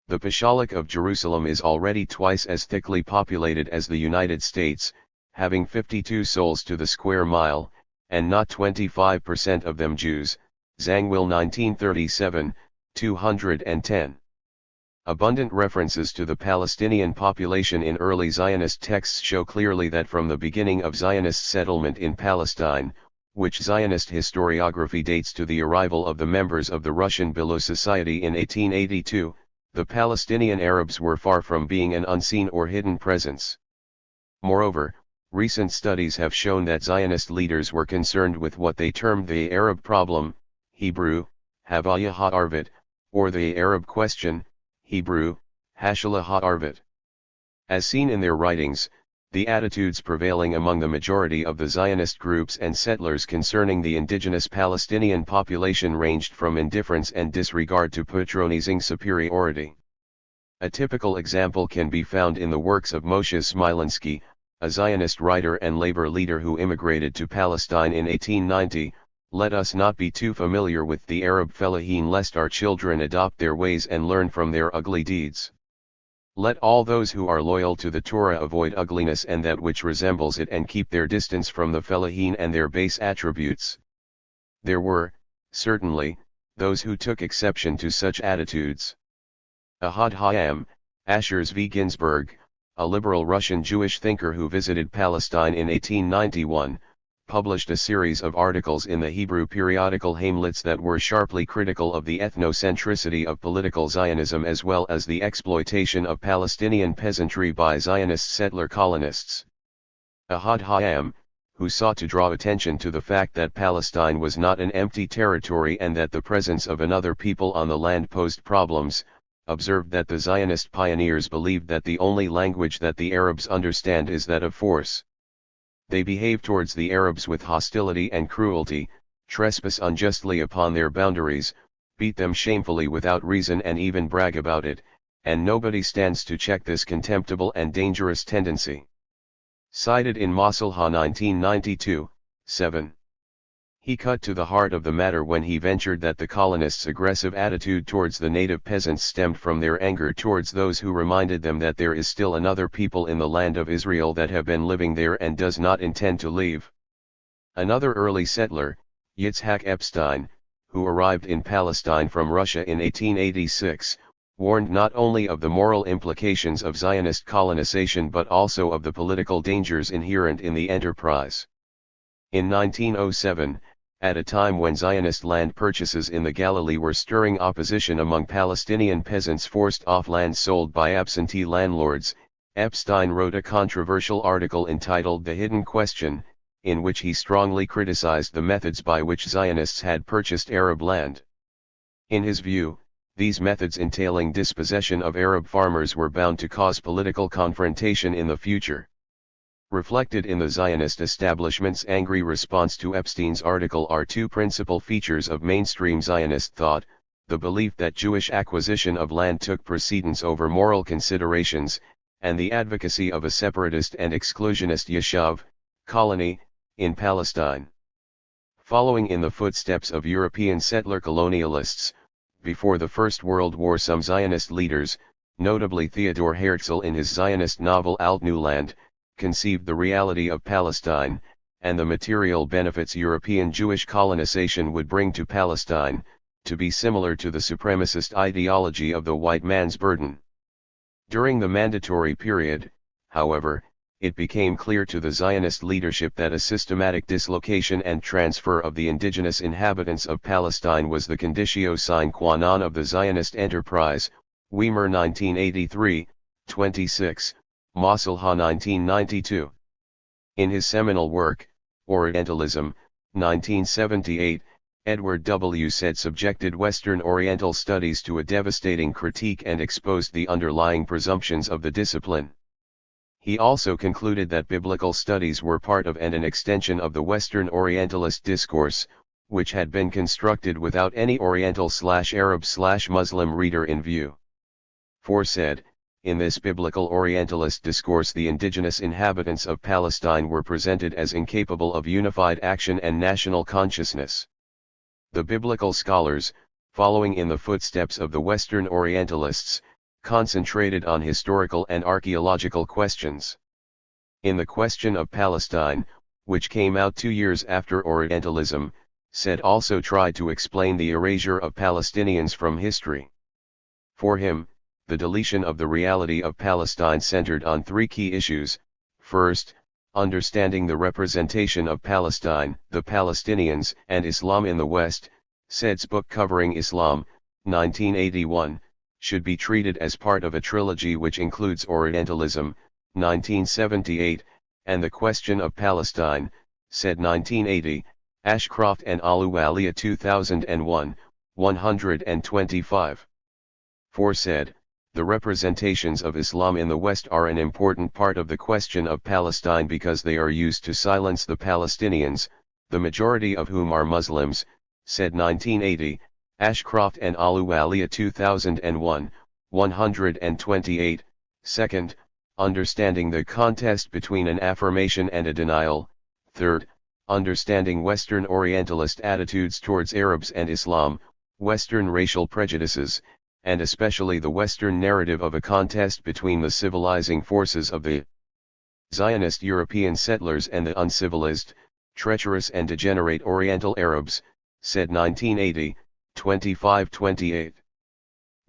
The Pashalik of Jerusalem is already twice as thickly populated as the United States, having 52 souls to the square mile, and not 25% of them Jews. Zhang Will 1937, 210. Abundant references to the Palestinian population in early Zionist texts show clearly that from the beginning of Zionist settlement in Palestine, which Zionist historiography dates to the arrival of the members of the Russian Bilo Society in 1882, the Palestinian Arabs were far from being an unseen or hidden presence. Moreover, recent studies have shown that Zionist leaders were concerned with what they termed the Arab problem, Hebrew, Havaya ha'arvit, or the Arab question, Hebrew, Hashala ha'arvit. As seen in their writings, the attitudes prevailing among the majority of the Zionist groups and settlers concerning the indigenous Palestinian population ranged from indifference and disregard to patronizing superiority. A typical example can be found in the works of Moshe Smilansky, a Zionist writer and labor leader who immigrated to Palestine in 1890. Let us not be too familiar with the Arab fellahin lest our children adopt their ways and learn from their ugly deeds. Let all those who are loyal to the Torah avoid ugliness and that which resembles it and keep their distance from the fellahin and their base attributes. There were, certainly, those who took exception to such attitudes. Ahad Hayam, Asher Zvi Ginsburg, a liberal Russian Jewish thinker who visited Palestine in 1891, published a series of articles in the Hebrew periodical Hamlitz that were sharply critical of the ethnocentricity of political Zionism as well as the exploitation of Palestinian peasantry by Zionist settler colonists. Ahad Hayam, who sought to draw attention to the fact that Palestine was not an empty territory and that the presence of another people on the land posed problems, observed that the Zionist pioneers believed that the only language that the Arabs understand is that of force. They behave towards the Arabs with hostility and cruelty, trespass unjustly upon their boundaries, beat them shamefully without reason and even brag about it, and nobody stands to check this contemptible and dangerous tendency. Cited in Masalha 1992, 7. He cut to the heart of the matter when he ventured that the colonists' aggressive attitude towards the native peasants stemmed from their anger towards those who reminded them that there is still another people in the land of Israel that have been living there and does not intend to leave. Another early settler, Yitzhak Epstein, who arrived in Palestine from Russia in 1886, warned not only of the moral implications of Zionist colonization but also of the political dangers inherent in the enterprise. In 1907, at a time when Zionist land purchases in the Galilee were stirring opposition among Palestinian peasants forced off land sold by absentee landlords, Epstein wrote a controversial article entitled The Hidden Question, in which he strongly criticized the methods by which Zionists had purchased Arab land. In his view, these methods entailing dispossession of Arab farmers were bound to cause political confrontation in the future. Reflected in the Zionist establishment's angry response to Epstein's article are two principal features of mainstream Zionist thought: the belief that Jewish acquisition of land took precedence over moral considerations, and the advocacy of a separatist and exclusionist yeshuv, colony, in Palestine. Following in the footsteps of European settler colonialists, before the First World War, some Zionist leaders, notably Theodor Herzl in his Zionist novel Alt Neuland, conceived the reality of Palestine, and the material benefits European Jewish colonization would bring to Palestine, to be similar to the supremacist ideology of the white man's burden. During the mandatory period, however, it became clear to the Zionist leadership that a systematic dislocation and transfer of the indigenous inhabitants of Palestine was the conditio sine qua non of the Zionist enterprise. Weimer 1983, 26, Masalha 1992. In his seminal work, Orientalism, 1978, Edward W. Said subjected Western Oriental studies to a devastating critique and exposed the underlying presumptions of the discipline. He also concluded that biblical studies were part of and an extension of the Western Orientalist discourse, which had been constructed without any Oriental/Arab/Muslim reader in view. For said, in this biblical Orientalist discourse the indigenous inhabitants of Palestine were presented as incapable of unified action and national consciousness. The biblical scholars, following in the footsteps of the Western Orientalists, concentrated on historical and archaeological questions. In The Question of Palestine, which came out 2 years after Orientalism, Said also tried to explain the erasure of Palestinians from history. For him, the deletion of the reality of Palestine centered on 3 key issues: first, understanding the representation of Palestine, the Palestinians, and Islam in the West. Said's book covering Islam, 1981, should be treated as part of a trilogy which includes Orientalism, 1978, and The Question of Palestine, Said 1980, Ashcroft and Ahluwalia 2001, 125. For Said, the representations of Islam in the West are an important part of the question of Palestine because they are used to silence the Palestinians, the majority of whom are Muslims. Said 1980, Ashcroft and Ahluwalia 2001, 128. Second, understanding the contest between an affirmation and a denial. Third, understanding Western Orientalist attitudes towards Arabs and Islam, Western racial prejudices, and especially the Western narrative of a contest between the civilizing forces of the Zionist European settlers and the uncivilized, treacherous and degenerate Oriental Arabs. Said 1980, 25-28.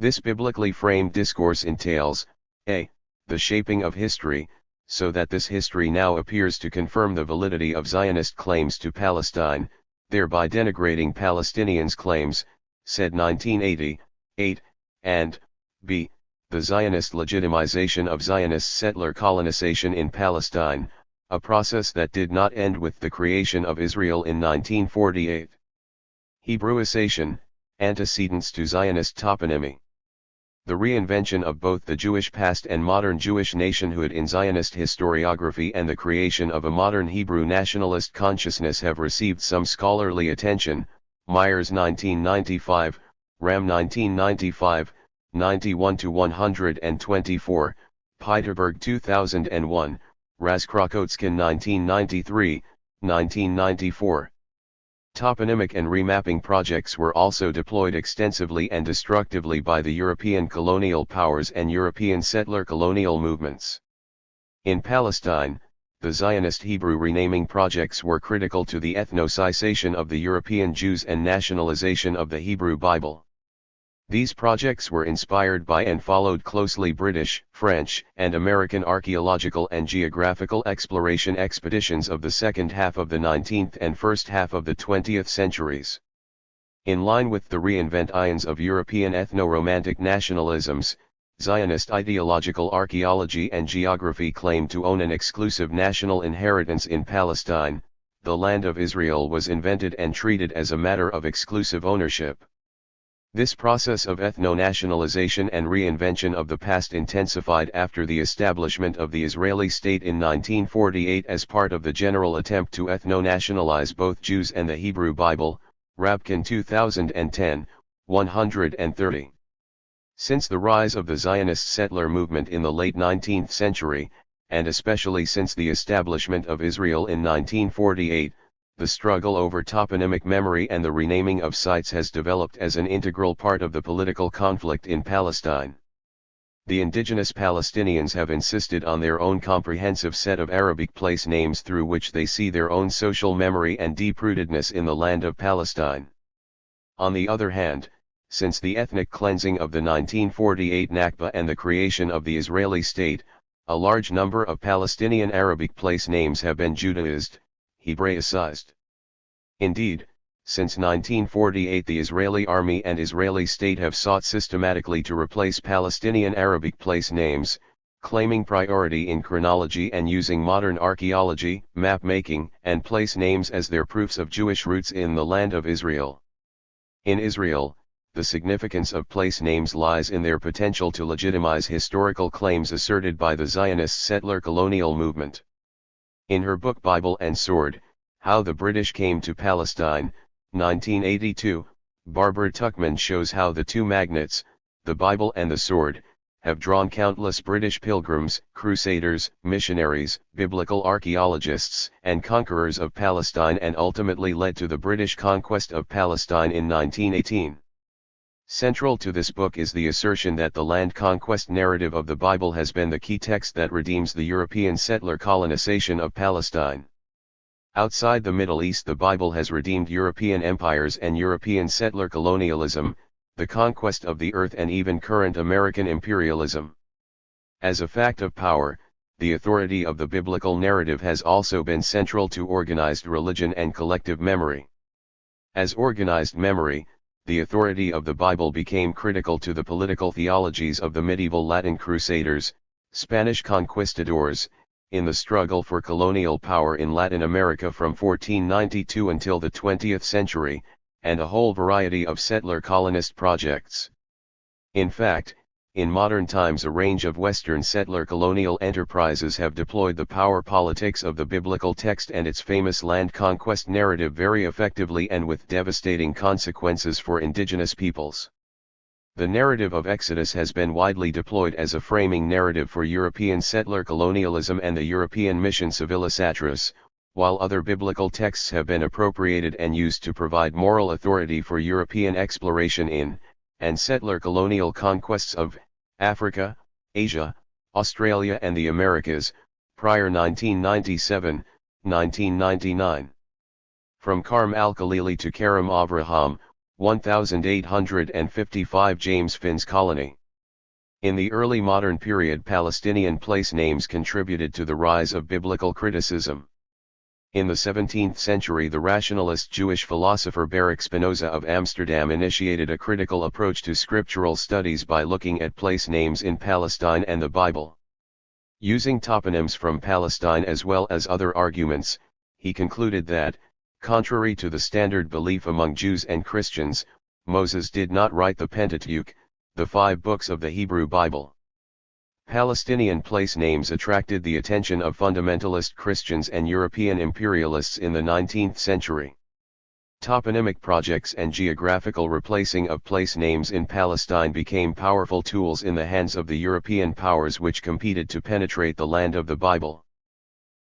This biblically framed discourse entails, a. the shaping of history, so that this history now appears to confirm the validity of Zionist claims to Palestine, thereby denigrating Palestinians' claims. Said 1980, 8, and b. the Zionist legitimization of Zionist settler colonization in Palestine, a process that did not end with the creation of Israel in 1948. Hebrewisation, antecedents to Zionist toponymy. The reinvention of both the Jewish past and modern Jewish nationhood in Zionist historiography and the creation of a modern Hebrew nationalist consciousness have received some scholarly attention. Myers 1995, Ram 1995, 91-124, Peiterberg 2001, Razkrokotskin 1993, 1994. Toponymic and remapping projects were also deployed extensively and destructively by the European colonial powers and European settler colonial movements. In Palestine, the Zionist Hebrew renaming projects were critical to the ethnicization of the European Jews and nationalization of the Hebrew Bible. These projects were inspired by and followed closely British, French, and American archaeological and geographical exploration expeditions of the second half of the 19th and first half of the 20th centuries. In line with the reinventions of European ethno-romantic nationalisms, Zionist ideological archaeology and geography claimed to own an exclusive national inheritance in Palestine. The land of Israel was invented and treated as a matter of exclusive ownership. This process of ethno-nationalization and reinvention of the past intensified after the establishment of the Israeli state in 1948 as part of the general attempt to ethno-nationalize both Jews and the Hebrew Bible, Rabkin 2010, 130. Since the rise of the Zionist settler movement in the late 19th century, and especially since the establishment of Israel in 1948, the struggle over toponymic memory and the renaming of sites has developed as an integral part of the political conflict in Palestine. The indigenous Palestinians have insisted on their own comprehensive set of Arabic place names through which they see their own social memory and deep-rootedness in the land of Palestine. On the other hand, since the ethnic cleansing of the 1948 Nakba and the creation of the Israeli state, a large number of Palestinian Arabic place names have been Judaized, Hebraicized. Indeed, since 1948 the Israeli army and Israeli state have sought systematically to replace Palestinian Arabic place names, claiming priority in chronology and using modern archaeology, map-making, and place names as their proofs of Jewish roots in the land of Israel. In Israel, the significance of place names lies in their potential to legitimize historical claims asserted by the Zionist settler colonial movement. In her book Bible and Sword, How the British Came to Palestine, 1982, Barbara Tuchman shows how the two magnets, the Bible and the sword, have drawn countless British pilgrims, crusaders, missionaries, biblical archaeologists, and conquerors of Palestine and ultimately led to the British conquest of Palestine in 1918. Central to this book is the assertion that the land conquest narrative of the Bible has been the key text that redeems the European settler colonization of Palestine. Outside the Middle East, the Bible has redeemed European empires and European settler colonialism, the conquest of the earth, and even current American imperialism. As a fact of power, the authority of the biblical narrative has also been central to organized religion and collective memory. As organized memory, the authority of the Bible became critical to the political theologies of the medieval Latin crusaders, Spanish conquistadors, in the struggle for colonial power in Latin America from 1492 until the 20th century, and a whole variety of settler colonist projects. In fact, in modern times a range of Western settler colonial enterprises have deployed the power politics of the biblical text and its famous land conquest narrative very effectively and with devastating consequences for indigenous peoples. The narrative of Exodus has been widely deployed as a framing narrative for European settler colonialism and the European mission civilis atris, while other biblical texts have been appropriated and used to provide moral authority for European exploration in, and settler colonial conquests of, Africa, Asia, Australia and the Americas, prior 1997, 1999. From Karm al-Khalili to Karam Avraham, 1855 James Finn's colony. In the early modern period, Palestinian place names contributed to the rise of biblical criticism. In the 17th century, the rationalist Jewish philosopher Baruch Spinoza of Amsterdam initiated a critical approach to scriptural studies by looking at place names in Palestine and the Bible. Using toponyms from Palestine as well as other arguments, he concluded that, contrary to the standard belief among Jews and Christians, Moses did not write the Pentateuch, the 5 books of the Hebrew Bible. Palestinian place names attracted the attention of fundamentalist Christians and European imperialists in the 19th century. Toponymic projects and geographical replacing of place names in Palestine became powerful tools in the hands of the European powers which competed to penetrate the land of the Bible.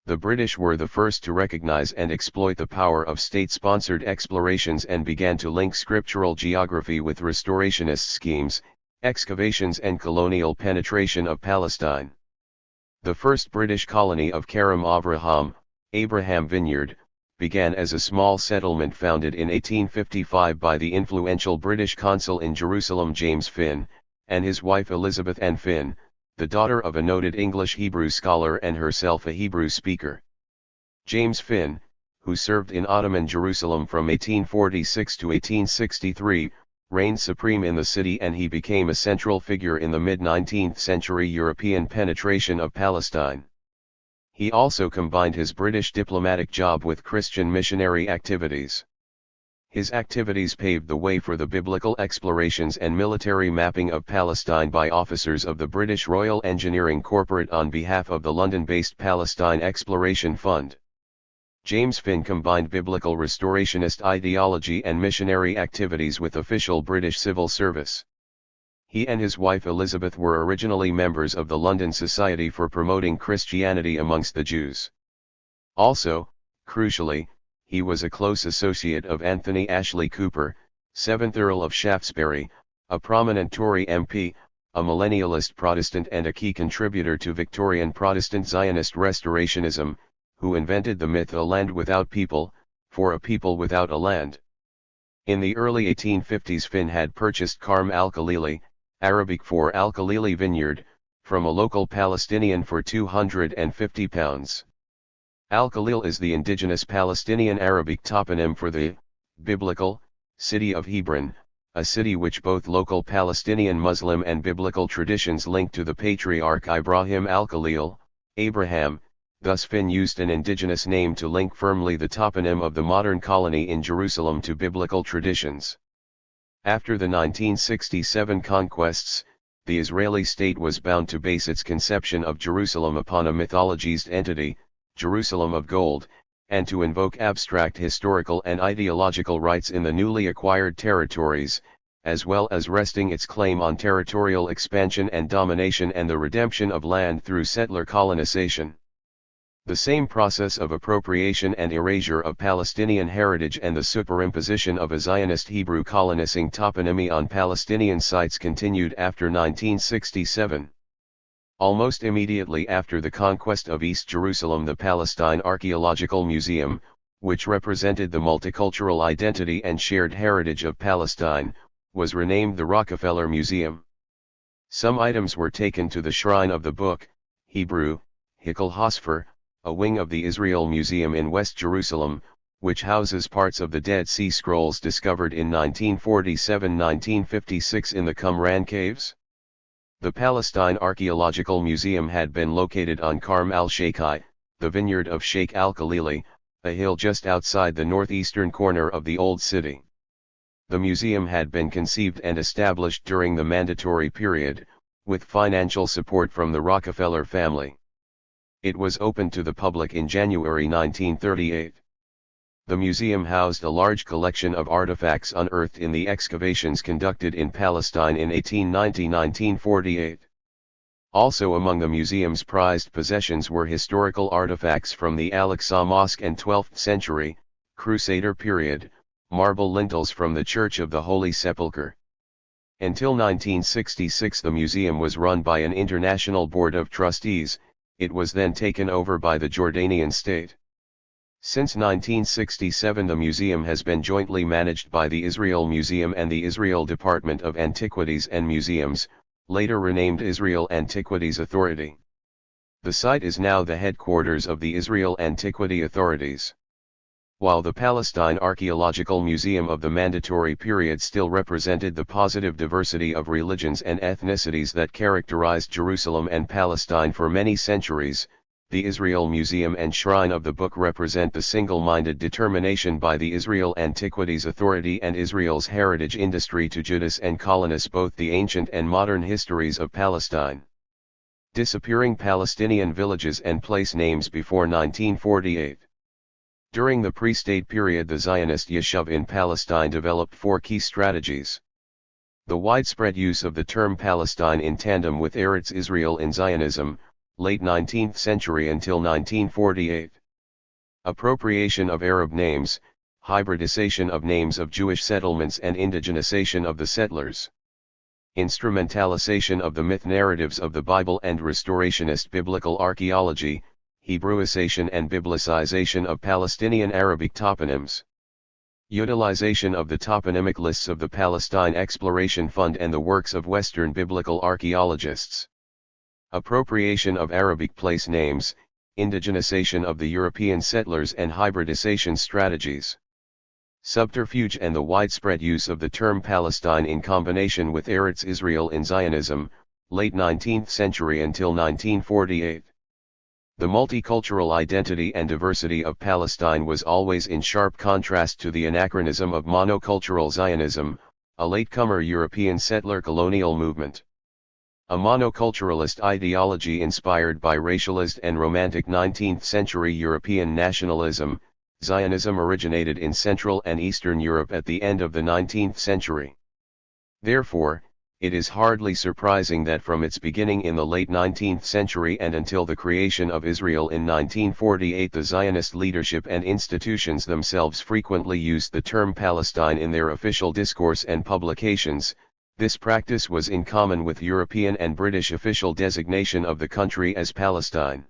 The British were the first to recognize and exploit the power of state-sponsored explorations and began to link scriptural geography with restorationist schemes, excavations and colonial penetration of Palestine. The first British colony of Karam Avraham, Abraham Vineyard, began as a small settlement founded in 1855 by the influential British consul in Jerusalem James Finn, and his wife Elizabeth Ann Finn, the daughter of a noted English Hebrew scholar and herself a Hebrew speaker. James Finn, who served in Ottoman Jerusalem from 1846 to 1863, reigned supreme in the city, and he became a central figure in the mid-19th century European penetration of Palestine. He also combined his British diplomatic job with Christian missionary activities. His activities paved the way for the biblical explorations and military mapping of Palestine by officers of the British Royal Engineering Corporate on behalf of the London-based Palestine Exploration Fund. James Finn combined biblical restorationist ideology and missionary activities with official British civil service. He and his wife Elizabeth were originally members of the London Society for Promoting Christianity amongst the Jews. Also, crucially, he was a close associate of Anthony Ashley Cooper, 7th Earl of Shaftesbury, a prominent Tory MP, a millennialist Protestant and a key contributor to Victorian Protestant Zionist restorationism, who invented the myth "a land without people, for a people without a land." In the early 1850s Finn had purchased Karm al-Khalili, Arabic for Al-Khalili Vineyard, from a local Palestinian for £250. Al-Khalil is the indigenous Palestinian Arabic toponym for the biblical city of Hebron, a city which both local Palestinian Muslim and biblical traditions link to the patriarch Ibrahim al-Khalil, Abraham. Thus Finn used an indigenous name to link firmly the toponym of the modern colony in Jerusalem to biblical traditions. After the 1967 conquests, the Israeli state was bound to base its conception of Jerusalem upon a mythologized entity, Jerusalem of gold, and to invoke abstract historical and ideological rights in the newly acquired territories, as well as resting its claim on territorial expansion and domination and the redemption of land through settler colonization. The same process of appropriation and erasure of Palestinian heritage and the superimposition of a Zionist Hebrew colonizing toponymy on Palestinian sites continued after 1967. Almost immediately after the conquest of East Jerusalem, the Palestine Archaeological Museum, which represented the multicultural identity and shared heritage of Palestine, was renamed the Rockefeller Museum. Some items were taken to the Shrine of the Book, Hebrew, Hikkel Hosfer, a wing of the Israel Museum in West Jerusalem, which houses parts of the Dead Sea Scrolls discovered in 1947-1956 in the Qumran caves. The Palestine Archaeological Museum had been located on Karm al-Sheikhai, the vineyard of Sheikh al-Khalili, a hill just outside the northeastern corner of the Old City. The museum had been conceived and established during the Mandatory period, with financial support from the Rockefeller family. It was opened to the public in January 1938. The museum housed a large collection of artifacts unearthed in the excavations conducted in Palestine in 1890-1948. Also among the museum's prized possessions were historical artifacts from the Al-Aqsa Mosque and 12th century, Crusader period, marble lintels from the Church of the Holy Sepulchre. Until 1966 the museum was run by an international board of trustees. It was then taken over by the Jordanian state. Since 1967 the museum has been jointly managed by the Israel Museum and the Israel Department of Antiquities and Museums, later renamed Israel Antiquities Authority. The site is now the headquarters of the Israel Antiquity Authorities. While the Palestine Archaeological Museum of the Mandatory period still represented the positive diversity of religions and ethnicities that characterized Jerusalem and Palestine for many centuries, the Israel Museum and Shrine of the Book represent the single-minded determination by the Israel Antiquities Authority and Israel's heritage industry to judice and colonize both the ancient and modern histories of Palestine. Disappearing Palestinian villages and place names before 1948. During the pre-state period the Zionist Yeshuv in Palestine developed four key strategies. The widespread use of the term Palestine in tandem with Eretz Israel in Zionism, late 19th century until 1948. Appropriation of Arab names, hybridization of names of Jewish settlements and indigenization of the settlers. Instrumentalization of the myth narratives of the Bible and restorationist biblical archaeology, Hebrewisation and Biblicization of Palestinian Arabic toponyms. Utilization of the toponymic lists of the Palestine Exploration Fund and the works of Western biblical archaeologists. Appropriation of Arabic place names, indigenization of the European settlers and hybridization strategies. Subterfuge and the widespread use of the term Palestine in combination with Eretz Israel in Zionism, late 19th century until 1948. The multicultural identity and diversity of Palestine was always in sharp contrast to the anachronism of monocultural Zionism, a latecomer European settler colonial movement. A monoculturalist ideology inspired by racialist and romantic 19th century European nationalism, Zionism originated in Central and Eastern Europe at the end of the 19th century. Therefore, it is hardly surprising that from its beginning in the late 19th century and until the creation of Israel in 1948, the Zionist leadership and institutions themselves frequently used the term Palestine in their official discourse and publications. This practice was in common with European and British official designation of the country as Palestine.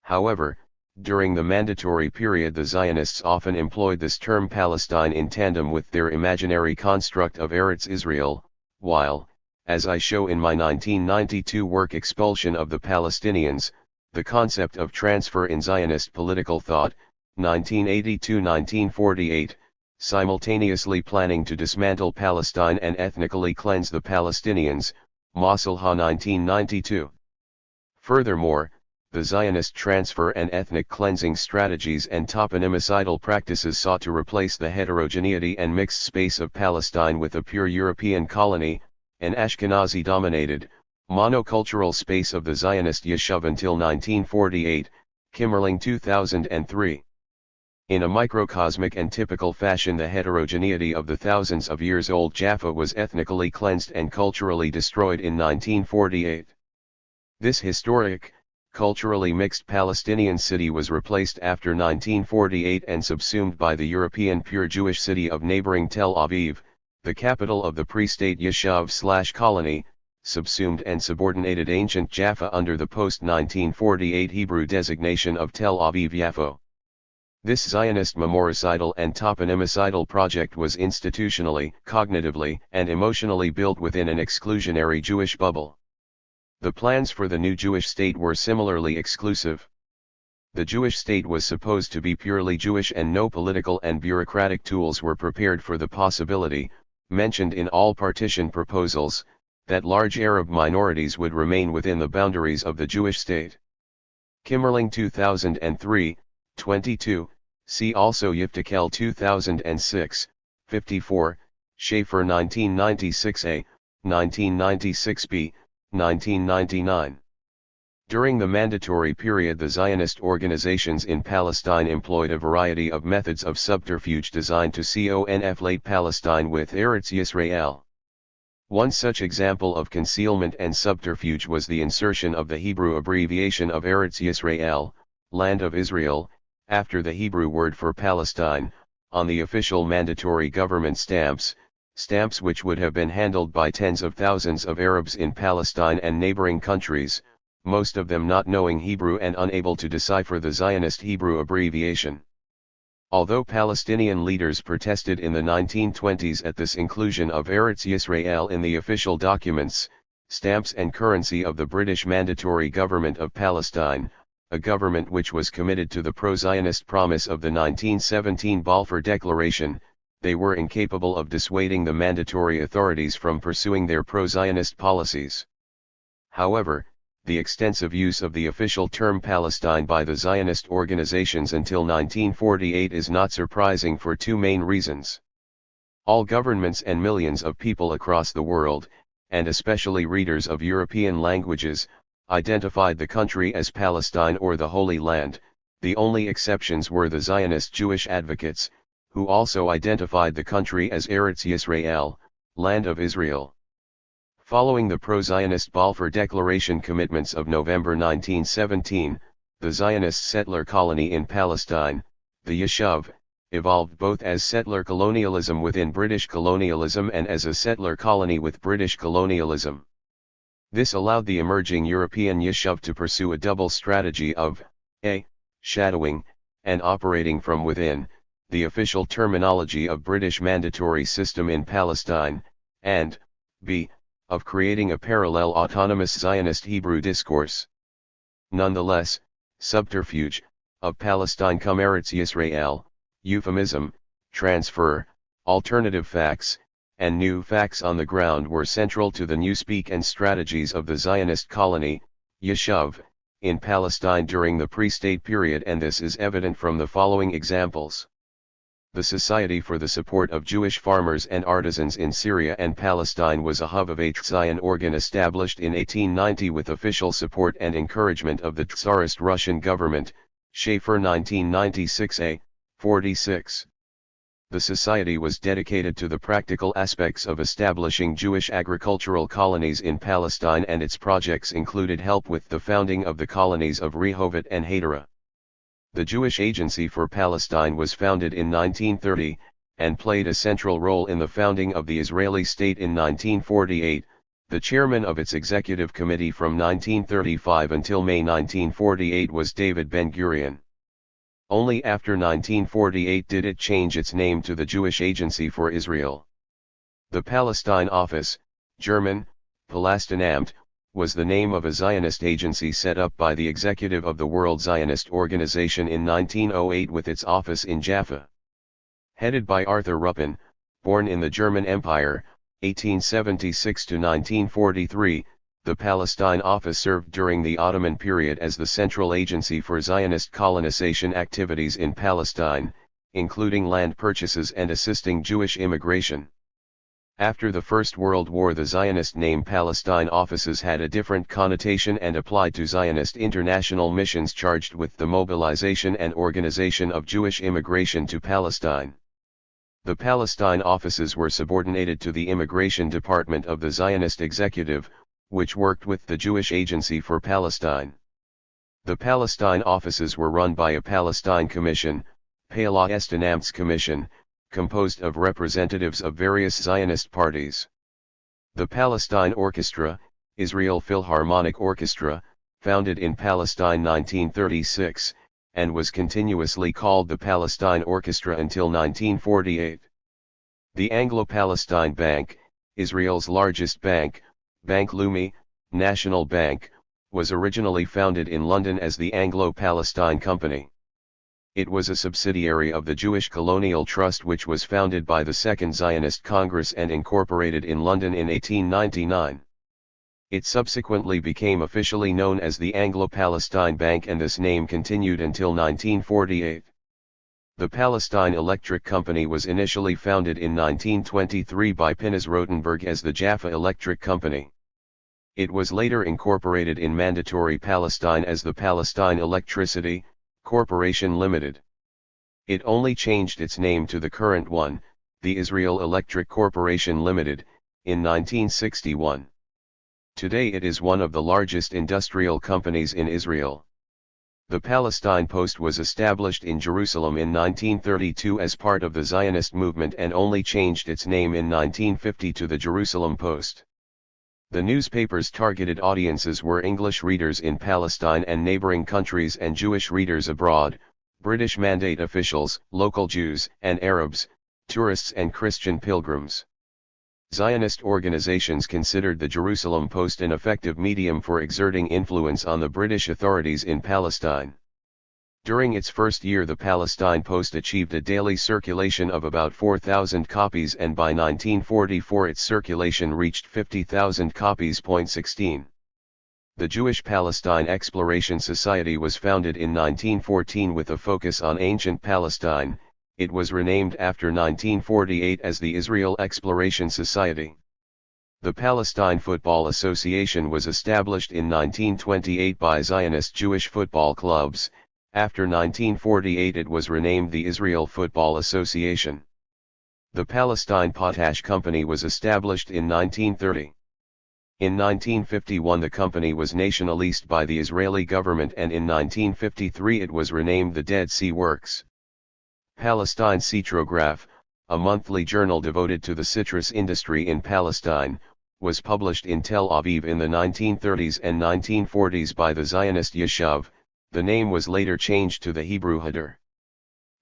However, during the mandatory period, the Zionists often employed this term Palestine in tandem with their imaginary construct of Eretz Israel, while, as I show in my 1992 work Expulsion of the Palestinians, the concept of transfer in Zionist political thought, 1982-1948, simultaneously planning to dismantle Palestine and ethnically cleanse the Palestinians, Masalha 1992. Furthermore, the Zionist transfer and ethnic cleansing strategies and toponymicidal practices sought to replace the heterogeneity and mixed space of Palestine with a pure European colony, an Ashkenazi-dominated, monocultural space of the Zionist Yeshuv until 1948, Kimmerling 2003. In a microcosmic and typical fashion, the heterogeneity of the thousands of years old Jaffa was ethnically cleansed and culturally destroyed in 1948. This historic, culturally mixed Palestinian city was replaced after 1948 and subsumed by the European pure Jewish city of neighboring Tel Aviv, the capital of the pre-state Yeshuv/colony, subsumed and subordinated ancient Jaffa under the post-1948 Hebrew designation of Tel Aviv-Yaffo. This Zionist memoricidal and toponymicidal project was institutionally, cognitively, and emotionally built within an exclusionary Jewish bubble. The plans for the new Jewish state were similarly exclusive. The Jewish state was supposed to be purely Jewish and no political and bureaucratic tools were prepared for the possibility, mentioned in all partition proposals, that large Arab minorities would remain within the boundaries of the Jewish state. Kimmerling 2003, 22, see also Yiftikel 2006, 54, Schaefer 1996a, 1996b, 1999. During the mandatory period, the Zionist organizations in Palestine employed a variety of methods of subterfuge designed to conflate Palestine with Eretz Yisrael. One such example of concealment and subterfuge was the insertion of the Hebrew abbreviation of Eretz Yisrael, Land of Israel, after the Hebrew word for Palestine, on the official mandatory government stamps which would have been handled by tens of thousands of Arabs in Palestine and neighboring countries, most of them not knowing Hebrew and unable to decipher the Zionist Hebrew abbreviation. Although Palestinian leaders protested in the 1920s at this inclusion of Eretz Yisrael in the official documents, stamps and currency of the British Mandatory Government of Palestine, a government which was committed to the pro-Zionist promise of the 1917 Balfour Declaration, they were incapable of dissuading the mandatory authorities from pursuing their pro-Zionist policies. However, the extensive use of the official term Palestine by the Zionist organizations until 1948 is not surprising for two main reasons. All governments and millions of people across the world, and especially readers of European languages, identified the country as Palestine or the Holy Land. The only exceptions were the Zionist Jewish advocates, who also identified the country as Eretz Yisrael, Land of Israel. Following the pro-Zionist Balfour Declaration commitments of November 1917, the Zionist settler colony in Palestine, the Yeshuv, evolved both as settler colonialism within British colonialism and as a settler colony with British colonialism. This allowed the emerging European Yeshuv to pursue a double strategy of a. Shadowing, and operating from within, the official terminology of British mandatory system in Palestine, and b. Of creating a parallel autonomous Zionist Hebrew discourse. Nonetheless, subterfuge, of Palestine cum Eretz Yisrael, euphemism, transfer, alternative facts, and new facts on the ground were central to the newspeak and strategies of the Zionist colony, Yishuv, in Palestine during the pre-state period, and this is evident from the following examples. The Society for the Support of Jewish Farmers and Artisans in Syria and Palestine was a hub of a Zion organ established in 1890 with official support and encouragement of the Tsarist Russian government, Schaeffer 1996a, 46. The society was dedicated to the practical aspects of establishing Jewish agricultural colonies in Palestine, and its projects included help with the founding of the colonies of Rehovot and Hadera. The Jewish Agency for Palestine was founded in 1930, and played a central role in the founding of the Israeli state in 1948. The chairman of its executive committee from 1935 until May 1948 was David Ben-Gurion. Only after 1948 did it change its name to the Jewish Agency for Israel. The Palestine Office, German, Palestinamt, was the name of a Zionist agency set up by the executive of the World Zionist Organization in 1908 with its office in Jaffa. Headed by Arthur Ruppin, born in the German Empire, 1876 to 1943, the Palestine Office served during the Ottoman period as the central agency for Zionist colonization activities in Palestine, including land purchases and assisting Jewish immigration. After the First World War, the Zionist name Palestine offices had a different connotation and applied to Zionist international missions charged with the mobilization and organization of Jewish immigration to Palestine. The Palestine offices were subordinated to the Immigration Department of the Zionist Executive, which worked with the Jewish Agency for Palestine. The Palestine offices were run by a Palestine Commission, Palästinamts Commission, composed of representatives of various Zionist parties. The Palestine Orchestra, Israel Philharmonic Orchestra, founded in Palestine 1936, and was continuously called the Palestine Orchestra until 1948. The Anglo-Palestine Bank, Israel's largest bank, Bank Leumi, National Bank, was originally founded in London as the Anglo-Palestine Company. It was a subsidiary of the Jewish Colonial Trust, which was founded by the Second Zionist Congress and incorporated in London in 1899. It subsequently became officially known as the Anglo-Palestine Bank, and this name continued until 1948. The Palestine Electric Company was initially founded in 1923 by Pinhas Rotenberg as the Jaffa Electric Company. It was later incorporated in Mandatory Palestine as the Palestine Electricity Corporation Limited. It only changed its name to the current one, the Israel Electric Corporation Limited, in 1961. Today it is one of the largest industrial companies in Israel. The Palestine Post was established in Jerusalem in 1932 as part of the Zionist movement and only changed its name in 1950 to the Jerusalem Post. The newspaper's targeted audiences were English readers in Palestine and neighboring countries and Jewish readers abroad, British mandate officials, local Jews and Arabs, tourists and Christian pilgrims. Zionist organizations considered the Jerusalem Post an effective medium for exerting influence on the British authorities in Palestine. During its first year, the Palestine Post achieved a daily circulation of about 4,000 copies, and by 1944 its circulation reached 50,000 copies. 16. The Jewish Palestine Exploration Society was founded in 1914 with a focus on ancient Palestine. It was renamed after 1948 as the Israel Exploration Society. The Palestine Football Association was established in 1928 by Zionist Jewish football clubs. After 1948 it was renamed the Israel Football Association. The Palestine Potash Company was established in 1930. In 1951 the company was nationalized by the Israeli government, and in 1953 it was renamed the Dead Sea Works. Palestine Citrograph, a monthly journal devoted to the citrus industry in Palestine, was published in Tel Aviv in the 1930s and 1940s by the Zionist Yishuv, The name was later changed to the Hebrew Hadar.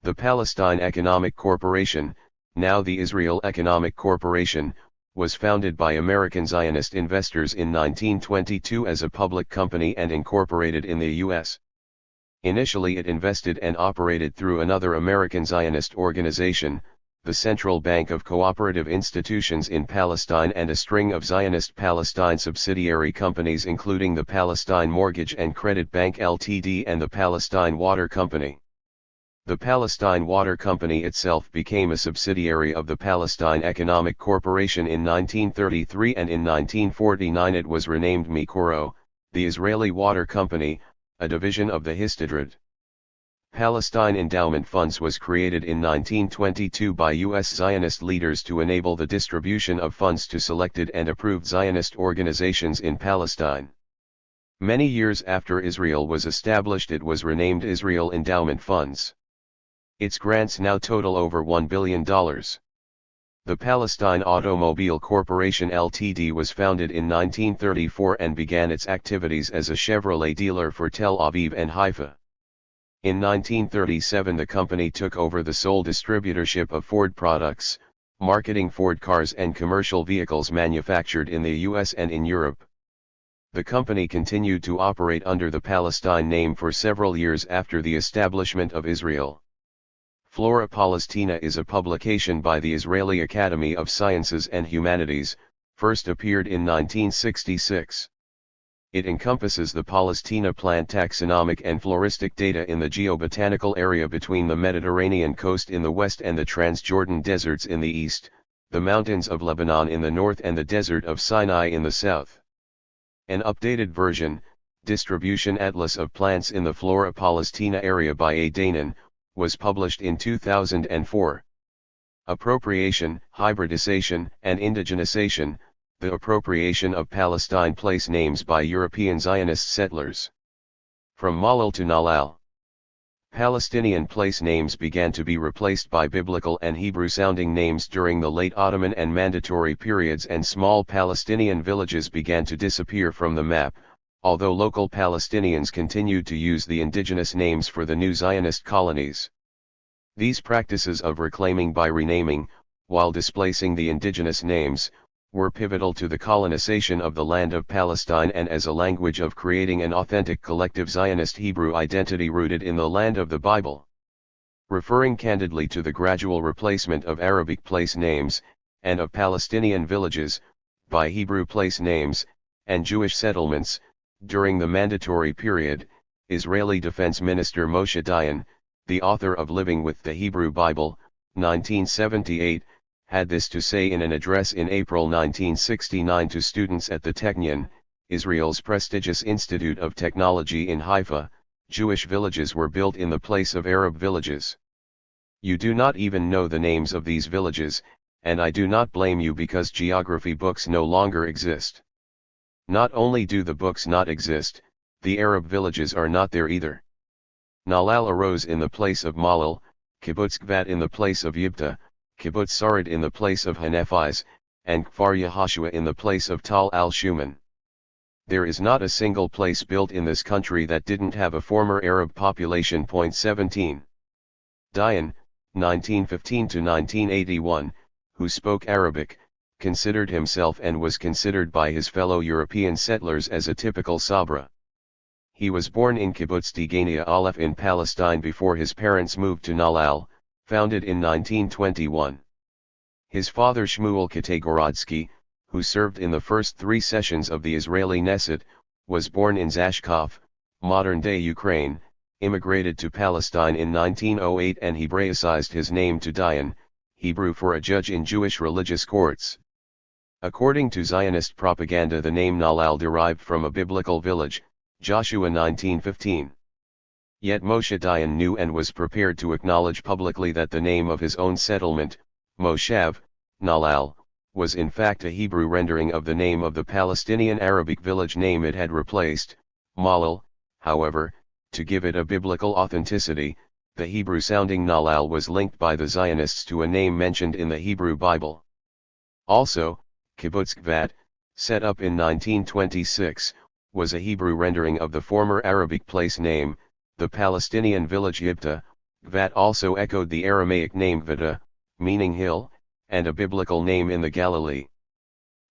The Palestine Economic Corporation, now the Israel Economic Corporation, was founded by American Zionist investors in 1922 as a public company and incorporated in the U.S. Initially it invested and operated through another American Zionist organization, the Central Bank of Cooperative Institutions in Palestine, and a string of Zionist Palestine subsidiary companies including the Palestine Mortgage and Credit Bank Ltd. And the Palestine Water Company. The Palestine Water Company itself became a subsidiary of the Palestine Economic Corporation in 1933, and in 1949 it was renamed Mikoro, the Israeli Water Company, a division of the Histadrut. Palestine Endowment Funds was created in 1922 by U.S. Zionist leaders to enable the distribution of funds to selected and approved Zionist organizations in Palestine. Many years after Israel was established, it was renamed Israel Endowment Funds. Its grants now total over $1 billion. The Palestine Automobile Corporation Ltd. was founded in 1934 and began its activities as a Chevrolet dealer for Tel Aviv and Haifa. In 1937 the company took over the sole distributorship of Ford products, marketing Ford cars and commercial vehicles manufactured in the US and in Europe. The company continued to operate under the Palestine name for several years after the establishment of Israel. Flora Palestina is a publication by the Israeli Academy of Sciences and Humanities, first appeared in 1966. It encompasses the Palestina plant taxonomic and floristic data in the geobotanical area between the Mediterranean coast in the west and the Transjordan deserts in the east, the mountains of Lebanon in the north and the desert of Sinai in the south. An updated version, Distribution Atlas of Plants in the Flora Palestina Area by A. Danon, was published in 2004. Appropriation, hybridization, and indigenization, the appropriation of Palestine place names by European Zionist settlers. From Malal to Nalal. Palestinian place names began to be replaced by biblical and Hebrew-sounding names during the late Ottoman and Mandatory periods, and small Palestinian villages began to disappear from the map, although local Palestinians continued to use the indigenous names for the new Zionist colonies. These practices of reclaiming by renaming, while displacing the indigenous names, were pivotal to the colonization of the land of Palestine and as a language of creating an authentic collective Zionist Hebrew identity rooted in the land of the Bible. Referring candidly to the gradual replacement of Arabic place names, and of Palestinian villages, by Hebrew place names, and Jewish settlements, during the Mandatory period, Israeli Defense Minister Moshe Dayan, the author of Living with the Hebrew Bible, 1978, had this to say in an address in April 1969 to students at the Technion, Israel's prestigious Institute of Technology in Haifa. Jewish villages were built in the place of Arab villages. You do not even know the names of these villages, and I do not blame you because geography books no longer exist. Not only do the books not exist, the Arab villages are not there either. Nalal arose in the place of Malal, Kibbutz Gvat in the place of Yibta, Kibbutz Sarid in the place of Hanefis, and Kfar Yehoshua in the place of Tal al-Shuman. There is not a single place built in this country that didn't have a former Arab population. 17. Dayan, 1915 to 1981, who spoke Arabic, considered himself and was considered by his fellow European settlers as a typical Sabra. He was born in Kibbutz Tigania Aleph in Palestine before his parents moved to Nalal, founded in 1921. His father Shmuel Kategorodsky, who served in the first 3 sessions of the Israeli Knesset, was born in Zashkov, modern-day Ukraine, immigrated to Palestine in 1908 and Hebraicized his name to Dayan, Hebrew for a judge in Jewish religious courts. According to Zionist propaganda, the name Nalal derived from a biblical village, Joshua 19:15. Yet Moshe Dayan knew and was prepared to acknowledge publicly that the name of his own settlement, Moshav, Nalal, was in fact a Hebrew rendering of the name of the Palestinian Arabic village name it had replaced, Malal. However, to give it a biblical authenticity, the Hebrew-sounding Nalal was linked by the Zionists to a name mentioned in the Hebrew Bible. Also, Kibbutz Gvat, set up in 1926, was a Hebrew rendering of the former Arabic place name, the Palestinian village Yibta, Vat also echoed the Aramaic name Vita, meaning hill, and a biblical name in the Galilee.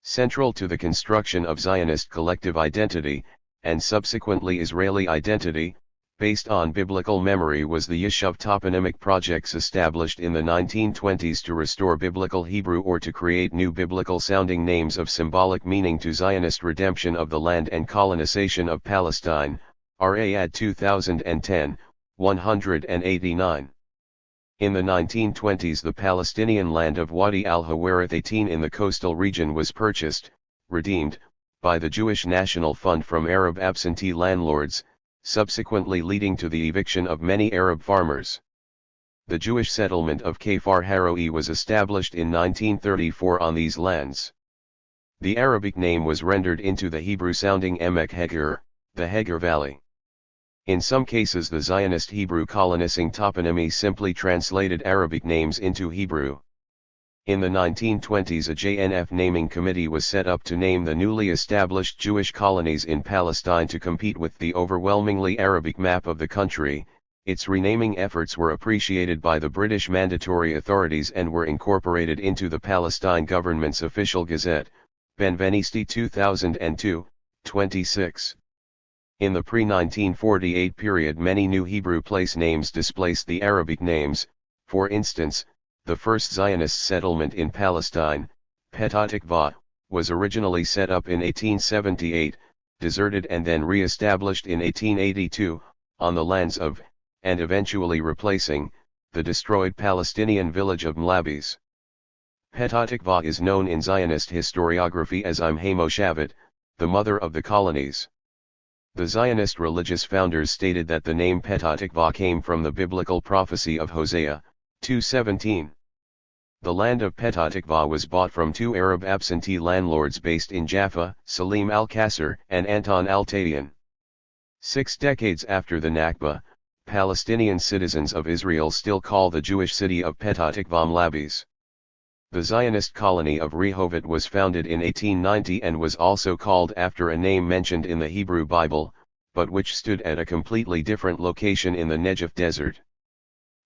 Central to the construction of Zionist collective identity, and subsequently Israeli identity, based on biblical memory was the Yishuv toponymic projects established in the 1920s to restore biblical Hebrew or to create new biblical-sounding names of symbolic meaning to Zionist redemption of the land and colonization of Palestine, Ra'ad 2010, 189. In the 1920s the Palestinian land of Wadi al-Hawarit 18 in the coastal region was purchased, redeemed, by the Jewish National Fund from Arab absentee landlords, subsequently leading to the eviction of many Arab farmers. The Jewish settlement of Kfar Haroe was established in 1934 on these lands. The Arabic name was rendered into the Hebrew-sounding Emek Heger, the Heger Valley. In some cases the Zionist Hebrew colonizing toponymy simply translated Arabic names into Hebrew. In the 1920s a JNF naming committee was set up to name the newly established Jewish colonies in Palestine to compete with the overwhelmingly Arabic map of the country. Its renaming efforts were appreciated by the British mandatory authorities and were incorporated into the Palestine government's official gazette, Benvenisti 2002, 26. In the pre-1948 period many new Hebrew place names displaced the Arabic names. For instance, the first Zionist settlement in Palestine, Petah Tikva, was originally set up in 1878, deserted and then re-established in 1882, on the lands of, and eventually replacing, the destroyed Palestinian village of Mlabis. Petah Tikva is known in Zionist historiography as Imhe Moshavit, the mother of the colonies. The Zionist religious founders stated that the name Petah Tikva came from the biblical prophecy of Hosea 2:17. The land of Petah Tikva was bought from two Arab absentee landlords based in Jaffa, Salim al-Qasr and Anton al-Tayyan. 6 decades after the Nakba, Palestinian citizens of Israel still call the Jewish city of Petah Tikva Mlabis. The Zionist colony of Rehovot was founded in 1890 and was also called after a name mentioned in the Hebrew Bible, but which stood at a completely different location in the Negev desert.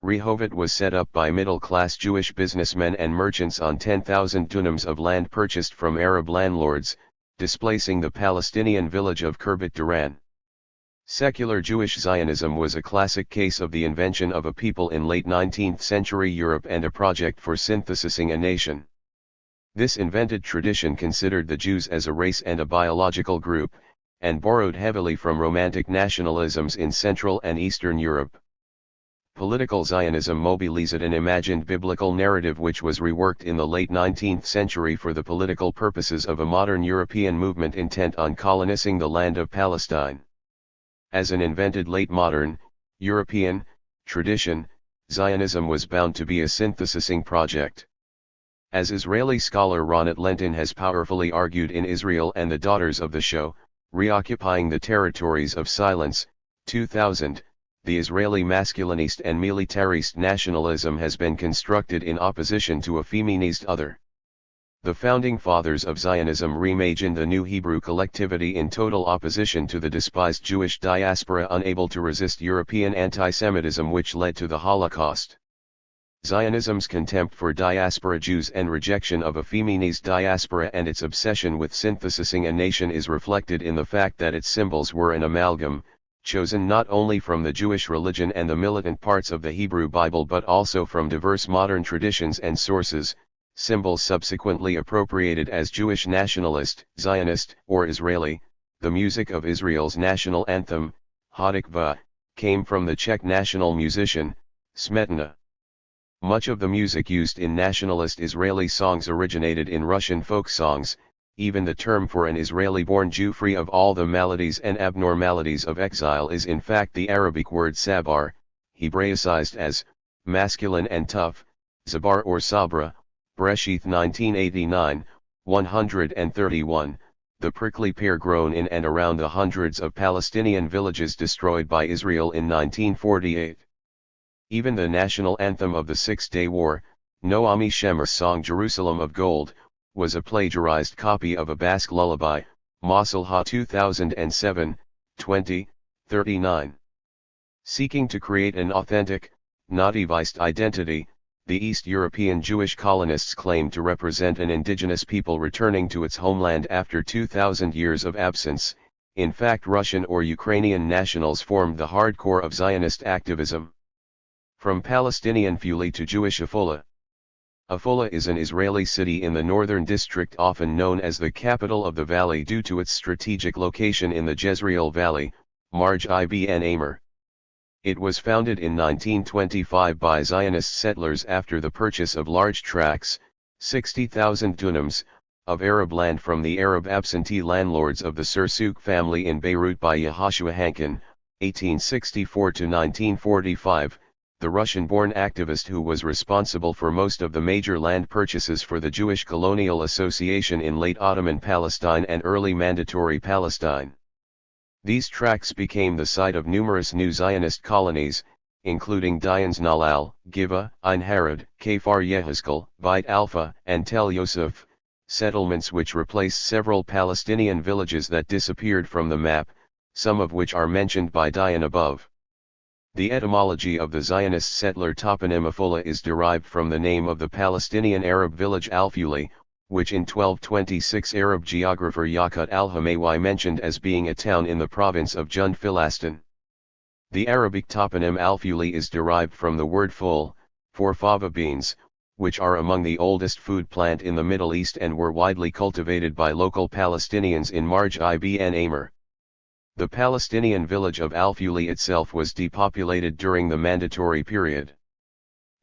Rehovot was set up by middle-class Jewish businessmen and merchants on 10,000 dunams of land purchased from Arab landlords, displacing the Palestinian village of Kirbet Duran. Secular Jewish Zionism was a classic case of the invention of a people in late 19th century Europe and a project for synthesizing a nation. This invented tradition considered the Jews as a race and a biological group, and borrowed heavily from Romantic nationalisms in Central and Eastern Europe. Political Zionism mobilized an imagined biblical narrative which was reworked in the late 19th century for the political purposes of a modern European movement intent on colonizing the land of Palestine. As an invented late modern, European, tradition, Zionism was bound to be a synthesizing project. As Israeli scholar Ronit Lentin has powerfully argued in Israel and the Daughters of the Show, Reoccupying the Territories of Silence, 2000, the Israeli masculinist and militarist nationalism has been constructed in opposition to a feminist other. The founding fathers of Zionism reimagined the new Hebrew collectivity in total opposition to the despised Jewish diaspora unable to resist European anti-Semitism which led to the Holocaust. Zionism's contempt for diaspora Jews and rejection of a feminist diaspora and its obsession with synthesizing a nation is reflected in the fact that its symbols were an amalgam, chosen not only from the Jewish religion and the militant parts of the Hebrew Bible but also from diverse modern traditions and sources, symbols subsequently appropriated as Jewish nationalist, Zionist, or Israeli. The music of Israel's national anthem, Hatikva, came from the Czech national musician, Smetana. Much of the music used in nationalist Israeli songs originated in Russian folk songs. Even the term for an Israeli-born Jew free of all the maladies and abnormalities of exile is in fact the Arabic word sabar, Hebraicized as masculine and tough, zabar or sabra. Breshith 1989, 131, the prickly pear grown in and around the hundreds of Palestinian villages destroyed by Israel in 1948. Even the national anthem of the Six-Day War, Noami Shemer's song Jerusalem of Gold, was a plagiarized copy of a Basque lullaby, Masalha 2007, 20, 39. Seeking to create an authentic, nativist identity, the East European Jewish colonists claimed to represent an indigenous people returning to its homeland after 2,000 years of absence. In fact, Russian or Ukrainian nationals formed the hardcore of Zionist activism. From Palestinian Fuli to Jewish Afula. Afula is an Israeli city in the northern district, often known as the capital of the valley due to its strategic location in the Jezreel Valley, Marj ibn Amr. It was founded in 1925 by Zionist settlers after the purchase of large tracts, 60,000 dunams, of Arab land from the Arab absentee landlords of the Sursouk family in Beirut by Yehoshua Hankin, 1864–1945, the Russian-born activist who was responsible for most of the major land purchases for the Jewish Colonial Association in late Ottoman Palestine and early Mandatory Palestine. These tracts became the site of numerous new Zionist colonies, including Dayans Nalal, Giva, Ein Harod, Kfar Yehezkel, Beit Alpha, and Tel Yosef, settlements which replaced several Palestinian villages that disappeared from the map, some of which are mentioned by Dayan above. The etymology of the Zionist settler toponym Afula is derived from the name of the Palestinian Arab village Al-Fuli, which in 1226 Arab geographer Yaqut al-Hamawi mentioned as being a town in the province of Jund Filastin. The Arabic toponym Al-Fuli is derived from the word ful, for fava beans, which are among the oldest food plant in the Middle East and were widely cultivated by local Palestinians in Marj ibn Amr. The Palestinian village of Al-Fuli itself was depopulated during the Mandatory period.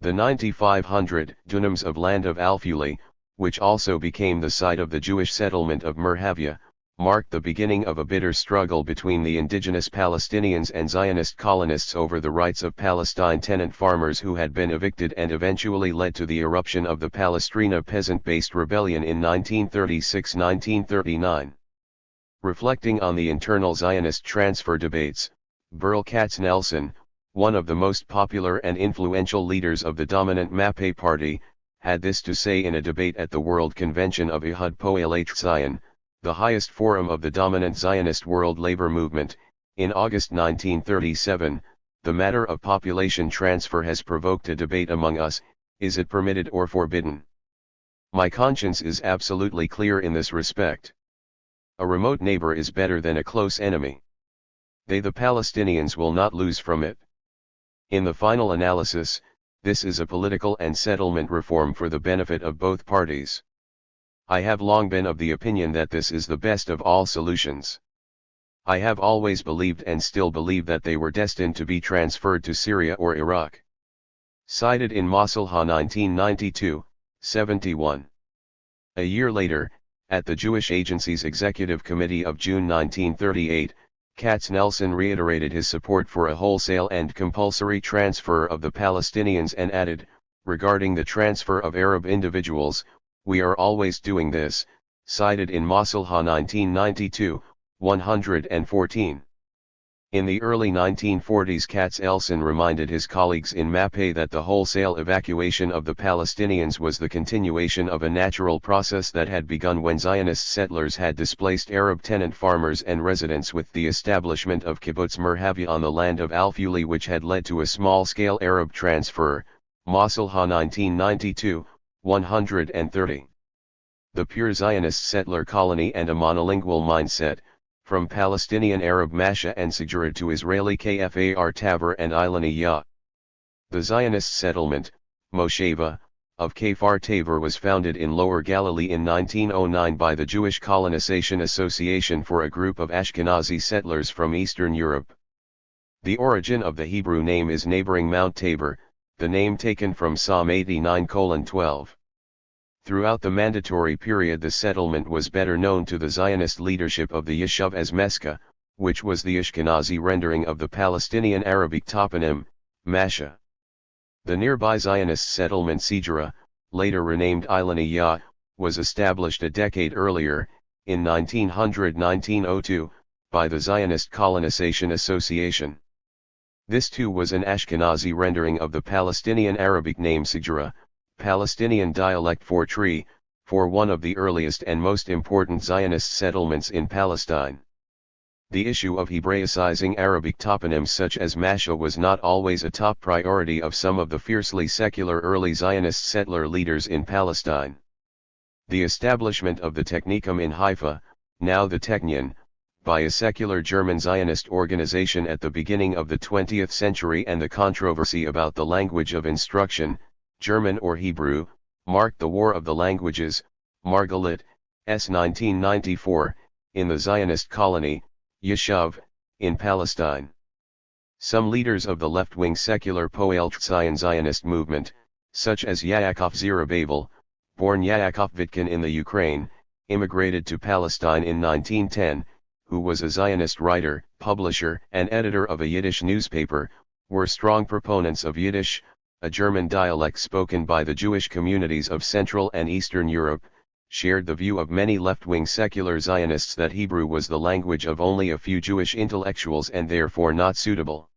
The 9,500 dunams of land of Al-Fuli, which also became the site of the Jewish settlement of Merhavia, marked the beginning of a bitter struggle between the indigenous Palestinians and Zionist colonists over the rights of Palestine tenant farmers who had been evicted, and eventually led to the eruption of the Palestrina peasant-based rebellion in 1936–1939. Reflecting on the internal Zionist transfer debates, Burl Katznelson, one of the most popular and influential leaders of the dominant Mape party, had this to say in a debate at the World Convention of Ehud Poelech Zion, the highest forum of the dominant Zionist world labor movement, in August 1937, "The matter of population transfer has provoked a debate among us, is it permitted or forbidden? My conscience is absolutely clear in this respect. A remote neighbor is better than a close enemy. They, the Palestinians, will not lose from it. In the final analysis, this is a political and settlement reform for the benefit of both parties. I have long been of the opinion that this is the best of all solutions. I have always believed and still believe that they were destined to be transferred to Syria or Iraq." Cited in Masalha 1992, 71. A year later, at the Jewish Agency's Executive Committee of June 1938, Katznelson reiterated his support for a wholesale and compulsory transfer of the Palestinians and added, regarding the transfer of Arab individuals, "We are always doing this," cited in Masalha 1992, 114. In the early 1940s, Katznelson reminded his colleagues in Mape that the wholesale evacuation of the Palestinians was the continuation of a natural process that had begun when Zionist settlers had displaced Arab tenant farmers and residents with the establishment of Kibbutz Merhavia on the land of Al-Fuli, which had led to a small-scale Arab transfer, Masalha 1992, 130. The pure Zionist settler colony and a monolingual mindset, from Palestinian Arab Masha and Sigurd to Israeli Kfar Taver and Ilani. The Zionist settlement, Mosheva, of Kfar Taver was founded in Lower Galilee in 1909 by the Jewish Colonization Association for a group of Ashkenazi settlers from Eastern Europe. The origin of the Hebrew name is neighboring Mount Tabor, the name taken from Psalm 89:12. Throughout the Mandatory period, the settlement was better known to the Zionist leadership of the Yishuv as Meska, which was the Ashkenazi rendering of the Palestinian Arabic toponym, Masha. The nearby Zionist settlement Sijara, later renamed Ilani, was established a decade earlier, in 1900–1902, by the Zionist Colonization Association. This too was an Ashkenazi rendering of the Palestinian Arabic name Sijara, Palestinian dialect for tree, for one of the earliest and most important Zionist settlements in Palestine. The issue of Hebraicizing Arabic toponyms such as Masalha was not always a top priority of some of the fiercely secular early Zionist settler leaders in Palestine. The establishment of the Technikum in Haifa, now the Technion, by a secular German Zionist organization at the beginning of the 20th century, and the controversy about the language of instruction, German or Hebrew, marked the War of the Languages, Margalit, S. 1994, in the Zionist colony, Yishuv, in Palestine. Some leaders of the left-wing secular Poale Zion Zionist movement, such as Yaakov Zerubabel, born Yaakov Vitkin in the Ukraine, immigrated to Palestine in 1910, who was a Zionist writer, publisher, and editor of a Yiddish newspaper, were strong proponents of Yiddish, a German dialect spoken by the Jewish communities of Central and Eastern Europe, shared the view of many left-wing secular Zionists that Hebrew was the language of only a few Jewish intellectuals and therefore not suitable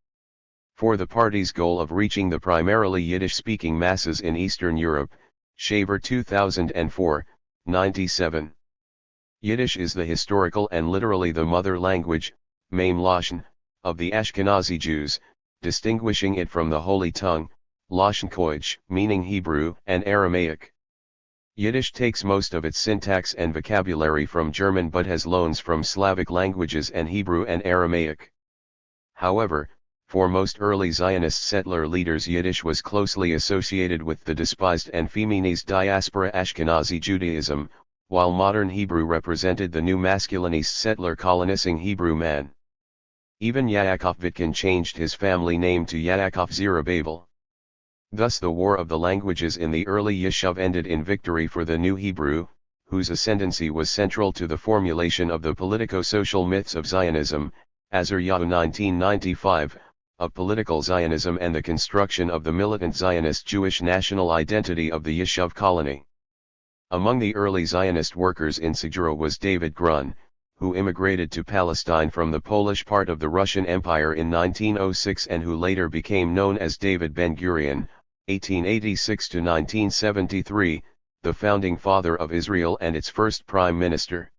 for the party's goal of reaching the primarily Yiddish-speaking masses in Eastern Europe. Shaver 2004, 97. Yiddish is the historical and literally the mother language, Maim Lashon, of the Ashkenazi Jews, distinguishing it from the Holy Tongue, Lashon Kodesh, meaning Hebrew and Aramaic. Yiddish takes most of its syntax and vocabulary from German but has loans from Slavic languages and Hebrew and Aramaic. However, for most early Zionist settler leaders, Yiddish was closely associated with the despised and feminized diaspora Ashkenazi Judaism, while modern Hebrew represented the new masculinist settler colonizing Hebrew man. Even Yaakov Vitkin changed his family name to Yaakov Zerubabel. Thus the War of the Languages in the early Yishuv ended in victory for the new Hebrew, whose ascendancy was central to the formulation of the politico-social myths of Zionism, Azar Yahu 1995, of political Zionism and the construction of the militant Zionist Jewish national identity of the Yishuv colony. Among the early Zionist workers in Segura was David Grun, who immigrated to Palestine from the Polish part of the Russian Empire in 1906 and who later became known as David Ben-Gurion, 1886 to 1973, the founding father of Israel and its first prime minister.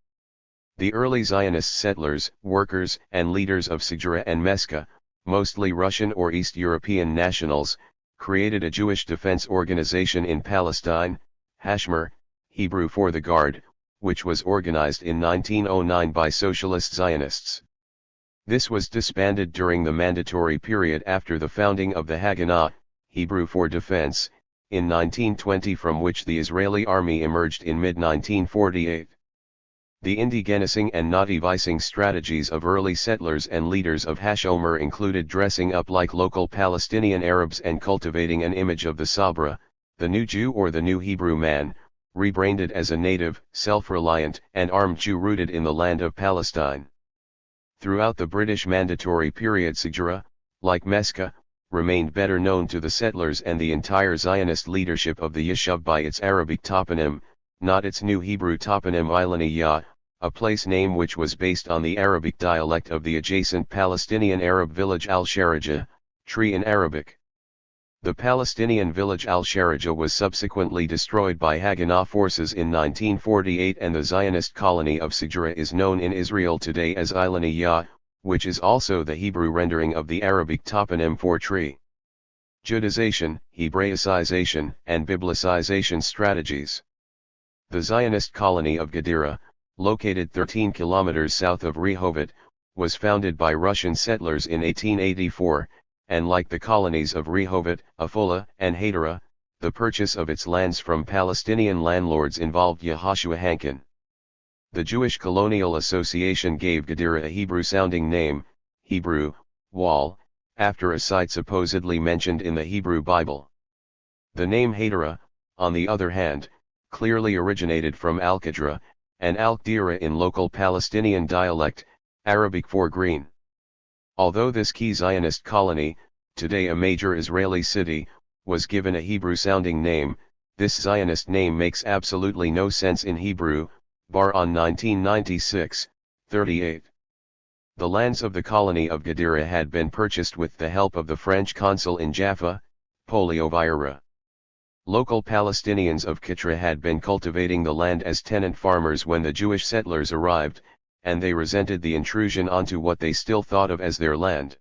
The early Zionist settlers, workers, and leaders of Segura and Mesca, mostly Russian or East European nationals, created a Jewish defense organization in Palestine, Hashmer, Hebrew for the Guard, which was organized in 1909 by socialist Zionists. This was disbanded during the mandatory period after the founding of the Haganah, Hebrew for defense, in 1920, from which the Israeli army emerged in mid-1948. The indigenizing and nativizing strategies of early settlers and leaders of Hashomer included dressing up like local Palestinian Arabs and cultivating an image of the Sabra, the new Jew or the new Hebrew man, rebranded as a native, self-reliant, and armed Jew rooted in the land of Palestine. Throughout the British mandatory period, Segura, like Mesca, remained better known to the settlers and the entire Zionist leadership of the Yishuv by its Arabic toponym, not its new Hebrew toponym Ilani, a place name which was based on the Arabic dialect of the adjacent Palestinian Arab village Al-Sharajah, tree in Arabic. The Palestinian village Al-Sharajah was subsequently destroyed by Haganah forces in 1948, and the Zionist colony of Segura is known in Israel today as Ilani, which is also the Hebrew rendering of the Arabic toponym for tree. Judaization, Hebraicization, and Biblicization strategies. The Zionist colony of Gadara, located 13 kilometers south of Rehovot, was founded by Russian settlers in 1884, and like the colonies of Rehovot, Afola, and Hadara, the purchase of its lands from Palestinian landlords involved Yehoshua Hankin. The Jewish Colonial Association gave Gadara a Hebrew-sounding name, Hebrew, Wall, after a site supposedly mentioned in the Hebrew Bible. The name Hadara, on the other hand, clearly originated from Al-Qadra, and Al-Qadira in local Palestinian dialect, Arabic for green. Although this key Zionist colony, today a major Israeli city, was given a Hebrew-sounding name, this Zionist name makes absolutely no sense in Hebrew, bar on 1996, 38. The lands of the colony of Gadara had been purchased with the help of the French consul in Jaffa, Poliovaira. Local Palestinians of Kitra had been cultivating the land as tenant farmers when the Jewish settlers arrived, and they resented the intrusion onto what they still thought of as their land.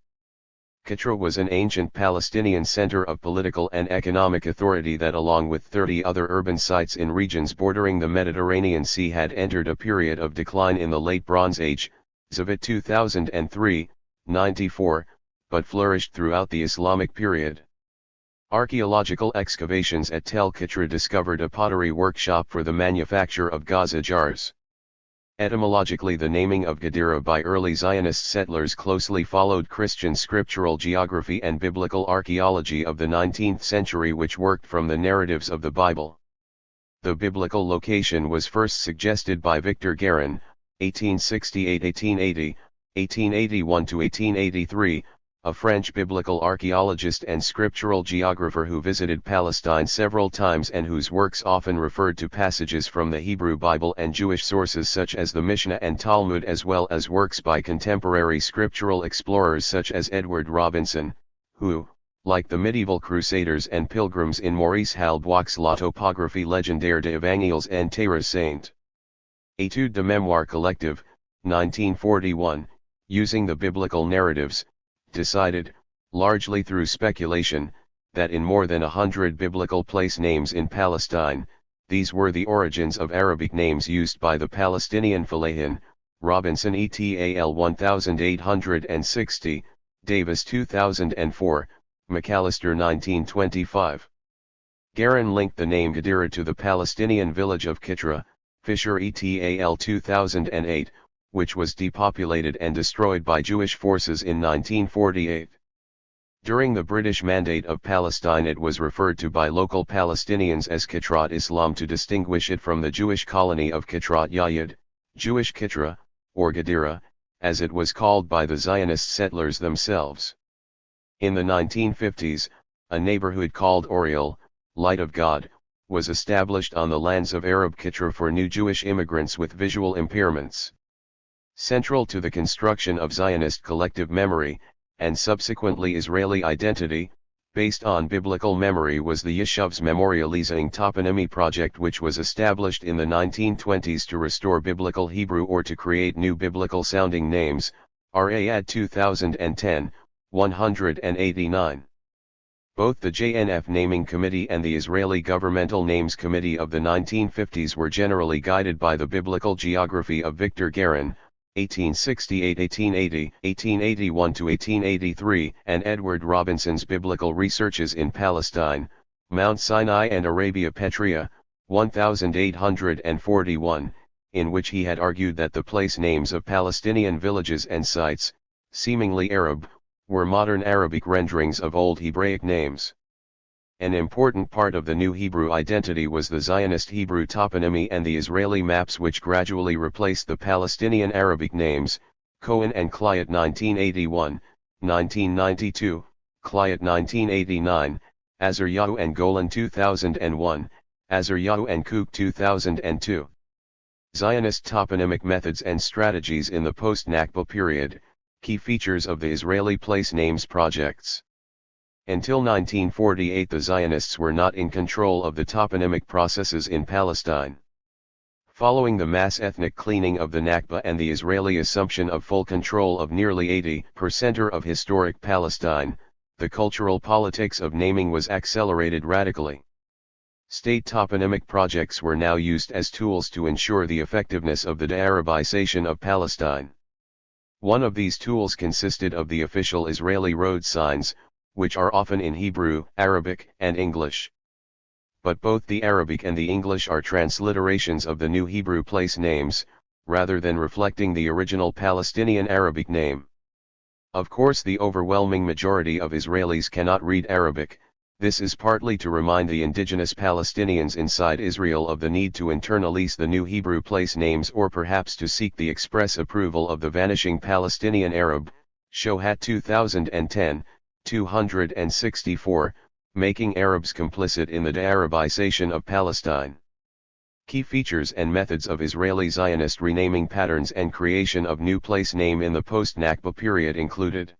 Kitra was an ancient Palestinian center of political and economic authority that, along with 30 other urban sites in regions bordering the Mediterranean Sea, had entered a period of decline in the Late Bronze Age, Zavit 2003, 94, but flourished throughout the Islamic period. Archaeological excavations at Tel Kitra discovered a pottery workshop for the manufacture of Gaza jars. Etymologically, the naming of Gadira by early Zionist settlers closely followed Christian scriptural geography and biblical archaeology of the 19th century, which worked from the narratives of the Bible. The biblical location was first suggested by Victor Guérin, 1868-1880, 1881-1883, a French biblical archaeologist and scriptural geographer who visited Palestine several times and whose works often referred to passages from the Hebrew Bible and Jewish sources such as the Mishnah and Talmud, as well as works by contemporary scriptural explorers such as Edward Robinson, who, like the medieval crusaders and pilgrims in Maurice Halbwach's La topographie légendaire des Évangiles and Terre Sainte. Étude de mémoire collective, 1941, using the biblical narratives, decided, largely through speculation, that in more than 100 biblical place names in Palestine, these were the origins of Arabic names used by the Palestinian Falahin, Robinson et al. 1860, Davis 2004, McAllister 1925. Guérin linked the name Gadira to the Palestinian village of Kitra, Fisher et al. 2008, which was depopulated and destroyed by Jewish forces in 1948. During the British Mandate of Palestine, it was referred to by local Palestinians as Kitrat Islam to distinguish it from the Jewish colony of Kitrat Yayid, Jewish Kitra, or Gadira, as it was called by the Zionist settlers themselves. In the 1950s, a neighborhood called Oriel, Light of God, was established on the lands of Arab Kitra for new Jewish immigrants with visual impairments. Central to the construction of Zionist collective memory, and subsequently Israeli identity, based on biblical memory, was the Yeshuv's Memorializing Toponymy project, which was established in the 1920s to restore biblical Hebrew or to create new biblical-sounding names, RAAD 2010, 189. Both the JNF Naming Committee and the Israeli Governmental Names Committee of the 1950s were generally guided by the biblical geography of Victor Guérin, 1868-1880, 1881-1883, and Edward Robinson's biblical researches in Palestine, Mount Sinai and Arabia Petrea, 1841, in which he had argued that the place names of Palestinian villages and sites, seemingly Arab, were modern Arabic renderings of Old Hebraic names. An important part of the new Hebrew identity was the Zionist Hebrew toponymy and the Israeli maps, which gradually replaced the Palestinian Arabic names, Cohen and Clyott 1981, 1992, Clyott 1989, Azaryahu and Golan 2001, Azaryahu and Kook 2002. Zionist toponymic methods and strategies in the post-Nakba period, key features of the Israeli place names projects. Until 1948, the Zionists were not in control of the toponymic processes in Palestine. Following the mass ethnic cleaning of the Nakba and the Israeli assumption of full control of nearly 80% of historic Palestine, the cultural politics of naming was accelerated radically. State toponymic projects were now used as tools to ensure the effectiveness of the de-Arabization of Palestine. One of these tools consisted of the official Israeli road signs, which are often in Hebrew, Arabic, and English. But both the Arabic and the English are transliterations of the new Hebrew place names, rather than reflecting the original Palestinian Arabic name. Of course, the overwhelming majority of Israelis cannot read Arabic. This is partly to remind the indigenous Palestinians inside Israel of the need to internalize the new Hebrew place names, or perhaps to seek the express approval of the vanishing Palestinian Arab, Shohat 2010, 264, making Arabs complicit in the de-Arabization of Palestine. Key features and methods of Israeli Zionist renaming patterns and creation of new place name in the post-Nakba period included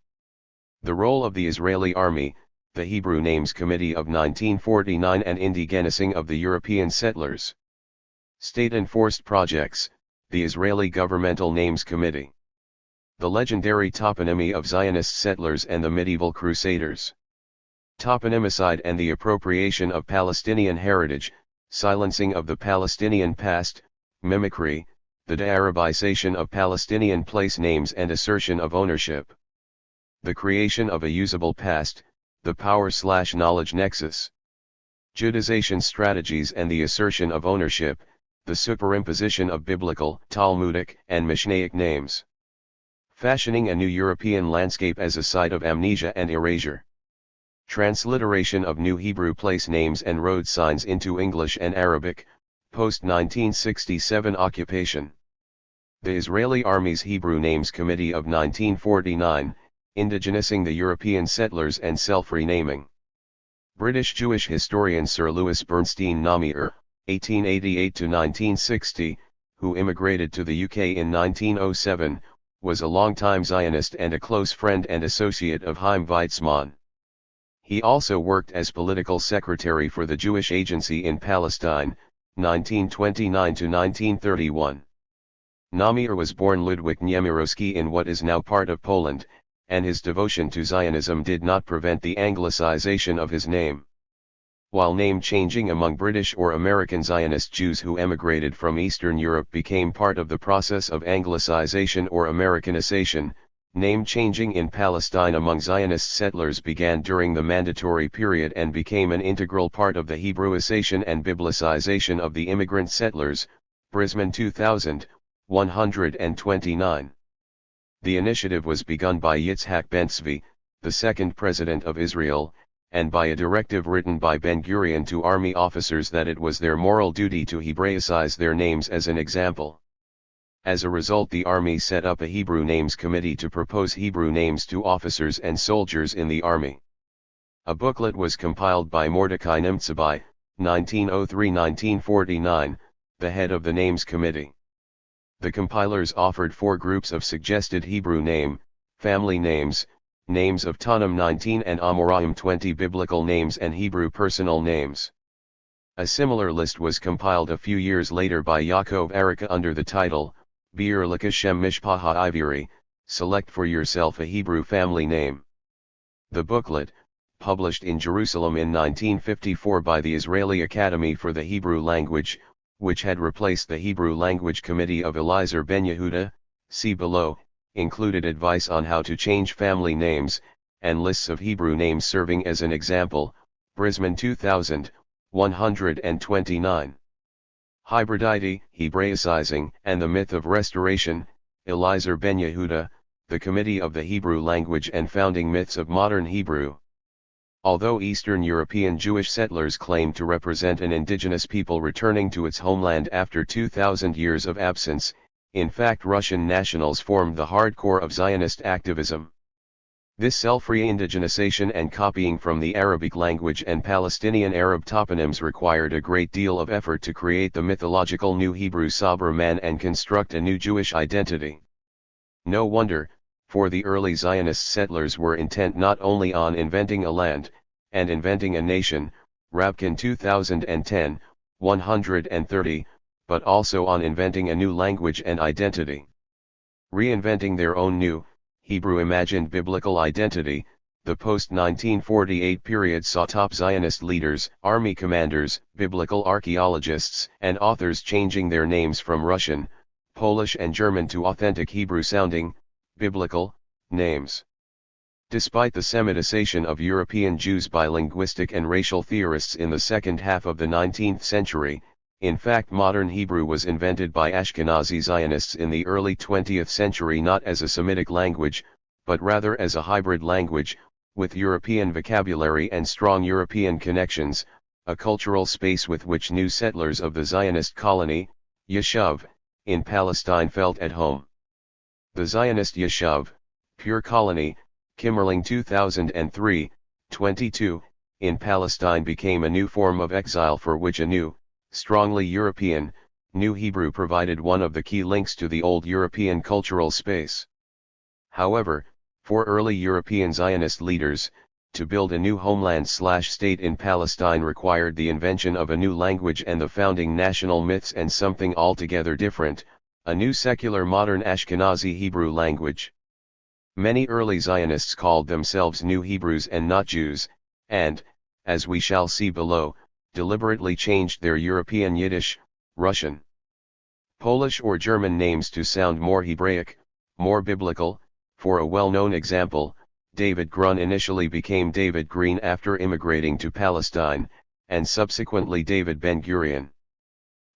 the role of the Israeli Army, the Hebrew Names Committee of 1949, and indigenising of the European settlers. State-enforced projects, the Israeli Governmental Names Committee. The legendary toponymy of Zionist settlers and the medieval crusaders. Toponymicide and the appropriation of Palestinian heritage, silencing of the Palestinian past, mimicry, the de-Arabization of Palestinian place names and assertion of ownership. The creation of a usable past, the power/knowledge nexus. Judaization strategies and the assertion of ownership, the superimposition of biblical, Talmudic, and Mishnaic names. Fashioning a new European landscape as a site of amnesia and erasure. Transliteration of new Hebrew place names and road signs into English and Arabic, post-1967 occupation. The Israeli Army's Hebrew Names Committee of 1949, indigenizing the European settlers and self-renaming. British Jewish historian Sir Lewis Bernstein Namier, 1888–1960, who immigrated to the UK in 1907, was a longtime Zionist and a close friend and associate of Chaim Weizmann. He also worked as political secretary for the Jewish Agency in Palestine, 1929–1931. Namier was born Ludwik Niemirowski in what is now part of Poland, and his devotion to Zionism did not prevent the Anglicization of his name. While name changing among British or American Zionist Jews who emigrated from Eastern Europe became part of the process of Anglicization or Americanization, name changing in Palestine among Zionist settlers began during the mandatory period and became an integral part of the Hebraization and Biblicization of the immigrant settlers. Brisman 2000, 129. The initiative was begun by Yitzhak Ben-Zvi, the second president of Israel, and by a directive written by Ben-Gurion to army officers that it was their moral duty to Hebraicize their names as an example. As a result, the army set up a Hebrew Names Committee to propose Hebrew names to officers and soldiers in the army. A booklet was compiled by Mordecai Nimtzabai, 1903–1949, the head of the Names Committee. The compilers offered 4 groups of suggested Hebrew name, family names, names of Tannaim 19 and Amoraim 20 biblical names and Hebrew personal names. A similar list was compiled a few years later by Yaakov Arika under the title, Bir Lakashem Mishpaha Iviri, Select for Yourself a Hebrew Family Name. The booklet, published in Jerusalem in 1954 by the Israeli Academy for the Hebrew Language, which had replaced the Hebrew Language Committee of Eliezer Ben Yehuda, see below, included advice on how to change family names, and lists of Hebrew names serving as an example. Brisman 2000, 129. Hybridity, Hebraicizing, and the Myth of Restoration, Eliezer Ben Yehuda, the Committee of the Hebrew Language and Founding Myths of Modern Hebrew. Although Eastern European Jewish settlers claimed to represent an indigenous people returning to its homeland after 2,000 years of absence, in fact Russian nationals formed the hardcore of Zionist activism. This self-re-indigenization and copying from the Arabic language and Palestinian Arab toponyms required a great deal of effort to create the mythological new Hebrew Sabra man and construct a new Jewish identity. No wonder, for the early Zionist settlers were intent not only on inventing a land, and inventing a nation, Rabkin 2010, 130, but also on inventing a new language and identity. Reinventing their own new, Hebrew imagined biblical identity, the post-1948 period saw top Zionist leaders, army commanders, biblical archaeologists, and authors changing their names from Russian, Polish and German to authentic Hebrew-sounding, biblical, names. Despite the Semitization of European Jews by linguistic and racial theorists in the second half of the 19th century, in fact modern Hebrew was invented by Ashkenazi Zionists in the early 20th century not as a Semitic language, but rather as a hybrid language, with European vocabulary and strong European connections, a cultural space with which new settlers of the Zionist colony, Yeshuv, in Palestine felt at home. The Zionist Yeshuv, pure colony, Kimmerling 2003, 22, in Palestine became a new form of exile for which a new, strongly European, New Hebrew provided one of the key links to the old European cultural space. However, for early European Zionist leaders, to build a new homeland/state in Palestine required the invention of a new language and the founding national myths and something altogether different, a new secular modern Ashkenazi Hebrew language. Many early Zionists called themselves New Hebrews and not Jews, and, as we shall see below, deliberately changed their European Yiddish, Russian, Polish or German names to sound more Hebraic, more biblical. For a well-known example, David Grun initially became David Green after immigrating to Palestine, and subsequently David Ben-Gurion.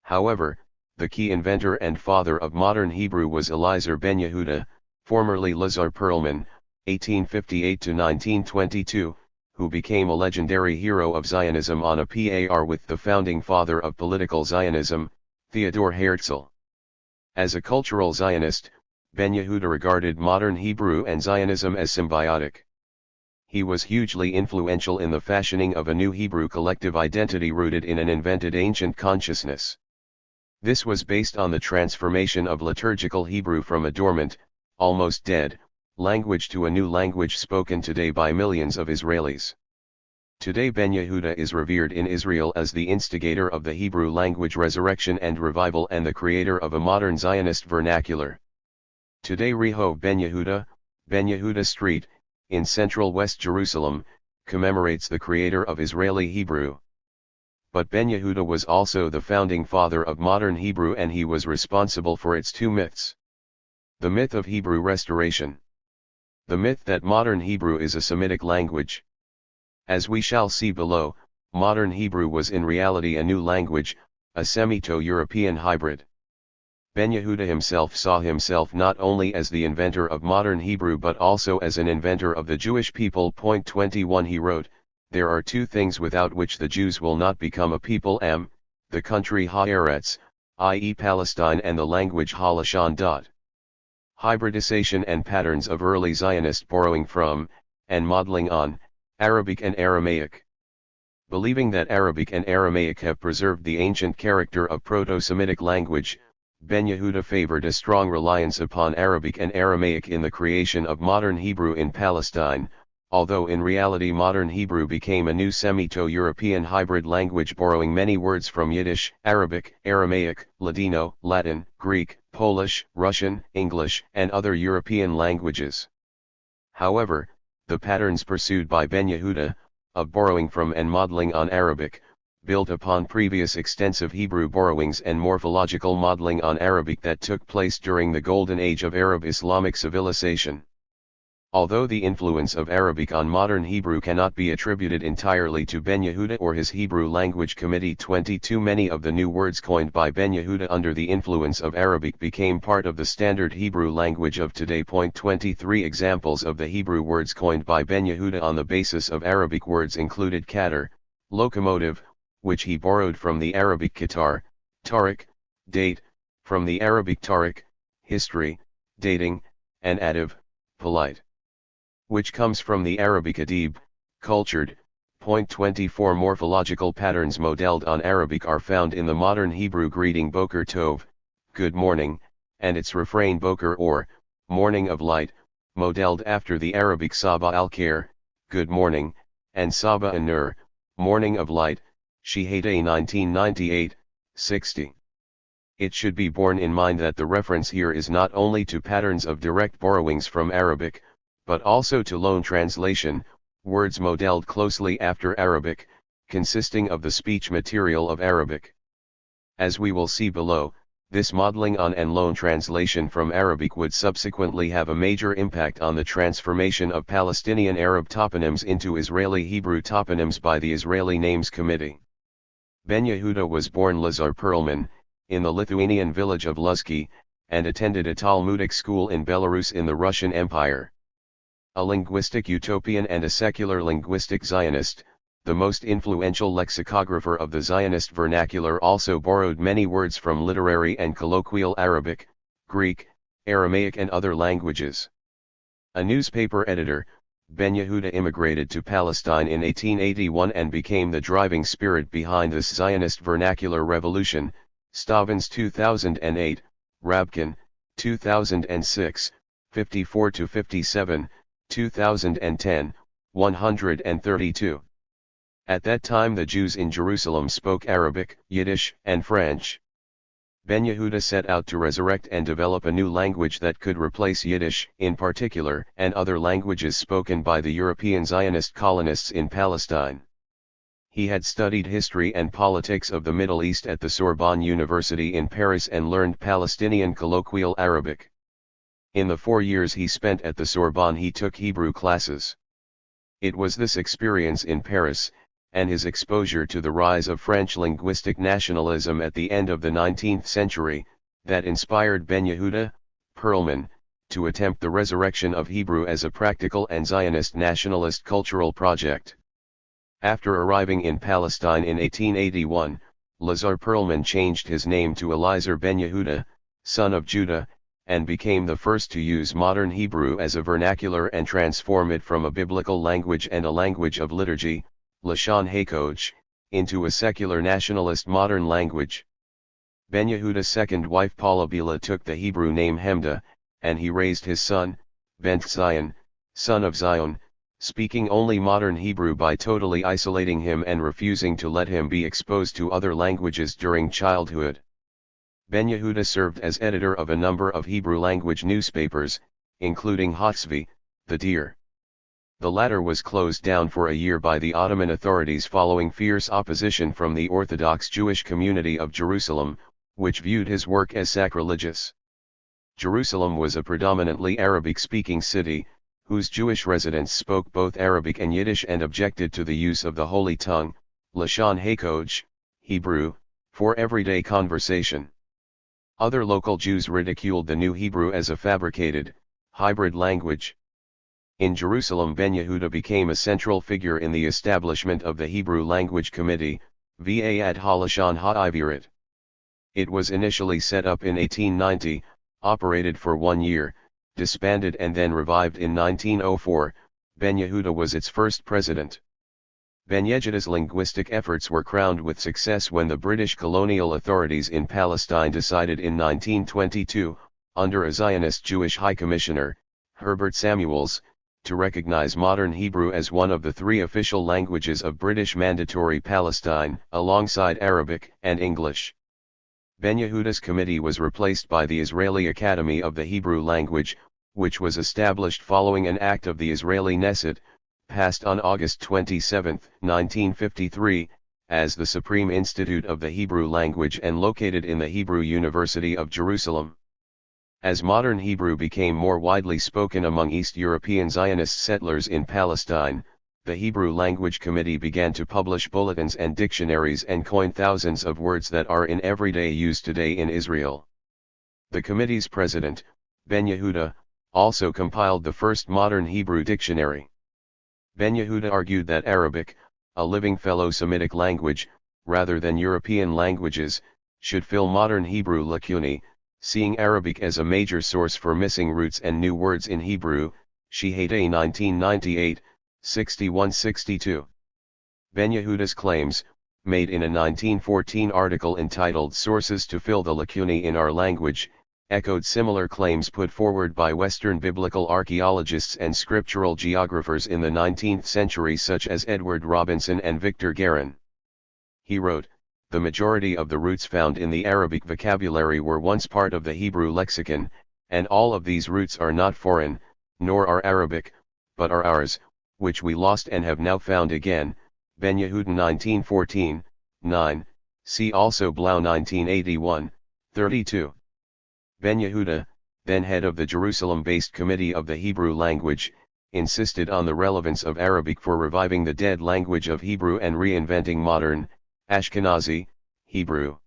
However, the key inventor and father of modern Hebrew was Eliezer ben Yehuda, formerly Lazar Perlman, 1858–1922, who became a legendary hero of Zionism on a par with the founding father of political Zionism, Theodor Herzl. As a cultural Zionist, Ben Yehuda regarded modern Hebrew and Zionism as symbiotic. He was hugely influential in the fashioning of a new Hebrew collective identity rooted in an invented ancient consciousness. This was based on the transformation of liturgical Hebrew from a dormant, almost dead, language to a new language spoken today by millions of Israelis. Today Ben Yehuda is revered in Israel as the instigator of the Hebrew language resurrection and revival and the creator of a modern Zionist vernacular. Today Rehov Ben Yehuda Street, in central West Jerusalem, commemorates the creator of Israeli Hebrew. But Ben Yehuda was also the founding father of modern Hebrew, and he was responsible for its two myths. The myth of Hebrew restoration. The myth that modern Hebrew is a Semitic language. As we shall see below, modern Hebrew was in reality a new language, a Semito-European hybrid. Ben Yehuda himself saw himself not only as the inventor of modern Hebrew but also as an inventor of the Jewish people. 21 He wrote, "There are two things without which the Jews will not become a people: the country Haaretz, i.e. Palestine, and the language Ha-Lashon. Hybridization and patterns of early Zionist borrowing from, and modeling on, Arabic and Aramaic. Believing that Arabic and Aramaic have preserved the ancient character of Proto-Semitic language, Ben Yehuda favored a strong reliance upon Arabic and Aramaic in the creation of modern Hebrew in Palestine, although in reality modern Hebrew became a new Semito-European hybrid language borrowing many words from Yiddish, Arabic, Aramaic, Ladino, Latin, Greek, Polish, Russian, English, and other European languages. However, the patterns pursued by Ben Yehuda, of borrowing from and modeling on Arabic, built upon previous extensive Hebrew borrowings and morphological modeling on Arabic that took place during the Golden Age of Arab Islamic civilization. Although the influence of Arabic on modern Hebrew cannot be attributed entirely to Ben Yehuda or his Hebrew Language Committee 22, many of the new words coined by Ben Yehuda under the influence of Arabic became part of the standard Hebrew language of today. 23 Examples of the Hebrew words coined by Ben Yehuda on the basis of Arabic words included qatar, locomotive, which he borrowed from the Arabic qatar, tariq, date, from the Arabic tariq, history, dating, and adib, polite, which comes from the Arabic adib, cultured. 24 Morphological patterns modeled on Arabic are found in the modern Hebrew greeting Boker Tov, good morning, and its refrain Boker, or morning of light, modeled after the Arabic Sabah al-Khair, good morning, and Sabah an-Nur, morning of light, Shihada 1998, 60. It should be borne in mind that the reference here is not only to patterns of direct borrowings from Arabic, but also to loan translation, words modeled closely after Arabic, consisting of the speech material of Arabic. As we will see below, this modeling on and loan translation from Arabic would subsequently have a major impact on the transformation of Palestinian Arab toponyms into Israeli Hebrew toponyms by the Israeli Names Committee. Ben Yehuda was born Lazar Perlman, in the Lithuanian village of Luzki, and attended a Talmudic school in Belarus in the Russian Empire. A linguistic utopian and a secular linguistic Zionist, the most influential lexicographer of the Zionist vernacular also borrowed many words from literary and colloquial Arabic, Greek, Aramaic and other languages. A newspaper editor, Ben Yehuda immigrated to Palestine in 1881 and became the driving spirit behind this Zionist vernacular revolution. Stavins 2008, Rabkin, 2006, 54-57, 2010, 132. At that time the Jews in Jerusalem spoke Arabic, Yiddish, and French. Ben Yehuda set out to resurrect and develop a new language that could replace Yiddish, in particular, and other languages spoken by the European Zionist colonists in Palestine. He had studied history and politics of the Middle East at the Sorbonne University in Paris and learned Palestinian colloquial Arabic. In the 4 years he spent at the Sorbonne he took Hebrew classes. It was this experience in Paris, and his exposure to the rise of French linguistic nationalism at the end of the 19th century, that inspired Ben Yehuda, Perlman, to attempt the resurrection of Hebrew as a practical and Zionist nationalist cultural project. After arriving in Palestine in 1881, Lazar Perlman changed his name to Eliezer Ben Yehuda, son of Judah, and became the first to use modern Hebrew as a vernacular and transform it from a biblical language and a language of liturgy, Lashon HaKodesh, into a secular nationalist modern language. Ben Yehuda's second wife Paula Bila took the Hebrew name Hemda, and he raised his son, Ben Zion, son of Zion, speaking only modern Hebrew by totally isolating him and refusing to let him be exposed to other languages during childhood. Ben Yehuda served as editor of a number of Hebrew-language newspapers, including Hatzvi, the Deer. The latter was closed down for a year by the Ottoman authorities following fierce opposition from the Orthodox Jewish community of Jerusalem, which viewed his work as sacrilegious. Jerusalem was a predominantly Arabic-speaking city, whose Jewish residents spoke both Arabic and Yiddish and objected to the use of the Holy Tongue, Lashon HaKodesh, Hebrew, for everyday conversation. Other local Jews ridiculed the new Hebrew as a fabricated, hybrid language. In Jerusalem Ben Yehuda became a central figure in the establishment of the Hebrew Language Committee, V'ad HaLashon HaIvrit. It was initially set up in 1890, operated for 1 year, disbanded and then revived in 1904. Ben Yehuda was its first president. Ben Yehuda's linguistic efforts were crowned with success when the British colonial authorities in Palestine decided in 1922, under a Zionist Jewish High Commissioner, Herbert Samuels, to recognize modern Hebrew as one of the 3 official languages of British Mandatory Palestine, alongside Arabic and English. Ben Yehuda's committee was replaced by the Israeli Academy of the Hebrew Language, which was established following an act of the Israeli Knesset, passed on August 27, 1953, as the Supreme Institute of the Hebrew Language and located in the Hebrew University of Jerusalem. As modern Hebrew became more widely spoken among East European Zionist settlers in Palestine, the Hebrew Language Committee began to publish bulletins and dictionaries and coin thousands of words that are in everyday use today in Israel. The committee's president, Ben Yehuda, also compiled the first modern Hebrew dictionary. Ben Yehuda argued that Arabic, a living fellow Semitic language, rather than European languages, should fill modern Hebrew lacunae, seeing Arabic as a major source for missing roots and new words in Hebrew, Shehadeh 1998, 61-62. Ben Yehuda's claims, made in a 1914 article entitled Sources to Fill the Lacunae in Our Language, echoed similar claims put forward by Western biblical archaeologists and scriptural geographers in the 19th century such as Edward Robinson and Victor Guerin. He wrote, "The majority of the roots found in the Arabic vocabulary were once part of the Hebrew lexicon, and all of these roots are not foreign, nor are Arabic, but are ours, which we lost and have now found again." Ben Yehuda 1914, 9, see also Blau 1981, 32. Ben Yehuda, then head of the Jerusalem-based Committee of the Hebrew Language, insisted on the relevance of Arabic for reviving the dead language of Hebrew and reinventing modern, Ashkenazi, Hebrew.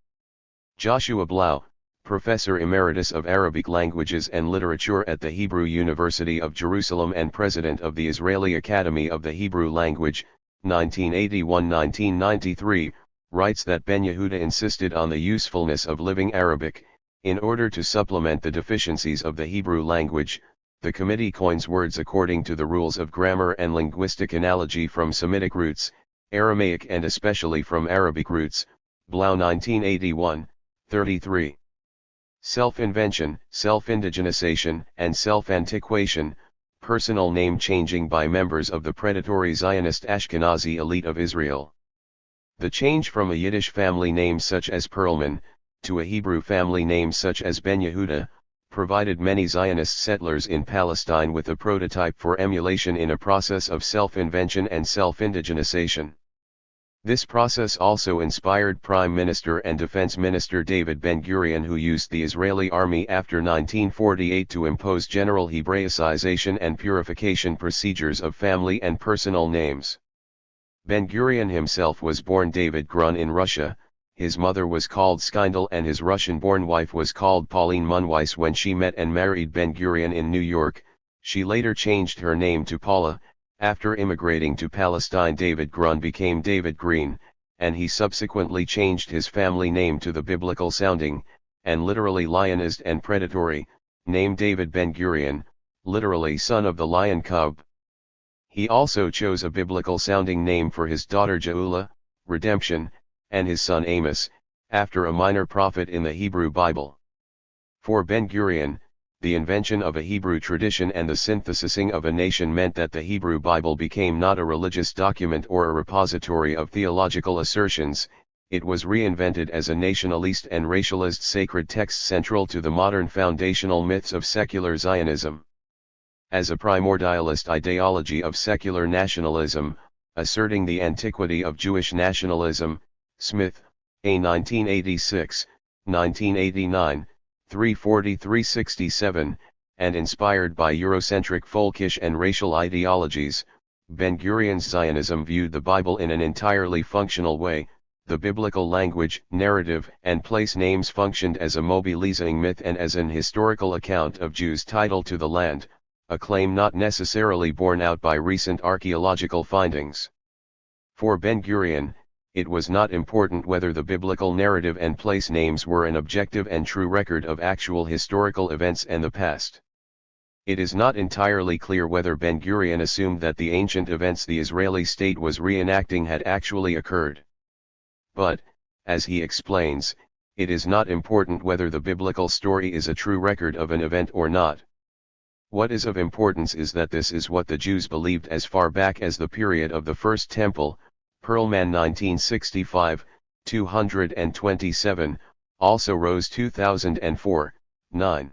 Joshua Blau, Professor Emeritus of Arabic Languages and Literature at the Hebrew University of Jerusalem and President of the Israeli Academy of the Hebrew Language, 1981-1993, writes that Ben Yehuda insisted on the usefulness of living Arabic. In order to supplement the deficiencies of the Hebrew language, the committee coins words according to the rules of grammar and linguistic analogy from Semitic roots, Aramaic and especially from Arabic roots, Blau 1981, 33. Self-invention, self-indigenization, and self-antiquation, personal name changing by members of the predatory Zionist Ashkenazi elite of Israel. The change from a Yiddish family name such as Perlman, to a Hebrew family name such as Ben Yehuda, provided many Zionist settlers in Palestine with a prototype for emulation in a process of self-invention and self-indigenization. This process also inspired Prime Minister and Defense Minister David Ben-Gurion, who used the Israeli army after 1948 to impose general Hebraicization and purification procedures of family and personal names. Ben-Gurion himself was born David Grun in Russia. His mother was called Skindel and his Russian-born wife was called Pauline Munweis. When she met and married Ben-Gurion in New York, she later changed her name to Paula. After immigrating to Palestine, David Grun became David Green, and he subsequently changed his family name to the biblical-sounding, and literally lionized and predatory, name David Ben-Gurion, literally son of the lion cub. He also chose a biblical-sounding name for his daughter Geula, redemption, and his son Amos, after a minor prophet in the Hebrew Bible. For Ben-Gurion, the invention of a Hebrew tradition and the synthesizing of a nation meant that the Hebrew Bible became not a religious document or a repository of theological assertions, it was reinvented as a nationalist and racialist sacred text central to the modern foundational myths of secular Zionism. As a primordialist ideology of secular nationalism, asserting the antiquity of Jewish nationalism, Smith, A. 1986, 1989, 343-67, and inspired by Eurocentric folkish and racial ideologies, Ben-Gurion's Zionism viewed the Bible in an entirely functional way. The biblical language, narrative, and place names functioned as a mobilizing myth and as an historical account of Jews' title to the land, a claim not necessarily borne out by recent archaeological findings. For Ben-Gurion, it was not important whether the biblical narrative and place names were an objective and true record of actual historical events and the past. It is not entirely clear whether Ben-Gurion assumed that the ancient events the Israeli state was reenacting had actually occurred. But, as he explains, it is not important whether the biblical story is a true record of an event or not. What is of importance is that this is what the Jews believed as far back as the period of the First Temple. Perlman 1965, 227, also Rose 2004, 9.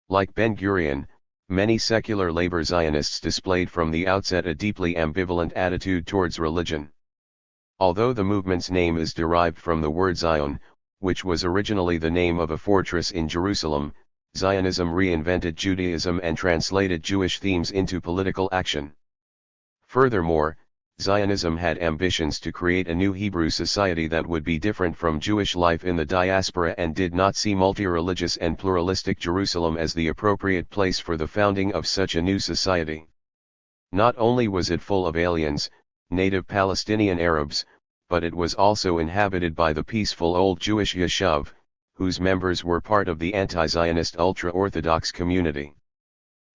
Like Ben-Gurion, many secular labor Zionists displayed from the outset a deeply ambivalent attitude towards religion. Although the movement's name is derived from the word Zion, which was originally the name of a fortress in Jerusalem, Zionism reinvented Judaism and translated Jewish themes into political action. Furthermore, Zionism had ambitions to create a new Hebrew society that would be different from Jewish life in the diaspora and did not see multi-religious and pluralistic Jerusalem as the appropriate place for the founding of such a new society. Not only was it full of aliens, native Palestinian Arabs, but it was also inhabited by the peaceful old Jewish Yeshuv, whose members were part of the anti-Zionist ultra-Orthodox community.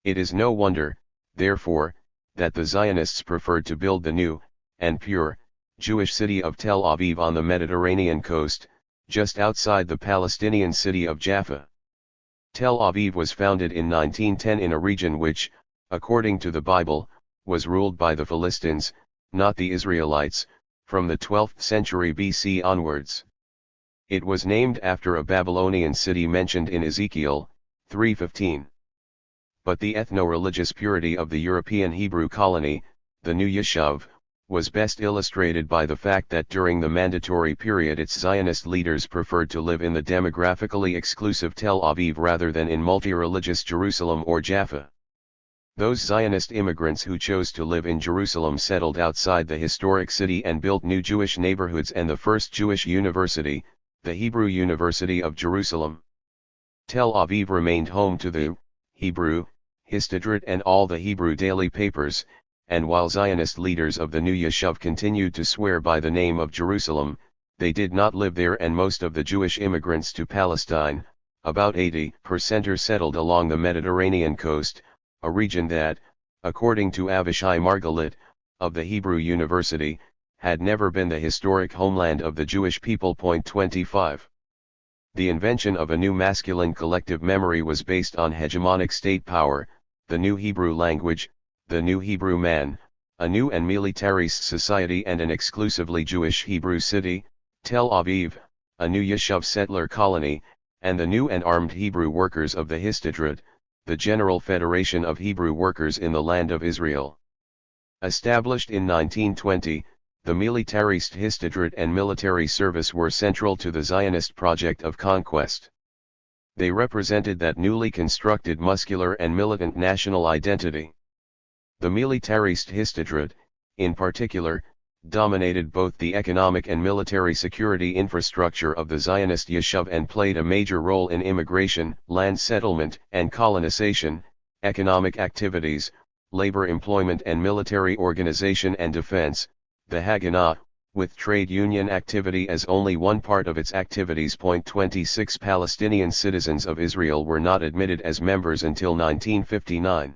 It is no wonder, therefore, that the Zionists preferred to build the new, and pure, Jewish city of Tel Aviv on the Mediterranean coast, just outside the Palestinian city of Jaffa. Tel Aviv was founded in 1910 in a region which, according to the Bible, was ruled by the Philistines, not the Israelites, from the 12th century BC onwards. It was named after a Babylonian city mentioned in Ezekiel 3:15. But the ethno-religious purity of the European Hebrew colony, the new Yeshuv, was best illustrated by the fact that during the mandatory period its Zionist leaders preferred to live in the demographically exclusive Tel Aviv rather than in multi-religious Jerusalem or Jaffa. Those Zionist immigrants who chose to live in Jerusalem settled outside the historic city and built new Jewish neighborhoods and the first Jewish university, the Hebrew University of Jerusalem. Tel Aviv remained home to the Hebrew, Histadrut and all the Hebrew daily papers, and while Zionist leaders of the new Yeshuv continued to swear by the name of Jerusalem, they did not live there, and most of the Jewish immigrants to Palestine, about 80%, are settled along the Mediterranean coast, a region that, according to Avishai Margalit, of the Hebrew University, had never been the historic homeland of the Jewish people. 25. The invention of a new masculine collective memory was based on hegemonic state power, the new Hebrew language, the new Hebrew man, a new and militarist society and an exclusively Jewish Hebrew city, Tel Aviv, a new Yishuv settler colony, and the new and armed Hebrew workers of the Histadrut, the General Federation of Hebrew Workers in the Land of Israel. Established in 1920, the militarist Histadrut and military service were central to the Zionist project of conquest. They represented that newly constructed muscular and militant national identity. The militarist Histadrut, in particular, dominated both the economic and military security infrastructure of the Zionist Yishuv and played a major role in immigration, land settlement and colonization, economic activities, labor employment and military organization and defense. The Haganah, with trade union activity as only one part of its activities. 26 Palestinian citizens of Israel were not admitted as members until 1959.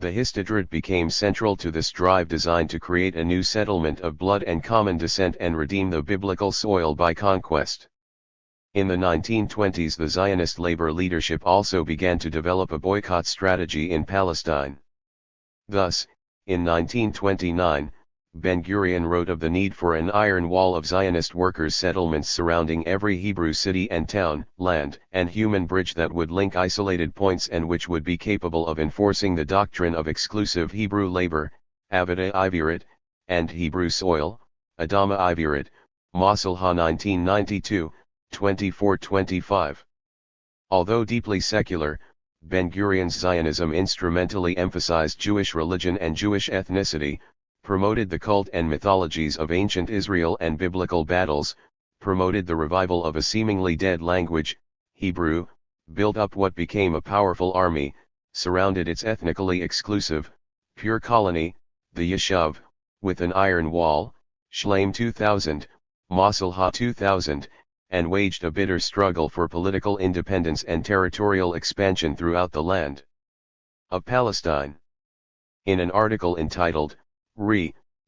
The Histadrut became central to this drive designed to create a new settlement of blood and common descent and redeem the biblical soil by conquest. In the 1920s, the Zionist labor leadership also began to develop a boycott strategy in Palestine. Thus, in 1929, Ben-Gurion wrote of the need for an iron wall of Zionist workers' settlements surrounding every Hebrew city and town, land, and human bridge that would link isolated points and which would be capable of enforcing the doctrine of exclusive Hebrew labor, Avada Ivirit, and Hebrew soil, Adama Ivirit, Masalha 1992, 24-25. Although deeply secular, Ben-Gurion's Zionism instrumentally emphasized Jewish religion and Jewish ethnicity, promoted the cult and mythologies of ancient Israel and biblical battles, promoted the revival of a seemingly dead language, Hebrew, built up what became a powerful army, surrounded its ethnically exclusive, pure colony, the Yishuv, with an iron wall, Shlaim 2000, Masalha 2000, and waged a bitter struggle for political independence and territorial expansion throughout the land of Palestine. In an article entitled,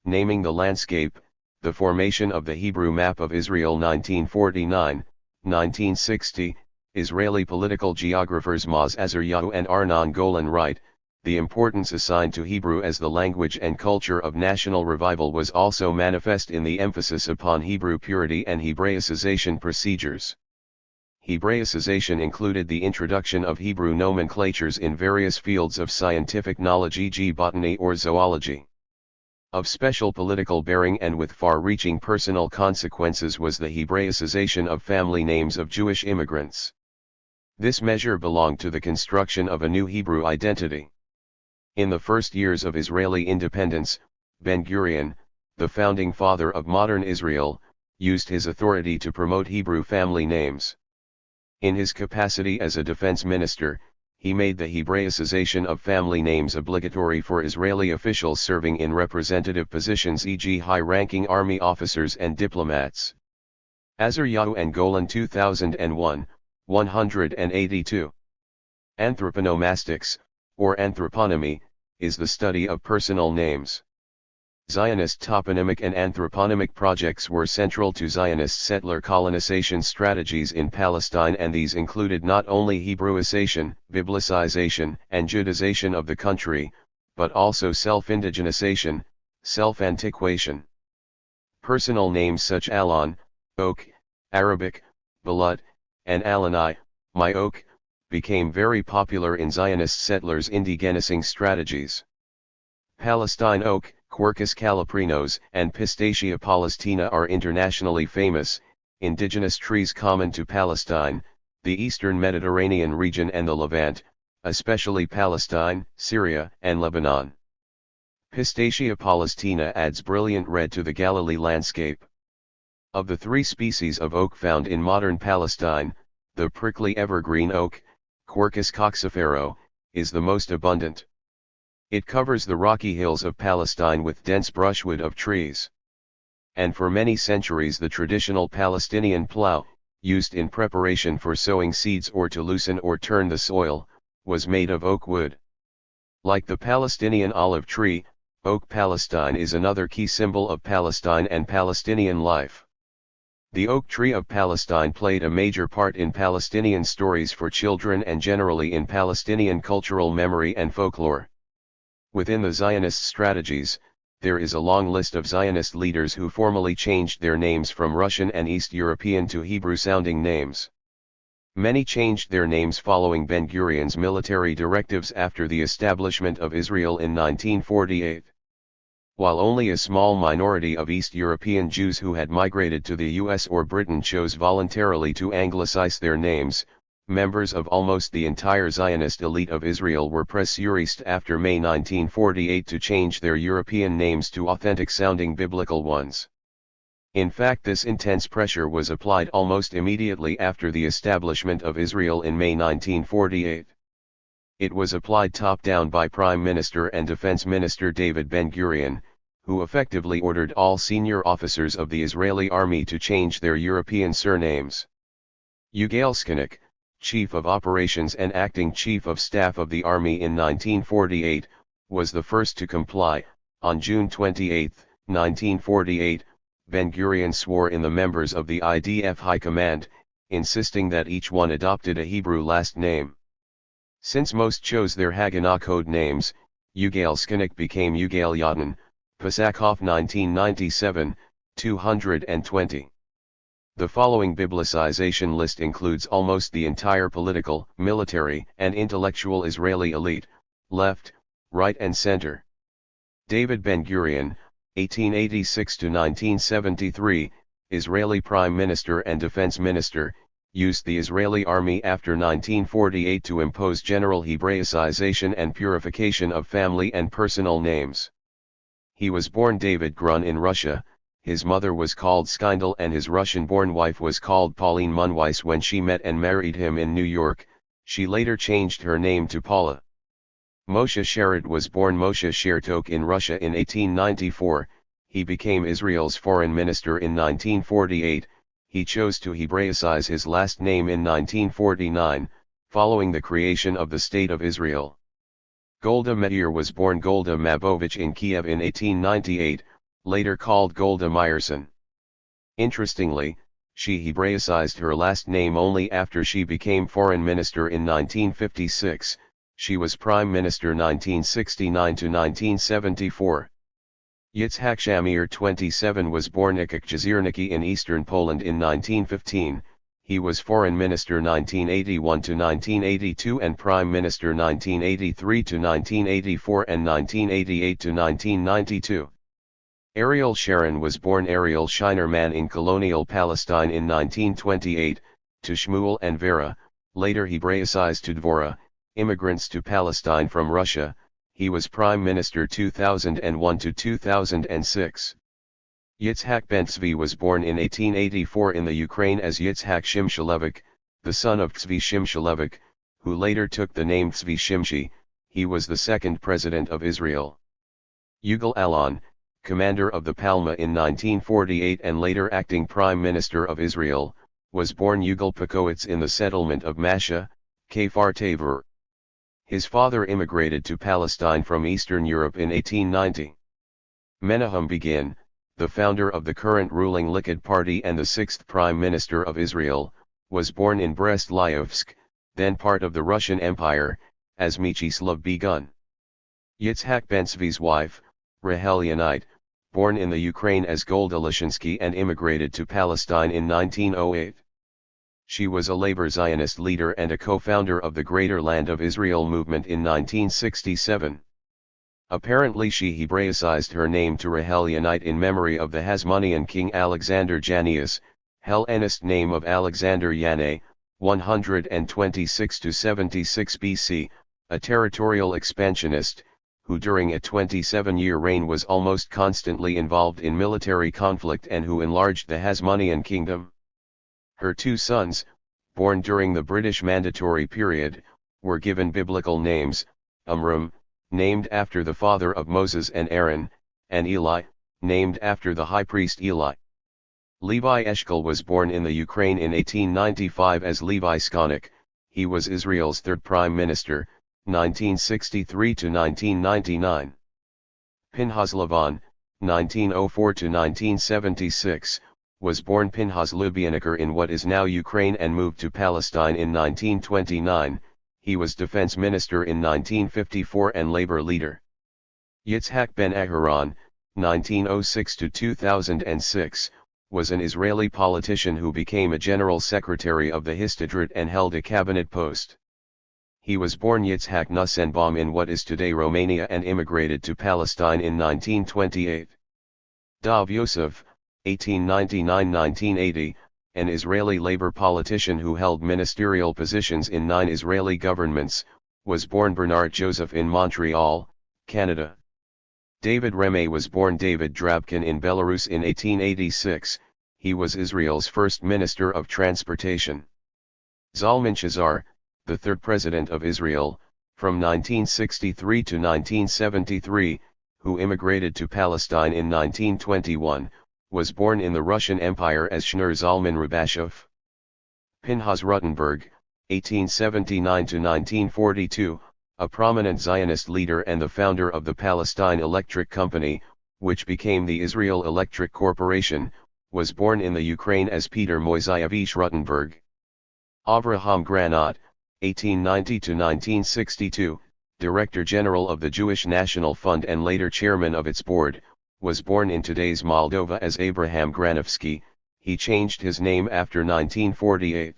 Naming the Landscape, The Formation of the Hebrew Map of Israel 1949-1960, Israeli political geographers Maz Azaryahu and Arnon Golan write, the importance assigned to Hebrew as the language and culture of national revival was also manifest in the emphasis upon Hebrew purity and Hebraicization procedures. Hebraicization included the introduction of Hebrew nomenclatures in various fields of scientific knowledge, e.g. botany or zoology. Of special political bearing and with far-reaching personal consequences was the Hebraicization of family names of Jewish immigrants. This measure belonged to the construction of a new Hebrew identity. In the first years of Israeli independence, Ben-Gurion, the founding father of modern Israel, used his authority to promote Hebrew family names. In his capacity as a defense minister, he made the Hebraicization of family names obligatory for Israeli officials serving in representative positions, e.g. high-ranking army officers and diplomats. Azaryahu and Golan 2001, 182. Anthroponomastics, or anthroponymy, is the study of personal names. Zionist toponymic and anthroponymic projects were central to Zionist settler colonization strategies in Palestine, and these included not only Hebraicization, Biblicization, and Judaization of the country, but also self-indigenization, self-antiquation. Personal names such Alon, oak, Arabic, Balut, and Alani, my oak, became very popular in Zionist settlers' indigenizing strategies. Palestine oak, Quercus calaprinos, and Pistacia palestina are internationally famous, indigenous trees common to Palestine, the eastern Mediterranean region and the Levant, especially Palestine, Syria, and Lebanon. Pistacia palestina adds brilliant red to the Galilee landscape. Of the three species of oak found in modern Palestine, the prickly evergreen oak, Quercus coccifero, is the most abundant. It covers the rocky hills of Palestine with dense brushwood of trees. And for many centuries the traditional Palestinian plough, used in preparation for sowing seeds or to loosen or turn the soil, was made of oak wood. Like the Palestinian olive tree, Oak Palestine is another key symbol of Palestine and Palestinian life. The oak tree of Palestine played a major part in Palestinian stories for children and generally in Palestinian cultural memory and folklore. Within the Zionist strategies, There is a long list of Zionist leaders who formally changed their names from Russian and East European to Hebrew-sounding names. Many changed their names following Ben-Gurion's military directives after the establishment of Israel in 1948. While only a small minority of East European Jews who had migrated to the US or Britain chose voluntarily to anglicize their names, members of almost the entire Zionist elite of Israel were pressurized after May 1948 to change their European names to authentic-sounding biblical ones. In fact, this intense pressure was applied almost immediately after the establishment of Israel in May 1948. It was applied top-down by Prime Minister and Defense Minister David Ben-Gurion, who effectively ordered all senior officers of the Israeli army to change their European surnames. Yigael Skinik, Chief of Operations and Acting Chief of Staff of the Army in 1948, was the first to comply. On June 28, 1948, Ben-Gurion swore in the members of the IDF High Command, insisting that each one adopted a Hebrew last name. Since most chose their Haganah code names, Yigael Skinik became Yigael Yadin, Pesachov 1997, 220. The following biblicization list includes almost the entire political, military, and intellectual Israeli elite, left, right and center. David Ben-Gurion, 1886 to 1973, Israeli Prime Minister and Defense Minister, used the Israeli army after 1948 to impose general Hebraicization and purification of family and personal names. He was born David Grun in Russia. His mother was called Skindel and his Russian-born wife was called Pauline Munweis. When she met and married him in New York, she later changed her name to Paula. Moshe Sherrod was born Moshe Shertok in Russia in 1894, he became Israel's foreign minister in 1948, he chose to Hebraicize his last name in 1949, following the creation of the State of Israel. Golda Meir was born Golda Mabovich in Kiev in 1898, later called Golda Meyerson. Interestingly, she Hebraicized her last name only after she became foreign minister in 1956, she was prime minister 1969 to 1974. Yitzhak Shamir 27 was born Ikak Jazirniki in eastern Poland in 1915, he was foreign minister 1981 to 1982 and prime minister 1983 to 1984 and 1988 to 1992. Ariel Sharon was born Ariel Shinerman in colonial Palestine in 1928, to Shmuel and Vera, later Hebraicized to Dvora, immigrants to Palestine from Russia, he was Prime Minister 2001 to 2006. Yitzhak Ben-Tzvi was born in 1884 in the Ukraine as Yitzhak Shimshilevich, the son of Tzvi Shimshilevich, who later took the name Tzvi Shimshi, he was the second president of Israel. Yigal Allon, commander of the Palma in 1948 and later acting Prime Minister of Israel, was born Yigal Pekowitz in the settlement of Masha, Kfar Tavor. His father immigrated to Palestine from Eastern Europe in 1890. Menahem Begin, the founder of the current ruling Likud Party and the sixth Prime Minister of Israel, was born in Brest-Litovsk, then part of the Russian Empire, as Mieczyslav Begun. Yitzhak Ben-Tzvi's wife, Rahel Yanite, born in the Ukraine as Golda Lishinsky and immigrated to Palestine in 1908. She was a labor Zionist leader and a co-founder of the Greater Land of Israel movement in 1967. Apparently she Hebraicized her name to Rahel Yanite in memory of the Hasmonean king Alexander Jannaeus, Hellenist name of Alexander Yanai, 126–76 BC, a territorial expansionist, who during a 27-year reign was almost constantly involved in military conflict and who enlarged the Hasmonean kingdom. Her two sons, born during the British Mandatory period, were given biblical names, Amram, named after the father of Moses and Aaron, and Eli, named after the high priest Eli. Levi Eshkol was born in the Ukraine in 1895 as Levi Skonik, he was Israel's third prime minister, 1963 to 1999. Pinhas Lavan, 1904 to 1976, was born Pinhas Lubyanikar in what is now Ukraine and moved to Palestine in 1929, he was defense minister in 1954 and labor leader. Yitzhak ben Aharon, 1906 to 2006, was an Israeli politician who became a general secretary of the Histadrut and held a cabinet post. He was born Yitzhak Nussenbaum in what is today Romania and immigrated to Palestine in 1928. Dov Yosef, 1899-1980, an Israeli labor politician who held ministerial positions in 9 Israeli governments, was born Bernard Joseph in Montreal, Canada. David Remay was born David Drabkin in Belarus in 1886, he was Israel's first Minister of Transportation. Zalman Shazar, the third President of Israel, from 1963 to 1973, who immigrated to Palestine in 1921, was born in the Russian Empire as Shneur Zalman Rabashov. Pinchas Rutenberg, 1879 to 1942, a prominent Zionist leader and the founder of the Palestine Electric Company, which became the Israel Electric Corporation, was born in the Ukraine as Peter Moiseyevich Rutenberg. Avraham Granat, 1890 to 1962, Director General of the Jewish National Fund and later chairman of its board, was born in today's Moldova as Abraham Granovsky. He changed his name after 1948.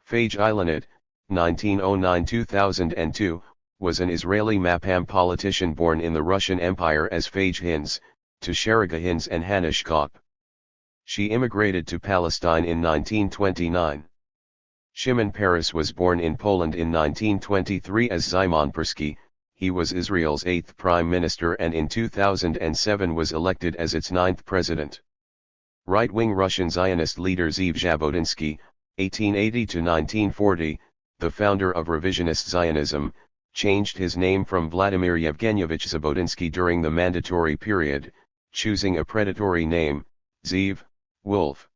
Fage Ilanit, 1909-2002, was an Israeli Mapam politician born in the Russian Empire as Fage Hinz, to Sheriga Hinz and Hanishkop. She immigrated to Palestine in 1929. Shimon Peres was born in Poland in 1923 as Szymon Persky. He was Israel's 8th prime minister and in 2007 was elected as its 9th president. Right-wing Russian Zionist leader Zeev Jabotinsky, 1880 to 1940, the founder of revisionist Zionism, changed his name from Vladimir Yevgenyevich Zabotinsky during the mandatory period, choosing a predatory name, Zeev, Wolf.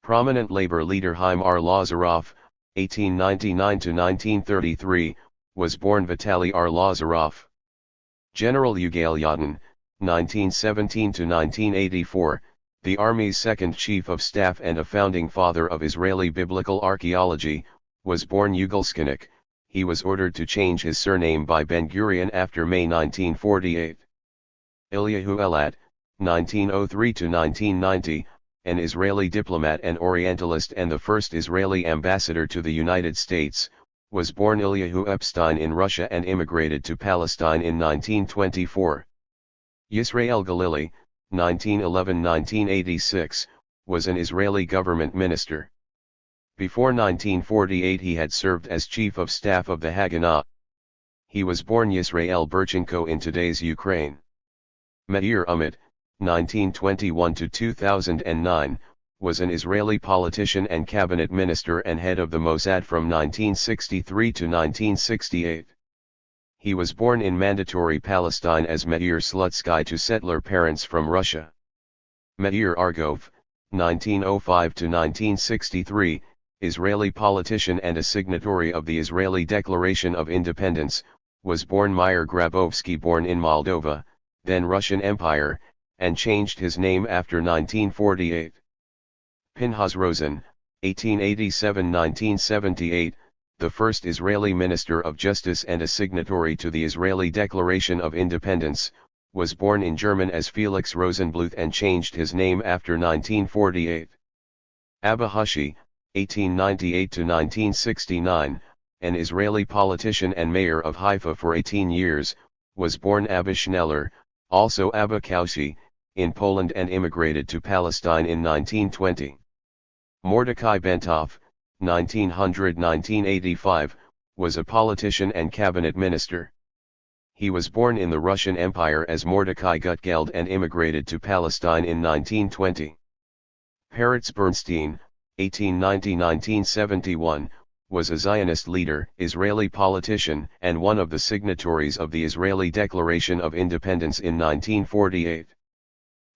Prominent labor leader Haim Arlozorov, 1899 to 1933, was born Vitaly Arlozorov. General Yigael Yadin, 1917 to 1984, the Army's second chief of staff and a founding father of Israeli biblical archaeology, was born Yugalskinik. He was ordered to change his surname by Ben-Gurion after May 1948. Ilyahu Elat, 1903 to 1990, an Israeli diplomat and Orientalist and the first Israeli ambassador to the United States, was born Ilyahu Epstein in Russia and immigrated to Palestine in 1924. Yisrael Galili, 1911-1986, was an Israeli government minister. Before 1948 he had served as chief of staff of the Haganah. He was born Yisrael Burchenko in today's Ukraine. Meir Umit, 1921-2009, was an Israeli politician and cabinet minister and head of the Mossad from 1963 to 1968. He was born in Mandatory Palestine as Meir Slutsky to settler parents from Russia. Meir Argov, 1905-1963, Israeli politician and a signatory of the Israeli Declaration of Independence, was born Meir Grabovsky, born in Moldova, then Russian Empire, and changed his name after 1948. Pinchas Rosen, 1887-1978, the first Israeli Minister of Justice and a signatory to the Israeli Declaration of Independence, was born in German as Felix Rosenbluth and changed his name after 1948. Abba Hushi, 1898-1969, an Israeli politician and mayor of Haifa for 18 years, was born Abba Schneller, also Abba Kaushi, in Poland and immigrated to Palestine in 1920. Mordecai Bentov, 1900-1985, was a politician and cabinet minister. He was born in the Russian Empire as Mordecai Gutgeld and immigrated to Palestine in 1920. Peretz Bernstein, 1890-1971, was a Zionist leader, Israeli politician, and one of the signatories of the Israeli Declaration of Independence in 1948.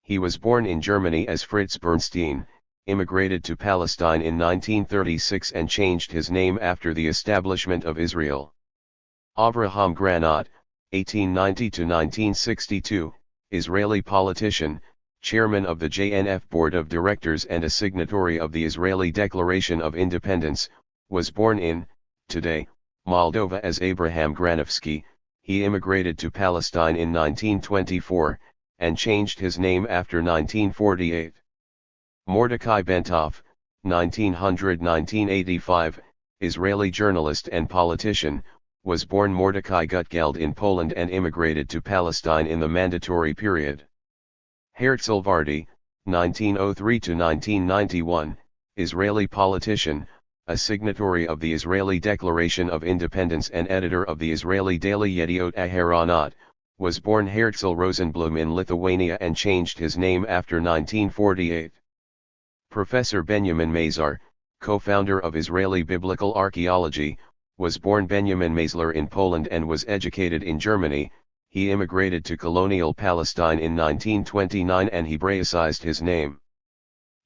He was born in Germany as Fritz Bernstein, immigrated to Palestine in 1936 and changed his name after the establishment of Israel. Avraham Granat, 1890-1962, Israeli politician, chairman of the JNF Board of Directors and a signatory of the Israeli Declaration of Independence, was born in, today, Moldova as Abraham Granovsky. He immigrated to Palestine in 1924, and changed his name after 1948. Mordecai Bentov, 1900–1985, Israeli journalist and politician, was born Mordecai Gutgeld in Poland and immigrated to Palestine in the Mandatory period. Herzl Vardi, 1903–1991, Israeli politician, a signatory of the Israeli Declaration of Independence and editor of the Israeli daily Yediot Aharonot, was born Herzl Rosenblum in Lithuania and changed his name after 1948. Professor Benjamin Mazar, co-founder of Israeli Biblical Archaeology, was born Benjamin Mazlar in Poland and was educated in Germany. He immigrated to colonial Palestine in 1929 and Hebraicized his name.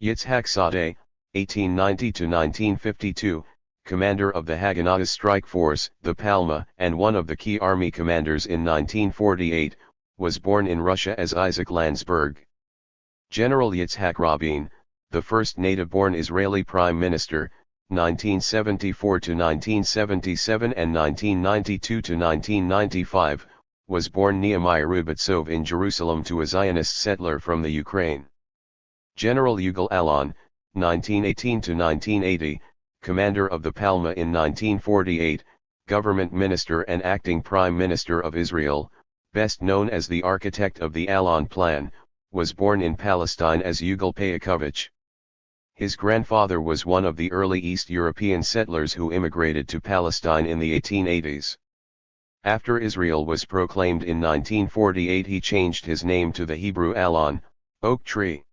Yitzhak Sadeh, 1890–1952, commander of the Haganah Strike Force, the Palma, and one of the key army commanders in 1948, was born in Russia as Isaac Landsberg. General Yitzhak Rabin, the first native-born Israeli prime minister, 1974–1977 and 1992–1995, was born Nehemiah Rubatsov in Jerusalem to a Zionist settler from the Ukraine. General Yugal Alon, 1918–1980, commander of the Palma in 1948, government minister and acting prime minister of Israel, best known as the architect of the Alon Plan, was born in Palestine as Yugal Payakovich. His grandfather was one of the early East European settlers who immigrated to Palestine in the 1880s. After Israel was proclaimed in 1948, he changed his name to the Hebrew Alon, oak tree.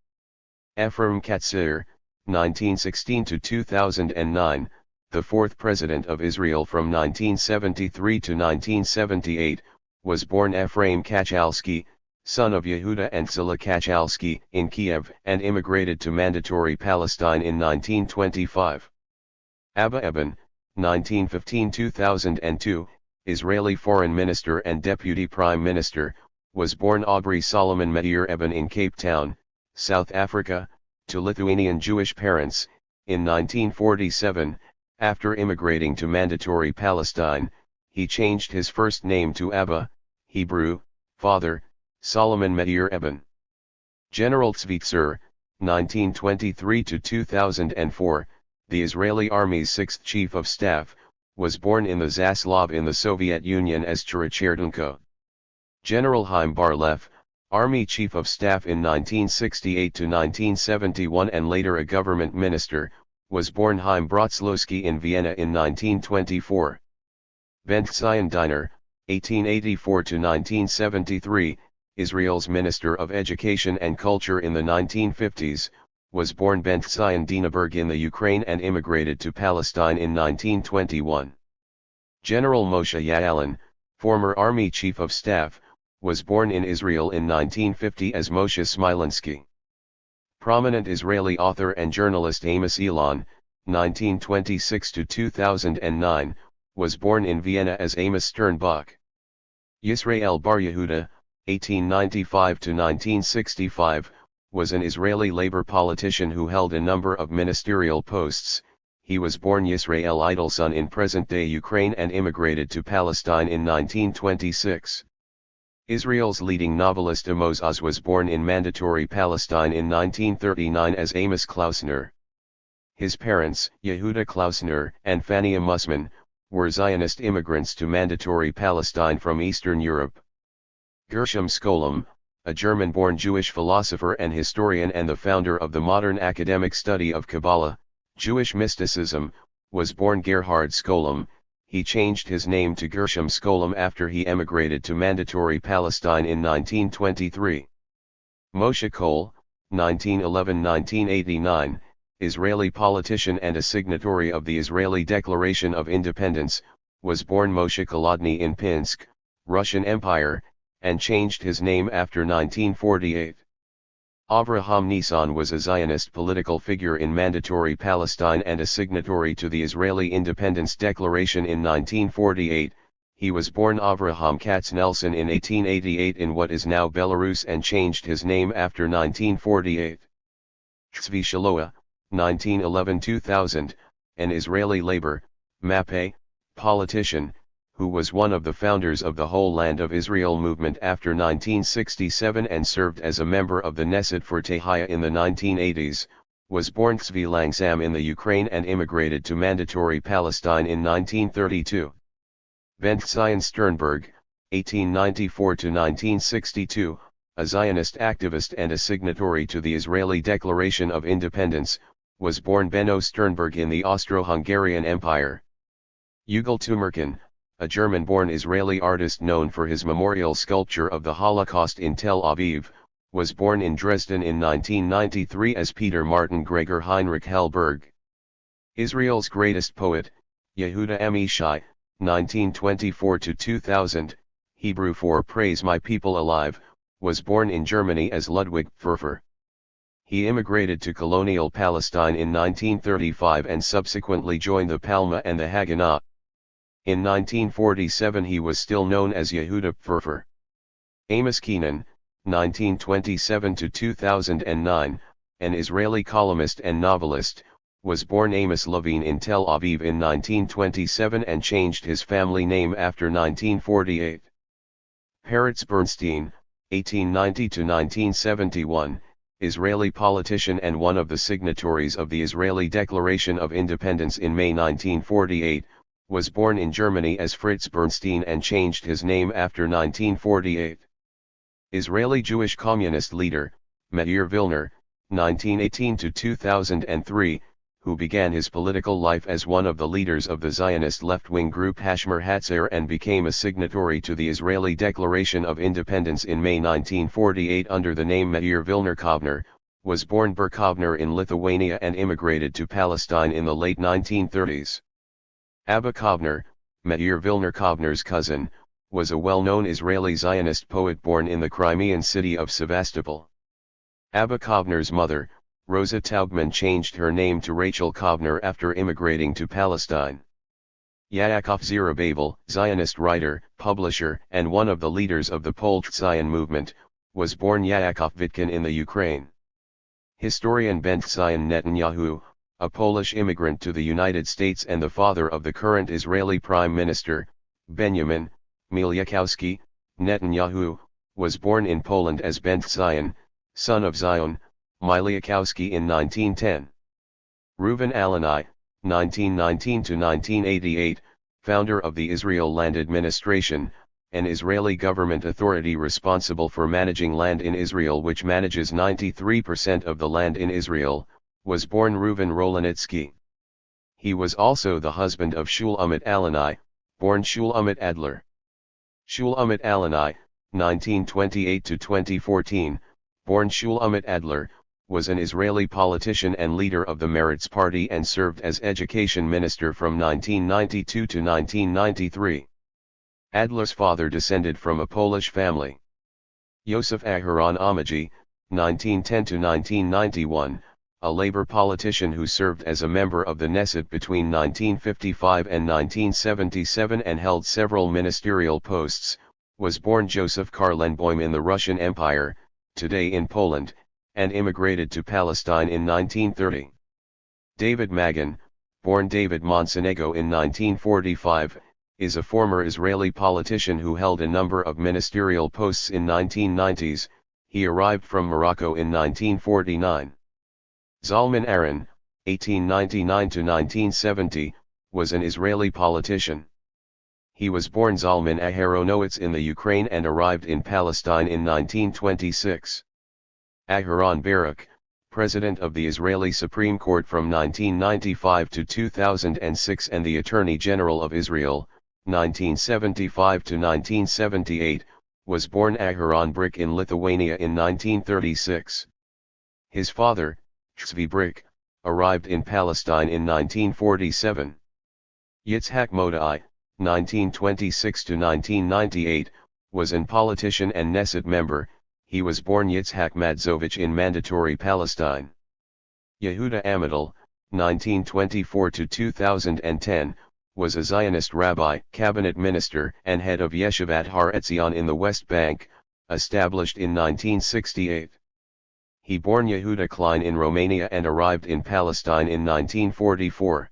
Ephraim Katzir, 1916–2009, the fourth president of Israel from 1973 to 1978, was born Ephraim Kachalski, son of Yehuda and Tzila Kachalski, in Kiev and immigrated to Mandatory Palestine in 1925. Abba Eban, 1915–2002, Israeli foreign minister and deputy prime minister, was born Aubrey Solomon Meir Eban in Cape Town, South Africa, to Lithuanian Jewish parents. In 1947, after immigrating to Mandatory Palestine, he changed his first name to Abba, Hebrew, father, Solomon Meir Eban. General Tzvi Tzur, 1923–2004, the Israeli Army's sixth chief of staff, was born in the Zaslav in the Soviet Union as Chiracherdunko. General Chaim Bar-Lev, Army Chief of Staff in 1968–1971 and later a government minister, was born Chaim Brotzlowski in Vienna in 1924. Ben-Zion Diner, 1884–1973, Israel's Minister of Education and Culture in the 1950s, was born Ben-Zion Dienaberg in the Ukraine and immigrated to Palestine in 1921. General Moshe Ya'alon, former Army Chief of Staff, was born in Israel in 1950 as Moshe Smilansky. Prominent Israeli author and journalist Amos Elon, 1926–2009, was born in Vienna as Amos Sternbach. Yisrael Bar Yehuda, 1895–1965, was an Israeli labor politician who held a number of ministerial posts. He was born Yisrael Eidelson in present-day Ukraine and immigrated to Palestine in 1926. Israel's leading novelist Amos Oz was born in Mandatory Palestine in 1939 as Amos Klausner. His parents, Yehuda Klausner and Fania Musman, were Zionist immigrants to Mandatory Palestine from Eastern Europe. Gershom Scholem, a German-born Jewish philosopher and historian and the founder of the modern academic study of Kabbalah, Jewish mysticism, was born Gerhard Scholem. He changed his name to Gershom Scholem after he emigrated to Mandatory Palestine in 1923. Moshe Kol, 1911–1989, Israeli politician and a signatory of the Israeli Declaration of Independence, was born Moshe Kolodny in Pinsk, Russian Empire, and changed his name after 1948. Avraham Nissan was a Zionist political figure in Mandatory Palestine and a signatory to the Israeli Independence Declaration in 1948. He was born Avraham Katz Nelson in 1888 in what is now Belarus and changed his name after 1948. Tzvi Shaloa, 1911–2000, an Israeli labor, MAPE, politician, who was one of the founders of the Whole Land of Israel movement after 1967 and served as a member of the Knesset for Tehillah in the 1980s, was born Tzvi Langsam in the Ukraine and immigrated to Mandatory Palestine in 1932. Ben-Zion Sternberg, 1894–1962, a Zionist activist and a signatory to the Israeli Declaration of Independence, was born Benno Sternberg in the Austro-Hungarian Empire. Yugal Tumerkin, a German-born Israeli artist known for his memorial sculpture of the Holocaust in Tel Aviv, was born in Dresden in 1993 as Peter Martin Gregor Heinrich Hellberg. Israel's greatest poet, Yehuda Amichai, 1924–2000, Hebrew for Praise My People Alive, was born in Germany as Ludwig Pfeffer. He immigrated to colonial Palestine in 1935 and subsequently joined the Palma and the Haganah. In 1947 he was still known as Yehuda Pfeffer. Amos Keenan, 1927–2009, an Israeli columnist and novelist, was born Amos Levine in Tel Aviv in 1927 and changed his family name after 1948. Peretz Bernstein, 1890–1971, Israeli politician and one of the signatories of the Israeli Declaration of Independence in May 1948, was born in Germany as Fritz Bernstein and changed his name after 1948. Israeli Jewish communist leader, Meir Vilner, 1918–2003, who began his political life as one of the leaders of the Zionist left-wing group Hashmer Hatzair and became a signatory to the Israeli Declaration of Independence in May 1948 under the name Meir Vilner Kovner, was born Ber Kovner in Lithuania and immigrated to Palestine in the late 1930s. Abba Kovner, Meir Vilner Kovner's cousin, was a well-known Israeli Zionist poet born in the Crimean city of Sevastopol. Abba Kovner's mother, Rosa Taubman, changed her name to Rachel Kovner after immigrating to Palestine. Yaakov Zerubbabel, Zionist writer, publisher, and one of the leaders of the Polt Zion movement, was born Yaakov Vitkin in the Ukraine. Historian Ben-Zion Netanyahu, a Polish immigrant to the United States and the father of the current Israeli Prime Minister, Benjamin Milyakowski Netanyahu, was born in Poland as Ben-Zion, son of Zion Milyakowski in 1910. Reuven Alani, 1919–1988, founder of the Israel Land Administration, an Israeli government authority responsible for managing land in Israel which manages 93% of the land in Israel, was born Reuven Rolanitsky. He was also the husband of Shulamit Alani, born Shulamit Adler. Shulamit Alani, 1928–2014, born Shulamit Adler, was an Israeli politician and leader of the Meretz Party and served as education minister from 1992 to 1993. Adler's father descended from a Polish family. Yosef Aharon Amagi, 1910–1991, a labor politician who served as a member of the Knesset between 1955 and 1977 and held several ministerial posts, was born Joseph Karlenbaum in the Russian Empire, today in Poland, and immigrated to Palestine in 1930. David Magan, born David Montenegro in 1945, is a former Israeli politician who held a number of ministerial posts in 1990s. He arrived from Morocco in 1949. Zalman Aron, 1899–1970, was an Israeli politician. He was born Zalman Aharonowitz in the Ukraine and arrived in Palestine in 1926. Aharon Barak, President of the Israeli Supreme Court from 1995 to 2006 and the Attorney General of Israel, 1975 to 1978, was born Aharon Brick in Lithuania in 1936. His father, Tzvi Brick, arrived in Palestine in 1947. Yitzhak Modai, 1926 to 1998, was an politician and Knesset member. He was born Yitzhak Madzovich in Mandatory Palestine. Yehuda Amadal, 1924 to 2010, was a Zionist rabbi, cabinet minister, and head of Yeshivat Har Etzion in the West Bank, established in 1968. He born Yehuda Klein in Romania and arrived in Palestine in 1944.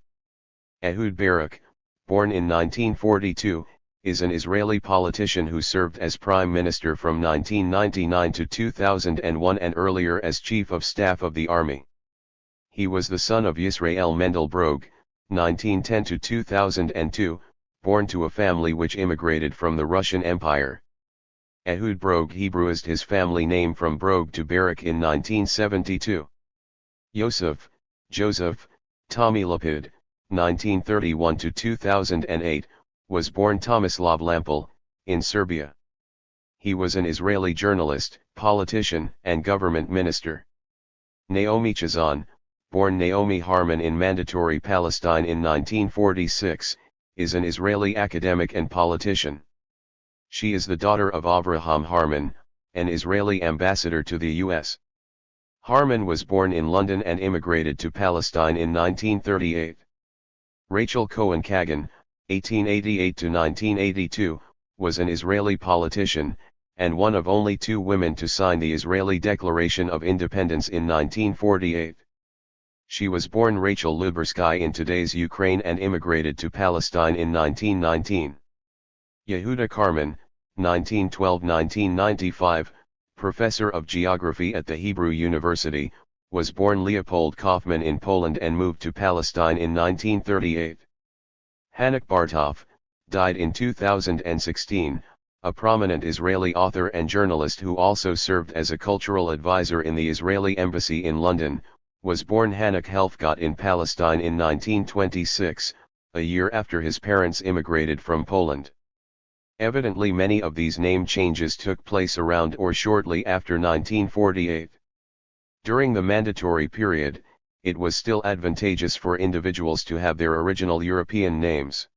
Ehud Barak, born in 1942, is an Israeli politician who served as prime minister from 1999 to 2001 and earlier as chief of staff of the army. He was the son of Yisrael Mendel Brog, 1910 to 2002, born to a family which immigrated from the Russian Empire. Ehud Brog Hebraized his family name from Brog to Barak in 1972. Joseph, Tommy Lapid, 1931 to 2008, was born Tomislav Lampel, in Serbia. He was an Israeli journalist, politician, and government minister. Naomi Chazan, born Naomi Harman in Mandatory Palestine in 1946, is an Israeli academic and politician. She is the daughter of Avraham Harman, an Israeli ambassador to the U.S. Harman was born in London and immigrated to Palestine in 1938. Rachel Cohen Kagan, 1888 to 1982, was an Israeli politician, and one of only two women to sign the Israeli Declaration of Independence in 1948. She was born Rachel Lubersky in today's Ukraine and immigrated to Palestine in 1919. Yehuda Karman, 1912-1995, professor of geography at the Hebrew University, was born Leopold Kaufman in Poland and moved to Palestine in 1938. Hanak Bartov, died in 2016, a prominent Israeli author and journalist who also served as a cultural advisor in the Israeli embassy in London, was born Hanak Helfgott in Palestine in 1926, a year after his parents immigrated from Poland. Evidently many of these name changes took place around or shortly after 1948. During the mandatory period, it was still advantageous for individuals to have their original European names.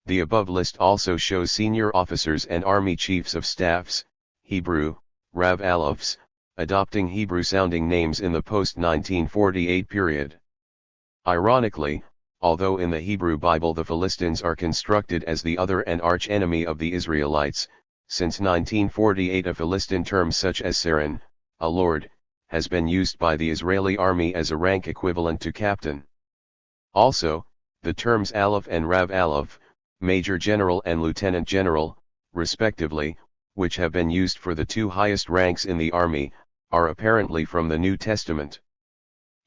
The above list also shows senior officers and army chiefs of staffs, Hebrew, Rav Alofs, adopting Hebrew-sounding names in the post-1948 period. Ironically, although in the Hebrew Bible the Philistines are constructed as the other and arch-enemy of the Israelites, since 1948 a Philistine term such as Saran, a lord, has been used by the Israeli army as a rank equivalent to captain. Also, the terms Aleph and Rav Aleph, Major General and Lieutenant General, respectively, which have been used for the two highest ranks in the army, are apparently from the New Testament.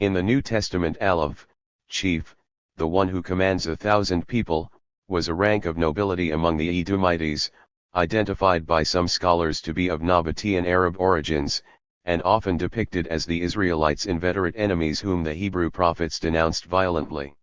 In the New Testament Aleph, chief, the one who commands 1,000 people, was a rank of nobility among the Edomites, identified by some scholars to be of Nabatean Arab origins, and often depicted as the Israelites' inveterate enemies whom the Hebrew prophets denounced violently.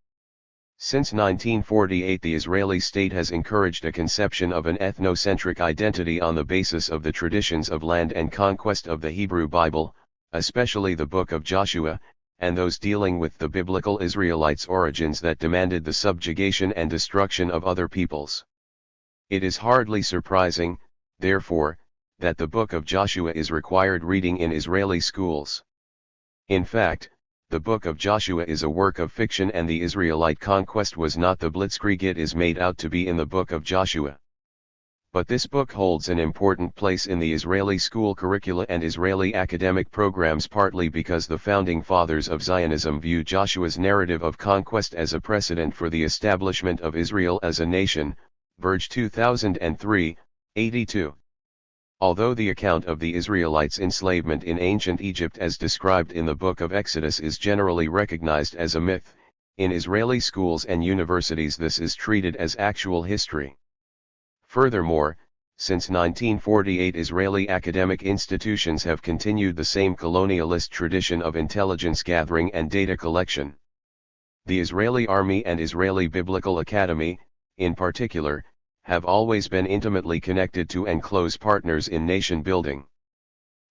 Since 1948 the Israeli state has encouraged a conception of an ethnocentric identity on the basis of the traditions of land and conquest of the Hebrew Bible, especially the Book of Joshua, and those dealing with the biblical Israelites' origins that demanded the subjugation and destruction of other peoples. It is hardly surprising, therefore, that the Book of Joshua is required reading in Israeli schools. In fact, the Book of Joshua is a work of fiction and the Israelite conquest was not the blitzkrieg it is made out to be in the Book of Joshua. But this book holds an important place in the Israeli school curricula and Israeli academic programs partly because the founding fathers of Zionism view Joshua's narrative of conquest as a precedent for the establishment of Israel as a nation, Verge 2003, 82. Although the account of the Israelites' enslavement in ancient Egypt as described in the Book of Exodus is generally recognized as a myth, in Israeli schools and universities this is treated as actual history. Furthermore, since 1948 Israeli academic institutions have continued the same colonialist tradition of intelligence gathering and data collection. The Israeli Army and Israeli Biblical Academy, in particular, have always been intimately connected to and close partners in nation building.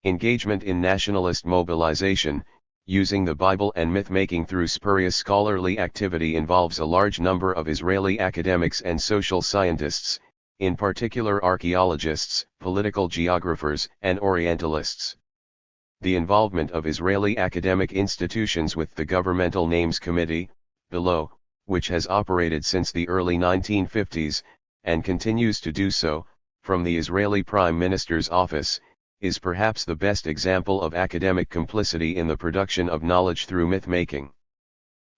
Engagement in nationalist mobilization, using the Bible and myth-making through spurious scholarly activity involves a large number of Israeli academics and social scientists, in particular archaeologists, political geographers, and Orientalists. The involvement of Israeli academic institutions with the Governmental Names Committee, below, which has operated since the early 1950s, and continues to do so, from the Israeli Prime Minister's office, is perhaps the best example of academic complicity in the production of knowledge through myth-making.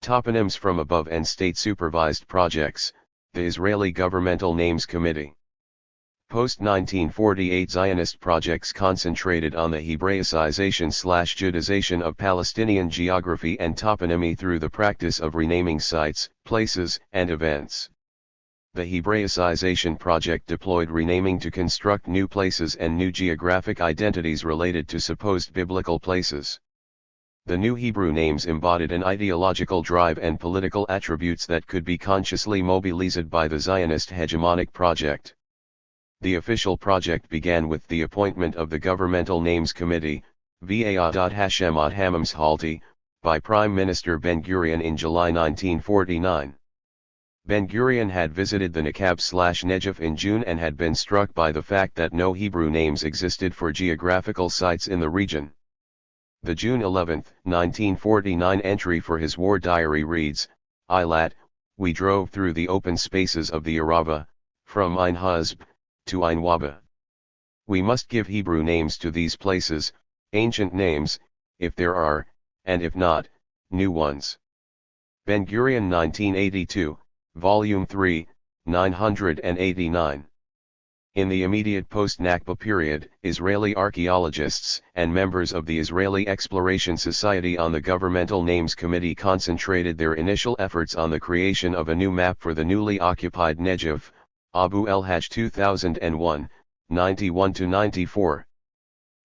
Toponyms from above and state-supervised projects, the Israeli Governmental Names Committee. Post-1948 Zionist projects concentrated on the Hebraicization/Judization of Palestinian geography and toponymy through the practice of renaming sites, places, and events. The Hebraicization project deployed renaming to construct new places and new geographic identities related to supposed biblical places. The new Hebrew names embodied an ideological drive and political attributes that could be consciously mobilized by the Zionist hegemonic project. The official project began with the appointment of the Governmental Names Committee, Va'adat Hamamshalti, by Prime Minister Ben-Gurion in July 1949. Ben-Gurion had visited the Negev/Negev in June and had been struck by the fact that no Hebrew names existed for geographical sites in the region. The June 11, 1949 entry for his war diary reads, Eilat, we drove through the open spaces of the Arava, from Ein Huzb, to Ein Waba. We must give Hebrew names to these places, ancient names, if there are, and if not, new ones. Ben-Gurion 1982, Volume 3, 989. In the immediate post-Nakba period, Israeli archaeologists and members of the Israeli Exploration Society on the Governmental Names Committee concentrated their initial efforts on the creation of a new map for the newly occupied Negev, Abu el-Hajj 2001, 91-94.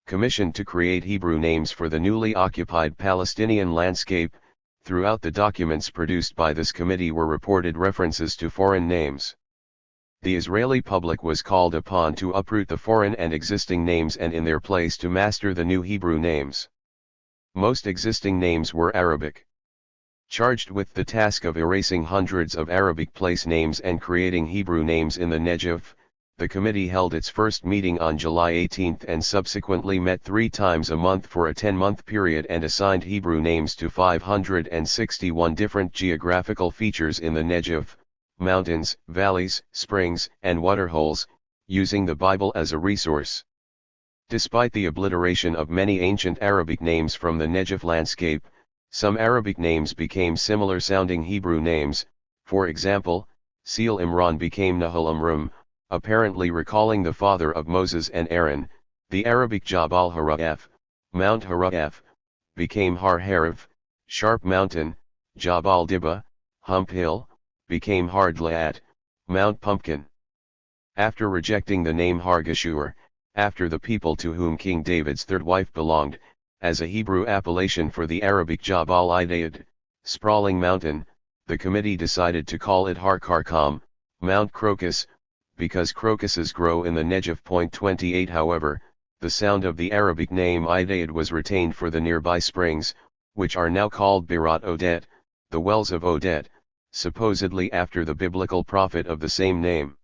Commissioned to create Hebrew names for the newly occupied Palestinian landscape, throughout the documents produced by this committee were reported references to foreign names. The Israeli public was called upon to uproot the foreign and existing names and in their place to master the new Hebrew names. Most existing names were Arabic. Charged with the task of erasing hundreds of Arabic place names and creating Hebrew names in the Negev, the committee held its first meeting on July 18 and subsequently met 3 times a month for a 10-month period and assigned Hebrew names to 561 different geographical features in the Negev, mountains, valleys, springs, and waterholes, using the Bible as a resource. Despite the obliteration of many ancient Arabic names from the Negev landscape, some Arabic names became similar-sounding Hebrew names. For example, Seal Imran became Nahal Amram, apparently recalling the father of Moses and Aaron. The Arabic Jabal Hara'ef, Mount Hara'ef, became Har Harif, Sharp Mountain. Jabal Dibba, Hump Hill, became Har Dlaat, Mount Pumpkin. After rejecting the name Har Geshur, after the people to whom King David's third wife belonged, as a Hebrew appellation for the Arabic Jabal Idaid, sprawling mountain, the committee decided to call it Har Karkam, Mount Crocus, because crocuses grow in the Negev. 28. However, the sound of the Arabic name Idaid was retained for the nearby springs, which are now called Birat Odet, the wells of Odet, supposedly after the biblical prophet of the same name.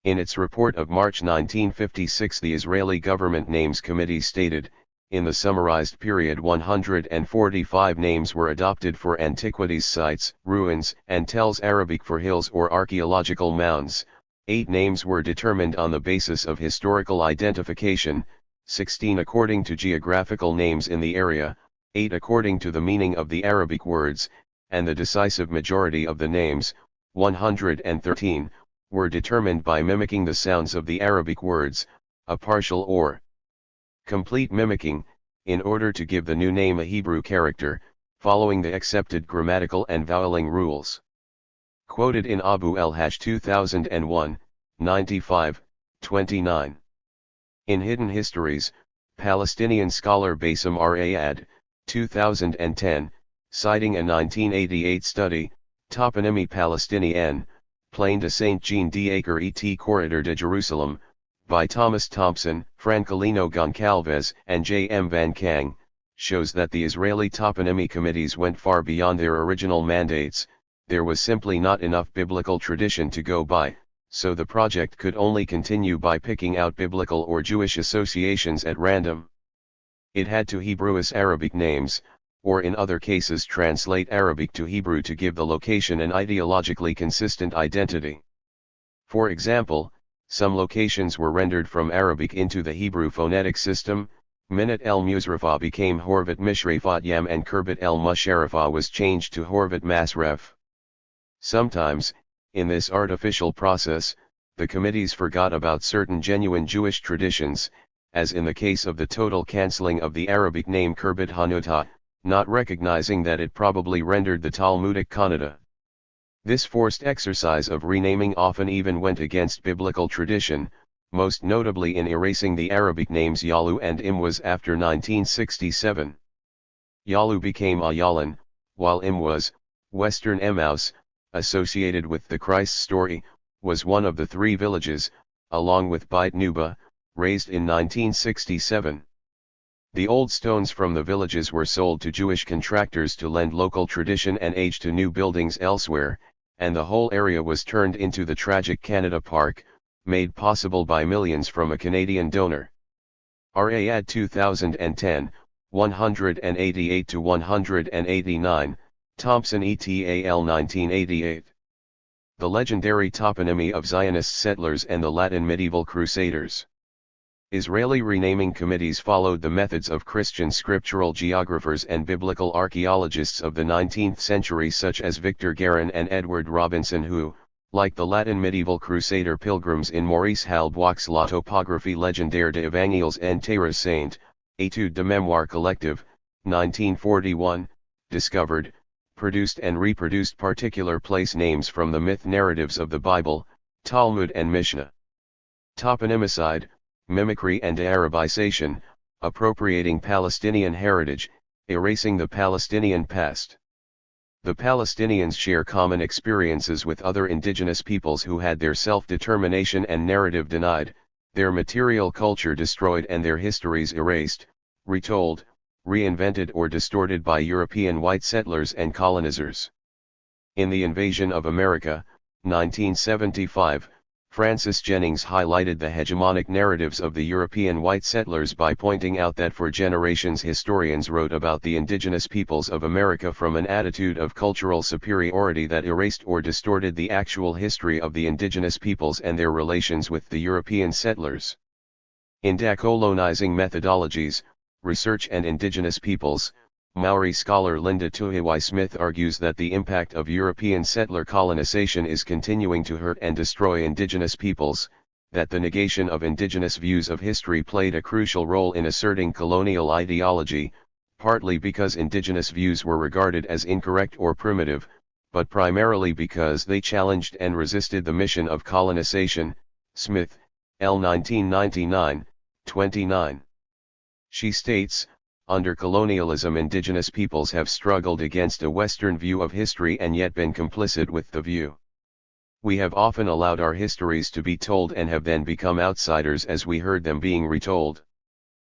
In its report of March 1956, the Israeli Government Names Committee stated, in the summarized period 145 names were adopted for antiquities sites, ruins, and tells Arabic for hills or archaeological mounds. 8 names were determined on the basis of historical identification, 16 according to geographical names in the area, 8 according to the meaning of the Arabic words, and the decisive majority of the names, 113, were determined by mimicking the sounds of the Arabic words, a partial or complete mimicking, in order to give the new name a Hebrew character, following the accepted grammatical and voweling rules. Quoted in Abu el-Hajj 2001, 95, 29. In Hidden Histories, Palestinian scholar Bassem Ra'ad, 2010, citing a 1988 study, Toponymy Palestinienne, Plain de Saint-Jean d'Acre et Corridor de Jerusalem, by Thomas Thompson, Francolino Goncalves, and J. M. Van Kang, shows that the Israeli toponymy committees went far beyond their original mandates. There was simply not enough biblical tradition to go by, so the project could only continue by picking out biblical or Jewish associations at random. It had to Hebrewize Arabic names, or in other cases translate Arabic to Hebrew to give the location an ideologically consistent identity. For example, some locations were rendered from Arabic into the Hebrew phonetic system. Minat el Musrafah became Horvat Mishrafat Yam and Kerbat el Musharrafah was changed to Horvat Masref. Sometimes, in this artificial process, the committees forgot about certain genuine Jewish traditions, as in the case of the total cancelling of the Arabic name Kirbut Hanuta, not recognizing that it probably rendered the Talmudic Kanata. This forced exercise of renaming often even went against biblical tradition, most notably in erasing the Arabic names Yalu and Imwaz after 1967. Yalu became Ayalan, while Imwaz, Western Emmaus, associated with the Christ story, was one of the three villages, along with Beit Nuba, raised in 1967. The old stones from the villages were sold to Jewish contractors to lend local tradition and age to new buildings elsewhere, and the whole area was turned into the tragic Canada Park, made possible by millions from a Canadian donor. RAAD 2010, 188-189, Thompson et al. 1988. The legendary toponymy of Zionist settlers and the Latin medieval crusaders. Israeli renaming committees followed the methods of Christian scriptural geographers and biblical archaeologists of the 19th century such as Victor Guerin and Edward Robinson who, like the Latin medieval crusader pilgrims in Maurice Halbwach's La topographie légendaire des Évangiles en Terre Sainte, Étude de Mémoire Collective, 1941, discovered, produced and reproduced particular place names from the myth narratives of the Bible, Talmud and Mishnah. Toponymicide, mimicry and Arabization, appropriating Palestinian heritage, erasing the Palestinian past. The Palestinians share common experiences with other indigenous peoples who had their self-determination and narrative denied, their material culture destroyed and their histories erased, retold, reinvented or distorted by European white settlers and colonizers. In The Invasion of America, 1975, Francis Jennings highlighted the hegemonic narratives of the European white settlers by pointing out that for generations historians wrote about the indigenous peoples of America from an attitude of cultural superiority that erased or distorted the actual history of the indigenous peoples and their relations with the European settlers. In Decolonizing Methodologies, Research and Indigenous Peoples, Maori scholar Linda Tuhiwai-Smith argues that the impact of European settler colonization is continuing to hurt and destroy indigenous peoples, that the negation of indigenous views of history played a crucial role in asserting colonial ideology, partly because indigenous views were regarded as incorrect or primitive, but primarily because they challenged and resisted the mission of colonization. Smith, L. 1999, 29. She states, under colonialism indigenous peoples have struggled against a Western view of history and yet been complicit with the view. We have often allowed our histories to be told and have then become outsiders as we heard them being retold.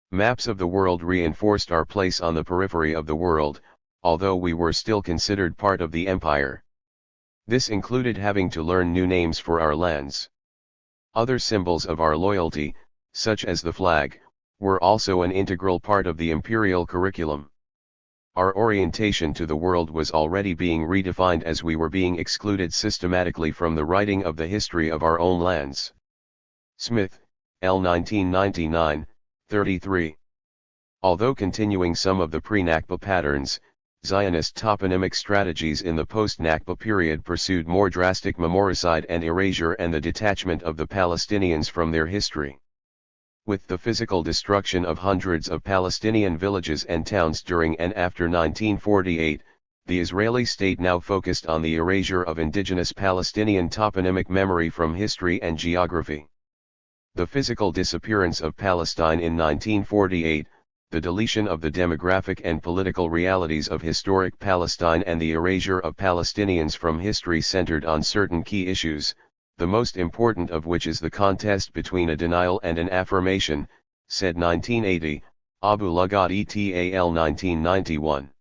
Maps of the world reinforced our place on the periphery of the world, although we were still considered part of the empire. This included having to learn new names for our lands. Other symbols of our loyalty, such as the flag, were also an integral part of the imperial curriculum. Our orientation to the world was already being redefined as we were being excluded systematically from the writing of the history of our own lands. Smith, L. 1999, 33. Although continuing some of the pre-Nakba patterns, Zionist toponymic strategies in the post-Nakba period pursued more drastic memoricide and erasure and the detachment of the Palestinians from their history. With the physical destruction of hundreds of Palestinian villages and towns during and after 1948, the Israeli state now focused on the erasure of indigenous Palestinian toponymic memory from history and geography. The physical disappearance of Palestine in 1948, the deletion of the demographic and political realities of historic Palestine and the erasure of Palestinians from history centered on certain key issues, the most important of which is the contest between a denial and an affirmation, said 1980, Abu Lughod et al. 1991.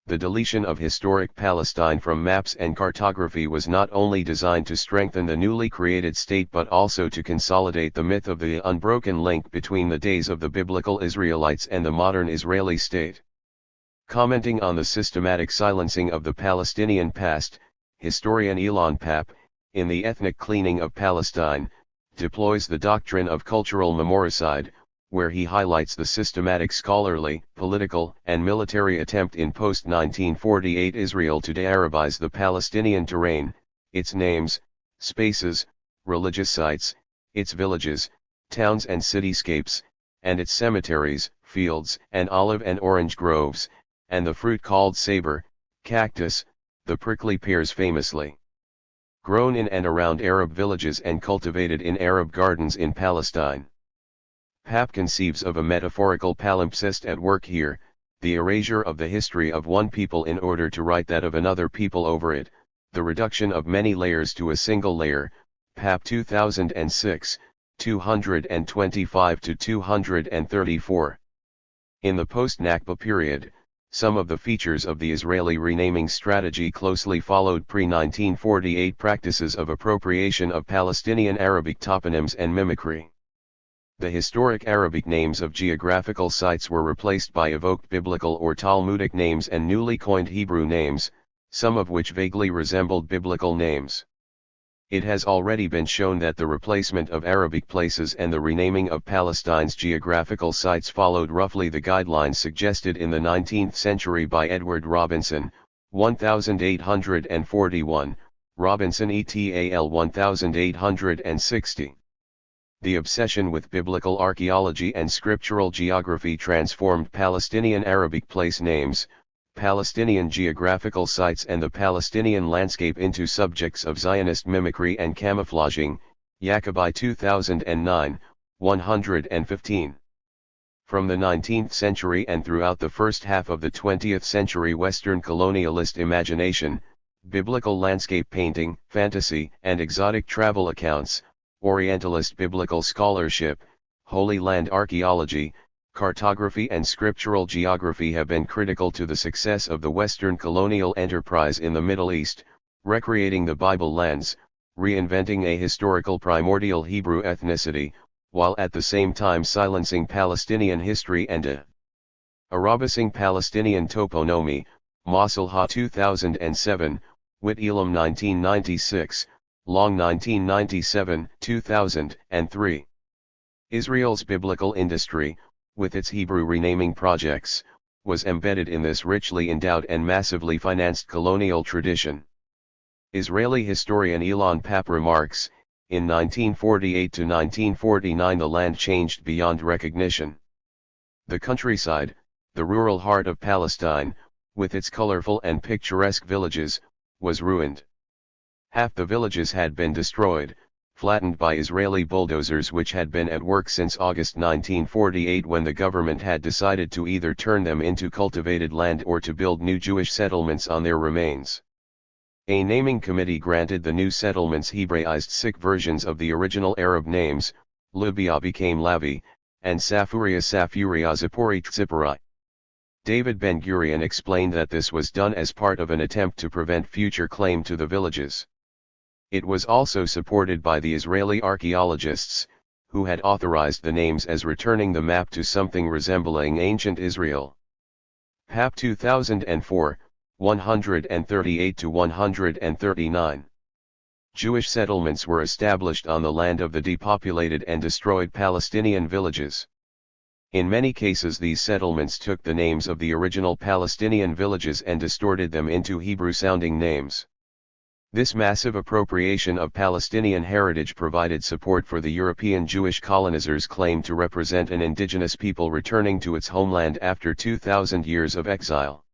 The deletion of historic Palestine from maps and cartography was not only designed to strengthen the newly created state but also to consolidate the myth of the unbroken link between the days of the biblical Israelites and the modern Israeli state. Commenting on the systematic silencing of the Palestinian past, historian Elon Papp, in The Ethnic Cleaning of Palestine, deploys the doctrine of cultural memoricide, where he highlights the systematic scholarly, political, and military attempt in post-1948 Israel to de-Arabize the Palestinian terrain, its names, spaces, religious sites, its villages, towns and cityscapes, and its cemeteries, fields and olive and orange groves, and the fruit called saber, cactus, the prickly pears famously grown in and around Arab villages and cultivated in Arab gardens in Palestine. Papp conceives of a metaphorical palimpsest at work here, the erasure of the history of one people in order to write that of another people over it, the reduction of many layers to a single layer, Papp 2006, 225 to 234. In the post-Nakba period, some of the features of the Israeli renaming strategy closely followed pre-1948 practices of appropriation of Palestinian Arabic toponyms and mimicry. The historic Arabic names of geographical sites were replaced by evoked biblical or Talmudic names and newly coined Hebrew names, some of which vaguely resembled biblical names. It has already been shown that the replacement of Arabic places and the renaming of Palestine's geographical sites followed roughly the guidelines suggested in the 19th century by Edward Robinson, 1841, Robinson et al. 1860. The obsession with biblical archaeology and scriptural geography transformed Palestinian Arabic place names, Palestinian geographical sites and the Palestinian landscape into subjects of Zionist mimicry and camouflaging, Yacobi 2009, 115. From the 19th century and throughout the first half of the 20th century Western colonialist imagination, biblical landscape painting, fantasy and exotic travel accounts, Orientalist biblical scholarship, Holy Land archaeology, cartography and scriptural geography have been critical to the success of the Western colonial enterprise in the Middle East, recreating the Bible lens, reinventing a historical primordial Hebrew ethnicity, while at the same time silencing Palestinian history and Arabicing Palestinian toponymy, Masalha 2007, Witt Elam 1996, Long 1997, 2003. Israel's biblical industry, with its Hebrew renaming projects, was embedded in this richly endowed and massively financed colonial tradition. Israeli historian Elon Papp remarks, in 1948 to 1949 the land changed beyond recognition. The countryside, the rural heart of Palestine, with its colorful and picturesque villages, was ruined. Half the villages had been destroyed, flattened by Israeli bulldozers which had been at work since August 1948 when the government had decided to either turn them into cultivated land or to build new Jewish settlements on their remains. A naming committee granted the new settlements Hebraized Sikh versions of the original Arab names, Libya became Lavi, and Safuria Zipori Tzipori. David Ben-Gurion explained that this was done as part of an attempt to prevent future claim to the villages. It was also supported by the Israeli archaeologists, who had authorized the names as returning the map to something resembling ancient Israel. Papp 2004, 138 to 139. Jewish settlements were established on the land of the depopulated and destroyed Palestinian villages. In many cases these settlements took the names of the original Palestinian villages and distorted them into Hebrew-sounding names. This massive appropriation of Palestinian heritage provided support for the European Jewish colonizers' claim to represent an indigenous people returning to its homeland after 2,000 years of exile.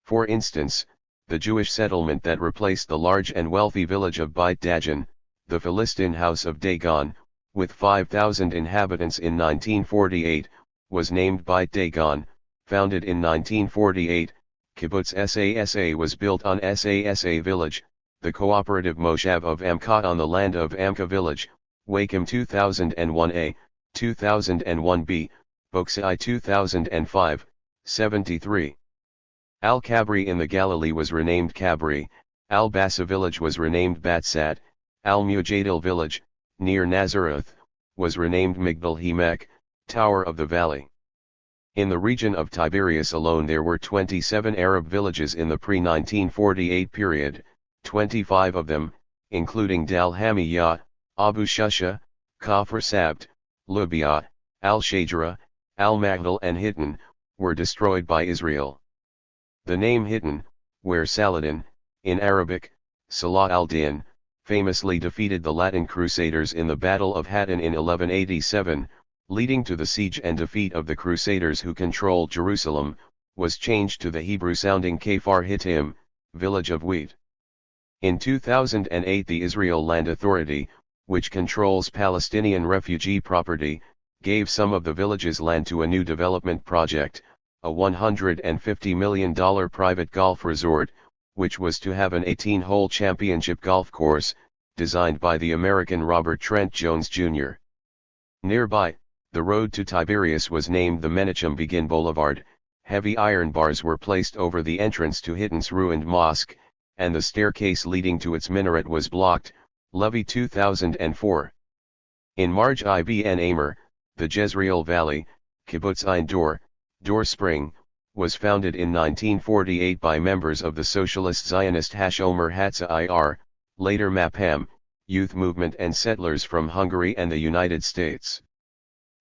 For instance, the Jewish settlement that replaced the large and wealthy village of Beit Dagan, the Philistine house of Dagon, with 5,000 inhabitants in 1948, was named Beit Dagon, founded in 1948. Kibbutz Sasa was built on Sasa village, the cooperative moshav of Amka on the land of Amka village, Wakem 2001a, 2001b, Boksai 2005, 73. Al-Kabri in the Galilee was renamed Kabri, Al-Bassa village was renamed Batsat, Al-Mujadil village, near Nazareth, was renamed Migdal Hemek, Tower of the Valley. In the region of Tiberias alone there were 27 Arab villages in the pre-1948 period, 25 of them, including Dal Hamiyah, Abu Shusha, Kafr Sabt, Libya, Al-Shajara, Al-Maghdal and Hittin, were destroyed by Israel. The name Hittin, where Saladin, in Arabic, Salah al-Din, famously defeated the Latin Crusaders in the Battle of Hattin in 1187, leading to the siege and defeat of the Crusaders who controlled Jerusalem, was changed to the Hebrew-sounding Kfar Hittim, village of wheat. In 2008 the Israel Land Authority, which controls Palestinian refugee property, gave some of the village's land to a new development project, a $150 million private golf resort, which was to have an 18-hole championship golf course, designed by the American Robert Trent Jones Jr. Nearby, the road to Tiberias was named the Menachem Begin Boulevard, heavy iron bars were placed over the entrance to Hittin's ruined mosque, and the staircase leading to its minaret was blocked. Levy 2004. In Marj Ibn Amr, the Jezreel Valley, Kibbutz Ein Dor, Dor Spring, was founded in 1948 by members of the Socialist Zionist Hashomer Hatzair, later Mapam, youth movement and settlers from Hungary and the United States.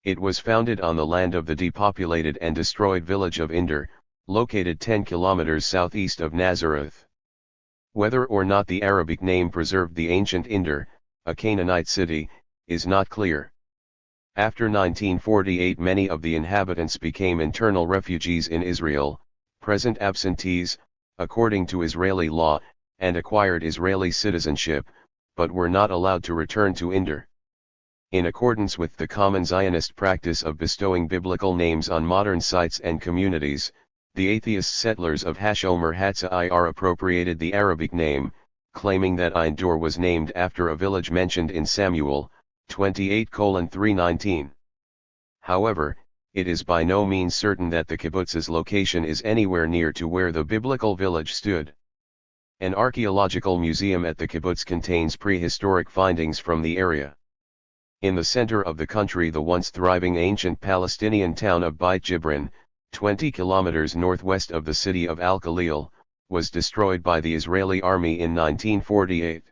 It was founded on the land of the depopulated and destroyed village of Indor, located 10 kilometers southeast of Nazareth. Whether or not the Arabic name preserved the ancient Indor, a Canaanite city, is not clear. After 1948 many of the inhabitants became internal refugees in Israel, present absentees, according to Israeli law, and acquired Israeli citizenship, but were not allowed to return to Indor. In accordance with the common Zionist practice of bestowing biblical names on modern sites and communities, the atheist settlers of Hashomer Hatzair appropriated the Arabic name, claiming that Ein Dor was named after a village mentioned in Samuel 28:319. However, it is by no means certain that the kibbutz's location is anywhere near to where the biblical village stood. An archaeological museum at the kibbutz contains prehistoric findings from the area. In the center of the country, the once thriving ancient Palestinian town of Beit Jibrin, 20 kilometers northwest of the city of Al-Khalil, was destroyed by the Israeli army in 1948.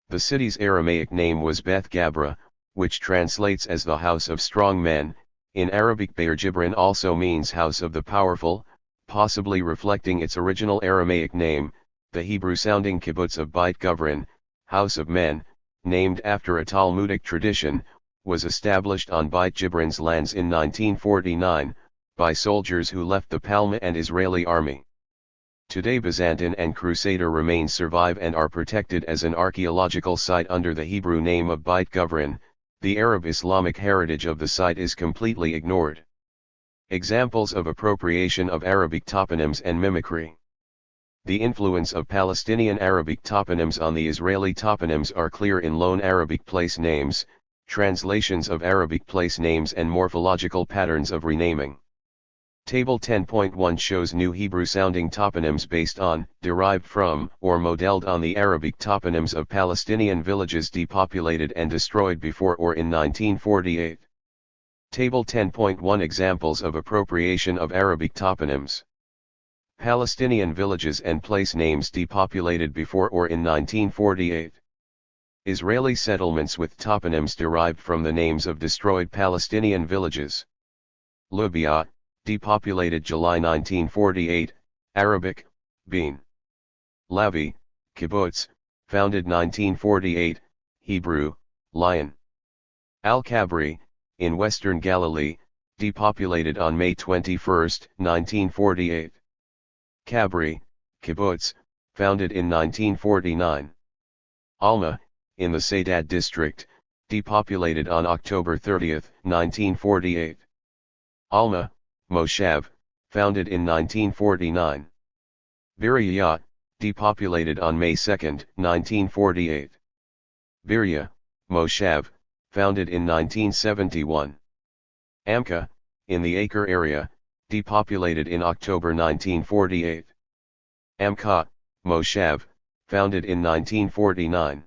The city's Aramaic name was Beth Gabra, which translates as the House of Strong Men. In Arabic, Be'er Jibrin also means House of the Powerful, possibly reflecting its original Aramaic name. The Hebrew-sounding kibbutz of Beit Guvrin, House of Men, named after a Talmudic tradition, was established on Beit Jibrin's lands in 1949, by soldiers who left the Palma and Israeli army. Today Byzantine and Crusader remains survive and are protected as an archaeological site under the Hebrew name of Beit Guvrin. The Arab Islamic heritage of the site is completely ignored. Examples of appropriation of Arabic toponyms and mimicry. The influence of Palestinian Arabic toponyms on the Israeli toponyms are clear in loan Arabic place names, translations of Arabic place names and morphological patterns of renaming. Table 10.1 shows new Hebrew-sounding toponyms based on, derived from, or modeled on the Arabic toponyms of Palestinian villages depopulated and destroyed before or in 1948. Table 10.1 Examples of appropriation of Arabic toponyms. Palestinian villages and place names depopulated before or in 1948. Israeli settlements with toponyms derived from the names of destroyed Palestinian villages. Libya, depopulated July 1948, Arabic, Bean. Lavi, kibbutz, founded 1948, Hebrew, lion. Al-Kabri, in western Galilee, depopulated on May 21, 1948. Kabri, kibbutz, founded in 1949. Alma, in the Saydad district, depopulated on October 30, 1948. Alma, Moshav, founded in 1949. Birya, depopulated on May 2, 1948. Birya, Moshav, founded in 1971. Amka, in the Acre area, depopulated in October 1948. Amka, Moshav, founded in 1949.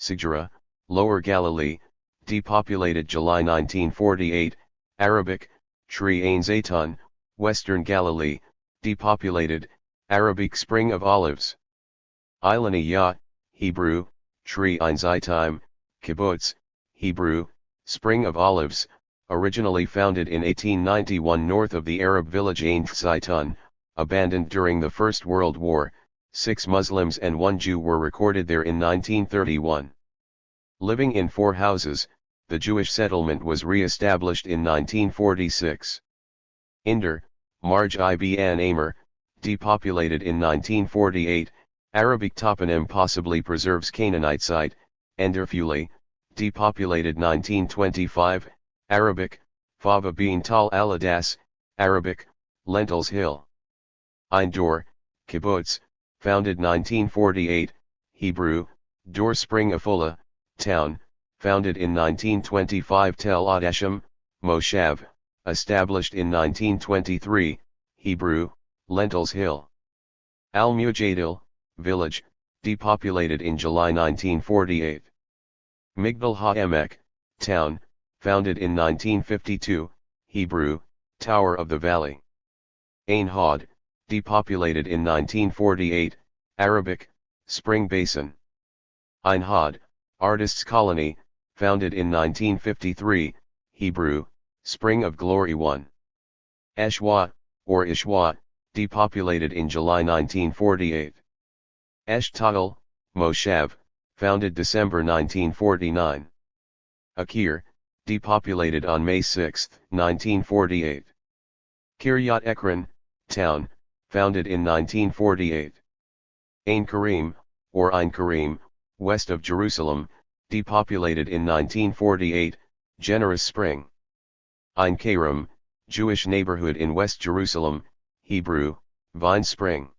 Sigra, Lower Galilee, depopulated July 1948, Arabic, Tree Ain Zaytun, Western Galilee, depopulated, Arabic Spring of Olives. Ilaniya, Hebrew, Tree Ain Zaytun, Kibbutz, Hebrew, Spring of Olives, originally founded in 1891 north of the Arab village Ain Zaytun, abandoned during the First World War, 6 Muslims and 1 Jew were recorded there in 1931. Living in 4 houses, the Jewish settlement was re-established in 1946. Indar, Marj ibn Amr, depopulated in 1948, Arabic toponym possibly preserves Canaanite site, Enderfuli, depopulated 1925, Arabic, Fava bin Tal al-Adas, Arabic, Lentils Hill. Ein Dor, Kibbutz, founded 1948, Hebrew, Dor Spring Afula, town, founded in 1925 Tel Adasham, Moshav, established in 1923, Hebrew, Lentils Hill. Al-Mujadil, village, depopulated in July 1948. Migdal HaEmek, town, founded in 1952, Hebrew, Tower of the Valley. Ain Hod, depopulated in 1948, Arabic, Spring Basin. Ein Hod, Artists' Colony, founded in 1953, Hebrew, Spring of Glory 1. Eshwa, or Ishwa, depopulated in July 1948. Eshtal, Moshav, founded December 1949. Akir, depopulated on May 6, 1948. Kiryat Ekron, town, founded in 1948. Ain Karim, or Ein Karim, west of Jerusalem, depopulated in 1948, Generous Spring. Ein Karim, Jewish neighborhood in West Jerusalem, Hebrew, Vine Spring.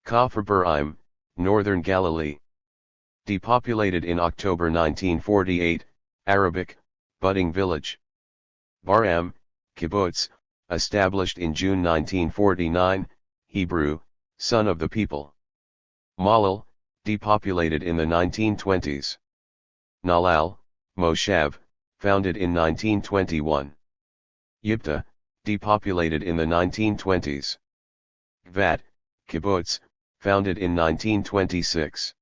Kafr Buraim, Northern Galilee. Depopulated in October 1948, Arabic, Budding Village. Baram, Kibbutz, established in June 1949, Hebrew, Son of the People. Malal, depopulated in the 1920s. Nalal, Moshav, founded in 1921. Yipta, depopulated in the 1920s. Gvat, Kibbutz, founded in 1926.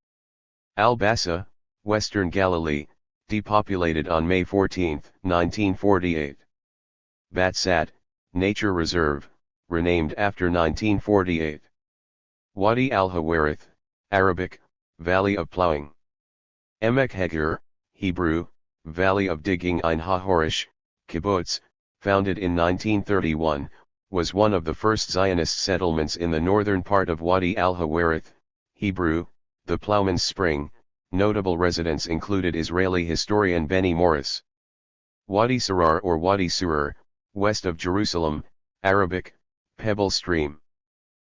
Al-Bassa, Western Galilee, depopulated on May 14, 1948. Batsat, Nature Reserve, renamed after 1948. Wadi al-Hawarith, Arabic, Valley of Plowing. Emek Heger, Hebrew, Valley of Digging. Ein HaHorish, Kibbutz, founded in 1931, was one of the first Zionist settlements in the northern part of Wadi al-Hawarith, Hebrew, the Plowman's Spring. Notable residents included Israeli historian Benny Morris. Wadi Sarar or Wadi Surer, west of Jerusalem, Arabic, Pebble Stream.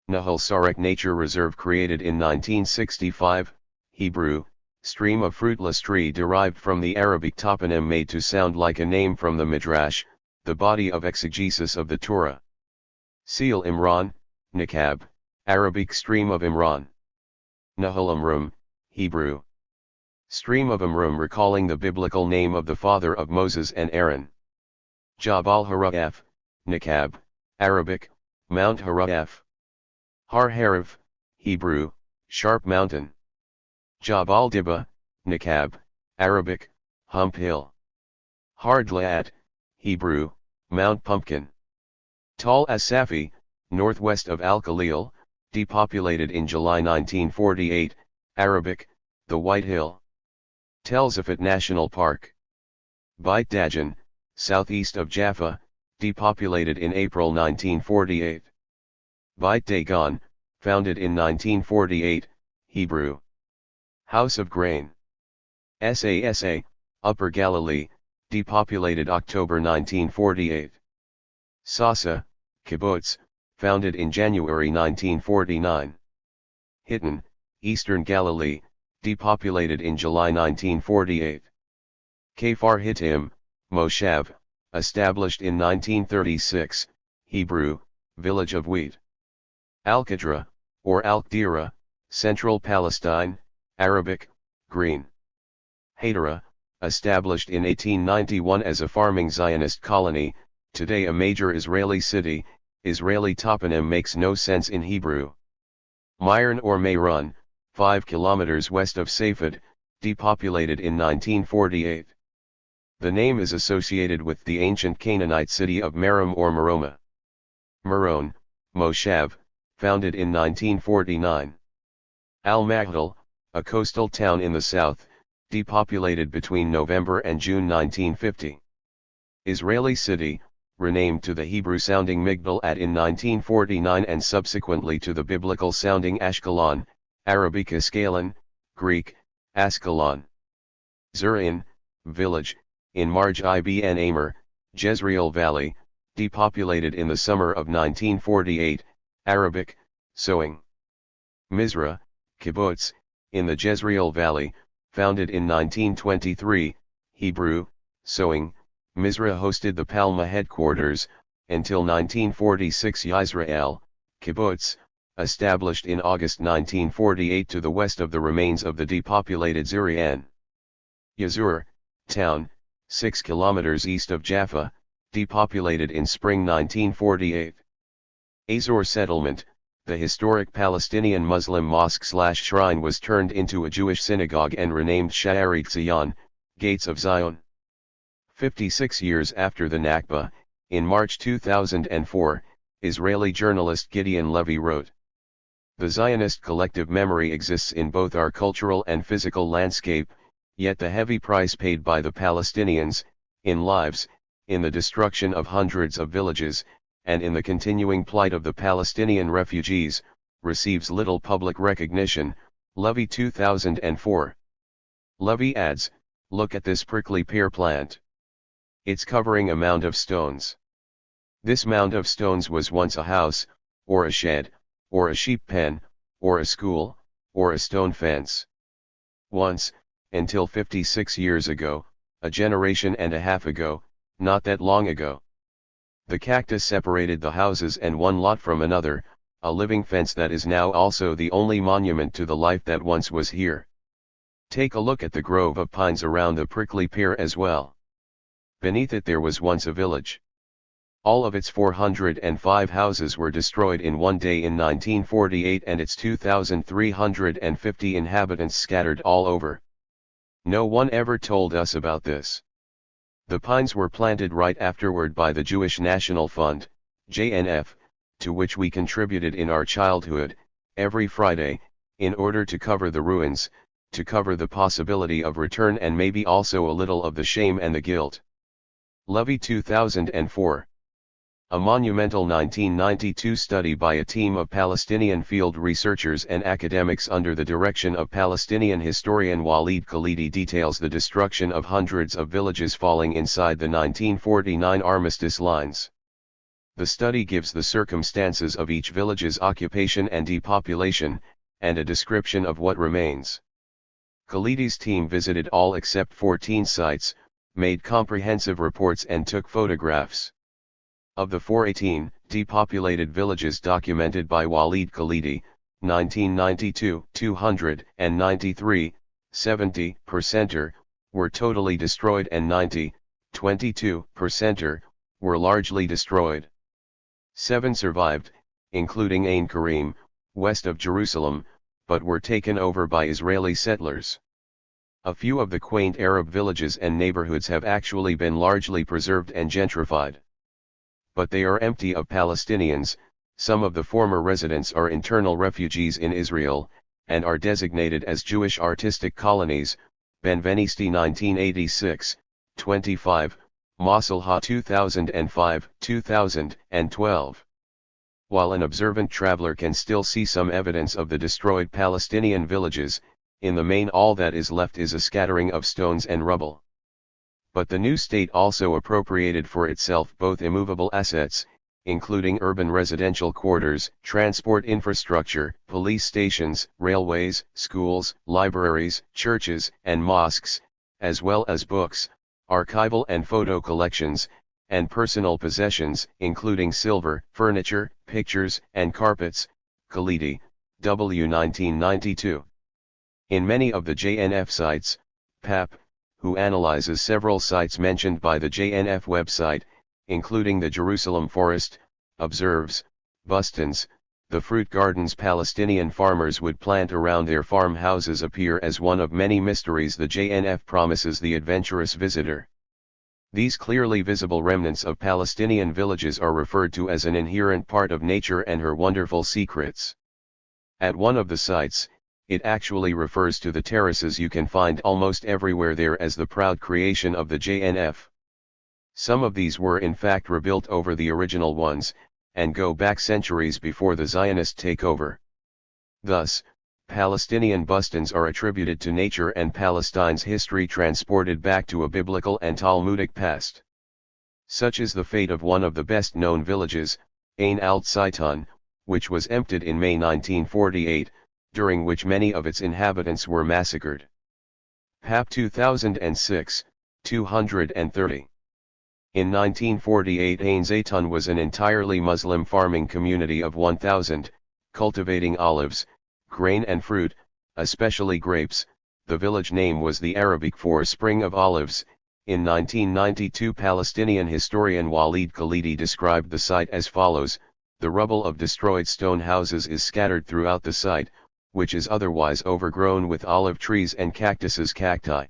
Nahal Sarek Nature Reserve created in 1965, Hebrew, stream of fruitless tree derived from the Arabic toponym made to sound like a name from the Midrash, the body of exegesis of the Torah. Seal Imran, Niqab, Arabic stream of Imran. Nahal Amrum, Hebrew. Stream of Amrum recalling the biblical name of the father of Moses and Aaron. Jabal Hara'ef, Niqab, Arabic, Mount Hara'ef. Har Harif, Hebrew, Sharp Mountain. Jabal Dibba, Niqab, Arabic, Hump Hill. Har Dlaat, Hebrew, Mount Pumpkin. Tal as-Safi, northwest of Al-Khalil, depopulated in July 1948, Arabic, the White Hill. Tel Zafat National Park. Beit Dajan, southeast of Jaffa, depopulated in April 1948. Beit Dagon, founded in 1948, Hebrew. House of Grain. Sasa, Upper Galilee, depopulated October 1948. Sasa, Kibbutz, founded in January 1949. Hittin, Eastern Galilee, depopulated in July 1948. Kfar Hittim, Moshav, established in 1936, Hebrew, village of wheat. Al-Qadra, or Al-Qadira, Central Palestine, Arabic, green. Hadara, established in 1891 as a farming Zionist colony, today a major Israeli city. Israeli toponym makes no sense in Hebrew. Myron or Meron, 5 kilometers west of Safed, depopulated in 1948. The name is associated with the ancient Canaanite city of Merom or Meroma. Meron, Moshav, founded in 1949. Al-Mahdal, a coastal town in the south, depopulated between November and June 1950. Israeli city, renamed to the Hebrew-sounding Migdal in 1949 and subsequently to the biblical-sounding Ashkelon, Arabic Ascalon, Greek, Ascalon. Zur'in, village, in Marj ibn Amr, Jezreel Valley, depopulated in the summer of 1948, Arabic, sowing. Mizra, kibbutz, in the Jezreel Valley, founded in 1923, Hebrew, sowing. Mizra hosted the Palma headquarters, until 1946 Yisrael, kibbutz, established in August 1948 to the west of the remains of the depopulated Zur'in. Yazur, town, 6 kilometers east of Jaffa, depopulated in spring 1948. Azor settlement, the historic Palestinian Muslim mosque/shrine was turned into a Jewish synagogue and renamed Sha'arit Zion, Gates of Zion. 56 years after the Nakba, in March 2004, Israeli journalist Gideon Levy wrote, "The Zionist collective memory exists in both our cultural and physical landscape, yet the heavy price paid by the Palestinians, in lives, in the destruction of hundreds of villages, and in the continuing plight of the Palestinian refugees, receives little public recognition." Levy 2004. Levy adds, "Look at this prickly pear plant. It's covering a mound of stones. This mound of stones was once a house, or a shed, or a sheep pen, or a school, or a stone fence. Once, until 56 years ago, a generation and a half ago, not that long ago. The cactus separated the houses and one lot from another, a living fence that is now also the only monument to the life that once was here. Take a look at the grove of pines around the prickly pear as well. Beneath it there was once a village. All of its 405 houses were destroyed in one day in 1948 and its 2,350 inhabitants scattered all over. No one ever told us about this. The pines were planted right afterward by the Jewish National Fund, JNF, to which we contributed in our childhood, every Friday, in order to cover the ruins, to cover the possibility of return and maybe also a little of the shame and the guilt." Levy 2004. A monumental 1992 study by a team of Palestinian field researchers and academics under the direction of Palestinian historian Walid Khalidi details the destruction of hundreds of villages falling inside the 1949 armistice lines. The study gives the circumstances of each village's occupation and depopulation, and a description of what remains. Khalidi's team visited all except 14 sites, made comprehensive reports and took photographs. Of the 418 depopulated villages documented by Walid Khalidi, 1992, 293, 70% were totally destroyed and 22% were largely destroyed. 7 survived, including Ain Karim, west of Jerusalem, but were taken over by Israeli settlers. A few of the quaint Arab villages and neighborhoods have actually been largely preserved and gentrified. But they are empty of Palestinians. Some of the former residents are internal refugees in Israel, and are designated as Jewish artistic colonies. Benvenisti 1986, 25, Masalha 2005, 2012. While an observant traveler can still see some evidence of the destroyed Palestinian villages, in the main all that is left is a scattering of stones and rubble. But the new state also appropriated for itself both immovable assets, including urban residential quarters, transport infrastructure, police stations, railways, schools, libraries, churches, and mosques, as well as books, archival and photo collections, and personal possessions, including silver, furniture, pictures, and carpets. Khalidi, W. 1992. In many of the JNF sites, PAP, who analyzes several sites mentioned by the JNF website, including the Jerusalem Forest, observes, Bustans, the fruit gardens Palestinian farmers would plant around their farmhouses appear as one of many mysteries the JNF promises the adventurous visitor. These clearly visible remnants of Palestinian villages are referred to as an inherent part of nature and her wonderful secrets. At one of the sites, it actually refers to the terraces you can find almost everywhere there as the proud creation of the JNF. Some of these were in fact rebuilt over the original ones, and go back centuries before the Zionist takeover. Thus, Palestinian bustons are attributed to nature and Palestine's history transported back to a biblical and Talmudic past. Such is the fate of one of the best-known villages, Ain al-Saitan, which was emptied in May 1948, during which many of its inhabitants were massacred. Pap 2006, 230. In 1948 Ain Zaytun was an entirely Muslim farming community of 1,000, cultivating olives, grain and fruit, especially grapes. The village name was the Arabic for Spring of Olives. In 1992 Palestinian historian Walid Khalidi described the site as follows: the rubble of destroyed stone houses is scattered throughout the site, which is otherwise overgrown with olive trees and cacti.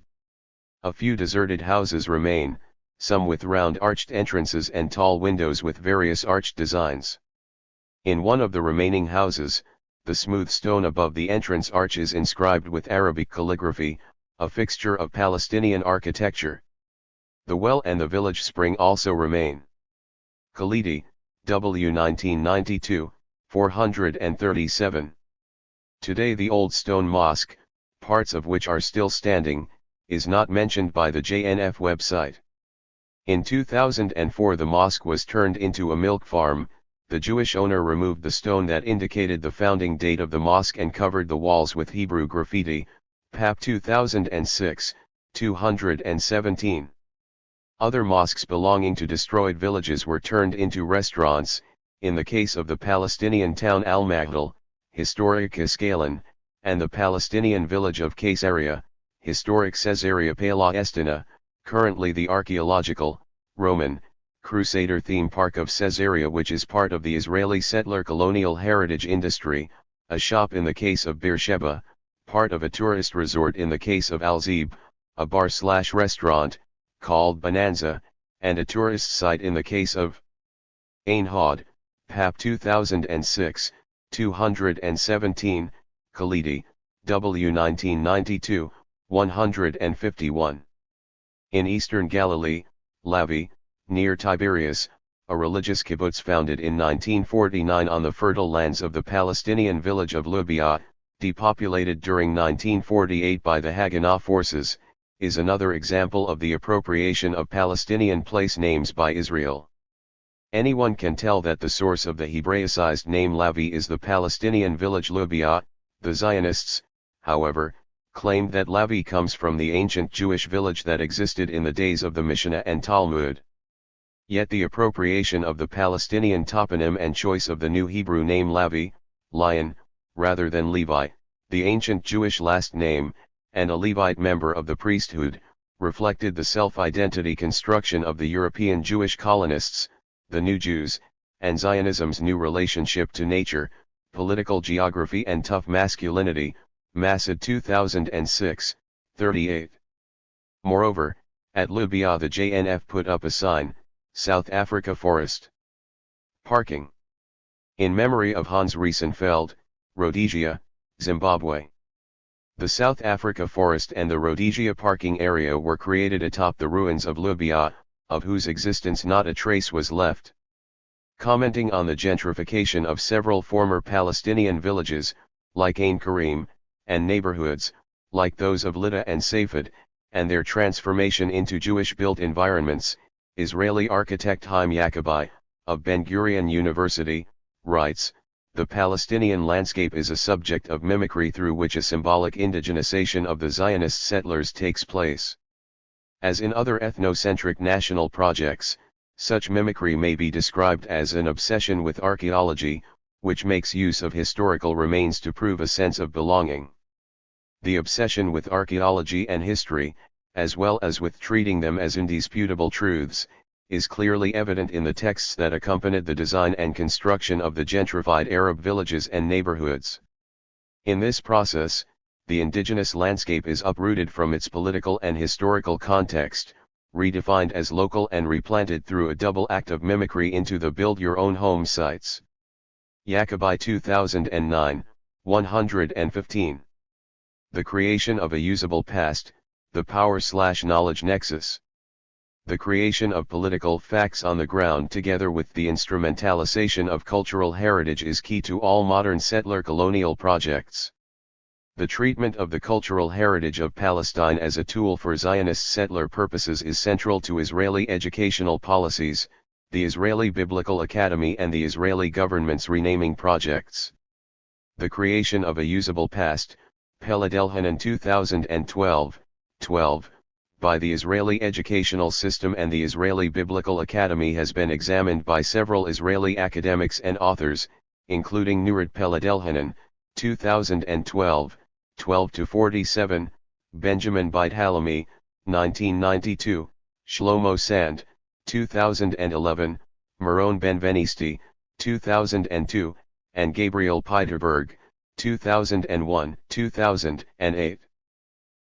A few deserted houses remain, some with round arched entrances and tall windows with various arched designs. In one of the remaining houses, the smooth stone above the entrance arch is inscribed with Arabic calligraphy, a fixture of Palestinian architecture. The well and the village spring also remain. Khalidi, W. 1992, 437. Today the old stone mosque, parts of which are still standing, is not mentioned by the JNF website. In 2004 the mosque was turned into a milk farm. The Jewish owner removed the stone that indicated the founding date of the mosque and covered the walls with Hebrew graffiti. Pap 2006, 217. Other mosques belonging to destroyed villages were turned into restaurants. In the case of the Palestinian town Al-Maghdal, historic Ascalon, and the Palestinian village of Caesarea, historic Caesarea Palestina, currently the archaeological, Roman, Crusader theme park of Caesarea, which is part of the Israeli settler colonial heritage industry, a shop in the case of Beersheba, part of a tourist resort in the case of Al-Zib, a bar/restaurant, called Bonanza, and a tourist site in the case of Ain Hod, Pap 2006, 217, Khalidi, W. 1992, 151. In eastern Galilee, Lavi, near Tiberias, a religious kibbutz founded in 1949 on the fertile lands of the Palestinian village of Lubia, depopulated during 1948 by the Haganah forces, is another example of the appropriation of Palestinian place names by Israel. Anyone can tell that the source of the Hebraicized name Lavi is the Palestinian village Lubia. The Zionists, however, claimed that Lavi comes from the ancient Jewish village that existed in the days of the Mishnah and Talmud. Yet the appropriation of the Palestinian toponym and choice of the new Hebrew name Lavi, lion, rather than Levi, the ancient Jewish last name, and a Levite member of the priesthood, reflected the self-identity construction of the European Jewish colonists, the New Jews, and Zionism's new relationship to nature, political geography and tough masculinity. Masad 2006, 38. Moreover, at Lubia the JNF put up a sign, South Africa Forest. Parking. In memory of Hans Riesenfeld, Rhodesia, Zimbabwe. The South Africa Forest and the Rhodesia parking area were created atop the ruins of Lubia, of whose existence not a trace was left. Commenting on the gentrification of several former Palestinian villages, like Ain Karim, and neighborhoods, like those of Lydda and Safed, and their transformation into Jewish-built environments, Israeli architect Chaim Yacobi, of Ben-Gurion University, writes, "The Palestinian landscape is a subject of mimicry through which a symbolic indigenization of the Zionist settlers takes place. As in other ethnocentric national projects, such mimicry may be described as an obsession with archaeology, which makes use of historical remains to prove a sense of belonging. The obsession with archaeology and history, as well as with treating them as indisputable truths, is clearly evident in the texts that accompanied the design and construction of the gentrified Arab villages and neighborhoods. In this process, the indigenous landscape is uprooted from its political and historical context, redefined as local and replanted through a double act of mimicry into the build-your-own-home sites." Yacobi 2009, 115. The creation of a usable past, the power/knowledge nexus. The creation of political facts on the ground together with the instrumentalization of cultural heritage is key to all modern settler colonial projects. The treatment of the cultural heritage of Palestine as a tool for Zionist settler purposes is central to Israeli educational policies, the Israeli Biblical Academy and the Israeli government's renaming projects. The creation of a usable past, Peledelhanan 2012, by the Israeli educational system and the Israeli Biblical Academy has been examined by several Israeli academics and authors, including Nurit Peledelhanan, 2012, 12-47, Benjamin Beit Halami, 1992, Shlomo Sand, 2011, Meron Benvenisti, 2002, and Gabriel Peiterberg, 2001, 2008.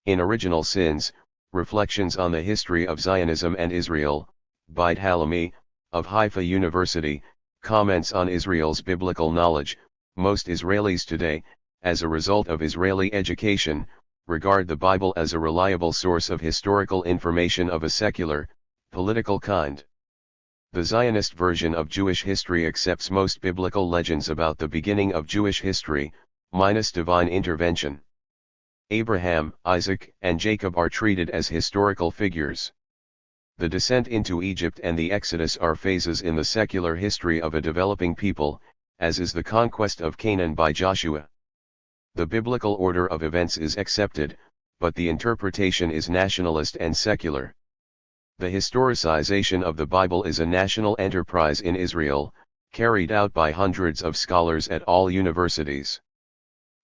In Original Sins, Reflections on the History of Zionism and Israel, Beit Halami, of Haifa University, comments on Israel's biblical knowledge. Most Israelis today, as a result of Israeli education, regard the Bible as a reliable source of historical information of a secular, political kind. The Zionist version of Jewish history accepts most biblical legends about the beginning of Jewish history, minus divine intervention. Abraham, Isaac, and Jacob are treated as historical figures. The descent into Egypt and the Exodus are phases in the secular history of a developing people, as is the conquest of Canaan by Joshua. The biblical order of events is accepted, but the interpretation is nationalist and secular. The historicization of the Bible is a national enterprise in Israel, carried out by hundreds of scholars at all universities.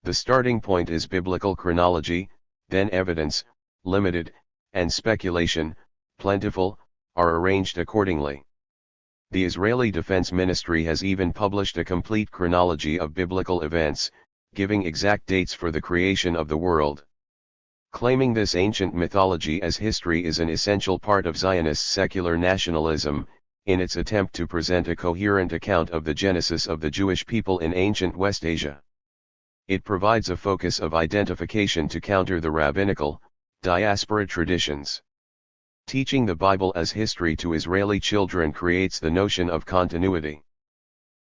The starting point is biblical chronology, then evidence, limited, and speculation, plentiful, are arranged accordingly. The Israeli Defense Ministry has even published a complete chronology of biblical events, giving exact dates for the creation of the world. Claiming this ancient mythology as history is an essential part of Zionist secular nationalism, in its attempt to present a coherent account of the genesis of the Jewish people in ancient West Asia. It provides a focus of identification to counter the rabbinical, diaspora traditions. Teaching the Bible as history to Israeli children creates the notion of continuity.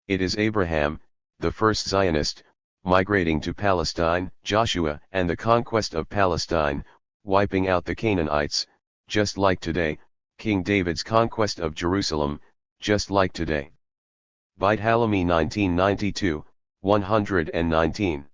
It is Abraham, the first Zionist, migrating to Palestine, Joshua, and the conquest of Palestine, wiping out the Canaanites, just like today, King David's conquest of Jerusalem, just like today. Beit Halami 1992, 119.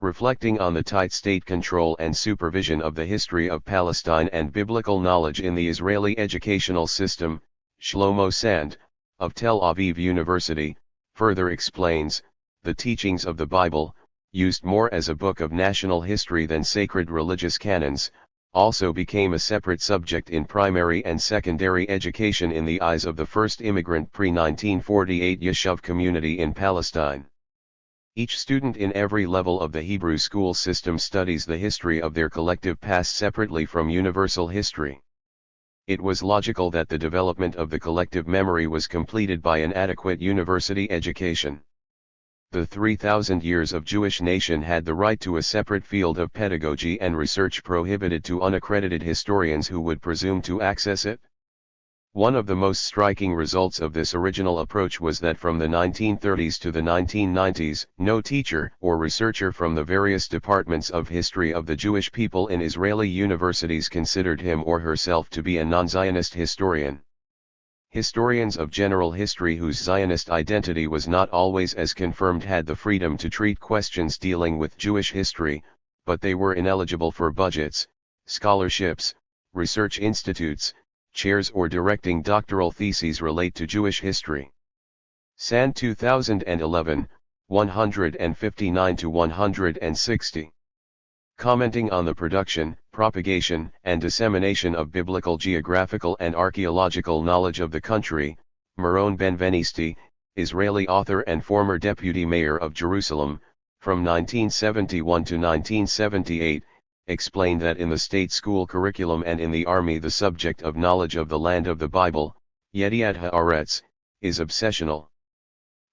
Reflecting on the tight state control and supervision of the history of Palestine and biblical knowledge in the Israeli educational system, Shlomo Sand, of Tel Aviv University, further explains, the teachings of the Bible, used more as a book of national history than sacred religious canons, also became a separate subject in primary and secondary education in the eyes of the first immigrant pre-1948 Yishuv community in Palestine. Each student in every level of the Hebrew school system studies the history of their collective past separately from universal history. It was logical that the development of the collective memory was completed by an adequate university education. The 3,000 years of Jewish nation had the right to a separate field of pedagogy and research prohibited to unaccredited historians who would presume to access it. One of the most striking results of this original approach was that from the 1930s to the 1990s, no teacher or researcher from the various departments of history of the Jewish people in Israeli universities considered him or herself to be a non-Zionist historian. Historians of general history whose Zionist identity was not always as confirmed had the freedom to treat questions dealing with Jewish history, but they were ineligible for budgets, scholarships, research institutes, chairs or directing doctoral theses relate to Jewish history. Sand 2011, 159-160. Commenting on the production, propagation, and dissemination of biblical geographical and archaeological knowledge of the country, Meron Benvenisti, Israeli author and former deputy mayor of Jerusalem, from 1971 to 1978, explained that in the state school curriculum and in the army the subject of knowledge of the land of the Bible, Yediat Haaretz, is obsessional.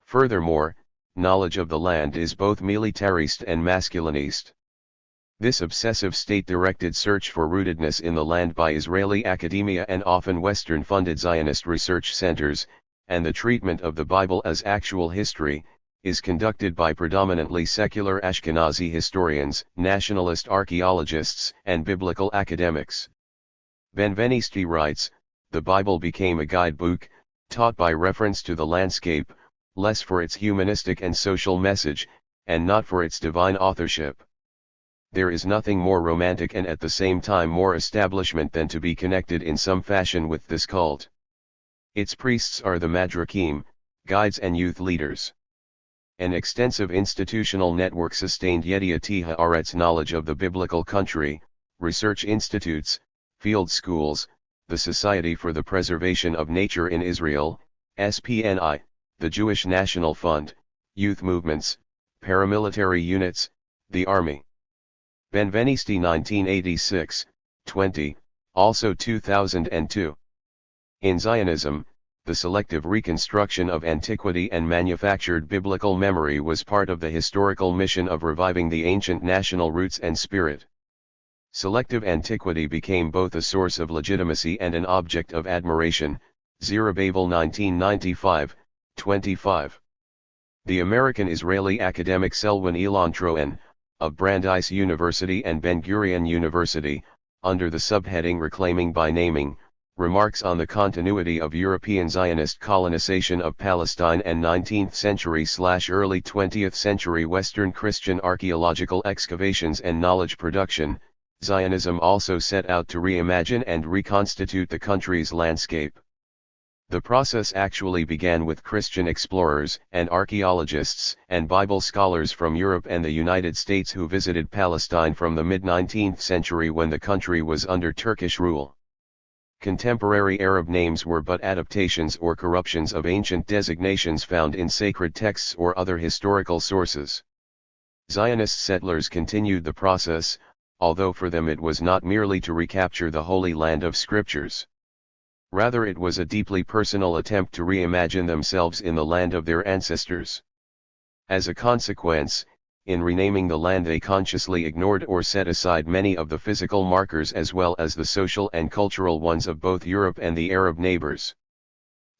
Furthermore, knowledge of the land is both militarist and masculinist. This obsessive state-directed search for rootedness in the land by Israeli academia and often Western-funded Zionist research centers, and the treatment of the Bible as actual history, is conducted by predominantly secular Ashkenazi historians, nationalist archaeologists, and biblical academics. Benvenisti writes, "The Bible became a guidebook, taught by reference to the landscape, less for its humanistic and social message, and not for its divine authorship. There is nothing more romantic and at the same time more establishment than to be connected in some fashion with this cult. Its priests are the madrakim, guides and youth leaders. An extensive institutional network sustained Yediat Haaretz knowledge of the biblical country, research institutes, field schools, the Society for the Preservation of Nature in Israel, SPNI, the Jewish National Fund, youth movements, paramilitary units, the army." Benvenisti 1986, 20, also 2002. In Zionism, the selective reconstruction of antiquity and manufactured biblical memory was part of the historical mission of reviving the ancient national roots and spirit. Selective antiquity became both a source of legitimacy and an object of admiration. Zerubbabel 1995, 25. The American-Israeli academic Selwyn Elon Troen, of Brandeis University and Ben-Gurion University, under the subheading Reclaiming by Naming, remarks on the continuity of European Zionist colonization of Palestine and 19th century/early 20th century Western Christian archaeological excavations and knowledge production. Zionism also set out to reimagine and reconstitute the country's landscape. The process actually began with Christian explorers and archaeologists and Bible scholars from Europe and the United States who visited Palestine from the mid-19th century when the country was under Turkish rule. Contemporary Arab names were but adaptations or corruptions of ancient designations found in sacred texts or other historical sources. Zionist settlers continued the process, although for them it was not merely to recapture the Holy Land of Scriptures. Rather it was a deeply personal attempt to reimagine themselves in the land of their ancestors. As a consequence, in renaming the land they consciously ignored or set aside many of the physical markers as well as the social and cultural ones of both Europe and the Arab neighbors.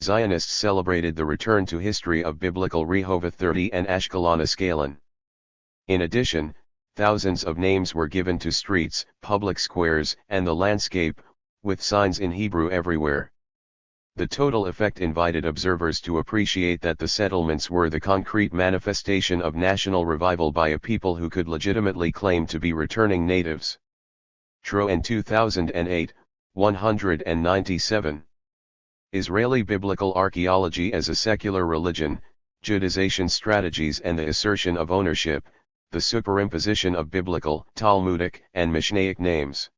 Zionists celebrated the return to history of biblical Rehoboth 30 and Ashkelon Ascalon. In addition, thousands of names were given to streets, public squares, and the landscape, with signs in Hebrew everywhere. The total effect invited observers to appreciate that the settlements were the concrete manifestation of national revival by a people who could legitimately claim to be returning natives. Troen 2008, 197. Israeli Biblical Archaeology as a Secular Religion, Judaization Strategies and the Assertion of Ownership, the Superimposition of Biblical, Talmudic, and Mishnaic Names.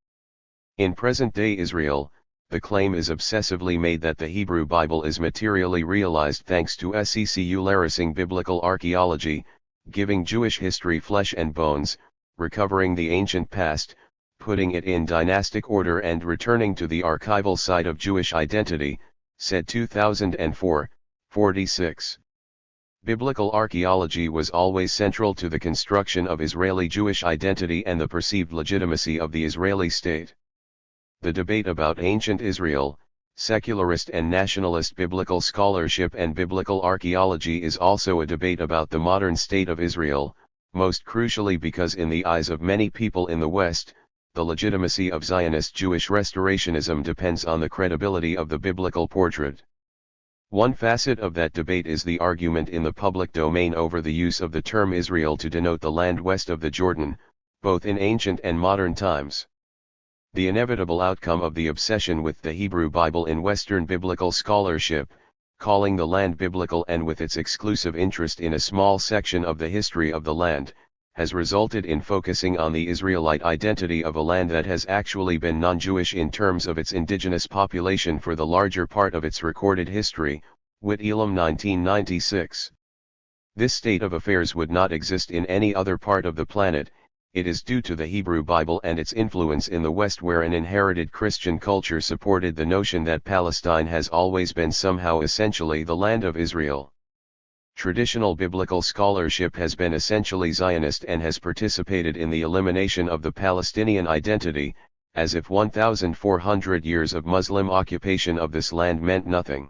In present-day Israel, the claim is obsessively made that the Hebrew Bible is materially realized thanks to secularizing biblical archaeology, giving Jewish history flesh and bones, recovering the ancient past, putting it in dynastic order and returning to the archival side of Jewish identity, said 2004, 46. Biblical archaeology was always central to the construction of Israeli Jewish identity and the perceived legitimacy of the Israeli state. The debate about ancient Israel, secularist and nationalist biblical scholarship and biblical archaeology is also a debate about the modern state of Israel, most crucially because in the eyes of many people in the West, the legitimacy of Zionist Jewish restorationism depends on the credibility of the biblical portrait. One facet of that debate is the argument in the public domain over the use of the term Israel to denote the land west of the Jordan, both in ancient and modern times. The inevitable outcome of the obsession with the Hebrew Bible in Western biblical scholarship, calling the land biblical and with its exclusive interest in a small section of the history of the land, has resulted in focusing on the Israelite identity of a land that has actually been non-Jewish in terms of its indigenous population for the larger part of its recorded history, Witt Elam 1996. This state of affairs would not exist in any other part of the planet. It is due to the Hebrew Bible and its influence in the West where an inherited Christian culture supported the notion that Palestine has always been somehow essentially the land of Israel. Traditional biblical scholarship has been essentially Zionist and has participated in the elimination of the Palestinian identity, as if 1,400 years of Muslim occupation of this land meant nothing.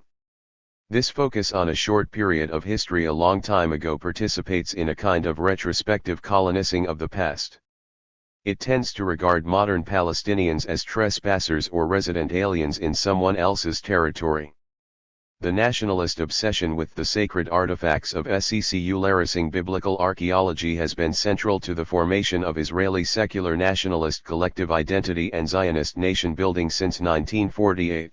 This focus on a short period of history a long time ago participates in a kind of retrospective colonizing of the past. It tends to regard modern Palestinians as trespassers or resident aliens in someone else's territory. The nationalist obsession with the sacred artifacts of secularizing biblical archaeology has been central to the formation of Israeli secular nationalist collective identity and Zionist nation building since 1948.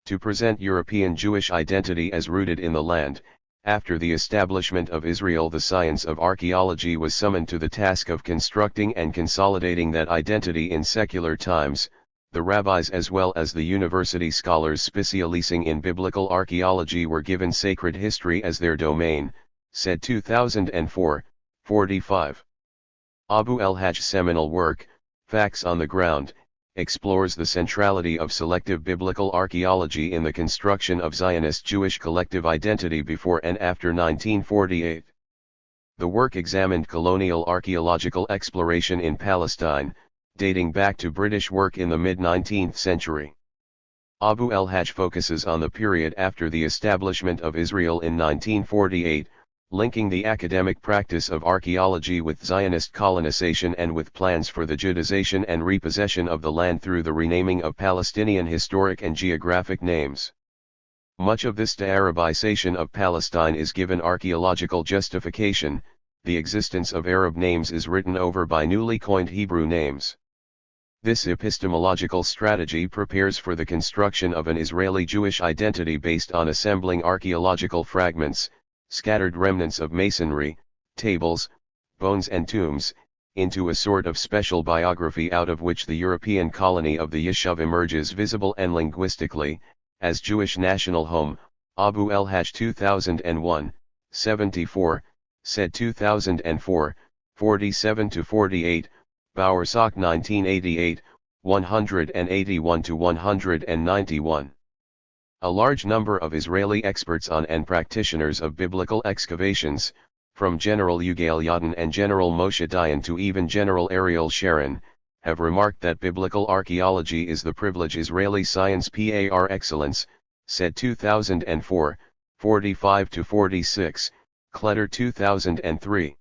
To present European Jewish identity as rooted in the land, after the establishment of Israel, the science of archaeology was summoned to the task of constructing and consolidating that identity in secular times. The rabbis as well as the university scholars specializing in biblical archaeology were given sacred history as their domain, said 2004, 45. Abu el-Hajj's seminal work, Facts on the Ground, explores the centrality of selective biblical archaeology in the construction of Zionist Jewish collective identity before and after 1948. The work examined colonial archaeological exploration in Palestine, dating back to British work in the mid-19th century. Abu el-Hajj focuses on the period after the establishment of Israel in 1948, linking the academic practice of archaeology with Zionist colonization and with plans for the Judization and repossession of the land through the renaming of Palestinian historic and geographic names. Much of this de-Arabization of Palestine is given archaeological justification. The existence of Arab names is written over by newly coined Hebrew names. This epistemological strategy prepares for the construction of an Israeli Jewish identity based on assembling archaeological fragments, scattered remnants of masonry, tables, bones and tombs, into a sort of special biography out of which the European colony of the Yishuv emerges visible and linguistically, as Jewish national home. Abu el-Hajj 2001, 74, said 2004, 47-48, Bowersock 1988, 181-191. A large number of Israeli experts on and practitioners of biblical excavations, from General Yugal Yadin and General Moshe Dayan to even General Ariel Sharon, have remarked that biblical archaeology is the privileged Israeli science par excellence, said 2004, 45-46, Kletter 2003.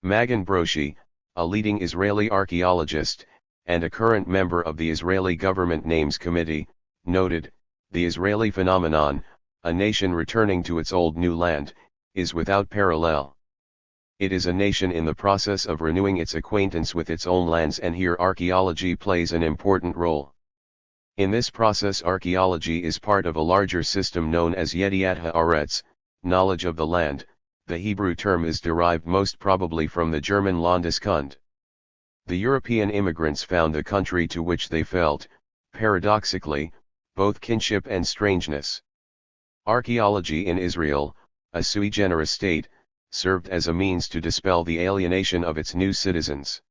Magen Broshi, a leading Israeli archaeologist, and a current member of the Israeli Government Names Committee, noted, "The Israeli phenomenon, a nation returning to its old new land, is without parallel. It is a nation in the process of renewing its acquaintance with its own lands, and here archaeology plays an important role. In this process archaeology is part of a larger system known as Yediat Haaretz, knowledge of the land." The Hebrew term is derived most probably from the German Landeskund. The European immigrants found the country to which they felt, paradoxically, both kinship and strangeness. Archaeology in Israel, a sui generis state, served as a means to dispel the alienation of its new citizens.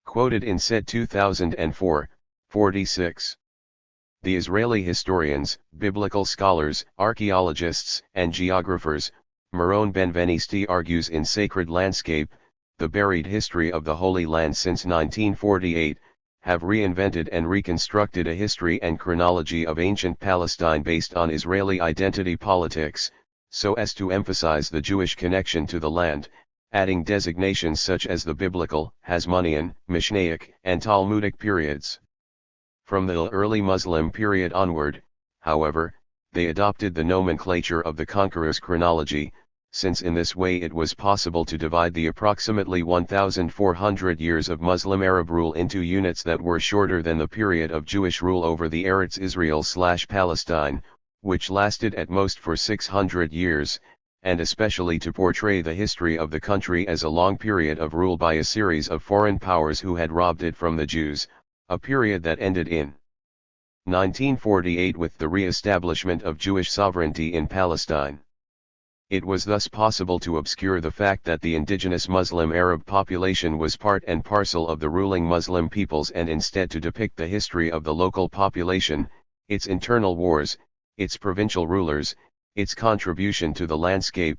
Quoted in said 2004, 46. The Israeli historians, biblical scholars, archaeologists, and geographers, Meron Benvenisti argues in Sacred Landscape, The Buried History of the Holy Land since 1948, have reinvented and reconstructed a history and chronology of ancient Palestine based on Israeli identity politics, so as to emphasize the Jewish connection to the land, adding designations such as the biblical, Hasmonean, Mishnaic, and Talmudic periods. From the early Muslim period onward, however, they adopted the nomenclature of the conqueror's chronology, since in this way it was possible to divide the approximately 1,400 years of Muslim Arab rule into units that were shorter than the period of Jewish rule over the Eretz Israel/Palestine, which lasted at most for 600 years, and especially to portray the history of the country as a long period of rule by a series of foreign powers who had robbed it from the Jews, a period that ended in 1948 with the re-establishment of Jewish sovereignty in Palestine. It was thus possible to obscure the fact that the indigenous Muslim Arab population was part and parcel of the ruling Muslim peoples, and instead to depict the history of the local population, its internal wars, its provincial rulers, its contribution to the landscape,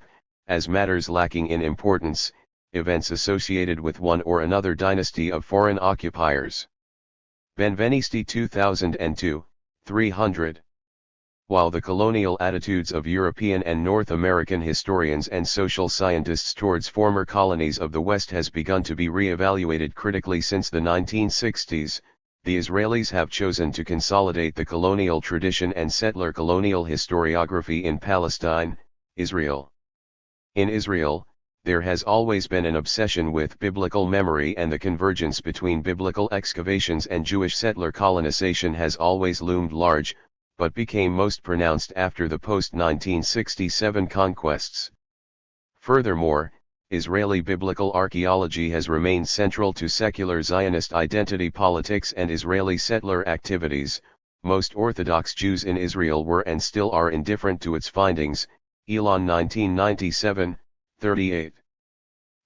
as matters lacking in importance, events associated with one or another dynasty of foreign occupiers. Benvenisti 2002, 300. While the colonial attitudes of European and North American historians and social scientists towards former colonies of the West has begun to be re-evaluated critically since the 1960s, the Israelis have chosen to consolidate the colonial tradition and settler colonial historiography in Palestine, Israel. In Israel, there has always been an obsession with biblical memory, and the convergence between biblical excavations and Jewish settler colonization has always loomed large, but became most pronounced after the post-1967 conquests. Furthermore, Israeli biblical archaeology has remained central to secular Zionist identity politics and Israeli settler activities. Most Orthodox Jews in Israel were and still are indifferent to its findings. Elon 1997, 38.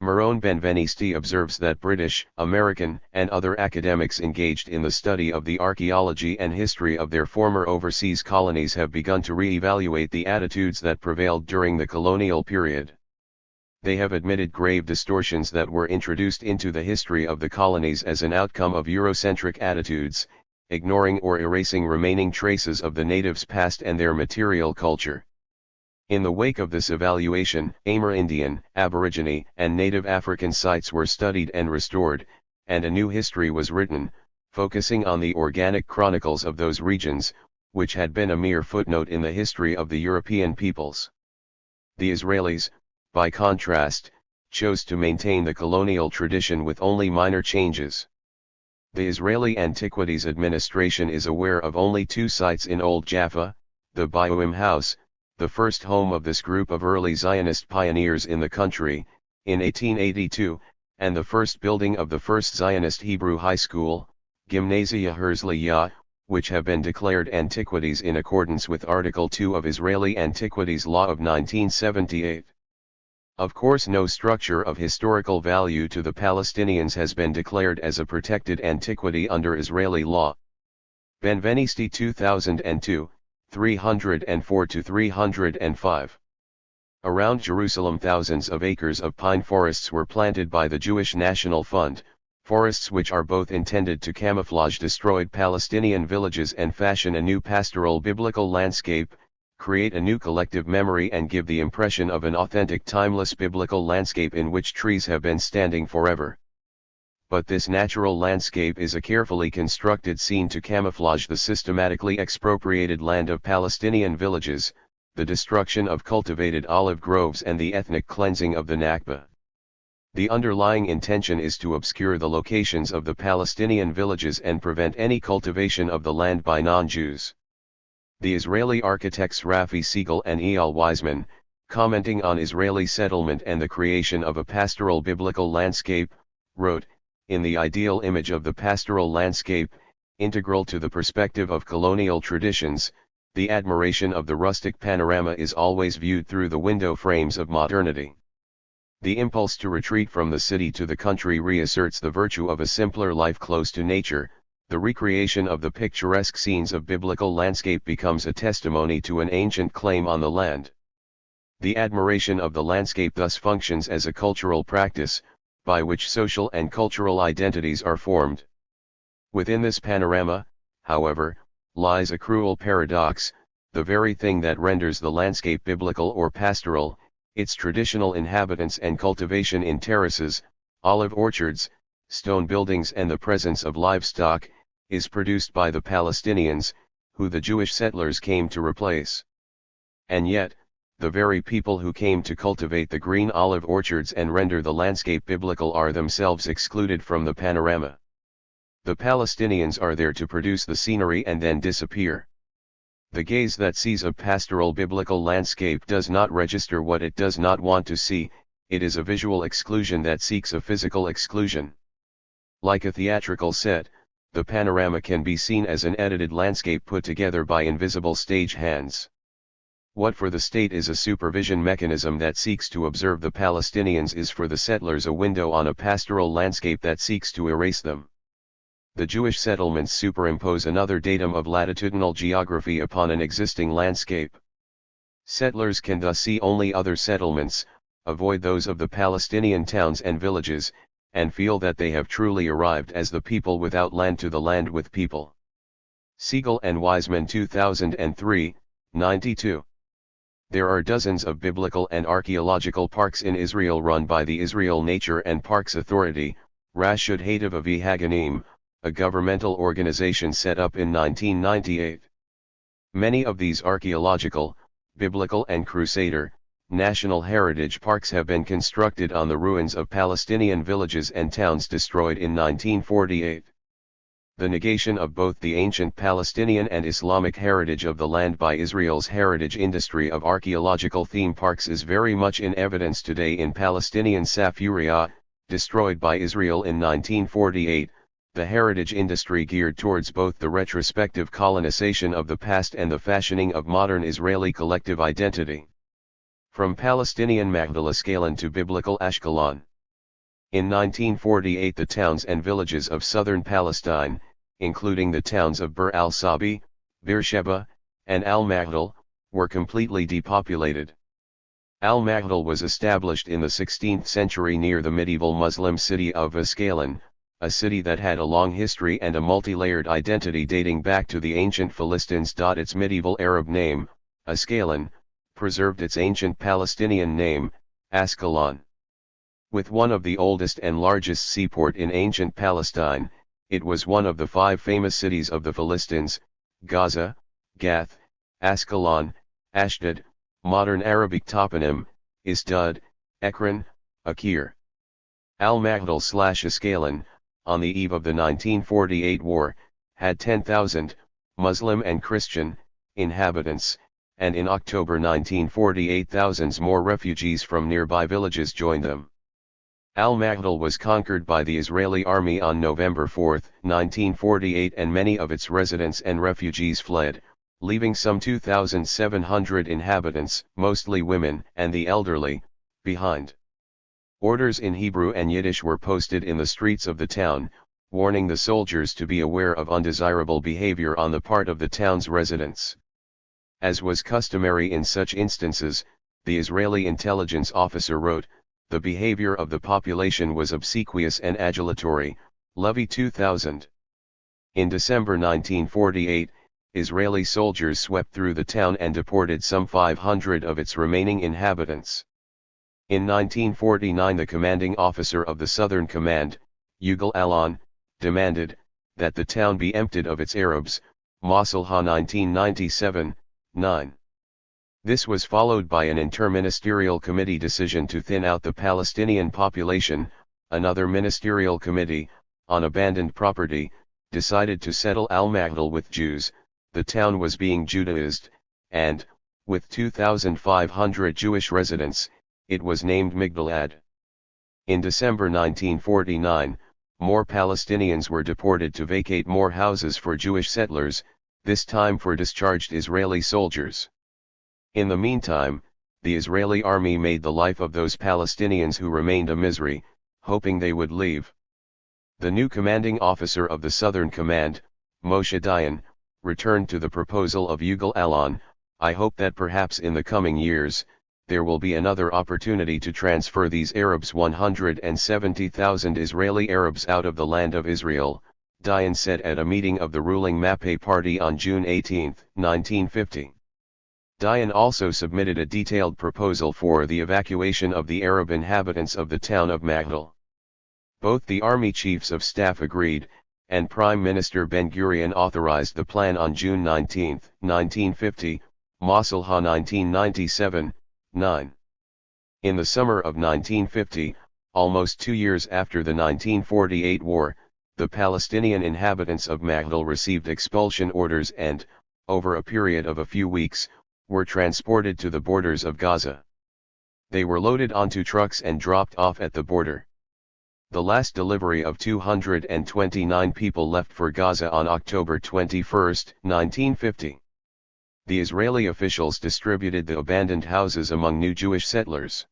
Marone Benvenisti observes that British, American, and other academics engaged in the study of the archaeology and history of their former overseas colonies have begun to re-evaluate the attitudes that prevailed during the colonial period. They have admitted grave distortions that were introduced into the history of the colonies as an outcome of Eurocentric attitudes, ignoring or erasing remaining traces of the natives' past and their material culture. In the wake of this evaluation, Amerindian, Aborigine, and Native African sites were studied and restored, and a new history was written, focusing on the organic chronicles of those regions, which had been a mere footnote in the history of the European peoples. The Israelis, by contrast, chose to maintain the colonial tradition with only minor changes. The Israeli Antiquities Administration is aware of only 2 sites in Old Jaffa, the Bioim House, the first home of this group of early Zionist pioneers in the country, in 1882, and the first building of the first Zionist Hebrew high school, Gymnasia Herzliya, which have been declared antiquities in accordance with Article 2 of Israeli Antiquities Law of 1978. Of course, no structure of historical value to the Palestinians has been declared as a protected antiquity under Israeli law. Benvenisti 2002, 304-305. Around Jerusalem, thousands of acres of pine forests were planted by the Jewish National Fund, forests which are both intended to camouflage destroyed Palestinian villages and fashion a new pastoral biblical landscape, create a new collective memory and give the impression of an authentic timeless biblical landscape in which trees have been standing forever. But this natural landscape is a carefully constructed scene to camouflage the systematically expropriated land of Palestinian villages, the destruction of cultivated olive groves and the ethnic cleansing of the Nakba. The underlying intention is to obscure the locations of the Palestinian villages and prevent any cultivation of the land by non-Jews. The Israeli architects Rafi Siegel and Eyal Weizman, commenting on Israeli settlement and the creation of a pastoral biblical landscape, wrote, "In the ideal image of the pastoral landscape, integral to the perspective of colonial traditions, the admiration of the rustic panorama is always viewed through the window frames of modernity. The impulse to retreat from the city to the country reasserts the virtue of a simpler life close to nature. The recreation of the picturesque scenes of biblical landscape becomes a testimony to an ancient claim on the land. The admiration of the landscape thus functions as a cultural practice, by which social and cultural identities are formed. Within this panorama, however, lies a cruel paradox: the very thing that renders the landscape biblical or pastoral, its traditional inhabitants and cultivation in terraces, olive orchards, stone buildings and the presence of livestock, is produced by the Palestinians, who the Jewish settlers came to replace. And yet, the very people who came to cultivate the green olive orchards and render the landscape biblical are themselves excluded from the panorama. The Palestinians are there to produce the scenery and then disappear. The gaze that sees a pastoral biblical landscape does not register what it does not want to see, it is a visual exclusion that seeks a physical exclusion. Like a theatrical set, the panorama can be seen as an edited landscape put together by invisible stage hands. What for the state is a supervision mechanism that seeks to observe the Palestinians is for the settlers a window on a pastoral landscape that seeks to erase them. The Jewish settlements superimpose another datum of latitudinal geography upon an existing landscape. Settlers can thus see only other settlements, avoid those of the Palestinian towns and villages, and feel that they have truly arrived as the people without land to the land with people. Siegel and Wiseman 2003, 92. There are dozens of biblical and archaeological parks in Israel run by the Israel Nature and Parks Authority, Rashud Hativ Avi Haganim, a governmental organization set up in 1998. Many of these archaeological, biblical and crusader, national heritage parks have been constructed on the ruins of Palestinian villages and towns destroyed in 1948. The negation of both the ancient Palestinian and Islamic heritage of the land by Israel's heritage industry of archaeological theme parks is very much in evidence today in Palestinian Safuria, destroyed by Israel in 1948, the heritage industry geared towards both the retrospective colonization of the past and the fashioning of modern Israeli collective identity. From Palestinian Magdala Ascalon to biblical Ashkelon. In 1948 the towns and villages of southern Palestine, including the towns of Bir al-Sabi, Beersheba, and al-Maghdal, were completely depopulated. Al-Maghdal was established in the 16th century near the medieval Muslim city of Ascalon, a city that had a long history and a multi-layered identity dating back to the ancient Philistines. Its medieval Arab name, Ascalon, preserved its ancient Palestinian name, Ascalon. With one of the oldest and largest seaport in ancient Palestine, it was one of the 5 famous cities of the Philistines: Gaza, Gath, Ascalon, Ashdod, modern Arabic toponym, Isdud, Ekron, Akir. Al-Maghdal/Ascalon, on the eve of the 1948 war, had 10,000, Muslim and Christian, inhabitants, and in October 1948 thousands more refugees from nearby villages joined them. Al-Maghdal was conquered by the Israeli army on November 4, 1948, and many of its residents and refugees fled, leaving some 2,700 inhabitants, mostly women and the elderly, behind. Orders in Hebrew and Yiddish were posted in the streets of the town, warning the soldiers to be aware of undesirable behavior on the part of the town's residents. As was customary in such instances, the Israeli intelligence officer wrote, "The behavior of the population was obsequious and adulatory." Levy 2000. In December 1948, Israeli soldiers swept through the town and deported some 500 of its remaining inhabitants. In 1949 the commanding officer of the Southern Command, Yugal Alon, demanded that the town be emptied of its Arabs, Masalha 1997, 9. This was followed by an interministerial committee decision to thin out the Palestinian population. Another ministerial committee, on abandoned property, decided to settle Al-Maghdal with Jews. The town was being Judaized, and, with 2,500 Jewish residents, it was named Migdalad. In December 1949, more Palestinians were deported to vacate more houses for Jewish settlers, this time for discharged Israeli soldiers. In the meantime, the Israeli army made the life of those Palestinians who remained a misery, hoping they would leave. The new commanding officer of the Southern Command, Moshe Dayan, returned to the proposal of Yugal Alon. "I hope that perhaps in the coming years, there will be another opportunity to transfer these Arabs, 170,000 Israeli Arabs, out of the land of Israel," Dayan said at a meeting of the ruling Mape party on June 18, 1950. Dayan also submitted a detailed proposal for the evacuation of the Arab inhabitants of the town of Maghdal. Both the army chiefs of staff agreed, and Prime Minister Ben-Gurion authorized the plan on June 19, 1950, Masalha 1997, 9. In the summer of 1950, almost 2 years after the 1948 war, the Palestinian inhabitants of Maghdal received expulsion orders and, over a period of a few weeks, were transported to the borders of Gaza. They were loaded onto trucks and dropped off at the border. The last delivery of 229 people left for Gaza on October 21, 1950. The Israeli officials distributed the abandoned houses among new Jewish settlers.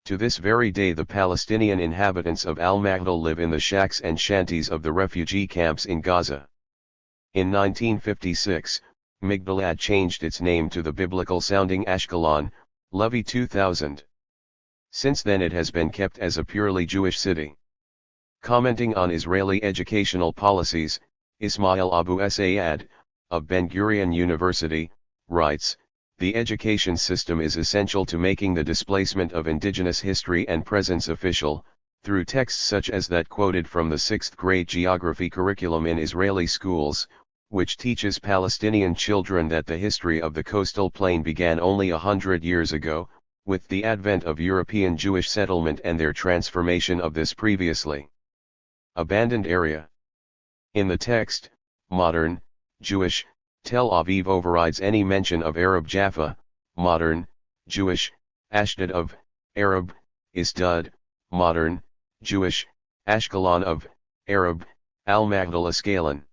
To this very day the Palestinian inhabitants of Al-Maghdal live in the shacks and shanties of the refugee camps in Gaza. In 1956, Migdalad changed its name to the biblical-sounding Ashkelon, Levy 2000. Since then it has been kept as a purely Jewish city. Commenting on Israeli educational policies, Ismail Abu Sayyad, of Ben-Gurion University, writes, "The education system is essential to making the displacement of indigenous history and presence official, through texts such as that quoted from the 6th grade geography curriculum in Israeli schools, which teaches Palestinian children that the history of the coastal plain began only 100 years ago, with the advent of European Jewish settlement and their transformation of this previously abandoned area." In the text, modern, Jewish, Tel Aviv overrides any mention of Arab Jaffa, modern, Jewish, Ashdod of, Arab, Isdud, modern, Jewish, Ashkelon of, Arab, Al-Magdal Ascalon.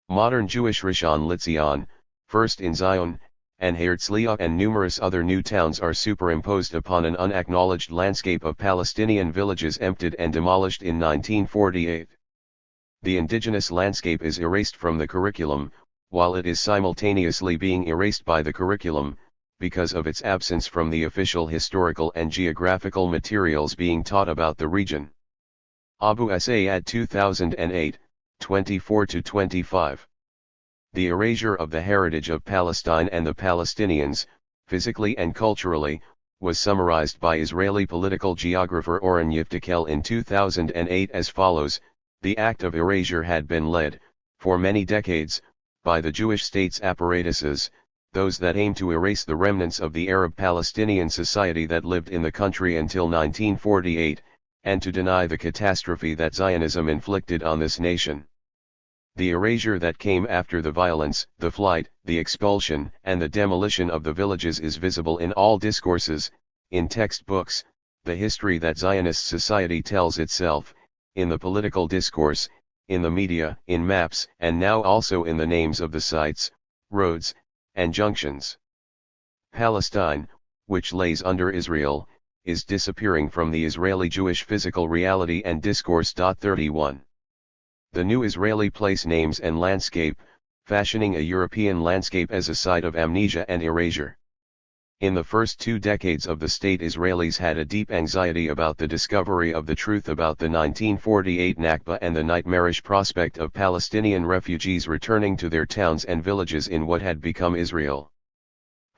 Modern Jewish Rishon LeZion, first in Zion, and Herzliya and numerous other new towns are superimposed upon an unacknowledged landscape of Palestinian villages emptied and demolished in 1948. The indigenous landscape is erased from the curriculum, while it is simultaneously being erased by the curriculum, because of its absence from the official historical and geographical materials being taught about the region. Abu Sayyad 2008, 24-25. The erasure of the heritage of Palestine and the Palestinians, physically and culturally, was summarized by Israeli political geographer Oren Yiftikel in 2008 as follows: "The act of erasure had been led, for many decades, by the Jewish state's apparatuses, those that aim to erase the remnants of the Arab-Palestinian society that lived in the country until 1948, and to deny the catastrophe that Zionism inflicted on this nation. The erasure that came after the violence, the flight, the expulsion, and the demolition of the villages is visible in all discourses, in textbooks, the history that Zionist society tells itself, in the political discourse, in the media, in maps, and now also in the names of the sites, roads, and junctions. Palestine, which lays under Israel, is disappearing from the Israeli Jewish physical reality and discourse. 31. The new Israeli place names and landscape, fashioning a European landscape as a site of amnesia and erasure. In the first 2 decades of the state, Israelis had a deep anxiety about the discovery of the truth about the 1948 Nakba and the nightmarish prospect of Palestinian refugees returning to their towns and villages in what had become Israel.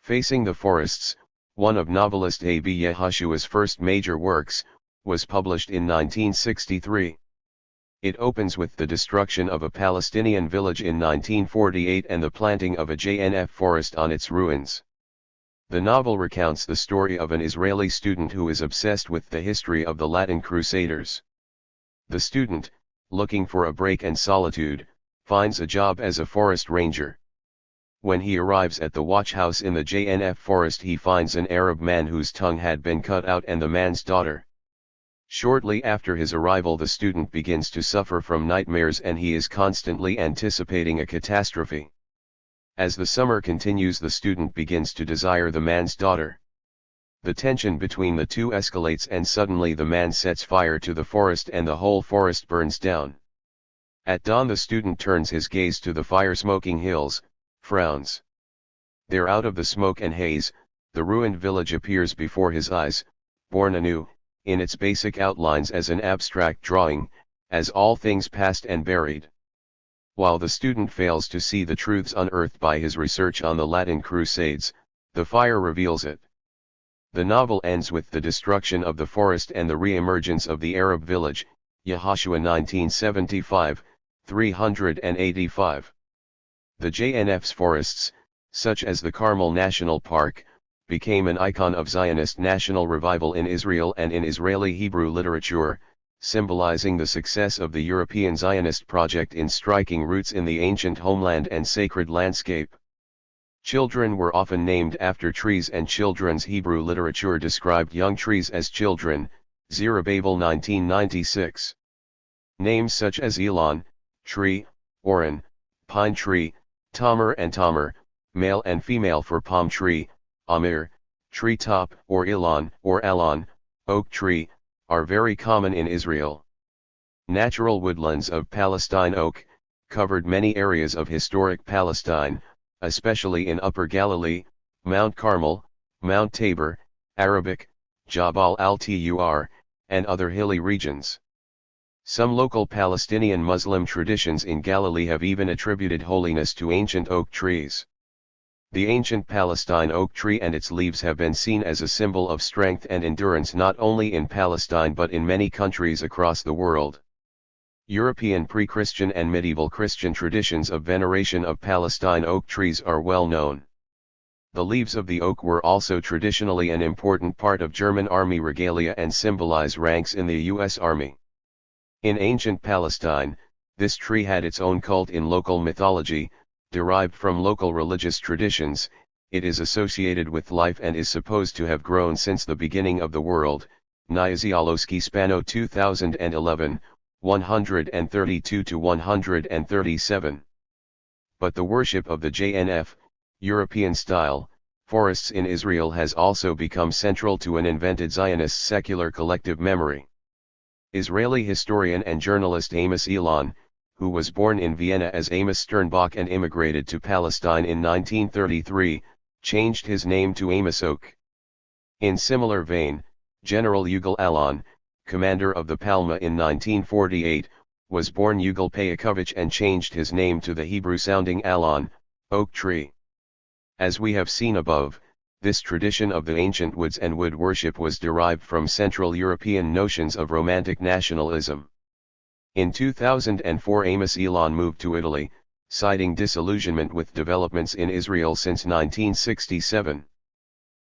Facing the Forests, one of novelist A.B. Yehoshua's first major works, was published in 1963. It opens with the destruction of a Palestinian village in 1948 and the planting of a JNF forest on its ruins. The novel recounts the story of an Israeli student who is obsessed with the history of the Latin Crusaders. The student, looking for a break and solitude, finds a job as a forest ranger. When he arrives at the watch house in the JNF forest, he finds an Arab man whose tongue had been cut out and the man's daughter. Shortly after his arrival, the student begins to suffer from nightmares and he is constantly anticipating a catastrophe. As the summer continues, the student begins to desire the man's daughter. The tension between the two escalates and suddenly the man sets fire to the forest and the whole forest burns down. At dawn, the student turns his gaze to the fire-smoking hills, frowns. There, out of the smoke and haze, the ruined village appears before his eyes, born anew, in its basic outlines as an abstract drawing, as all things past and buried. While the student fails to see the truths unearthed by his research on the Latin Crusades, the fire reveals it. The novel ends with the destruction of the forest and the re-emergence of the Arab village, Yehoshua 1975, 385. The JNF's forests, such as the Carmel National Park, became an icon of Zionist national revival in Israel and in Israeli Hebrew literature, symbolizing the success of the European Zionist project in striking roots in the ancient homeland and sacred landscape. Children were often named after trees, and children's Hebrew literature described young trees as children, Zerubbabel 1996. Names such as Elon, tree, Oren, pine tree, Tamer and Tamer, male and female for palm tree, Amir, tree top, or Elon or Alon, oak tree, are very common in Israel. Natural woodlands of Palestine oak covered many areas of historic Palestine, especially in Upper Galilee, Mount Carmel, Mount Tabor, Arabic, Jabal al-Tur, and other hilly regions. Some local Palestinian Muslim traditions in Galilee have even attributed holiness to ancient oak trees. The ancient Palestine oak tree and its leaves have been seen as a symbol of strength and endurance not only in Palestine but in many countries across the world. European pre-Christian and medieval Christian traditions of veneration of Palestine oak trees are well known. The leaves of the oak were also traditionally an important part of German army regalia and symbolize ranks in the U.S. Army. In ancient Palestine, this tree had its own cult in local mythology, derived from local religious traditions. It is associated with life and is supposed to have grown since the beginning of the world. Niaziolowski Spano 2011, 132-137. But the worship of the JNF, European-style, forests in Israel has also become central to an invented Zionist secular collective memory. Israeli historian and journalist Amos Elon, who was born in Vienna as Amos Sternbach and immigrated to Palestine in 1933, changed his name to Amos Oak. In similar vein, General Yugal Alon, commander of the Palma in 1948, was born Yugal Payakovich and changed his name to the Hebrew-sounding Alon, oak tree. As we have seen above, this tradition of the ancient woods and wood worship was derived from Central European notions of romantic nationalism. In 2004 Amos Elon moved to Italy, citing disillusionment with developments in Israel since 1967.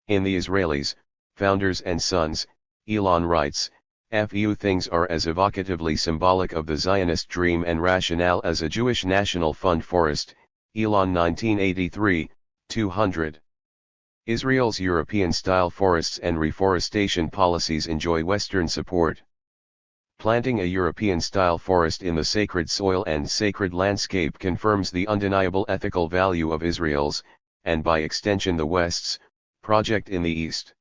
In The Israelis, Founders and Sons, Elon writes, "Few things are as evocatively symbolic of the Zionist dream and rationale as a Jewish national fund forest." Elon 1983, 200. Israel's European-style forests and reforestation policies enjoy Western support. Planting a European-style forest in the sacred soil and sacred landscape confirms the undeniable ethical value of Israel's, and by extension the West's, project in the East.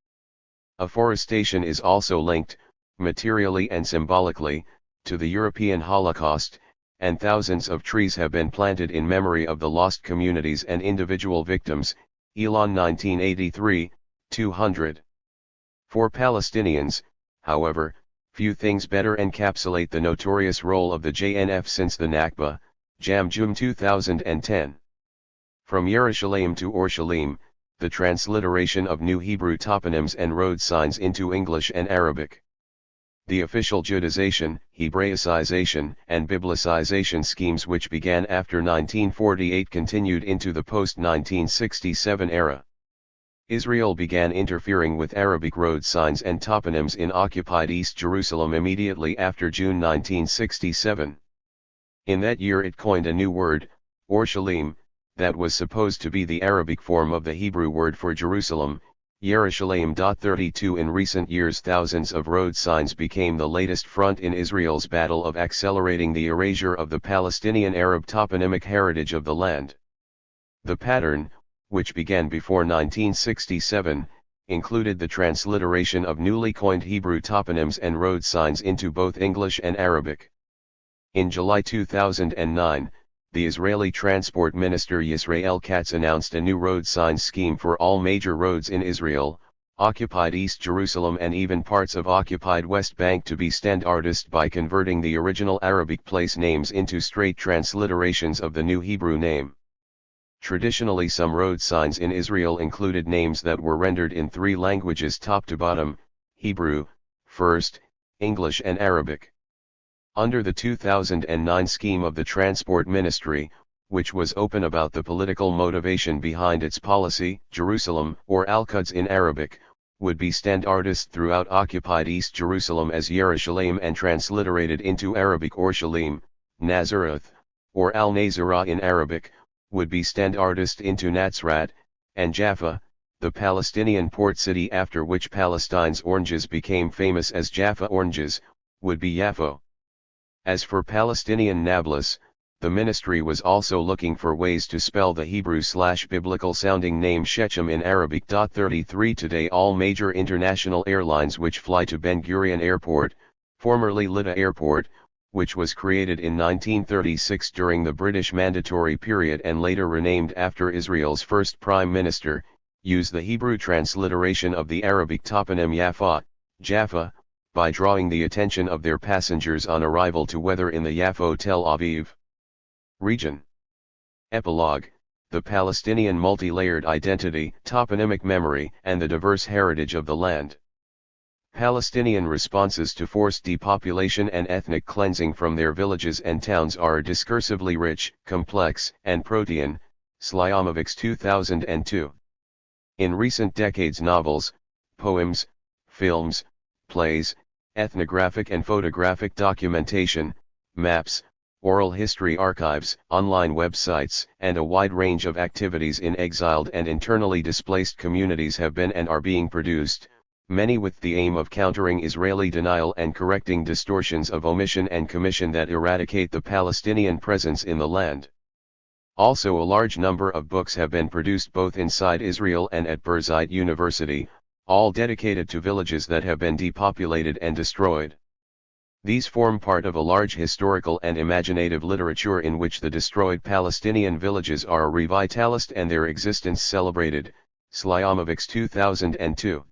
Afforestation is also linked, materially and symbolically, to the European Holocaust, and thousands of trees have been planted in memory of the lost communities and individual victims. Elon 1983, 200. For Palestinians, however, few things better encapsulate the notorious role of the JNF since the Nakba, June 2010. From Yerushalayim to Orshalim, the transliteration of new Hebrew toponyms and road signs into English and Arabic. The official Judaization, Hebraicization, and Biblicization schemes which began after 1948 continued into the post-1967 era. Israel began interfering with Arabic road signs and toponyms in occupied East Jerusalem immediately after June 1967. In that year it coined a new word, Orshalim, that was supposed to be the Arabic form of the Hebrew word for Jerusalem, Yerushalayim. 32 In recent years thousands of road signs became the latest front in Israel's battle of accelerating the erasure of the Palestinian Arab toponymic heritage of the land. The pattern, which began before 1967, included the transliteration of newly coined Hebrew toponyms and road signs into both English and Arabic. In July 2009, the Israeli Transport Minister Yisrael Katz announced a new road sign scheme for all major roads in Israel, occupied East Jerusalem and even parts of occupied West Bank to be standardized by converting the original Arabic place names into straight transliterations of the new Hebrew name. Traditionally some road signs in Israel included names that were rendered in three languages top to bottom, Hebrew, first, English and Arabic. Under the 2009 scheme of the Transport Ministry, which was open about the political motivation behind its policy, Jerusalem, or Al-Quds in Arabic, would be standardized throughout occupied East Jerusalem as Yerushalayim and transliterated into Arabic Orshalim, Nazareth, or Al-Nazirah in Arabic, would be standardized into Nazrat, and Jaffa, the Palestinian port city after which Palestine's oranges became famous as Jaffa oranges, would be Yaffo. As for Palestinian Nablus, the ministry was also looking for ways to spell the Hebrew/biblical sounding name Shechem in Arabic. 33 Today all major international airlines which fly to Ben Gurion Airport, formerly Lydda Airport, which was created in 1936 during the British Mandatory period and later renamed after Israel's first Prime Minister, use the Hebrew transliteration of the Arabic toponym Yafa, Jaffa, by drawing the attention of their passengers on arrival to weather in the Yaffo-Tel Aviv region. Epilogue: the Palestinian multi-layered identity, toponymic memory, and the diverse heritage of the land. Palestinian responses to forced depopulation and ethnic cleansing from their villages and towns are discursively rich, complex, and protean. Slyamovics 2002. In recent decades, novels, poems, films, plays, ethnographic and photographic documentation, maps, oral history archives, online websites, and a wide range of activities in exiled and internally displaced communities have been and are being produced, many with the aim of countering Israeli denial and correcting distortions of omission and commission that eradicate the Palestinian presence in the land. Also, a large number of books have been produced both inside Israel and at Birzeit University, all dedicated to villages that have been depopulated and destroyed. These form part of a large historical and imaginative literature in which the destroyed Palestinian villages are revitalized and their existence celebrated. Slyamovics 2002.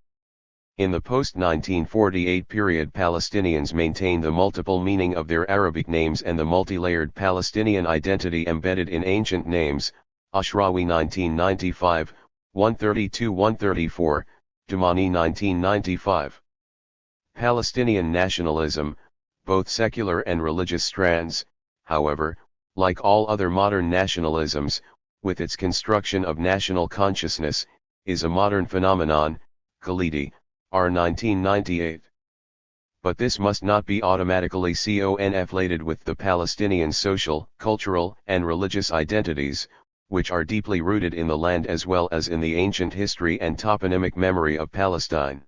In the post-1948 period, Palestinians maintain the multiple meaning of their Arabic names and the multi-layered Palestinian identity embedded in ancient names. Ashrawi 1995, 132-134, Dumani 1995. Palestinian nationalism, both secular and religious strands, however, like all other modern nationalisms, with its construction of national consciousness, is a modern phenomenon. Khalidi, R. 1998. But this must not be automatically conflated with the Palestinian social, cultural, and religious identities, which are deeply rooted in the land as well as in the ancient history and toponymic memory of Palestine.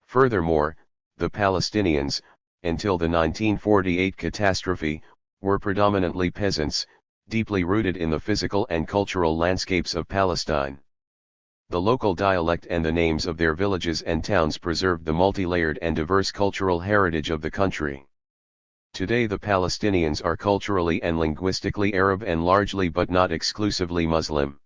Furthermore, the Palestinians, until the 1948 catastrophe, were predominantly peasants, deeply rooted in the physical and cultural landscapes of Palestine. The local dialect and the names of their villages and towns preserved the multi-layered and diverse cultural heritage of the country. Today the Palestinians are culturally and linguistically Arab and largely but not exclusively Muslim.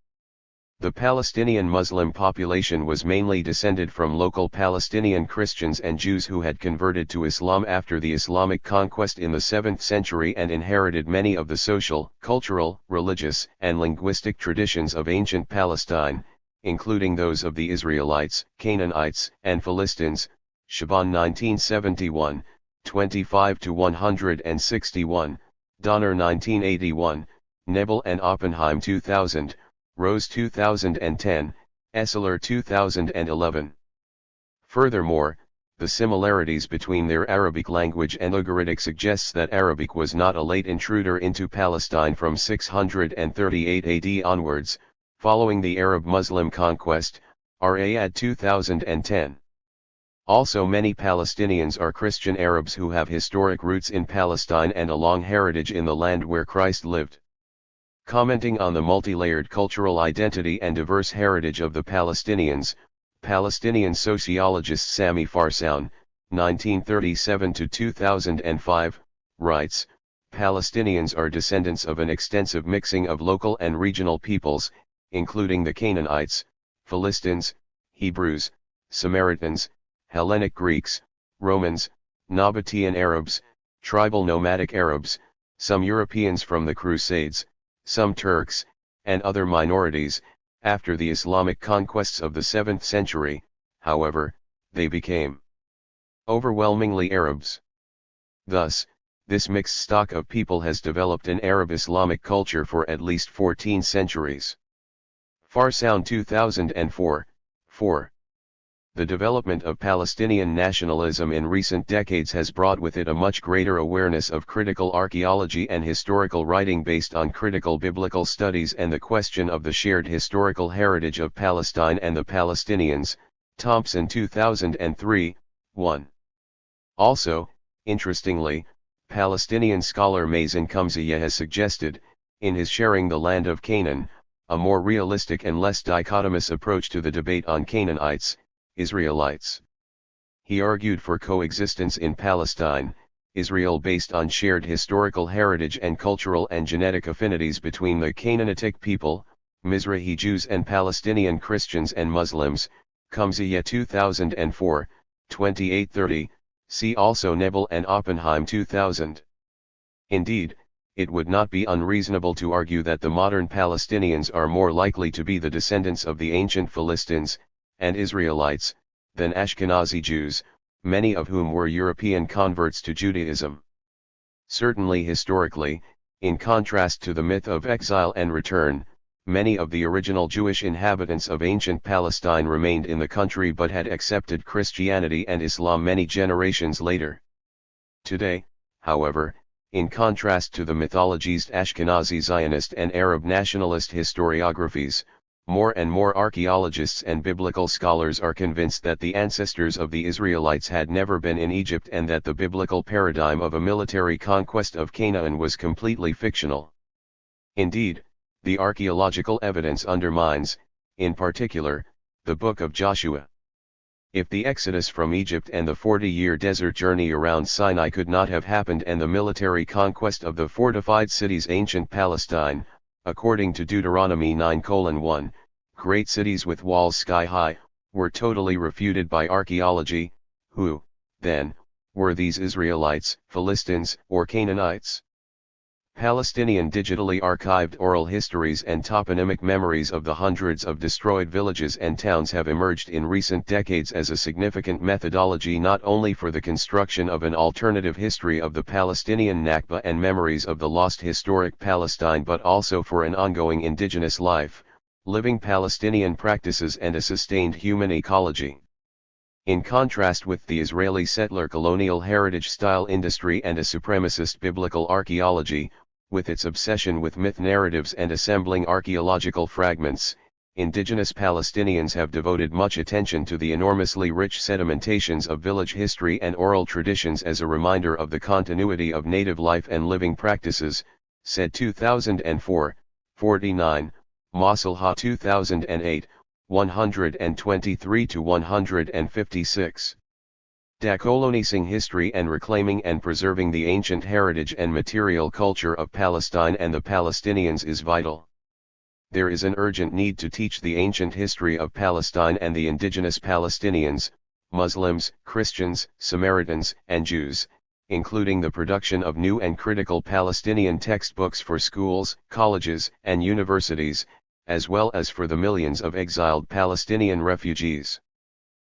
The Palestinian Muslim population was mainly descended from local Palestinian Christians and Jews who had converted to Islam after the Islamic conquest in the 7th century and inherited many of the social, cultural, religious, and linguistic traditions of ancient Palestine, including those of the Israelites, Canaanites, and Philistines. Shaban 1971, 25-161, Donner 1981, Nebel and Oppenheim 2000, Rose 2010, Esseler 2011. Furthermore, the similarities between their Arabic language and Ugaritic suggests that Arabic was not a late intruder into Palestine from 638 AD onwards, following the Arab-Muslim conquest. Ra'ad 2010. Also, many Palestinians are Christian Arabs who have historic roots in Palestine and a long heritage in the land where Christ lived. Commenting on the multi-layered cultural identity and diverse heritage of the Palestinians, Palestinian sociologist Sami Farsoun, 1937-2005, writes, Palestinians are descendants of an extensive mixing of local and regional peoples, including the Canaanites, Philistines, Hebrews, Samaritans, Hellenic Greeks, Romans, Nabatean Arabs, tribal nomadic Arabs, some Europeans from the Crusades, some Turks, and other minorities. After the Islamic conquests of the 7th century, however, they became overwhelmingly Arabs. Thus, this mixed stock of people has developed an Arab-Islamic culture for at least 14 centuries. Farsoun 2004, 4. The development of Palestinian nationalism in recent decades has brought with it a much greater awareness of critical archaeology and historical writing based on critical biblical studies and the question of the shared historical heritage of Palestine and the Palestinians. Thompson 2003, 1. Also, interestingly, Palestinian scholar Mazen Kumziya has suggested, in his Sharing the Land of Canaan, a more realistic and less dichotomous approach to the debate on Canaanites, Israelites. He argued for coexistence in Palestine, Israel based on shared historical heritage and cultural and genetic affinities between the Canaanitic people, Mizrahi Jews and Palestinian Christians and Muslims. Kumziya 2004, 2830, see also Nebel and Oppenheim 2000. Indeed, it would not be unreasonable to argue that the modern Palestinians are more likely to be the descendants of the ancient Philistines and Israelites than Ashkenazi Jews, many of whom were European converts to Judaism. Certainly historically, in contrast to the myth of exile and return, many of the original Jewish inhabitants of ancient Palestine remained in the country but had accepted Christianity and Islam many generations later. Today, however, in contrast to the mythologized Ashkenazi Zionist and Arab nationalist historiographies, more and more archaeologists and biblical scholars are convinced that the ancestors of the Israelites had never been in Egypt and that the biblical paradigm of a military conquest of Canaan was completely fictional. Indeed, the archaeological evidence undermines, in particular, the Book of Joshua. If the exodus from Egypt and the 40-year desert journey around Sinai could not have happened and the military conquest of the fortified cities ancient Palestine, according to Deuteronomy 9:1, great cities with walls sky-high, were totally refuted by archaeology, who, then, were these Israelites, Philistines, or Canaanites? Palestinian digitally archived oral histories and toponymic memories of the hundreds of destroyed villages and towns have emerged in recent decades as a significant methodology not only for the construction of an alternative history of the Palestinian Nakba and memories of the lost historic Palestine but also for an ongoing indigenous life, living Palestinian practices and a sustained human ecology. In contrast with the Israeli settler colonial heritage-style industry and a supremacist biblical archaeology, with its obsession with myth narratives and assembling archaeological fragments, indigenous Palestinians have devoted much attention to the enormously rich sedimentations of village history and oral traditions as a reminder of the continuity of native life and living practices, said 2004, 49, Masalha 2008, 123-156. Decolonizing history and reclaiming and preserving the ancient heritage and material culture of Palestine and the Palestinians is vital. There is an urgent need to teach the ancient history of Palestine and the indigenous Palestinians, Muslims, Christians, Samaritans, and Jews, including the production of new and critical Palestinian textbooks for schools, colleges, and universities, as well as for the millions of exiled Palestinian refugees.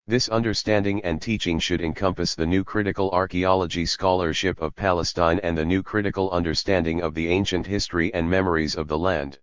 This understanding and teaching should encompass the new critical archaeology scholarship of Palestine and the new critical understanding of the ancient history and memories of the land.